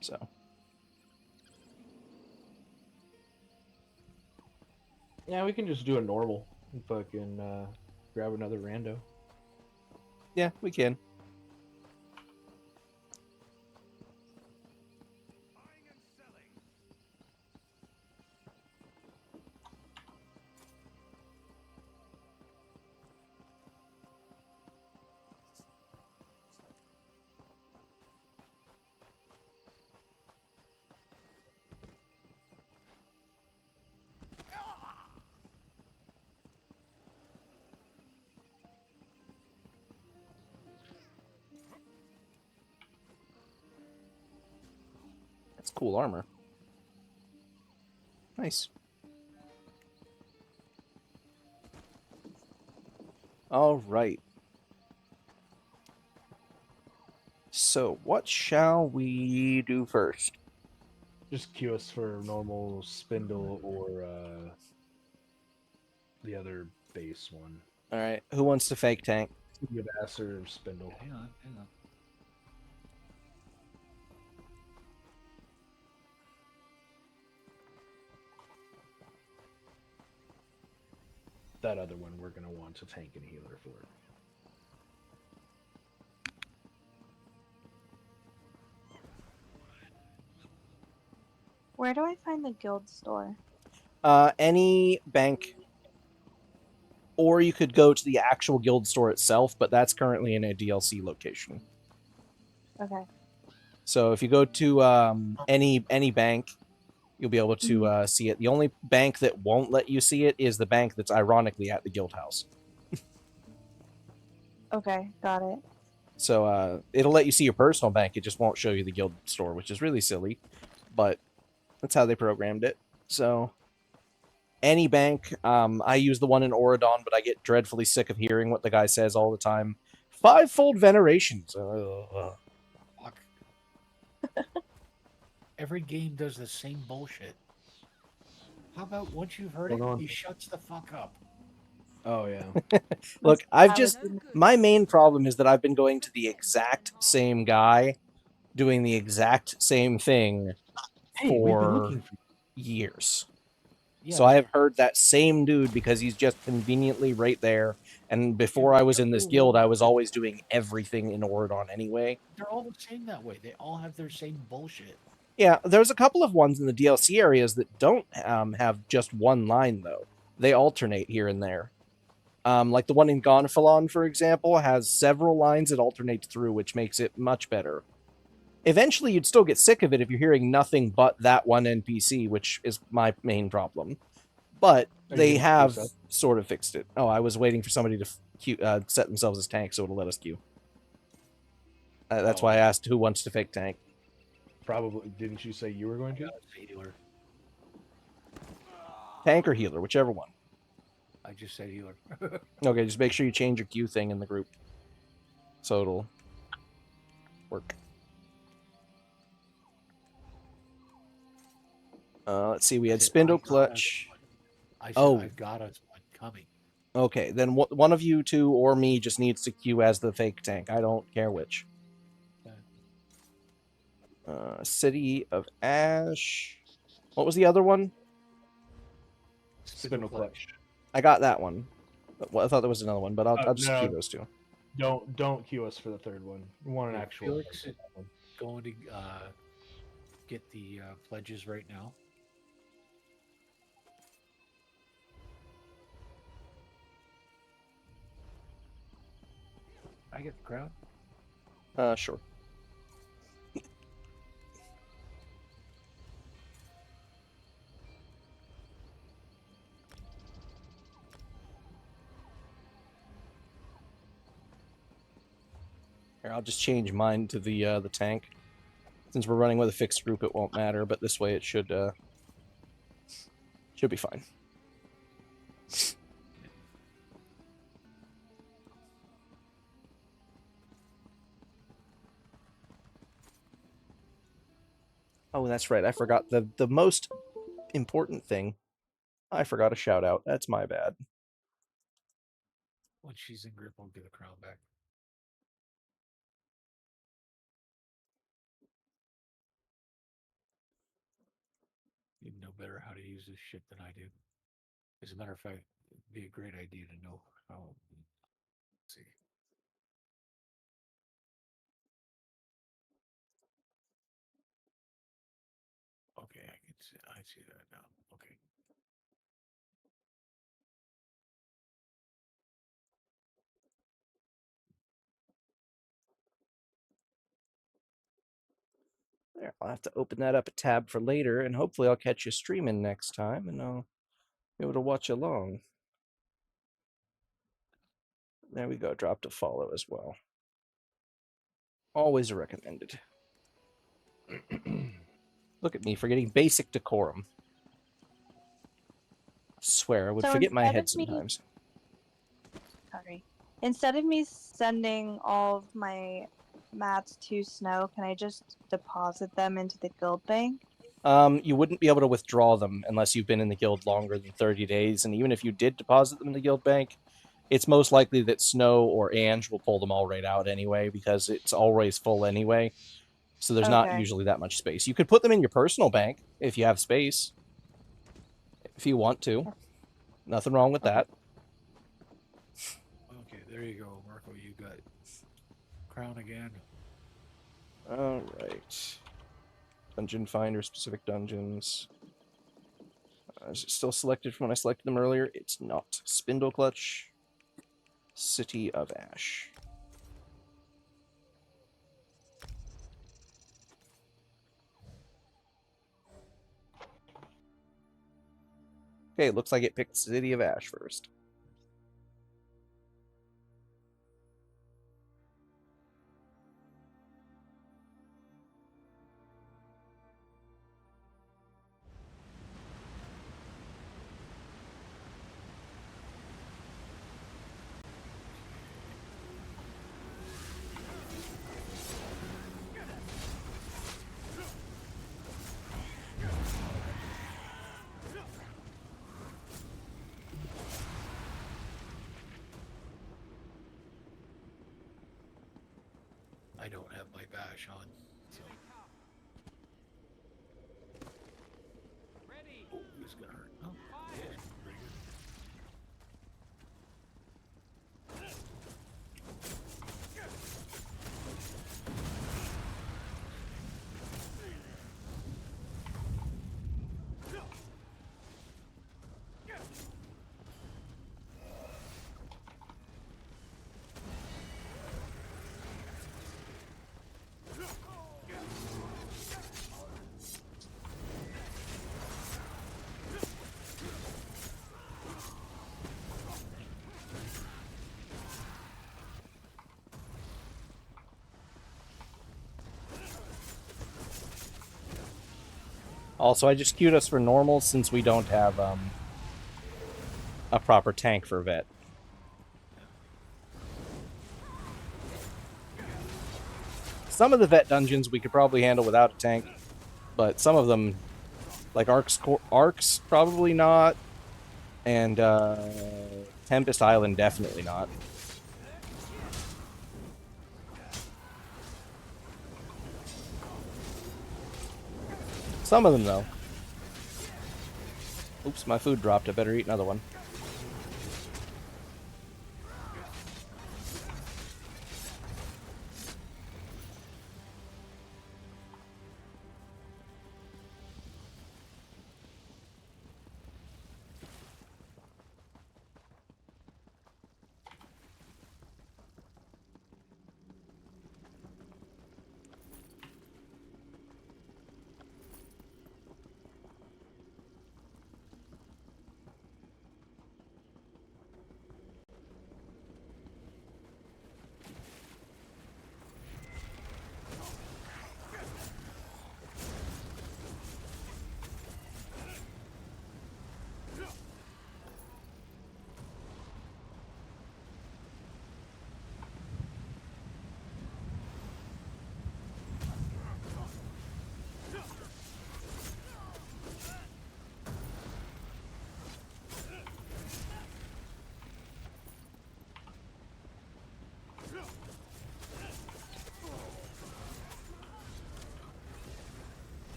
So.
Yeah, we can just do a normal. Fucking grab another rando.
Yeah, we can. cool armor. Nice. All right. So, what shall we do first?
Just queue us for normal spindle or the other base one.
All right. Who wants to fake tank?
Give ass or spindle.
Hang on.
That other one we're going to want to tank and healer for.
Where do I find the guild store?
Any bank, or you could go to the actual guild store itself, but that's currently in a DLC location.
Okay.
So if you go to any bank, you'll be able to see it. The only bank that won't let you see it is the bank that's ironically at the guild house.
Okay, got it.
So it'll let you see your personal bank. It just won't show you the guild store, which is really silly, but that's how they programmed it. So any bank, I use the one in Oridon, but I get dreadfully sick of hearing what the guy says all the time. 5-fold venerations.
Fuck. Every game does the same bullshit. How about once you've heard it, he shuts the fuck up?
Oh, yeah.
Look, my main problem is that I've been going to the exact same guy, doing the exact same thing for years. Yeah. So I have heard that same dude because he's just conveniently right there. And before I was in this guild, I was always doing everything in Oridon anyway.
They're all the same that way. They all have their same bullshit.
Yeah, there's a couple of ones in the DLC areas that don't have just one line, though. They alternate here and there. Like the one in Gonfalon, for example, has several lines that alternate through, which makes it much better. Eventually, you'd still get sick of it if you're hearing nothing but that one NPC, which is my main problem. But they have sort of fixed it. Oh, I was waiting for somebody to set themselves as tank, so it'll let us queue. That's why I asked who wants to fake tank.
Probably. Didn't you say you were going to?
Healer.
Tank or healer, whichever one.
I just said healer.
Okay, just make sure you change your queue thing in the group, so it'll work. Let's see. We had Spindle Clutch.
I said I've got us one coming.
Okay, then one of you two or me just needs to queue as the fake tank. I don't care which. City of Ash. What was the other one?
Spindle Clutch.
I got that one. Well, I thought there was another one, but I'll just queue those two.
Don't queue us for the third one. We want an actual.
Felix is going to get the pledges right now. I get the crown?
Sure. Here, I'll just change mine to the tank. Since we're running with a fixed group, it won't matter, but this way it should be fine. Oh, that's right. I forgot the most important thing. I forgot a shout out. That's my bad.
When she's in grip, I'll get the crown back. You know better how to use this shit than I do. As a matter of fact, it'd be a great idea to know how. Let's see. Okay, I see that now. Okay.
There, I'll have to open that up a tab for later, and hopefully I'll catch you streaming next time, and I'll be able to watch along. There we go. Drop to follow as well. Always recommended. Look at me forgetting basic decorum. I swear, I would
So
forget my
instead
head
of me,
sometimes.
sorry, instead of me sending all of my mats to Snow, can I just deposit them into the guild bank?
You wouldn't be able to withdraw them unless you've been in the guild longer than 30 days, and even if you did deposit them in the guild bank, it's most likely that Snow or Ange will pull them all right out anyway, because it's always full anyway. So there's not usually that much space. You could put them in your personal bank if you have space. If you want to. Nothing wrong with that.
Okay, there you go, Marco. You got crown again.
Alright. Dungeon Finder, specific dungeons. Is it still selected from when I selected them earlier? It's not. Spindle Clutch. City of Ash. Okay, looks like it picked City of Ash first.
I don't have my bash on, so. Oh, this is gonna hurt. Oh, yeah, pretty good.
Also, I just queued us for normal since we don't have a proper tank for vet. Some of the vet dungeons we could probably handle without a tank, but some of them, like Arcs probably not, and Tempest Island definitely not. Some of them, though. Oops, my food dropped. I better eat another one.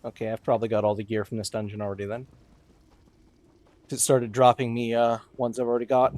Okay, I've probably got all the gear from this dungeon already then. It started dropping me ones I've already got.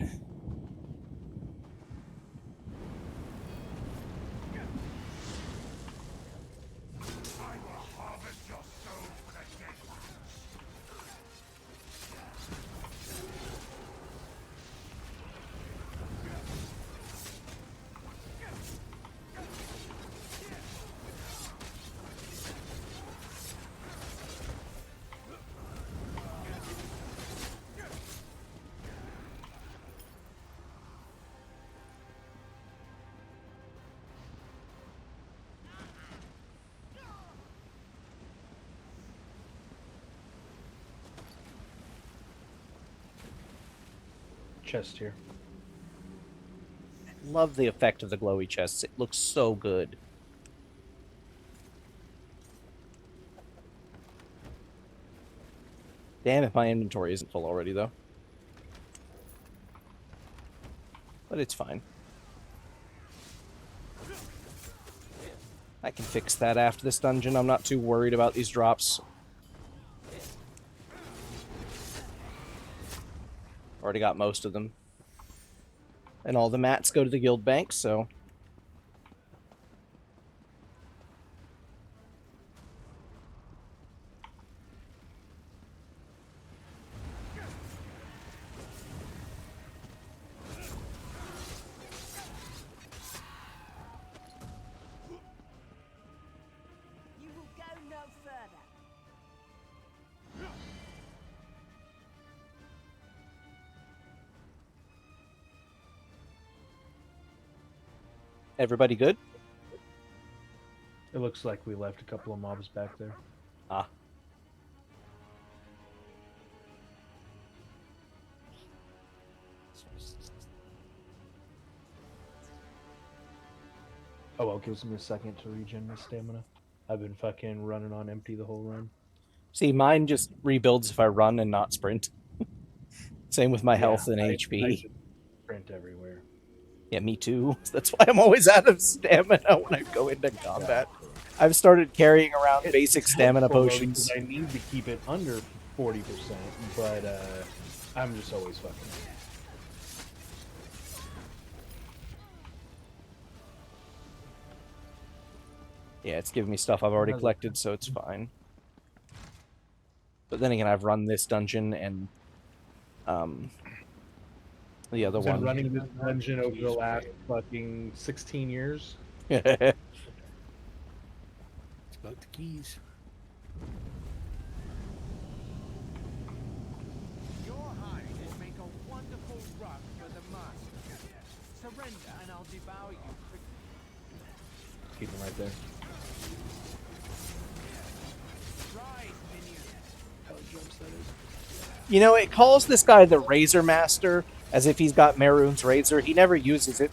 chest here.
Love the effect of the glowy chests. It looks so good. Damn if my inventory isn't full already, though. But it's fine. I can fix that after this dungeon. I'm not too worried about these drops. Already got most of them. And all the mats go to the guild bank, so...
You will go no further.
Everybody good?
It looks like we left a couple of mobs back there.
Ah.
Oh well, gives me a second to regen my stamina. I've been fucking running on empty the whole run.
See, mine just rebuilds if I run and not sprint. Same with my health and
I
HP.
just sprint everywhere.
Yeah, me too. That's why I'm always out of stamina when I go into combat. I've started carrying around basic stamina potions.
I need to keep it under 40%, but I'm just always fucking.
Yeah, it's giving me stuff I've already collected, so it's fine. But then again, I've run this dungeon and the other one.
I've been running this dungeon over the last fucking 16 years.
It's about the keys.
Your hide will make a wonderful rug for the master. Surrender and I'll devour you quickly.
Keep him right there.
Rise, minion.
How he jumps, that is.
You know, it calls this guy the Razor Master, as if he's got Mehrunes' razor. He never uses it.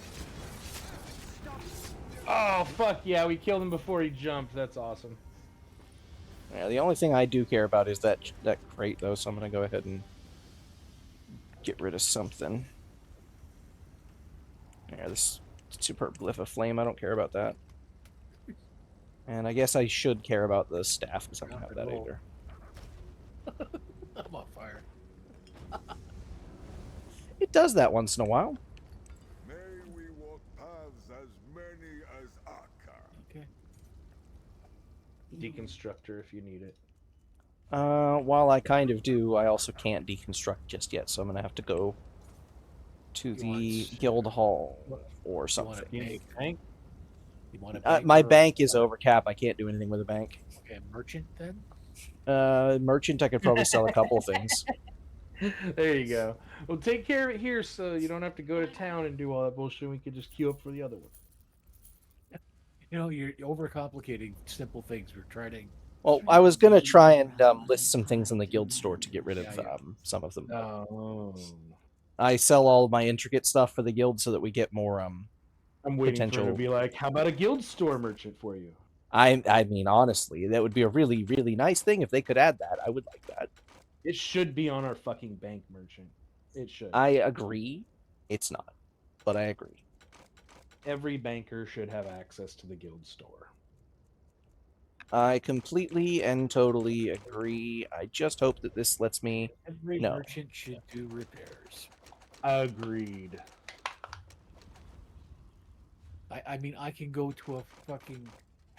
Oh, fuck yeah, we killed him before he jumped. That's awesome.
Yeah, the only thing I do care about is that crate, though, so I'm going to go ahead and get rid of something. Yeah, this superb glyph of flame, I don't care about that. And I guess I should care about the staff, because I don't have that either.
I'm on fire.
It does that once in a while.
May we walk paths as many as Akka.
Okay. Deconstructor if you need it.
While I kind of do, I also can't deconstruct just yet, so I'm going to have to go to the guild hall or something. My bank is over cap. I can't do anything with a bank.
Okay, merchant then?
Merchant, I could probably sell a couple of things.
There you go. Well, take care of it here so you don't have to go to town and do all that bullshit. We could just queue up for the other one.
You know, you're overcomplicating simple things. We're trying to...
Well, I was going to try and list some things in the guild store to get rid of some of them.
Oh.
I sell all of my intricate stuff for the guild so that we get more
I'm waiting
potential...
for it to be like, how about a guild store merchant for you?
I mean, honestly, that would be a really, really nice thing if they could add that. I would like that.
It should be on our fucking bank merchant. It should.
I agree. It's not, but I agree.
Every banker should have access to the guild store.
I completely and totally agree. I just hope that this lets me...
Every
No.
merchant should do repairs.
Agreed.
I mean, I can go to a fucking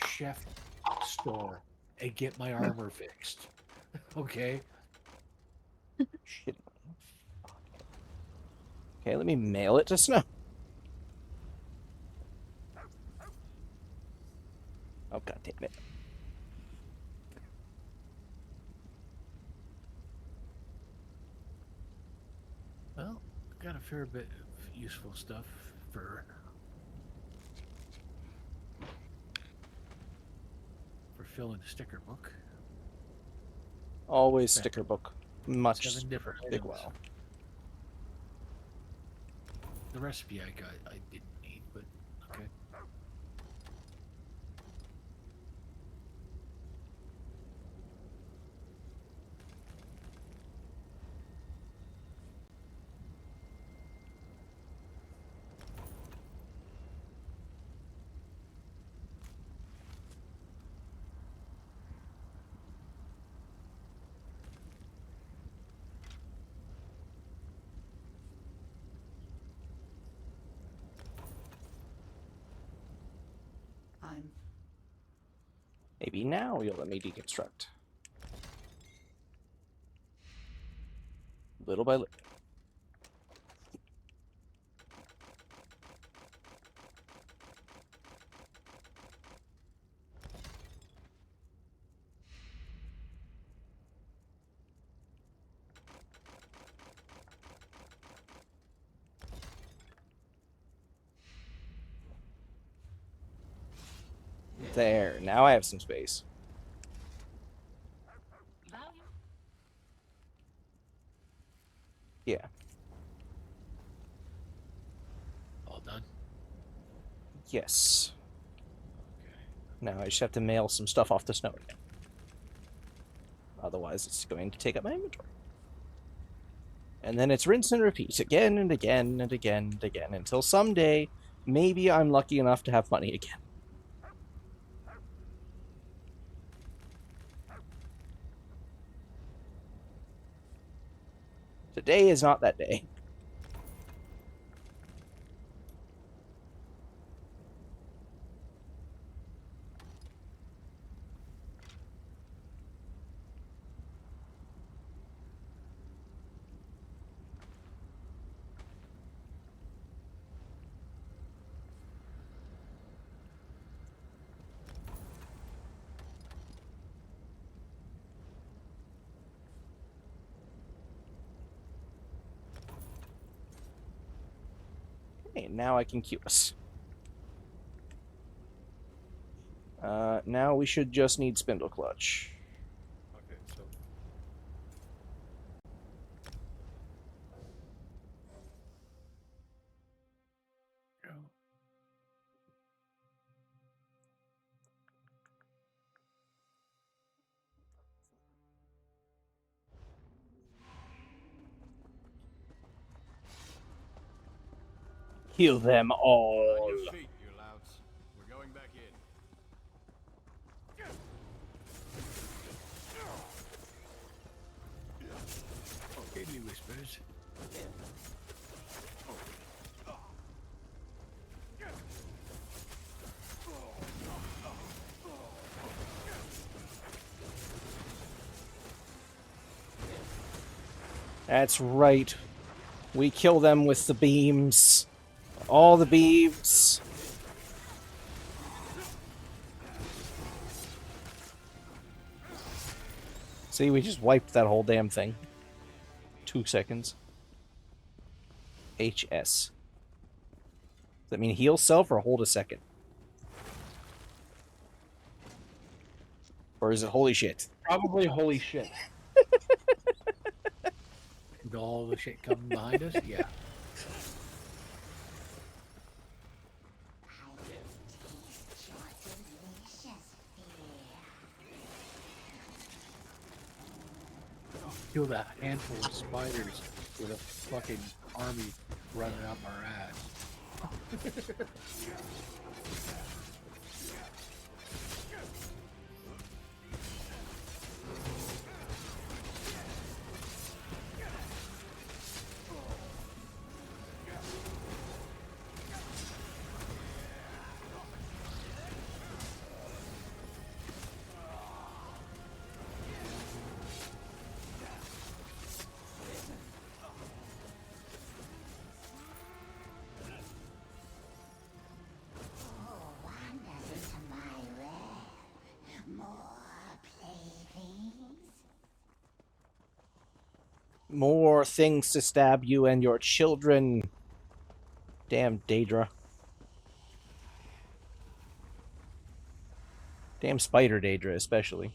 chef store and get my armor fixed. Okay?
Shit. Okay, let me mail it to Snow. Oh, god damn it.
Well, got a fair bit of useful stuff for filling the sticker book.
Always sticker book. Much
7 different
big
items.
wow.
The recipe I didn't need, but okay.
Maybe now you'll let me deconstruct. Little by little. There, now I have some space. Yeah.
All done?
Yes. Okay. Now I just have to mail some stuff off the snow again. Otherwise, it's going to take up my inventory. And then it's rinse and repeat again and again and again and again until someday, maybe I'm lucky enough to have money again. Today is not that day. Okay, now I can queue us. Now we should just need spindle clutch.
Okay, so go.
Heal them all.
On your feet, you louts. We're going back in.
Okay, me whispers.
That's right. We kill them with the beams. All the beams. See, we just wiped that whole damn thing. 2 seconds. HS. Does that mean heal self or hold a second? Or is it holy shit?
Probably holy shit.
With all the shit coming behind us? Yeah. Kill that handful of spiders with a fucking army running up our ass.
More things to stab you and your children. Damn Daedra. Damn Spider Daedra, especially.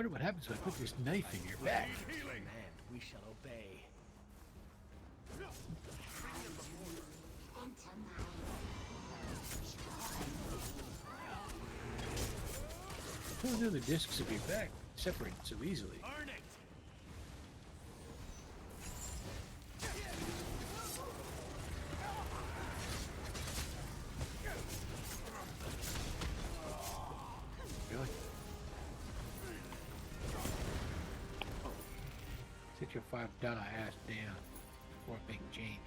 wonder what happens when I put this knife in your back.
Command, we shall obey.
Who knew the discs of your back separated so easily?
Earn it.
Really? Sit your $5 ass down before a big change.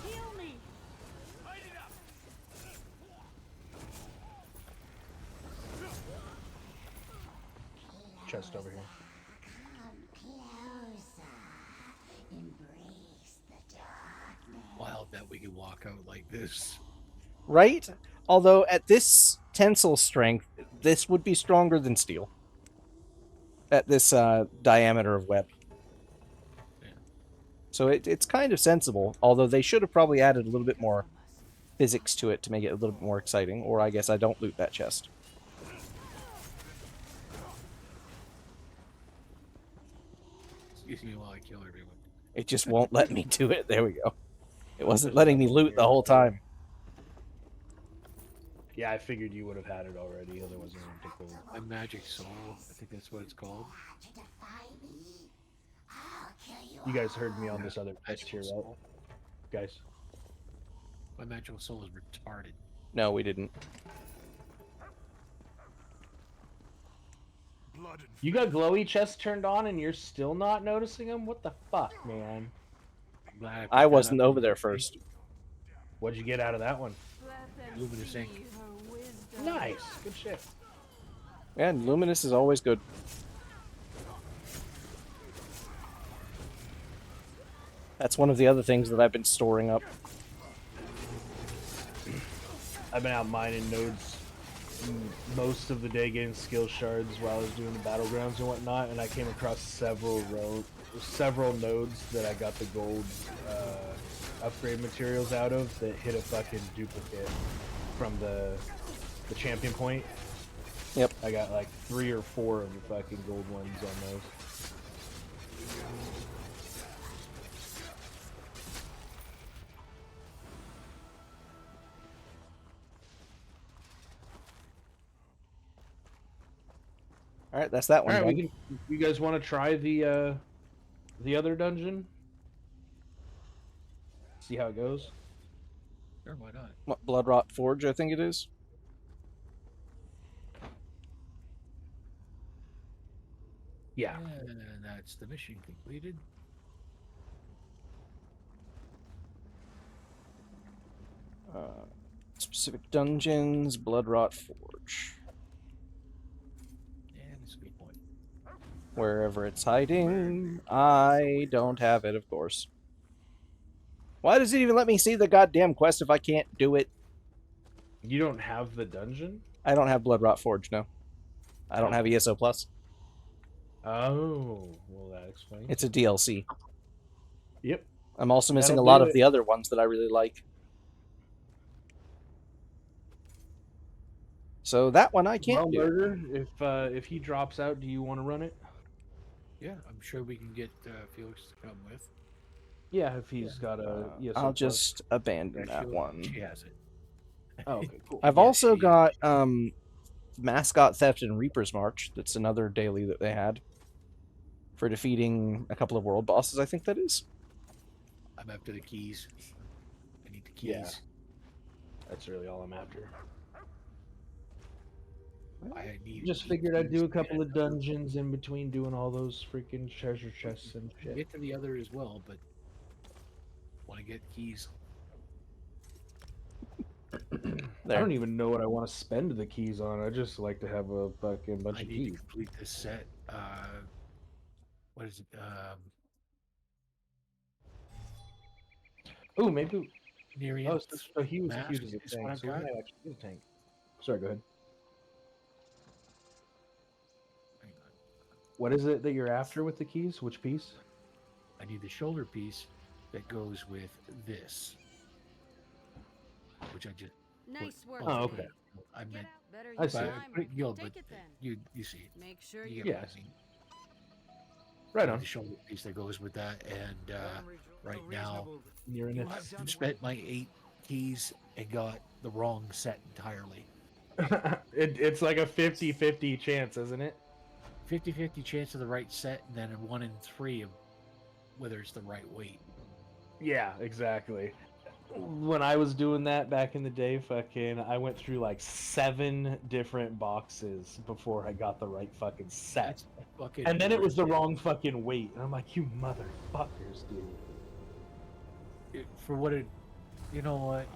Heal me!
Chest over here.
Wild that we could walk out like this.
Right? Although at this tensile strength, this would be stronger than steel. At this diameter of web.
Yeah.
So it's kind of sensible, although they should have probably added a little bit more physics to it to make it a little bit more exciting, or I guess I don't loot that chest.
Excuse me while I kill everyone.
It just won't let me do it. There we go. It wasn't letting me loot the whole time.
Yeah, I figured you would have had it already, otherwise I wouldn't take the...
My magic soul, I think that's what it's called.
You guys heard me on this other chest here, right? Guys.
My magical soul is retarded.
No, we didn't.
You got glowy chests turned on and you're still not noticing them? What the fuck, man?
I wasn't over there first.
What'd you get out of that one?
Luminous ink.
Nice. Good shit.
And luminous is always good. That's one of the other things that I've been storing up.
I've been out mining nodes most of the day, getting skill shards while I was doing the battlegrounds and whatnot, and I came across several nodes that I got the gold upgrade materials out of that hit a fucking duplicate from the champion point.
Yep.
I got like 3 or 4 of the fucking gold ones on those.
All right, that's that one.
All right, you guys want to try the other dungeon? See how it goes.
Sure, why not?
What, Bloodrot Forge, I think it is.
Yeah.
And that's the mission completed.
Specific dungeons, Bloodrot Forge.
And this good point.
Wherever it's hiding, I don't have it, of course. Why does it even let me see the goddamn quest if I can't do it?
You don't have the dungeon?
I don't have Bloodrot Forge, no. I don't have ESO Plus.
Oh, well that explains.
It's a DLC.
Yep.
I'm also missing
That'll
a lot
do
of
it.
the other ones that I really like. So that one I can't do.
Murder, if he drops out, do you want to run it?
Yeah, I'm sure we can get Felix to come with.
Yeah, if he's got a ESO
I'll
Plus.
just abandon that one.
She has it.
Oh, okay, cool.
I've also got Mascot Theft and Reaper's March. That's another daily that they had for defeating a couple of world bosses, I think that is.
I'm after the keys. I need the keys.
Yeah. That's really all I'm after.
I need
Just figured I'd do a couple of dungeons in between doing all those freaking treasure chests and shit.
Get to the other as well, but want to get keys.
I don't even know what I want to spend the keys on. I just like to have a fucking bunch
I
of
need
keys.
to complete this set. What is it?
Oh, maybe
secondary.
Oh, so he was
mask
cute as a
is what
tank.
I've
So we
got.
might actually get a tank. Sorry, go ahead. What is it that you're after with the keys? Which piece?
I need the shoulder piece that goes with this, which I just.
Nice work.
Oh, okay.
I meant.
Better
I
use
see.
time.
Put it guild,
Take
but
it then.
you see.
Make sure
You
you
get what
Yes.
I mean.
Right
I need
on.
the shoulder piece that goes with that, and right now
You're in it.
I've spent my 8 keys and got the wrong set entirely.
It's like a 50-50 chance, isn't it?
50-50 chance of the right set, and then a 1 in 3 of whether it's the right weight.
Yeah, exactly. When I was doing that back in the day, I went through like 7 different boxes before I got the right fucking set. And then it was the wrong fucking weight. And I'm like, you motherfuckers, dude.
For what it, you know what?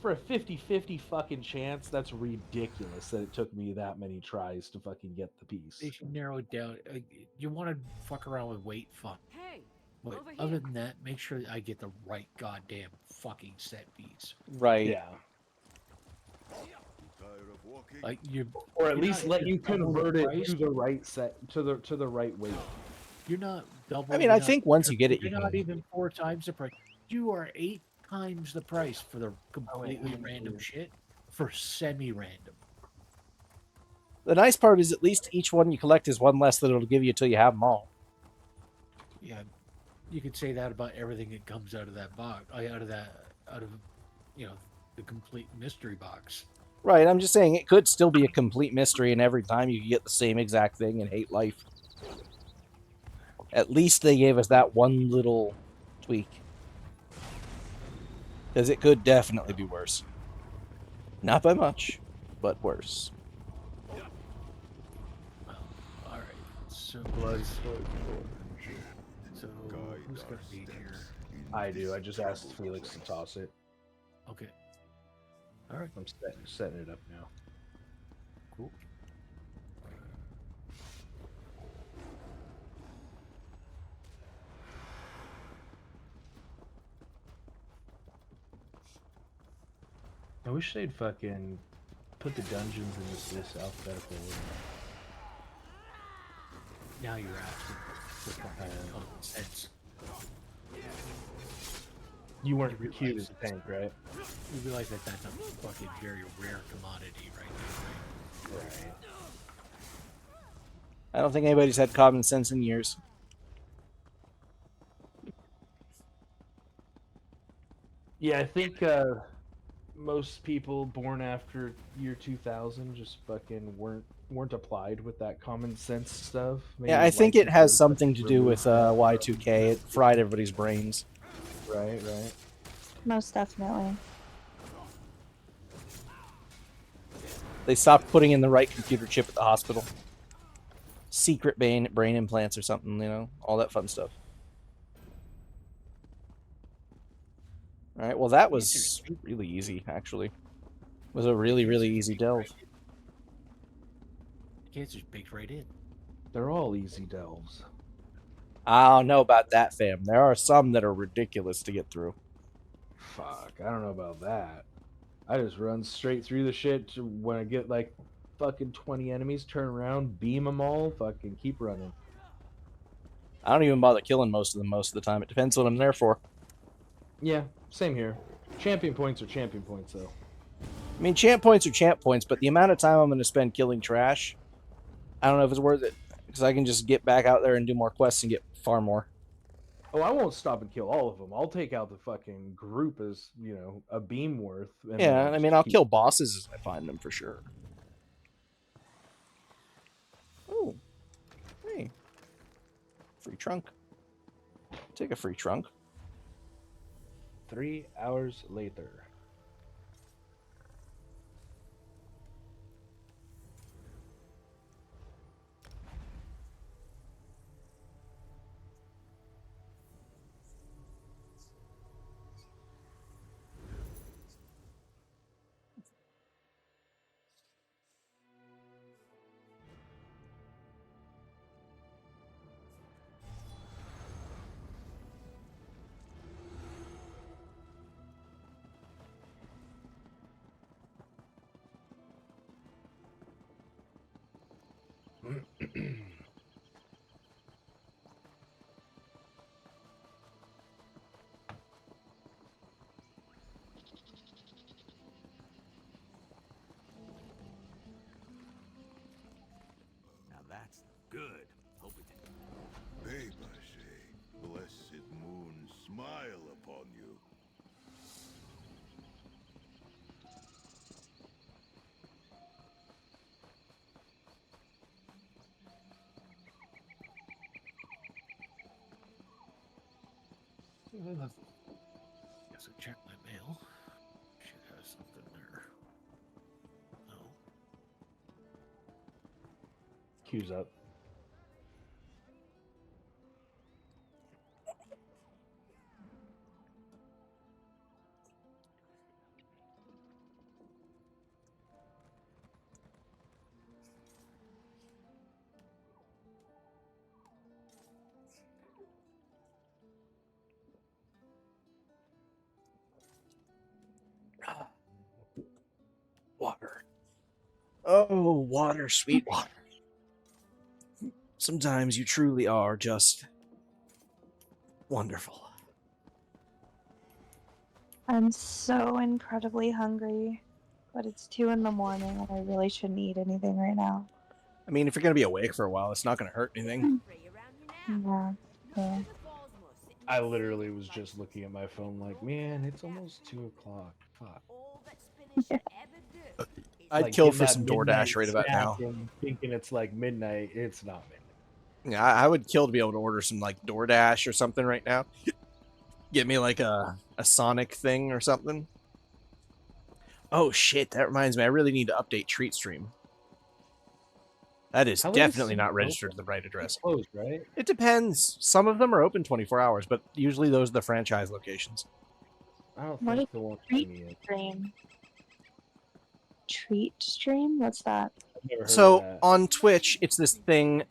For a 50-50 fucking chance, that's ridiculous that it took me that many tries to fucking get the piece.
They should narrow it down. You want to fuck around with weight, fuck.
Hey,
but
over
other
here.
than that, make sure I get the right goddamn fucking set piece.
Right.
Yeah.
Like you,
or at least let you convert it to the right set, to the right weight.
You're not double.
I mean, I think once you get it,
you're
you
not
can.
even 4 times the price. You are 8 times the price for the completely random shit for semi-random.
The nice part is at least each one you collect is one less that it'll give you until you have them all.
Yeah, you could say that about everything that comes out of that box, out of the complete mystery box.
Right, I'm just saying it could still be a complete mystery, and every time you get the same exact thing and hate life. At least they gave us that one little tweak. Because it could definitely be worse. Not by much, but worse.
Alright, so who's gonna be here?
I do. I just asked Felix to toss it.
Okay. Alright.
I'm setting it up now.
Cool.
I wish they'd fucking put the dungeons in this alphabetical order.
Now you're asking for common sense.
You weren't cute as a tank, right?
You realize that that's a fucking very rare commodity right now, right?
Right.
I don't think anybody's had common sense in years.
Yeah, I think most people born after year 2000 just fucking weren't applied with that common sense stuff. Maybe
Yeah, I think it has something to do with Y2K. It fried everybody's brains.
Right.
Most definitely.
They stopped putting in the right computer chip at the hospital. Secret brain implants or something, all that fun stuff. All right, well, that was really easy, actually. It was a really, really easy delve.
Cancer's baked right in.
They're all easy delves.
I don't know about that, fam. There are some that are ridiculous to get through.
Fuck, I don't know about that. I just run straight through the shit when I get like fucking 20 enemies, turn around, beam them all, fucking keep running.
I don't even bother killing most of them most of the time. It depends what I'm there for.
Yeah, same here. Champion points are champion points, though.
I mean, champ points are champ points, but the amount of time I'm going to spend killing trash, I don't know if it's worth it. Because I can just get back out there and do more quests and get far more.
Oh, I won't stop and kill all of them. I'll take out the fucking group as, a beam worth. And
yeah, I mean, I'll kill bosses as I find them for sure. Oh. Hey. Free trunk. Take a free trunk.
3 hours later.
Now that's good. Hope it.
Blessed moon, smile upon you.
Guess I check my mail. Should have something there. No.
Queue's up.
Water. Oh, water, sweet water. Sometimes you truly are just wonderful.
I'm so incredibly hungry, but it's 2 in the morning and I really shouldn't eat anything right now.
I mean, if you're going to be awake for a while, it's not going to hurt anything.
Yeah. Yeah.
I literally was just looking at my phone like, man, it's almost 2 o'clock. Fuck.
I'd
Like,
kill
getting
for
that
some
midnight
DoorDash right about
snack
now.
and thinking it's like midnight. It's not midnight.
Yeah, I would kill to be able to order some like DoorDash or something right now. Get me like a Sonic thing or something. Oh shit, that reminds me, I really need to update Treat Stream. That is definitely not registered to the right address.
Closed, right?
It depends. Some of them are open 24 hours, but usually those are the franchise locations.
I don't
What
think
is
the one
treat stream? Treat stream? What's that?
So on Twitch, it's this thing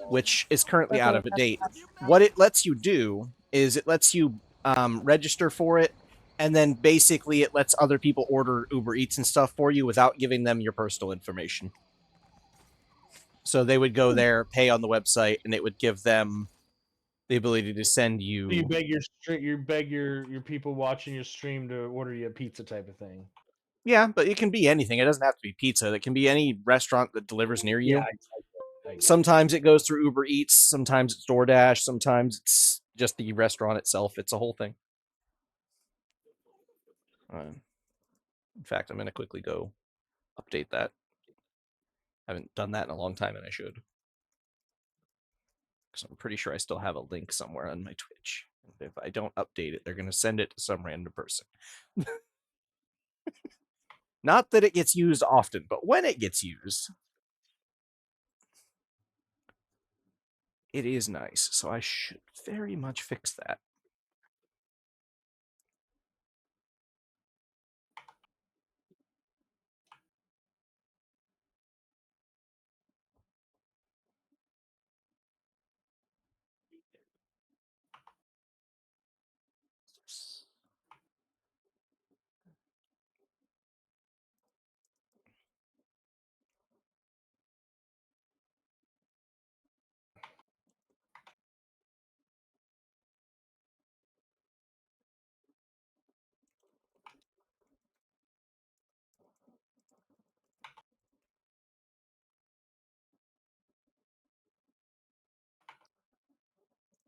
which is currently out of date. What it lets you do is it lets you register for it, and then basically it lets other people order Uber Eats and stuff for you without giving them your personal information. So they would go there, pay on the website, and it would give them the ability to send you.
So you beg your people watching your stream to order you a pizza type of thing.
Yeah, but it can be anything. It doesn't have to be pizza. It can be any restaurant that delivers near you.
I
Sometimes it goes through Uber Eats. Sometimes it's DoorDash. Sometimes it's just the restaurant itself. It's a whole thing. In fact, I'm going to quickly go update that. I haven't done that in a long time, and I should. Because I'm pretty sure I still have a link somewhere on my Twitch. And if I don't update it, they're going to send it to some random person. Not that it gets used often, but when it gets used, it is nice. So I should very much fix that.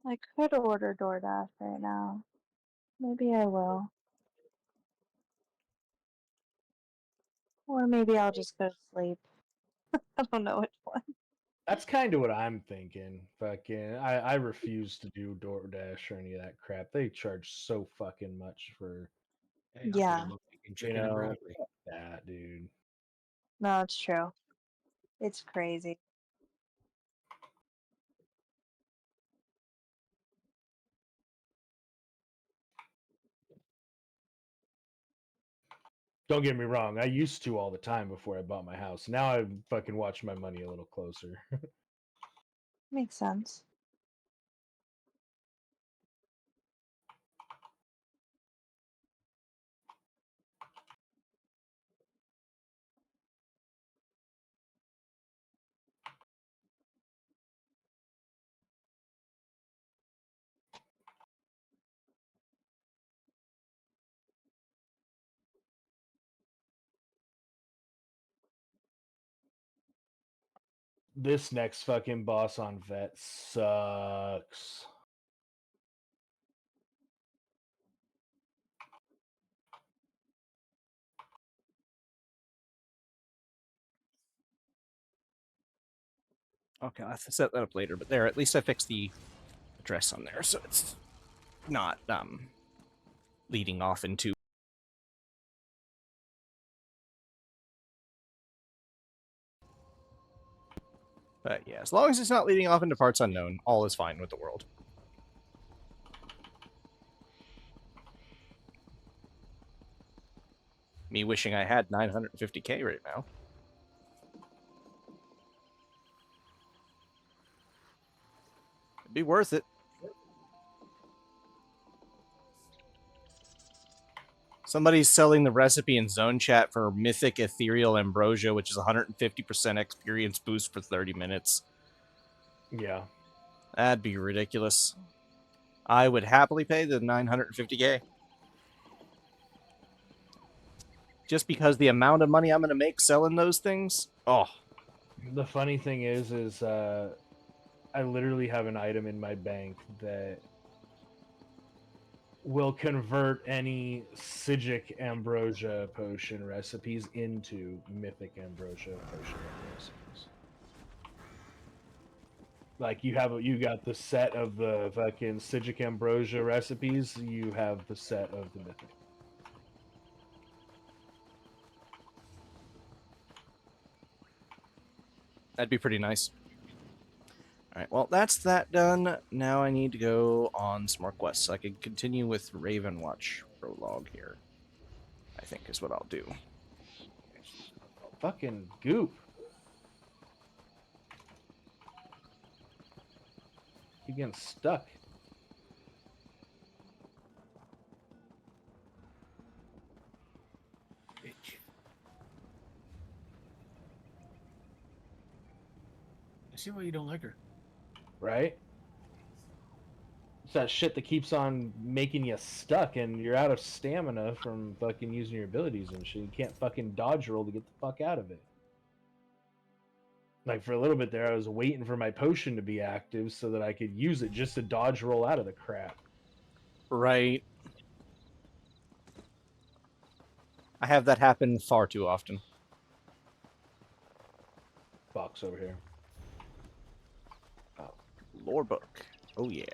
I could order DoorDash right now. Maybe I will. Or maybe I'll just go to sleep. I don't know which one.
That's kind of what I'm thinking. Fucking, I refuse to do DoorDash or any of that crap. They charge so fucking much for.
Yeah.
You know, fuck that, dude.
No, it's true. It's crazy.
Don't get me wrong. I used to all the time before I bought my house. Now I fucking watch my money a little closer.
Makes sense.
This next fucking boss on Vet sucks.
Okay, I'll have to set that up later, but there, at least I fixed the address on there, so it's not leading off into... But yeah, as long as it's not leading off into parts unknown, all is fine with the world. Me wishing I had 950k right now. It'd be worth it. Somebody's selling the recipe in Zone Chat for Mythic Ethereal Ambrosia, which is 150% experience boost for 30 minutes.
Yeah.
That'd be ridiculous. I would happily pay the 950k. Just because the amount of money I'm going to make selling those things. Oh.
The funny thing is I literally have an item in my bank that will convert any Psijic Ambrosia potion recipes into Mythic Ambrosia potion recipes. Like you got the set of the fucking Psijic Ambrosia recipes, you have the set of the Mythic.
That'd be pretty nice. Alright, well, that's that done. Now I need to go on some more quests so I can continue with Ravenwatch prologue here. I think is what I'll do.
Fucking goop. You're getting stuck.
Bitch. I see why you don't like her.
Right? It's that shit that keeps on making you stuck and you're out of stamina from fucking using your abilities and shit. You can't fucking dodge roll to get the fuck out of it. Like for a little bit there, I was waiting for my potion to be active so that I could use it just to dodge roll out of the crap.
Right. I have that happen far too often.
Box over here.
Oh, lore book. Oh yeah.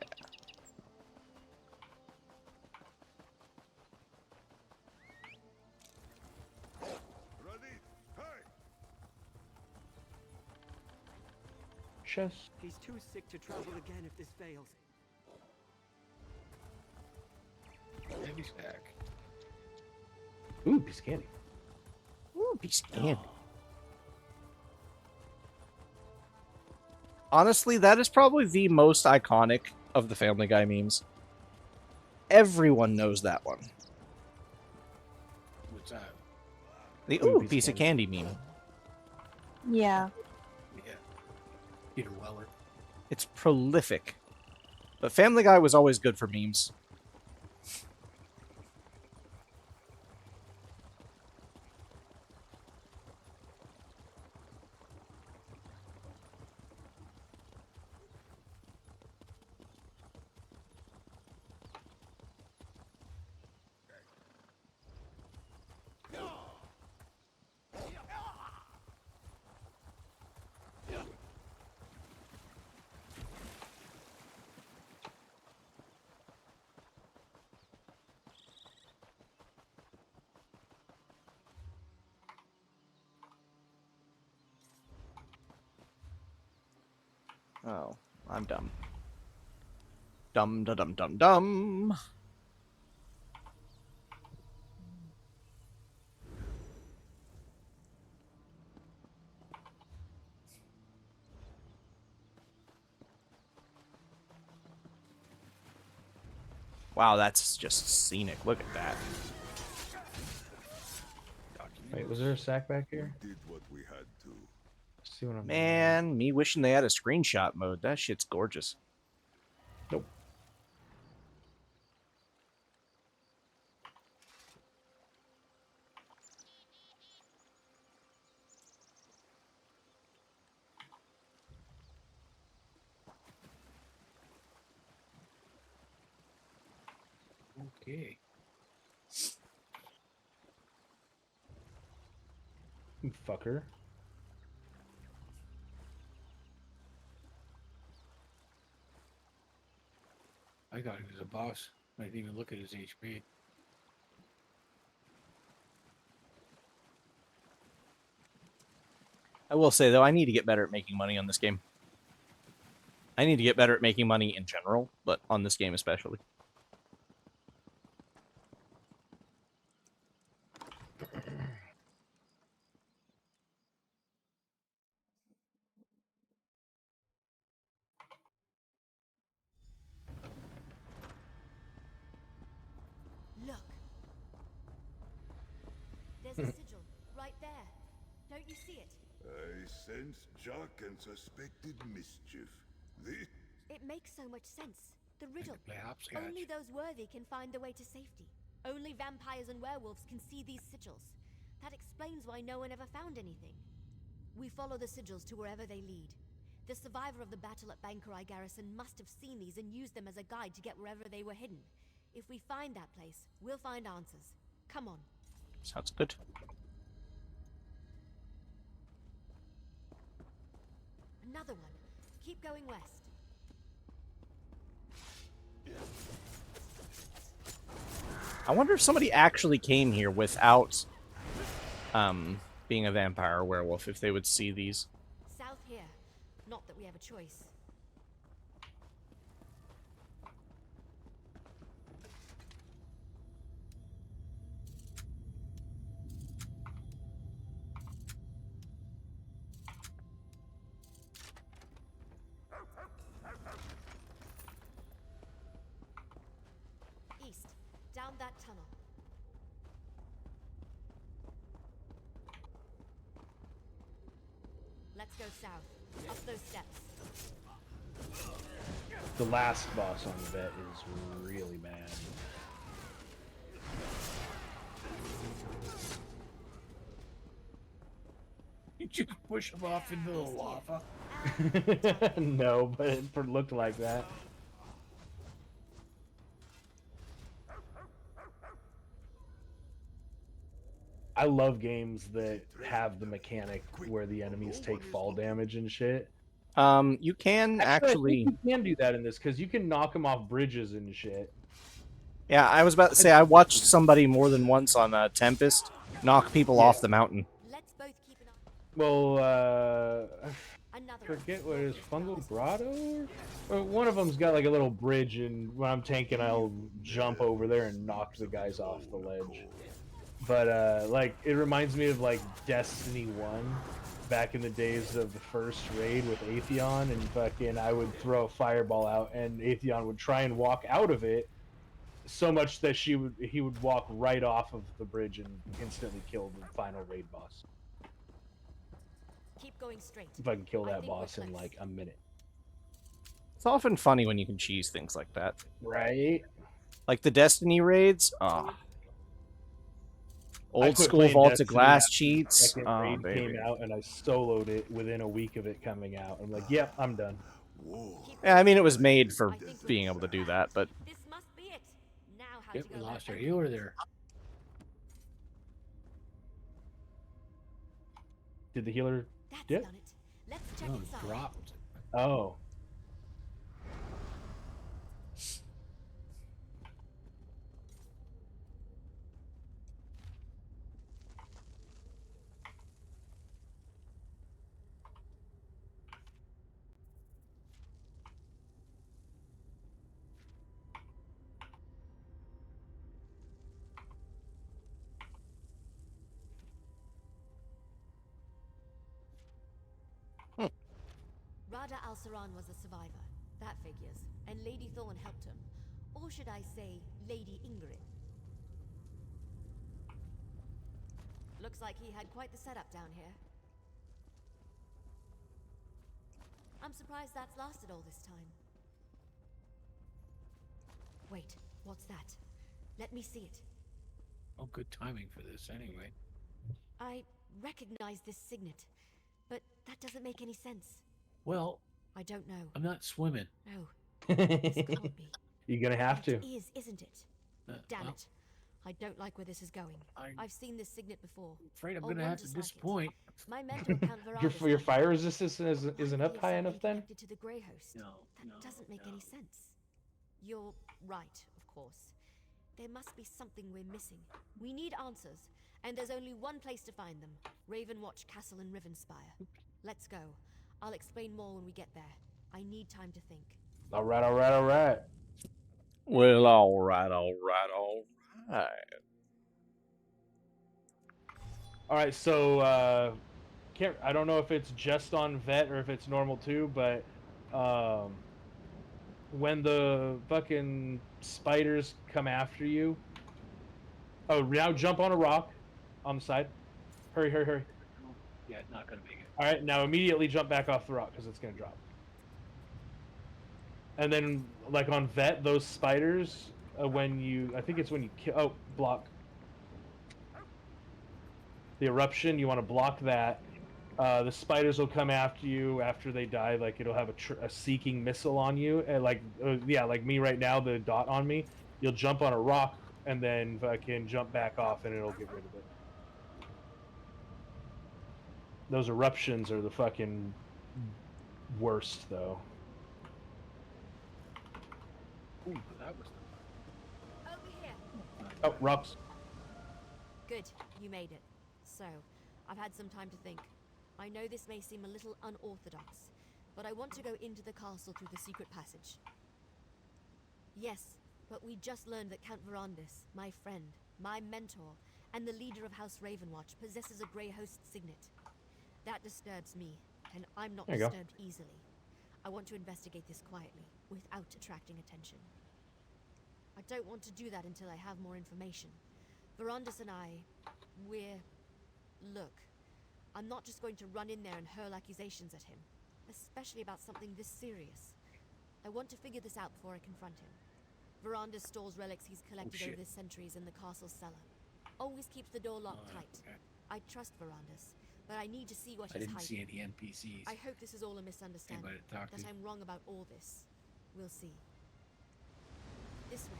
Chest.
He's too sick to travel again if this fails.
Heavy stack.
Ooh, piece of candy.
Ooh, piece of candy. Honestly, that is probably the most iconic of the Family Guy memes. Everyone knows that one.
What's that?
The ooh, piece of candy meme.
Yeah.
Yeah. Peter Weller.
It's prolific. But Family Guy was always good for memes. Oh, I'm dumb. Dum da dum dum dum. Wow, that's just scenic. Look at that.
Wait, was there a sack back here?
We did what we had to.
See what I'm
Man, me wishing they had a screenshot mode. That shit's gorgeous.
Nope.
Okay.
Fucker.
I got him as a boss. I didn't even look at his HP.
I will say, though, I need to get better at making money on this game. I need to get better at making money in general, but on this game especially.
Look. There's a sigil right there. Don't you see it?
I sense Jock and suspected mischief.
It makes so much sense. The riddle.
Hopscotch.
Only those worthy can find the way to safety. Only vampires and werewolves can see these sigils. That explains why no one ever found anything. We follow the sigils to wherever they lead. The survivor of the battle at Bankurai Garrison must have seen these and used them as a guide to get wherever they were hidden. If we find that place, we'll find answers. Come on.
Sounds good.
Another one. Keep going west.
I wonder if somebody actually came here without being a vampire or werewolf, if they would see these.
South here. Not that we have a choice. East. Down that tunnel. Let's go south. Up those steps.
The last boss on the vet is really bad.
Did you push him off into the lava?
No, but it looked like that. I love games that have the mechanic where the enemies take fall damage and shit.
You can actually...
You can do that in this, because you can knock them off bridges and shit.
Yeah, I was about to say, I watched somebody more than once on Tempest knock people off the mountain.
Well, I forget what it is, Fungal Grotto? Or one of them's got like a little bridge, and when I'm tanking, I'll jump over there and knock the guys off the ledge. But, like, it reminds me of, like, Destiny 1, back in the days of the first raid with Atheon, and fucking I would throw a fireball out, and Atheon would try and walk out of it, so much that he would walk right off of the bridge and instantly kill the final raid boss.
Keep going straight.
If I can kill that boss in, like, a minute.
It's often funny when you can cheese things like that.
Right?
Like the Destiny raids? Old school Vault of Glass cheats.
Oh, baby. Came out and I soloed it within a week of it coming out. I'm like, yep, I'm done.
Yeah, I mean, it was made for being able to do that, but...
This must be it. Now how
Yep, we lost our healer there.
Did the healer dip?
Let's check inside.
Dropped.
Oh.
Rada Al-Saran was a survivor. That figures. And Lady Thorn helped him. Or should I say, Lady Ingrid? Looks like he had quite the setup down here. I'm surprised that's lasted all this time. Wait, what's that? Let me see it.
Oh, good timing for this, anyway.
I recognize this signet, but that doesn't make any sense.
Well,
I don't know.
I'm not swimming.
No, this can't be.
You're gonna have to.
It is, isn't it? Damn it. I don't like where this is going. I've seen this signet before.
Afraid I'm gonna have to disappoint.
My mentor, Count Verandis,
your fire resistance isn't up high enough then?
Connected to the Grey Host. That doesn't make any sense. You're right, of course. There must be something we're missing. We need answers, and there's only one place to find them. Ravenwatch Castle in Rivenspire. Let's go. I'll explain more when we get there. I need time to think.
All right, all right, all right.
Well, all right, all right, all right.
All right, so I don't know if it's just on vet or if it's normal too, but when the fucking spiders come after you, oh, now jump on a rock on the side. Hurry, hurry, hurry.
Yeah, not gonna make it.
All right, now immediately jump back off the rock because it's gonna drop. And then, like on vet, those spiders, when you, I think it's when you kill. Oh, block. The eruption, you want to block that. The spiders will come after you after they die. Like it'll have a seeking missile on you, and like yeah, like me right now, the dot on me. You'll jump on a rock and then fucking jump back off, and it'll get rid of it. Those eruptions are the fucking worst, though.
Ooh, that was.
Over here.
Oh, rocks.
Good, you made it. So, I've had some time to think. I know this may seem a little unorthodox, but I want to go into the castle through the secret passage. Yes, but we just learned that Count Verandis, my friend, my mentor, and the leader of House Ravenwatch possesses a Grey Host signet. That disturbs me, and I'm not disturbed easily. I want to investigate this quietly, without attracting attention. I don't want to do that until I have more information. Verandis and Look, I'm not just going to run in there and hurl accusations at him, especially about something this serious. I want to figure this out before I confront him. Verandis stores relics he's collected over the centuries in the castle's cellar. Always keeps the door locked tight. I trust Verandis, but I need to see what he's hiding.
I didn't see any NPCs.
I hope this is all a misunderstanding, that I'm wrong about all this. We'll see. This way.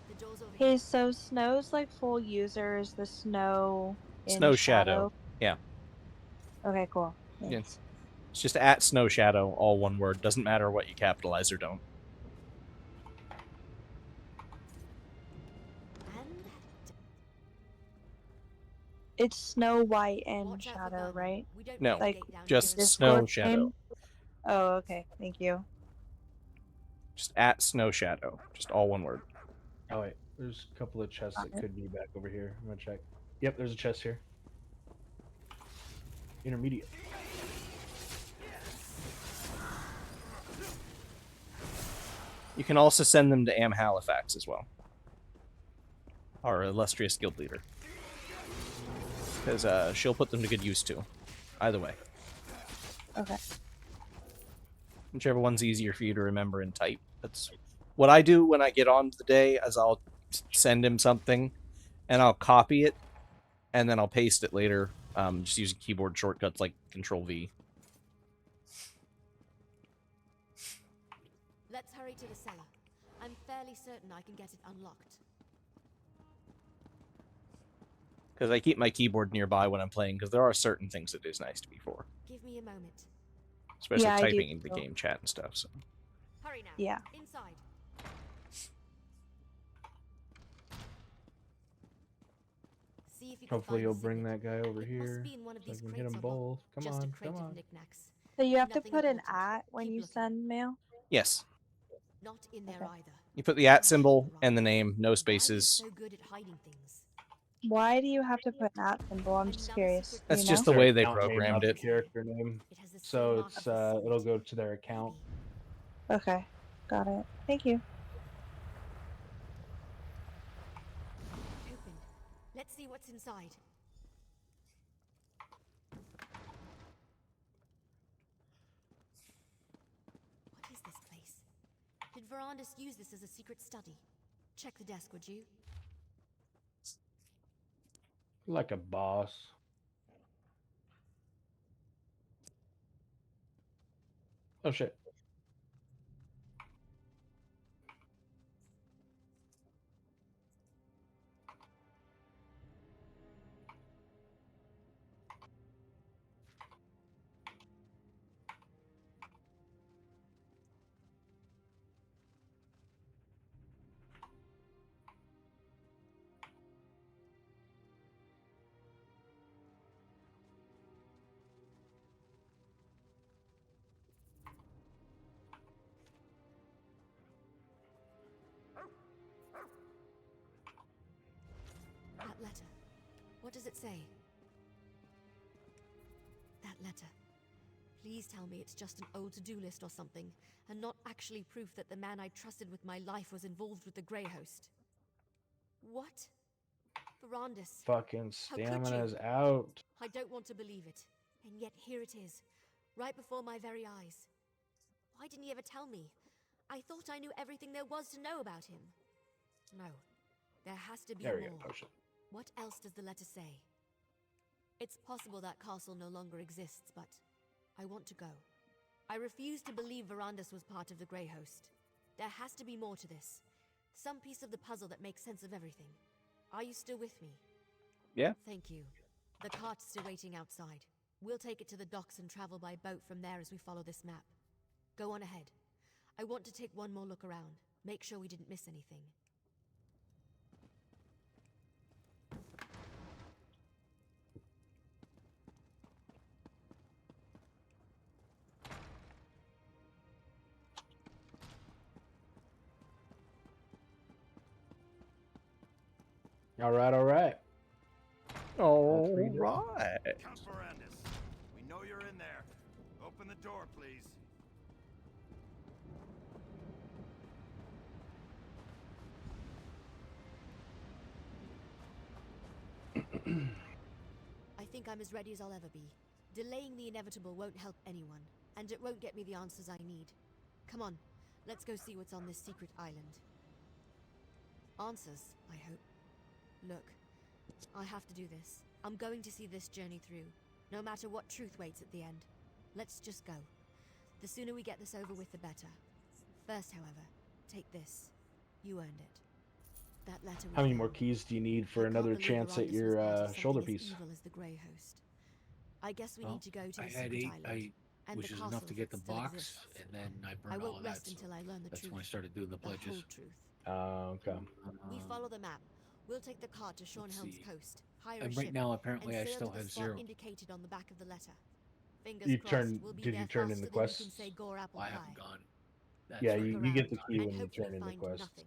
The door's over here.
Okay, so Snow's like full user is the Snow in
Snow Shadow. Yeah.
Okay, cool.
Yes. It's just at Snow Shadow, all one word. Doesn't matter what you capitalize or don't.
It's Snow White and Shadow, right?
No,
like
just Snow Shadow.
Name? Oh, okay. Thank you.
Just at Snow Shadow. Just all one word.
Oh wait, there's a couple of chests that could be back over here. I'm gonna check. Yep, there's a chest here. Intermediate.
You can also send them to Am Halifax as well. Our illustrious guild leader. Because she'll put them to good use too. Either way.
Okay.
Whichever one's easier for you to remember and type. That's what I do when I get on the day, is I'll send him something and I'll copy it and then I'll paste it later, just using keyboard shortcuts like Control-V.
Let's hurry to the cellar. I'm fairly certain I can get it unlocked.
Because I keep my keyboard nearby when I'm playing, because there are certain things it is nice to be for.
Give me a moment.
Especially typing into the game chat and stuff. So.
Hurry now.
Yeah.
Inside. See if you
Hopefully you'll bring that guy over here so I can hit them both. Come on, come on.
So you have to put an @ when you send mail?
Yes.
Not in there either.
You put the @ symbol and the name, no spaces.
So good at hiding things.
Why do you have to put an @ symbol? I'm just curious.
That's
you
just
know?
the way they
Account name,
programmed
not
it.
the character name. So it's it'll go to their account.
Okay. Got it. Thank you.
Open. Let's see what's inside. What is this place? Did Verandis use this as a secret study? Check the desk, would you?
Like a boss. Oh shit.
What does it say? That letter. Please tell me it's just an old to-do list or something, and not actually proof that the man I trusted with my life was involved with the Grey Host. What? Verandis.
Fucking
How could you?
stamina's out.
I don't want to believe it. And yet here it is. Right before my very eyes. Why didn't he ever tell me? I thought I knew everything there was to know about him. No. There has to be
There we
more.
go, potion.
What else does the letter say? It's possible that castle no longer exists, but I want to go. I refuse to believe Verandis was part of the Grey Host. There has to be more to this. Some piece of the puzzle that makes sense of everything. Are you still with me?
Yeah.
Thank you. The cart's still waiting outside. We'll take it to the docks and travel by boat from there as we follow this map. Go on ahead. I want to take one more look around. Make sure we didn't miss anything.
All right, all right.
All right.
Count Verandis. We know you're in there. Open the door, please.
I think I'm as ready as I'll ever be. Delaying the inevitable won't help anyone, and it won't get me the answers I need. Come on, let's go see what's on this secret island. Answers, I hope. Look, I have to do this. I'm going to see this journey through, no matter what truth waits at the end. Let's just go. The sooner we get this over with, the better. First, however, take this. You earned it. That letter.
How many more keys do you need for another chance at your shoulder piece?
Evil as the Grey Host. I guess we need to go to the
I had
secret
8,
island, and
which
the
is
castle
enough to get the
still
box,
exists.
and then I
I
burned all
won't
of that.
rest until I learn the
That's
truth.
when I started doing the
The whole
pledges.
truth.
Okay.
We follow the map. We'll take the cart to Shornhelm's
see.
coast, hire
And
a
right
ship,
now, apparently,
and
I
sail
still
to the
have
spot
0.
indicated on the back of the letter. Fingers
You
crossed,
turn.
we'll be
Did
there
you turn in the
faster than you
quest?
can say Gore apple
I
pie.
haven't gone. That's
Yeah,
right.
you get the
Around
key
and
when you
hopefully
turn in the
find
quest.
nothing.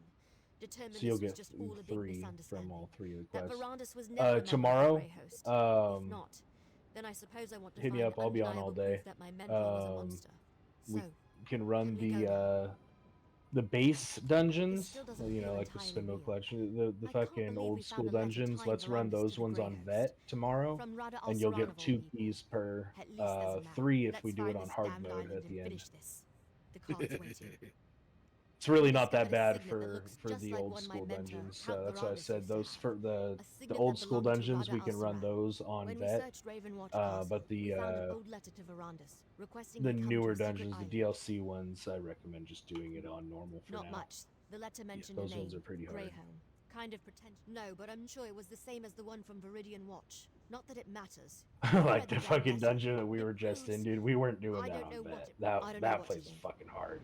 Determine
So you'll
this was
get
just all a big
3
misunderstanding.
from all 3 of the
That
quests.
Verandis was never a member of the
Tomorrow,
Grey Host. If not, then I suppose I want to
hit me
find
up. I'll be on all
undeniable
day.
proof that my mentor was a monster.
We
So,
can run
can we go
the base dungeons,
still doesn't
you know,
feel
like the
entirely
Spindle
real.
Collection, the
I can't
fucking
believe
old
we
school
found a letter
dungeons.
tying
Let's run
Verandis
those
to the
ones
Grey
on
Host.
Vet tomorrow,
From Rada
and you'll
Al-Saran
get
of all
2
people.
keys per
At least there's a map.
3 if
Let's
we do it
find
on
this
hard
damned
mode
island
at the
and
end.
finish this. The cart's waiting.
It's really
I
not that
discovered a
bad
signet that
for
looks
for
just
the
like
old
one my
school
mentor,
dungeons.
Count
That's why I
Verandis
said
used to
those
have.
for the
A signet
old
that
school
belonged to
dungeons.
Rada
We can run
Al-Saran.
those on
When we
Vet.
searched Ravenwatch Castle,
But
we found an
the
old letter to Verandis, requesting
the
he come to
newer
a secret
dungeons, the
island.
DLC ones, I recommend just doing it on normal for
Not
now.
much. The letter mentioned
those
a name,
ones are pretty hard.
Greyholm. Kind of pretend. No, but I'm sure it was the same as the one from Viridian Watch. Not that it matters.
Like the fucking dungeon that we were just in, dude. We weren't doing
I
that
don't know
on
what
Vet.
it- I don't know
That
what to
place is
think.
fucking hard.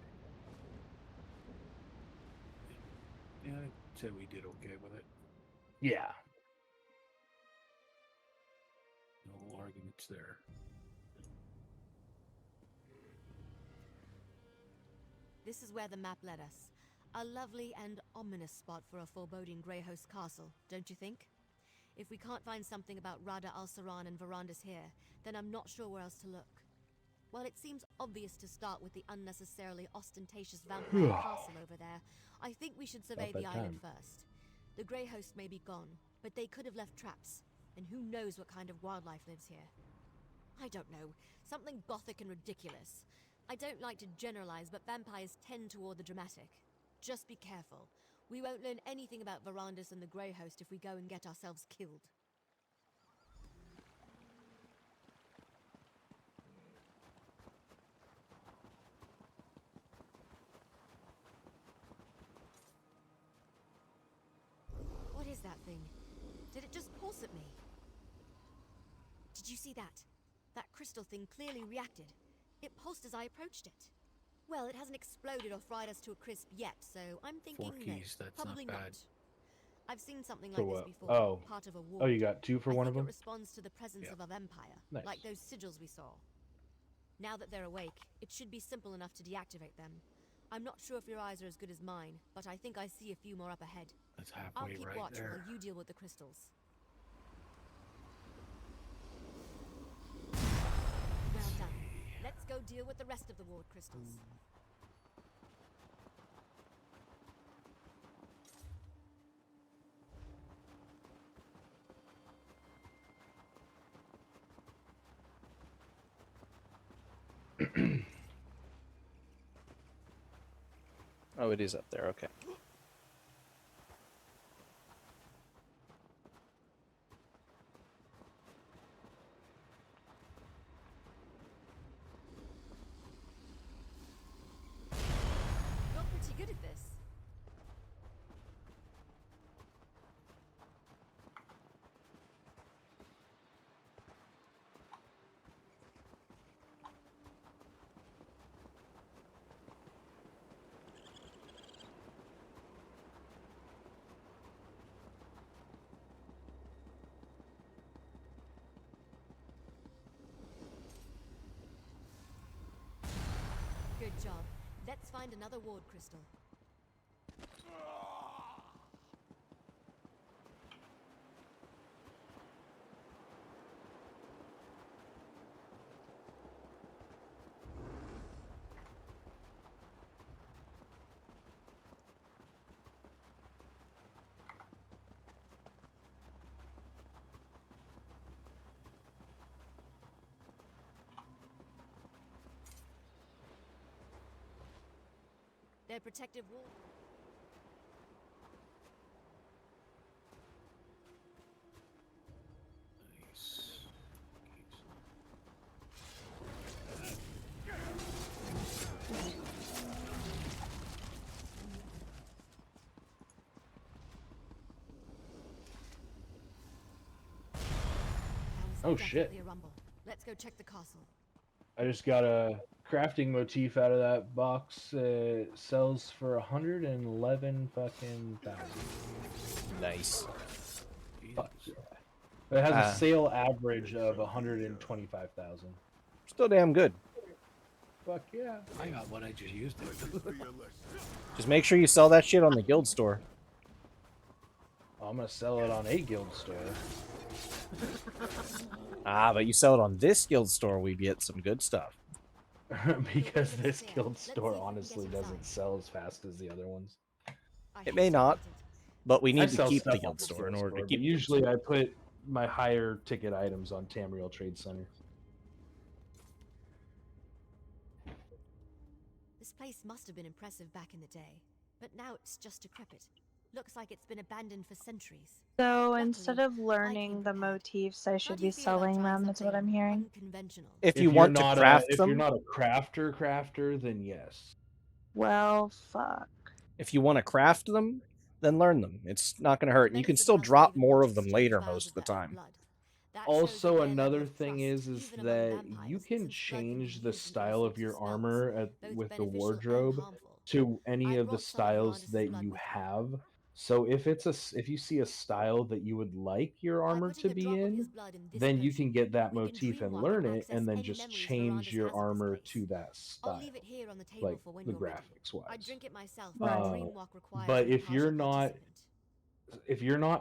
Yeah, I'd say we did okay with it.
Yeah.
No arguments there.
This is where the map led us. A lovely and ominous spot for a foreboding Grey Host castle, don't you think? If we can't find something about Rada Al-Saran and Verandis here, then I'm not sure where else to look. While it seems obvious to start with the unnecessarily ostentatious vampire castle over there, I think we should survey the island first. The Grey Host may be gone, but they could have left traps, and who knows what kind of wildlife lives here. I don't know, something gothic and ridiculous. I don't like to generalize, but vampires tend toward the dramatic. Just be careful. We won't learn anything about Verandis and the Grey Host if we go and get ourselves killed. What is that thing? Did it just pulse at me? Did you see that? That crystal thing clearly reacted. It pulsed as I approached it. Well, it hasn't exploded or fried us to a crisp yet, so I'm thinking
4 keys,
no,
that's
probably
not bad.
not. I've seen something
For
like
what?
this before.
Oh.
Part of a war.
Oh, you got 2 for
I
one
think
of them?
It responds to the presence of a vampire,
Nice.
like those sigils we saw. Now that they're awake, it should be simple enough to deactivate them. I'm not sure if your eyes are as good as mine, but I think I see a few more up ahead.
That's
I'll
halfway
keep
right
watch
there.
while you deal with the crystals. go deal with the rest of the ward crystals.
Oh, it is up there. Okay.
You're pretty good at this. Good job. Let's find another ward crystal. Their protective wall.
Oh shit.
A rumble. Let's go check the castle.
I just got a crafting motif out of that box. It sells for 111 fucking thousand.
Nice.
Fuck yeah. It has a sale average of 125,000.
Still damn good.
Fuck yeah.
I got what I just used.
Just make sure you sell that shit on the guild store.
I'm gonna sell it on a guild store.
Ah, but you sell it on this guild store, we get some good stuff.
Because this guild store honestly doesn't sell as fast as the other ones.
It may not, but we need to keep the guild store in order to keep.
Usually, I put my higher ticket items on Tamriel Trade Center.
This place must have been impressive back in the day, but now it's just decrepit. Looks like it's been abandoned for centuries.
So instead of learning the motifs, I should be selling them, is what I'm hearing.
If you want to craft them,
if you're not a crafter, then yes.
Well, fuck.
If you want to craft them, then learn them. It's not going to hurt. And you can still drop more of them later most of the time.
Also, another thing is that you can change the style of your armor with the wardrobe to any of the styles that you have. So if you see a style that you would like your armor to be in, then you can get that motif and learn it, and then just change your armor to that style, like the graphics wise. But if you're not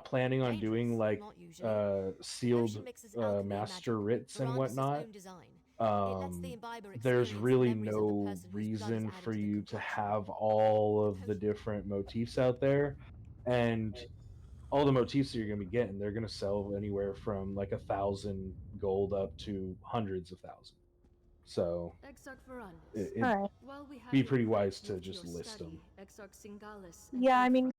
planning on doing like sealed master writs and whatnot, there's really no reason for you to have all of the different motifs out there. And all the motifs that you're going to be getting, they're going to sell anywhere from like 1,000 gold up to hundreds of thousands. So it'd be pretty wise to just list them.
Yeah, I mean,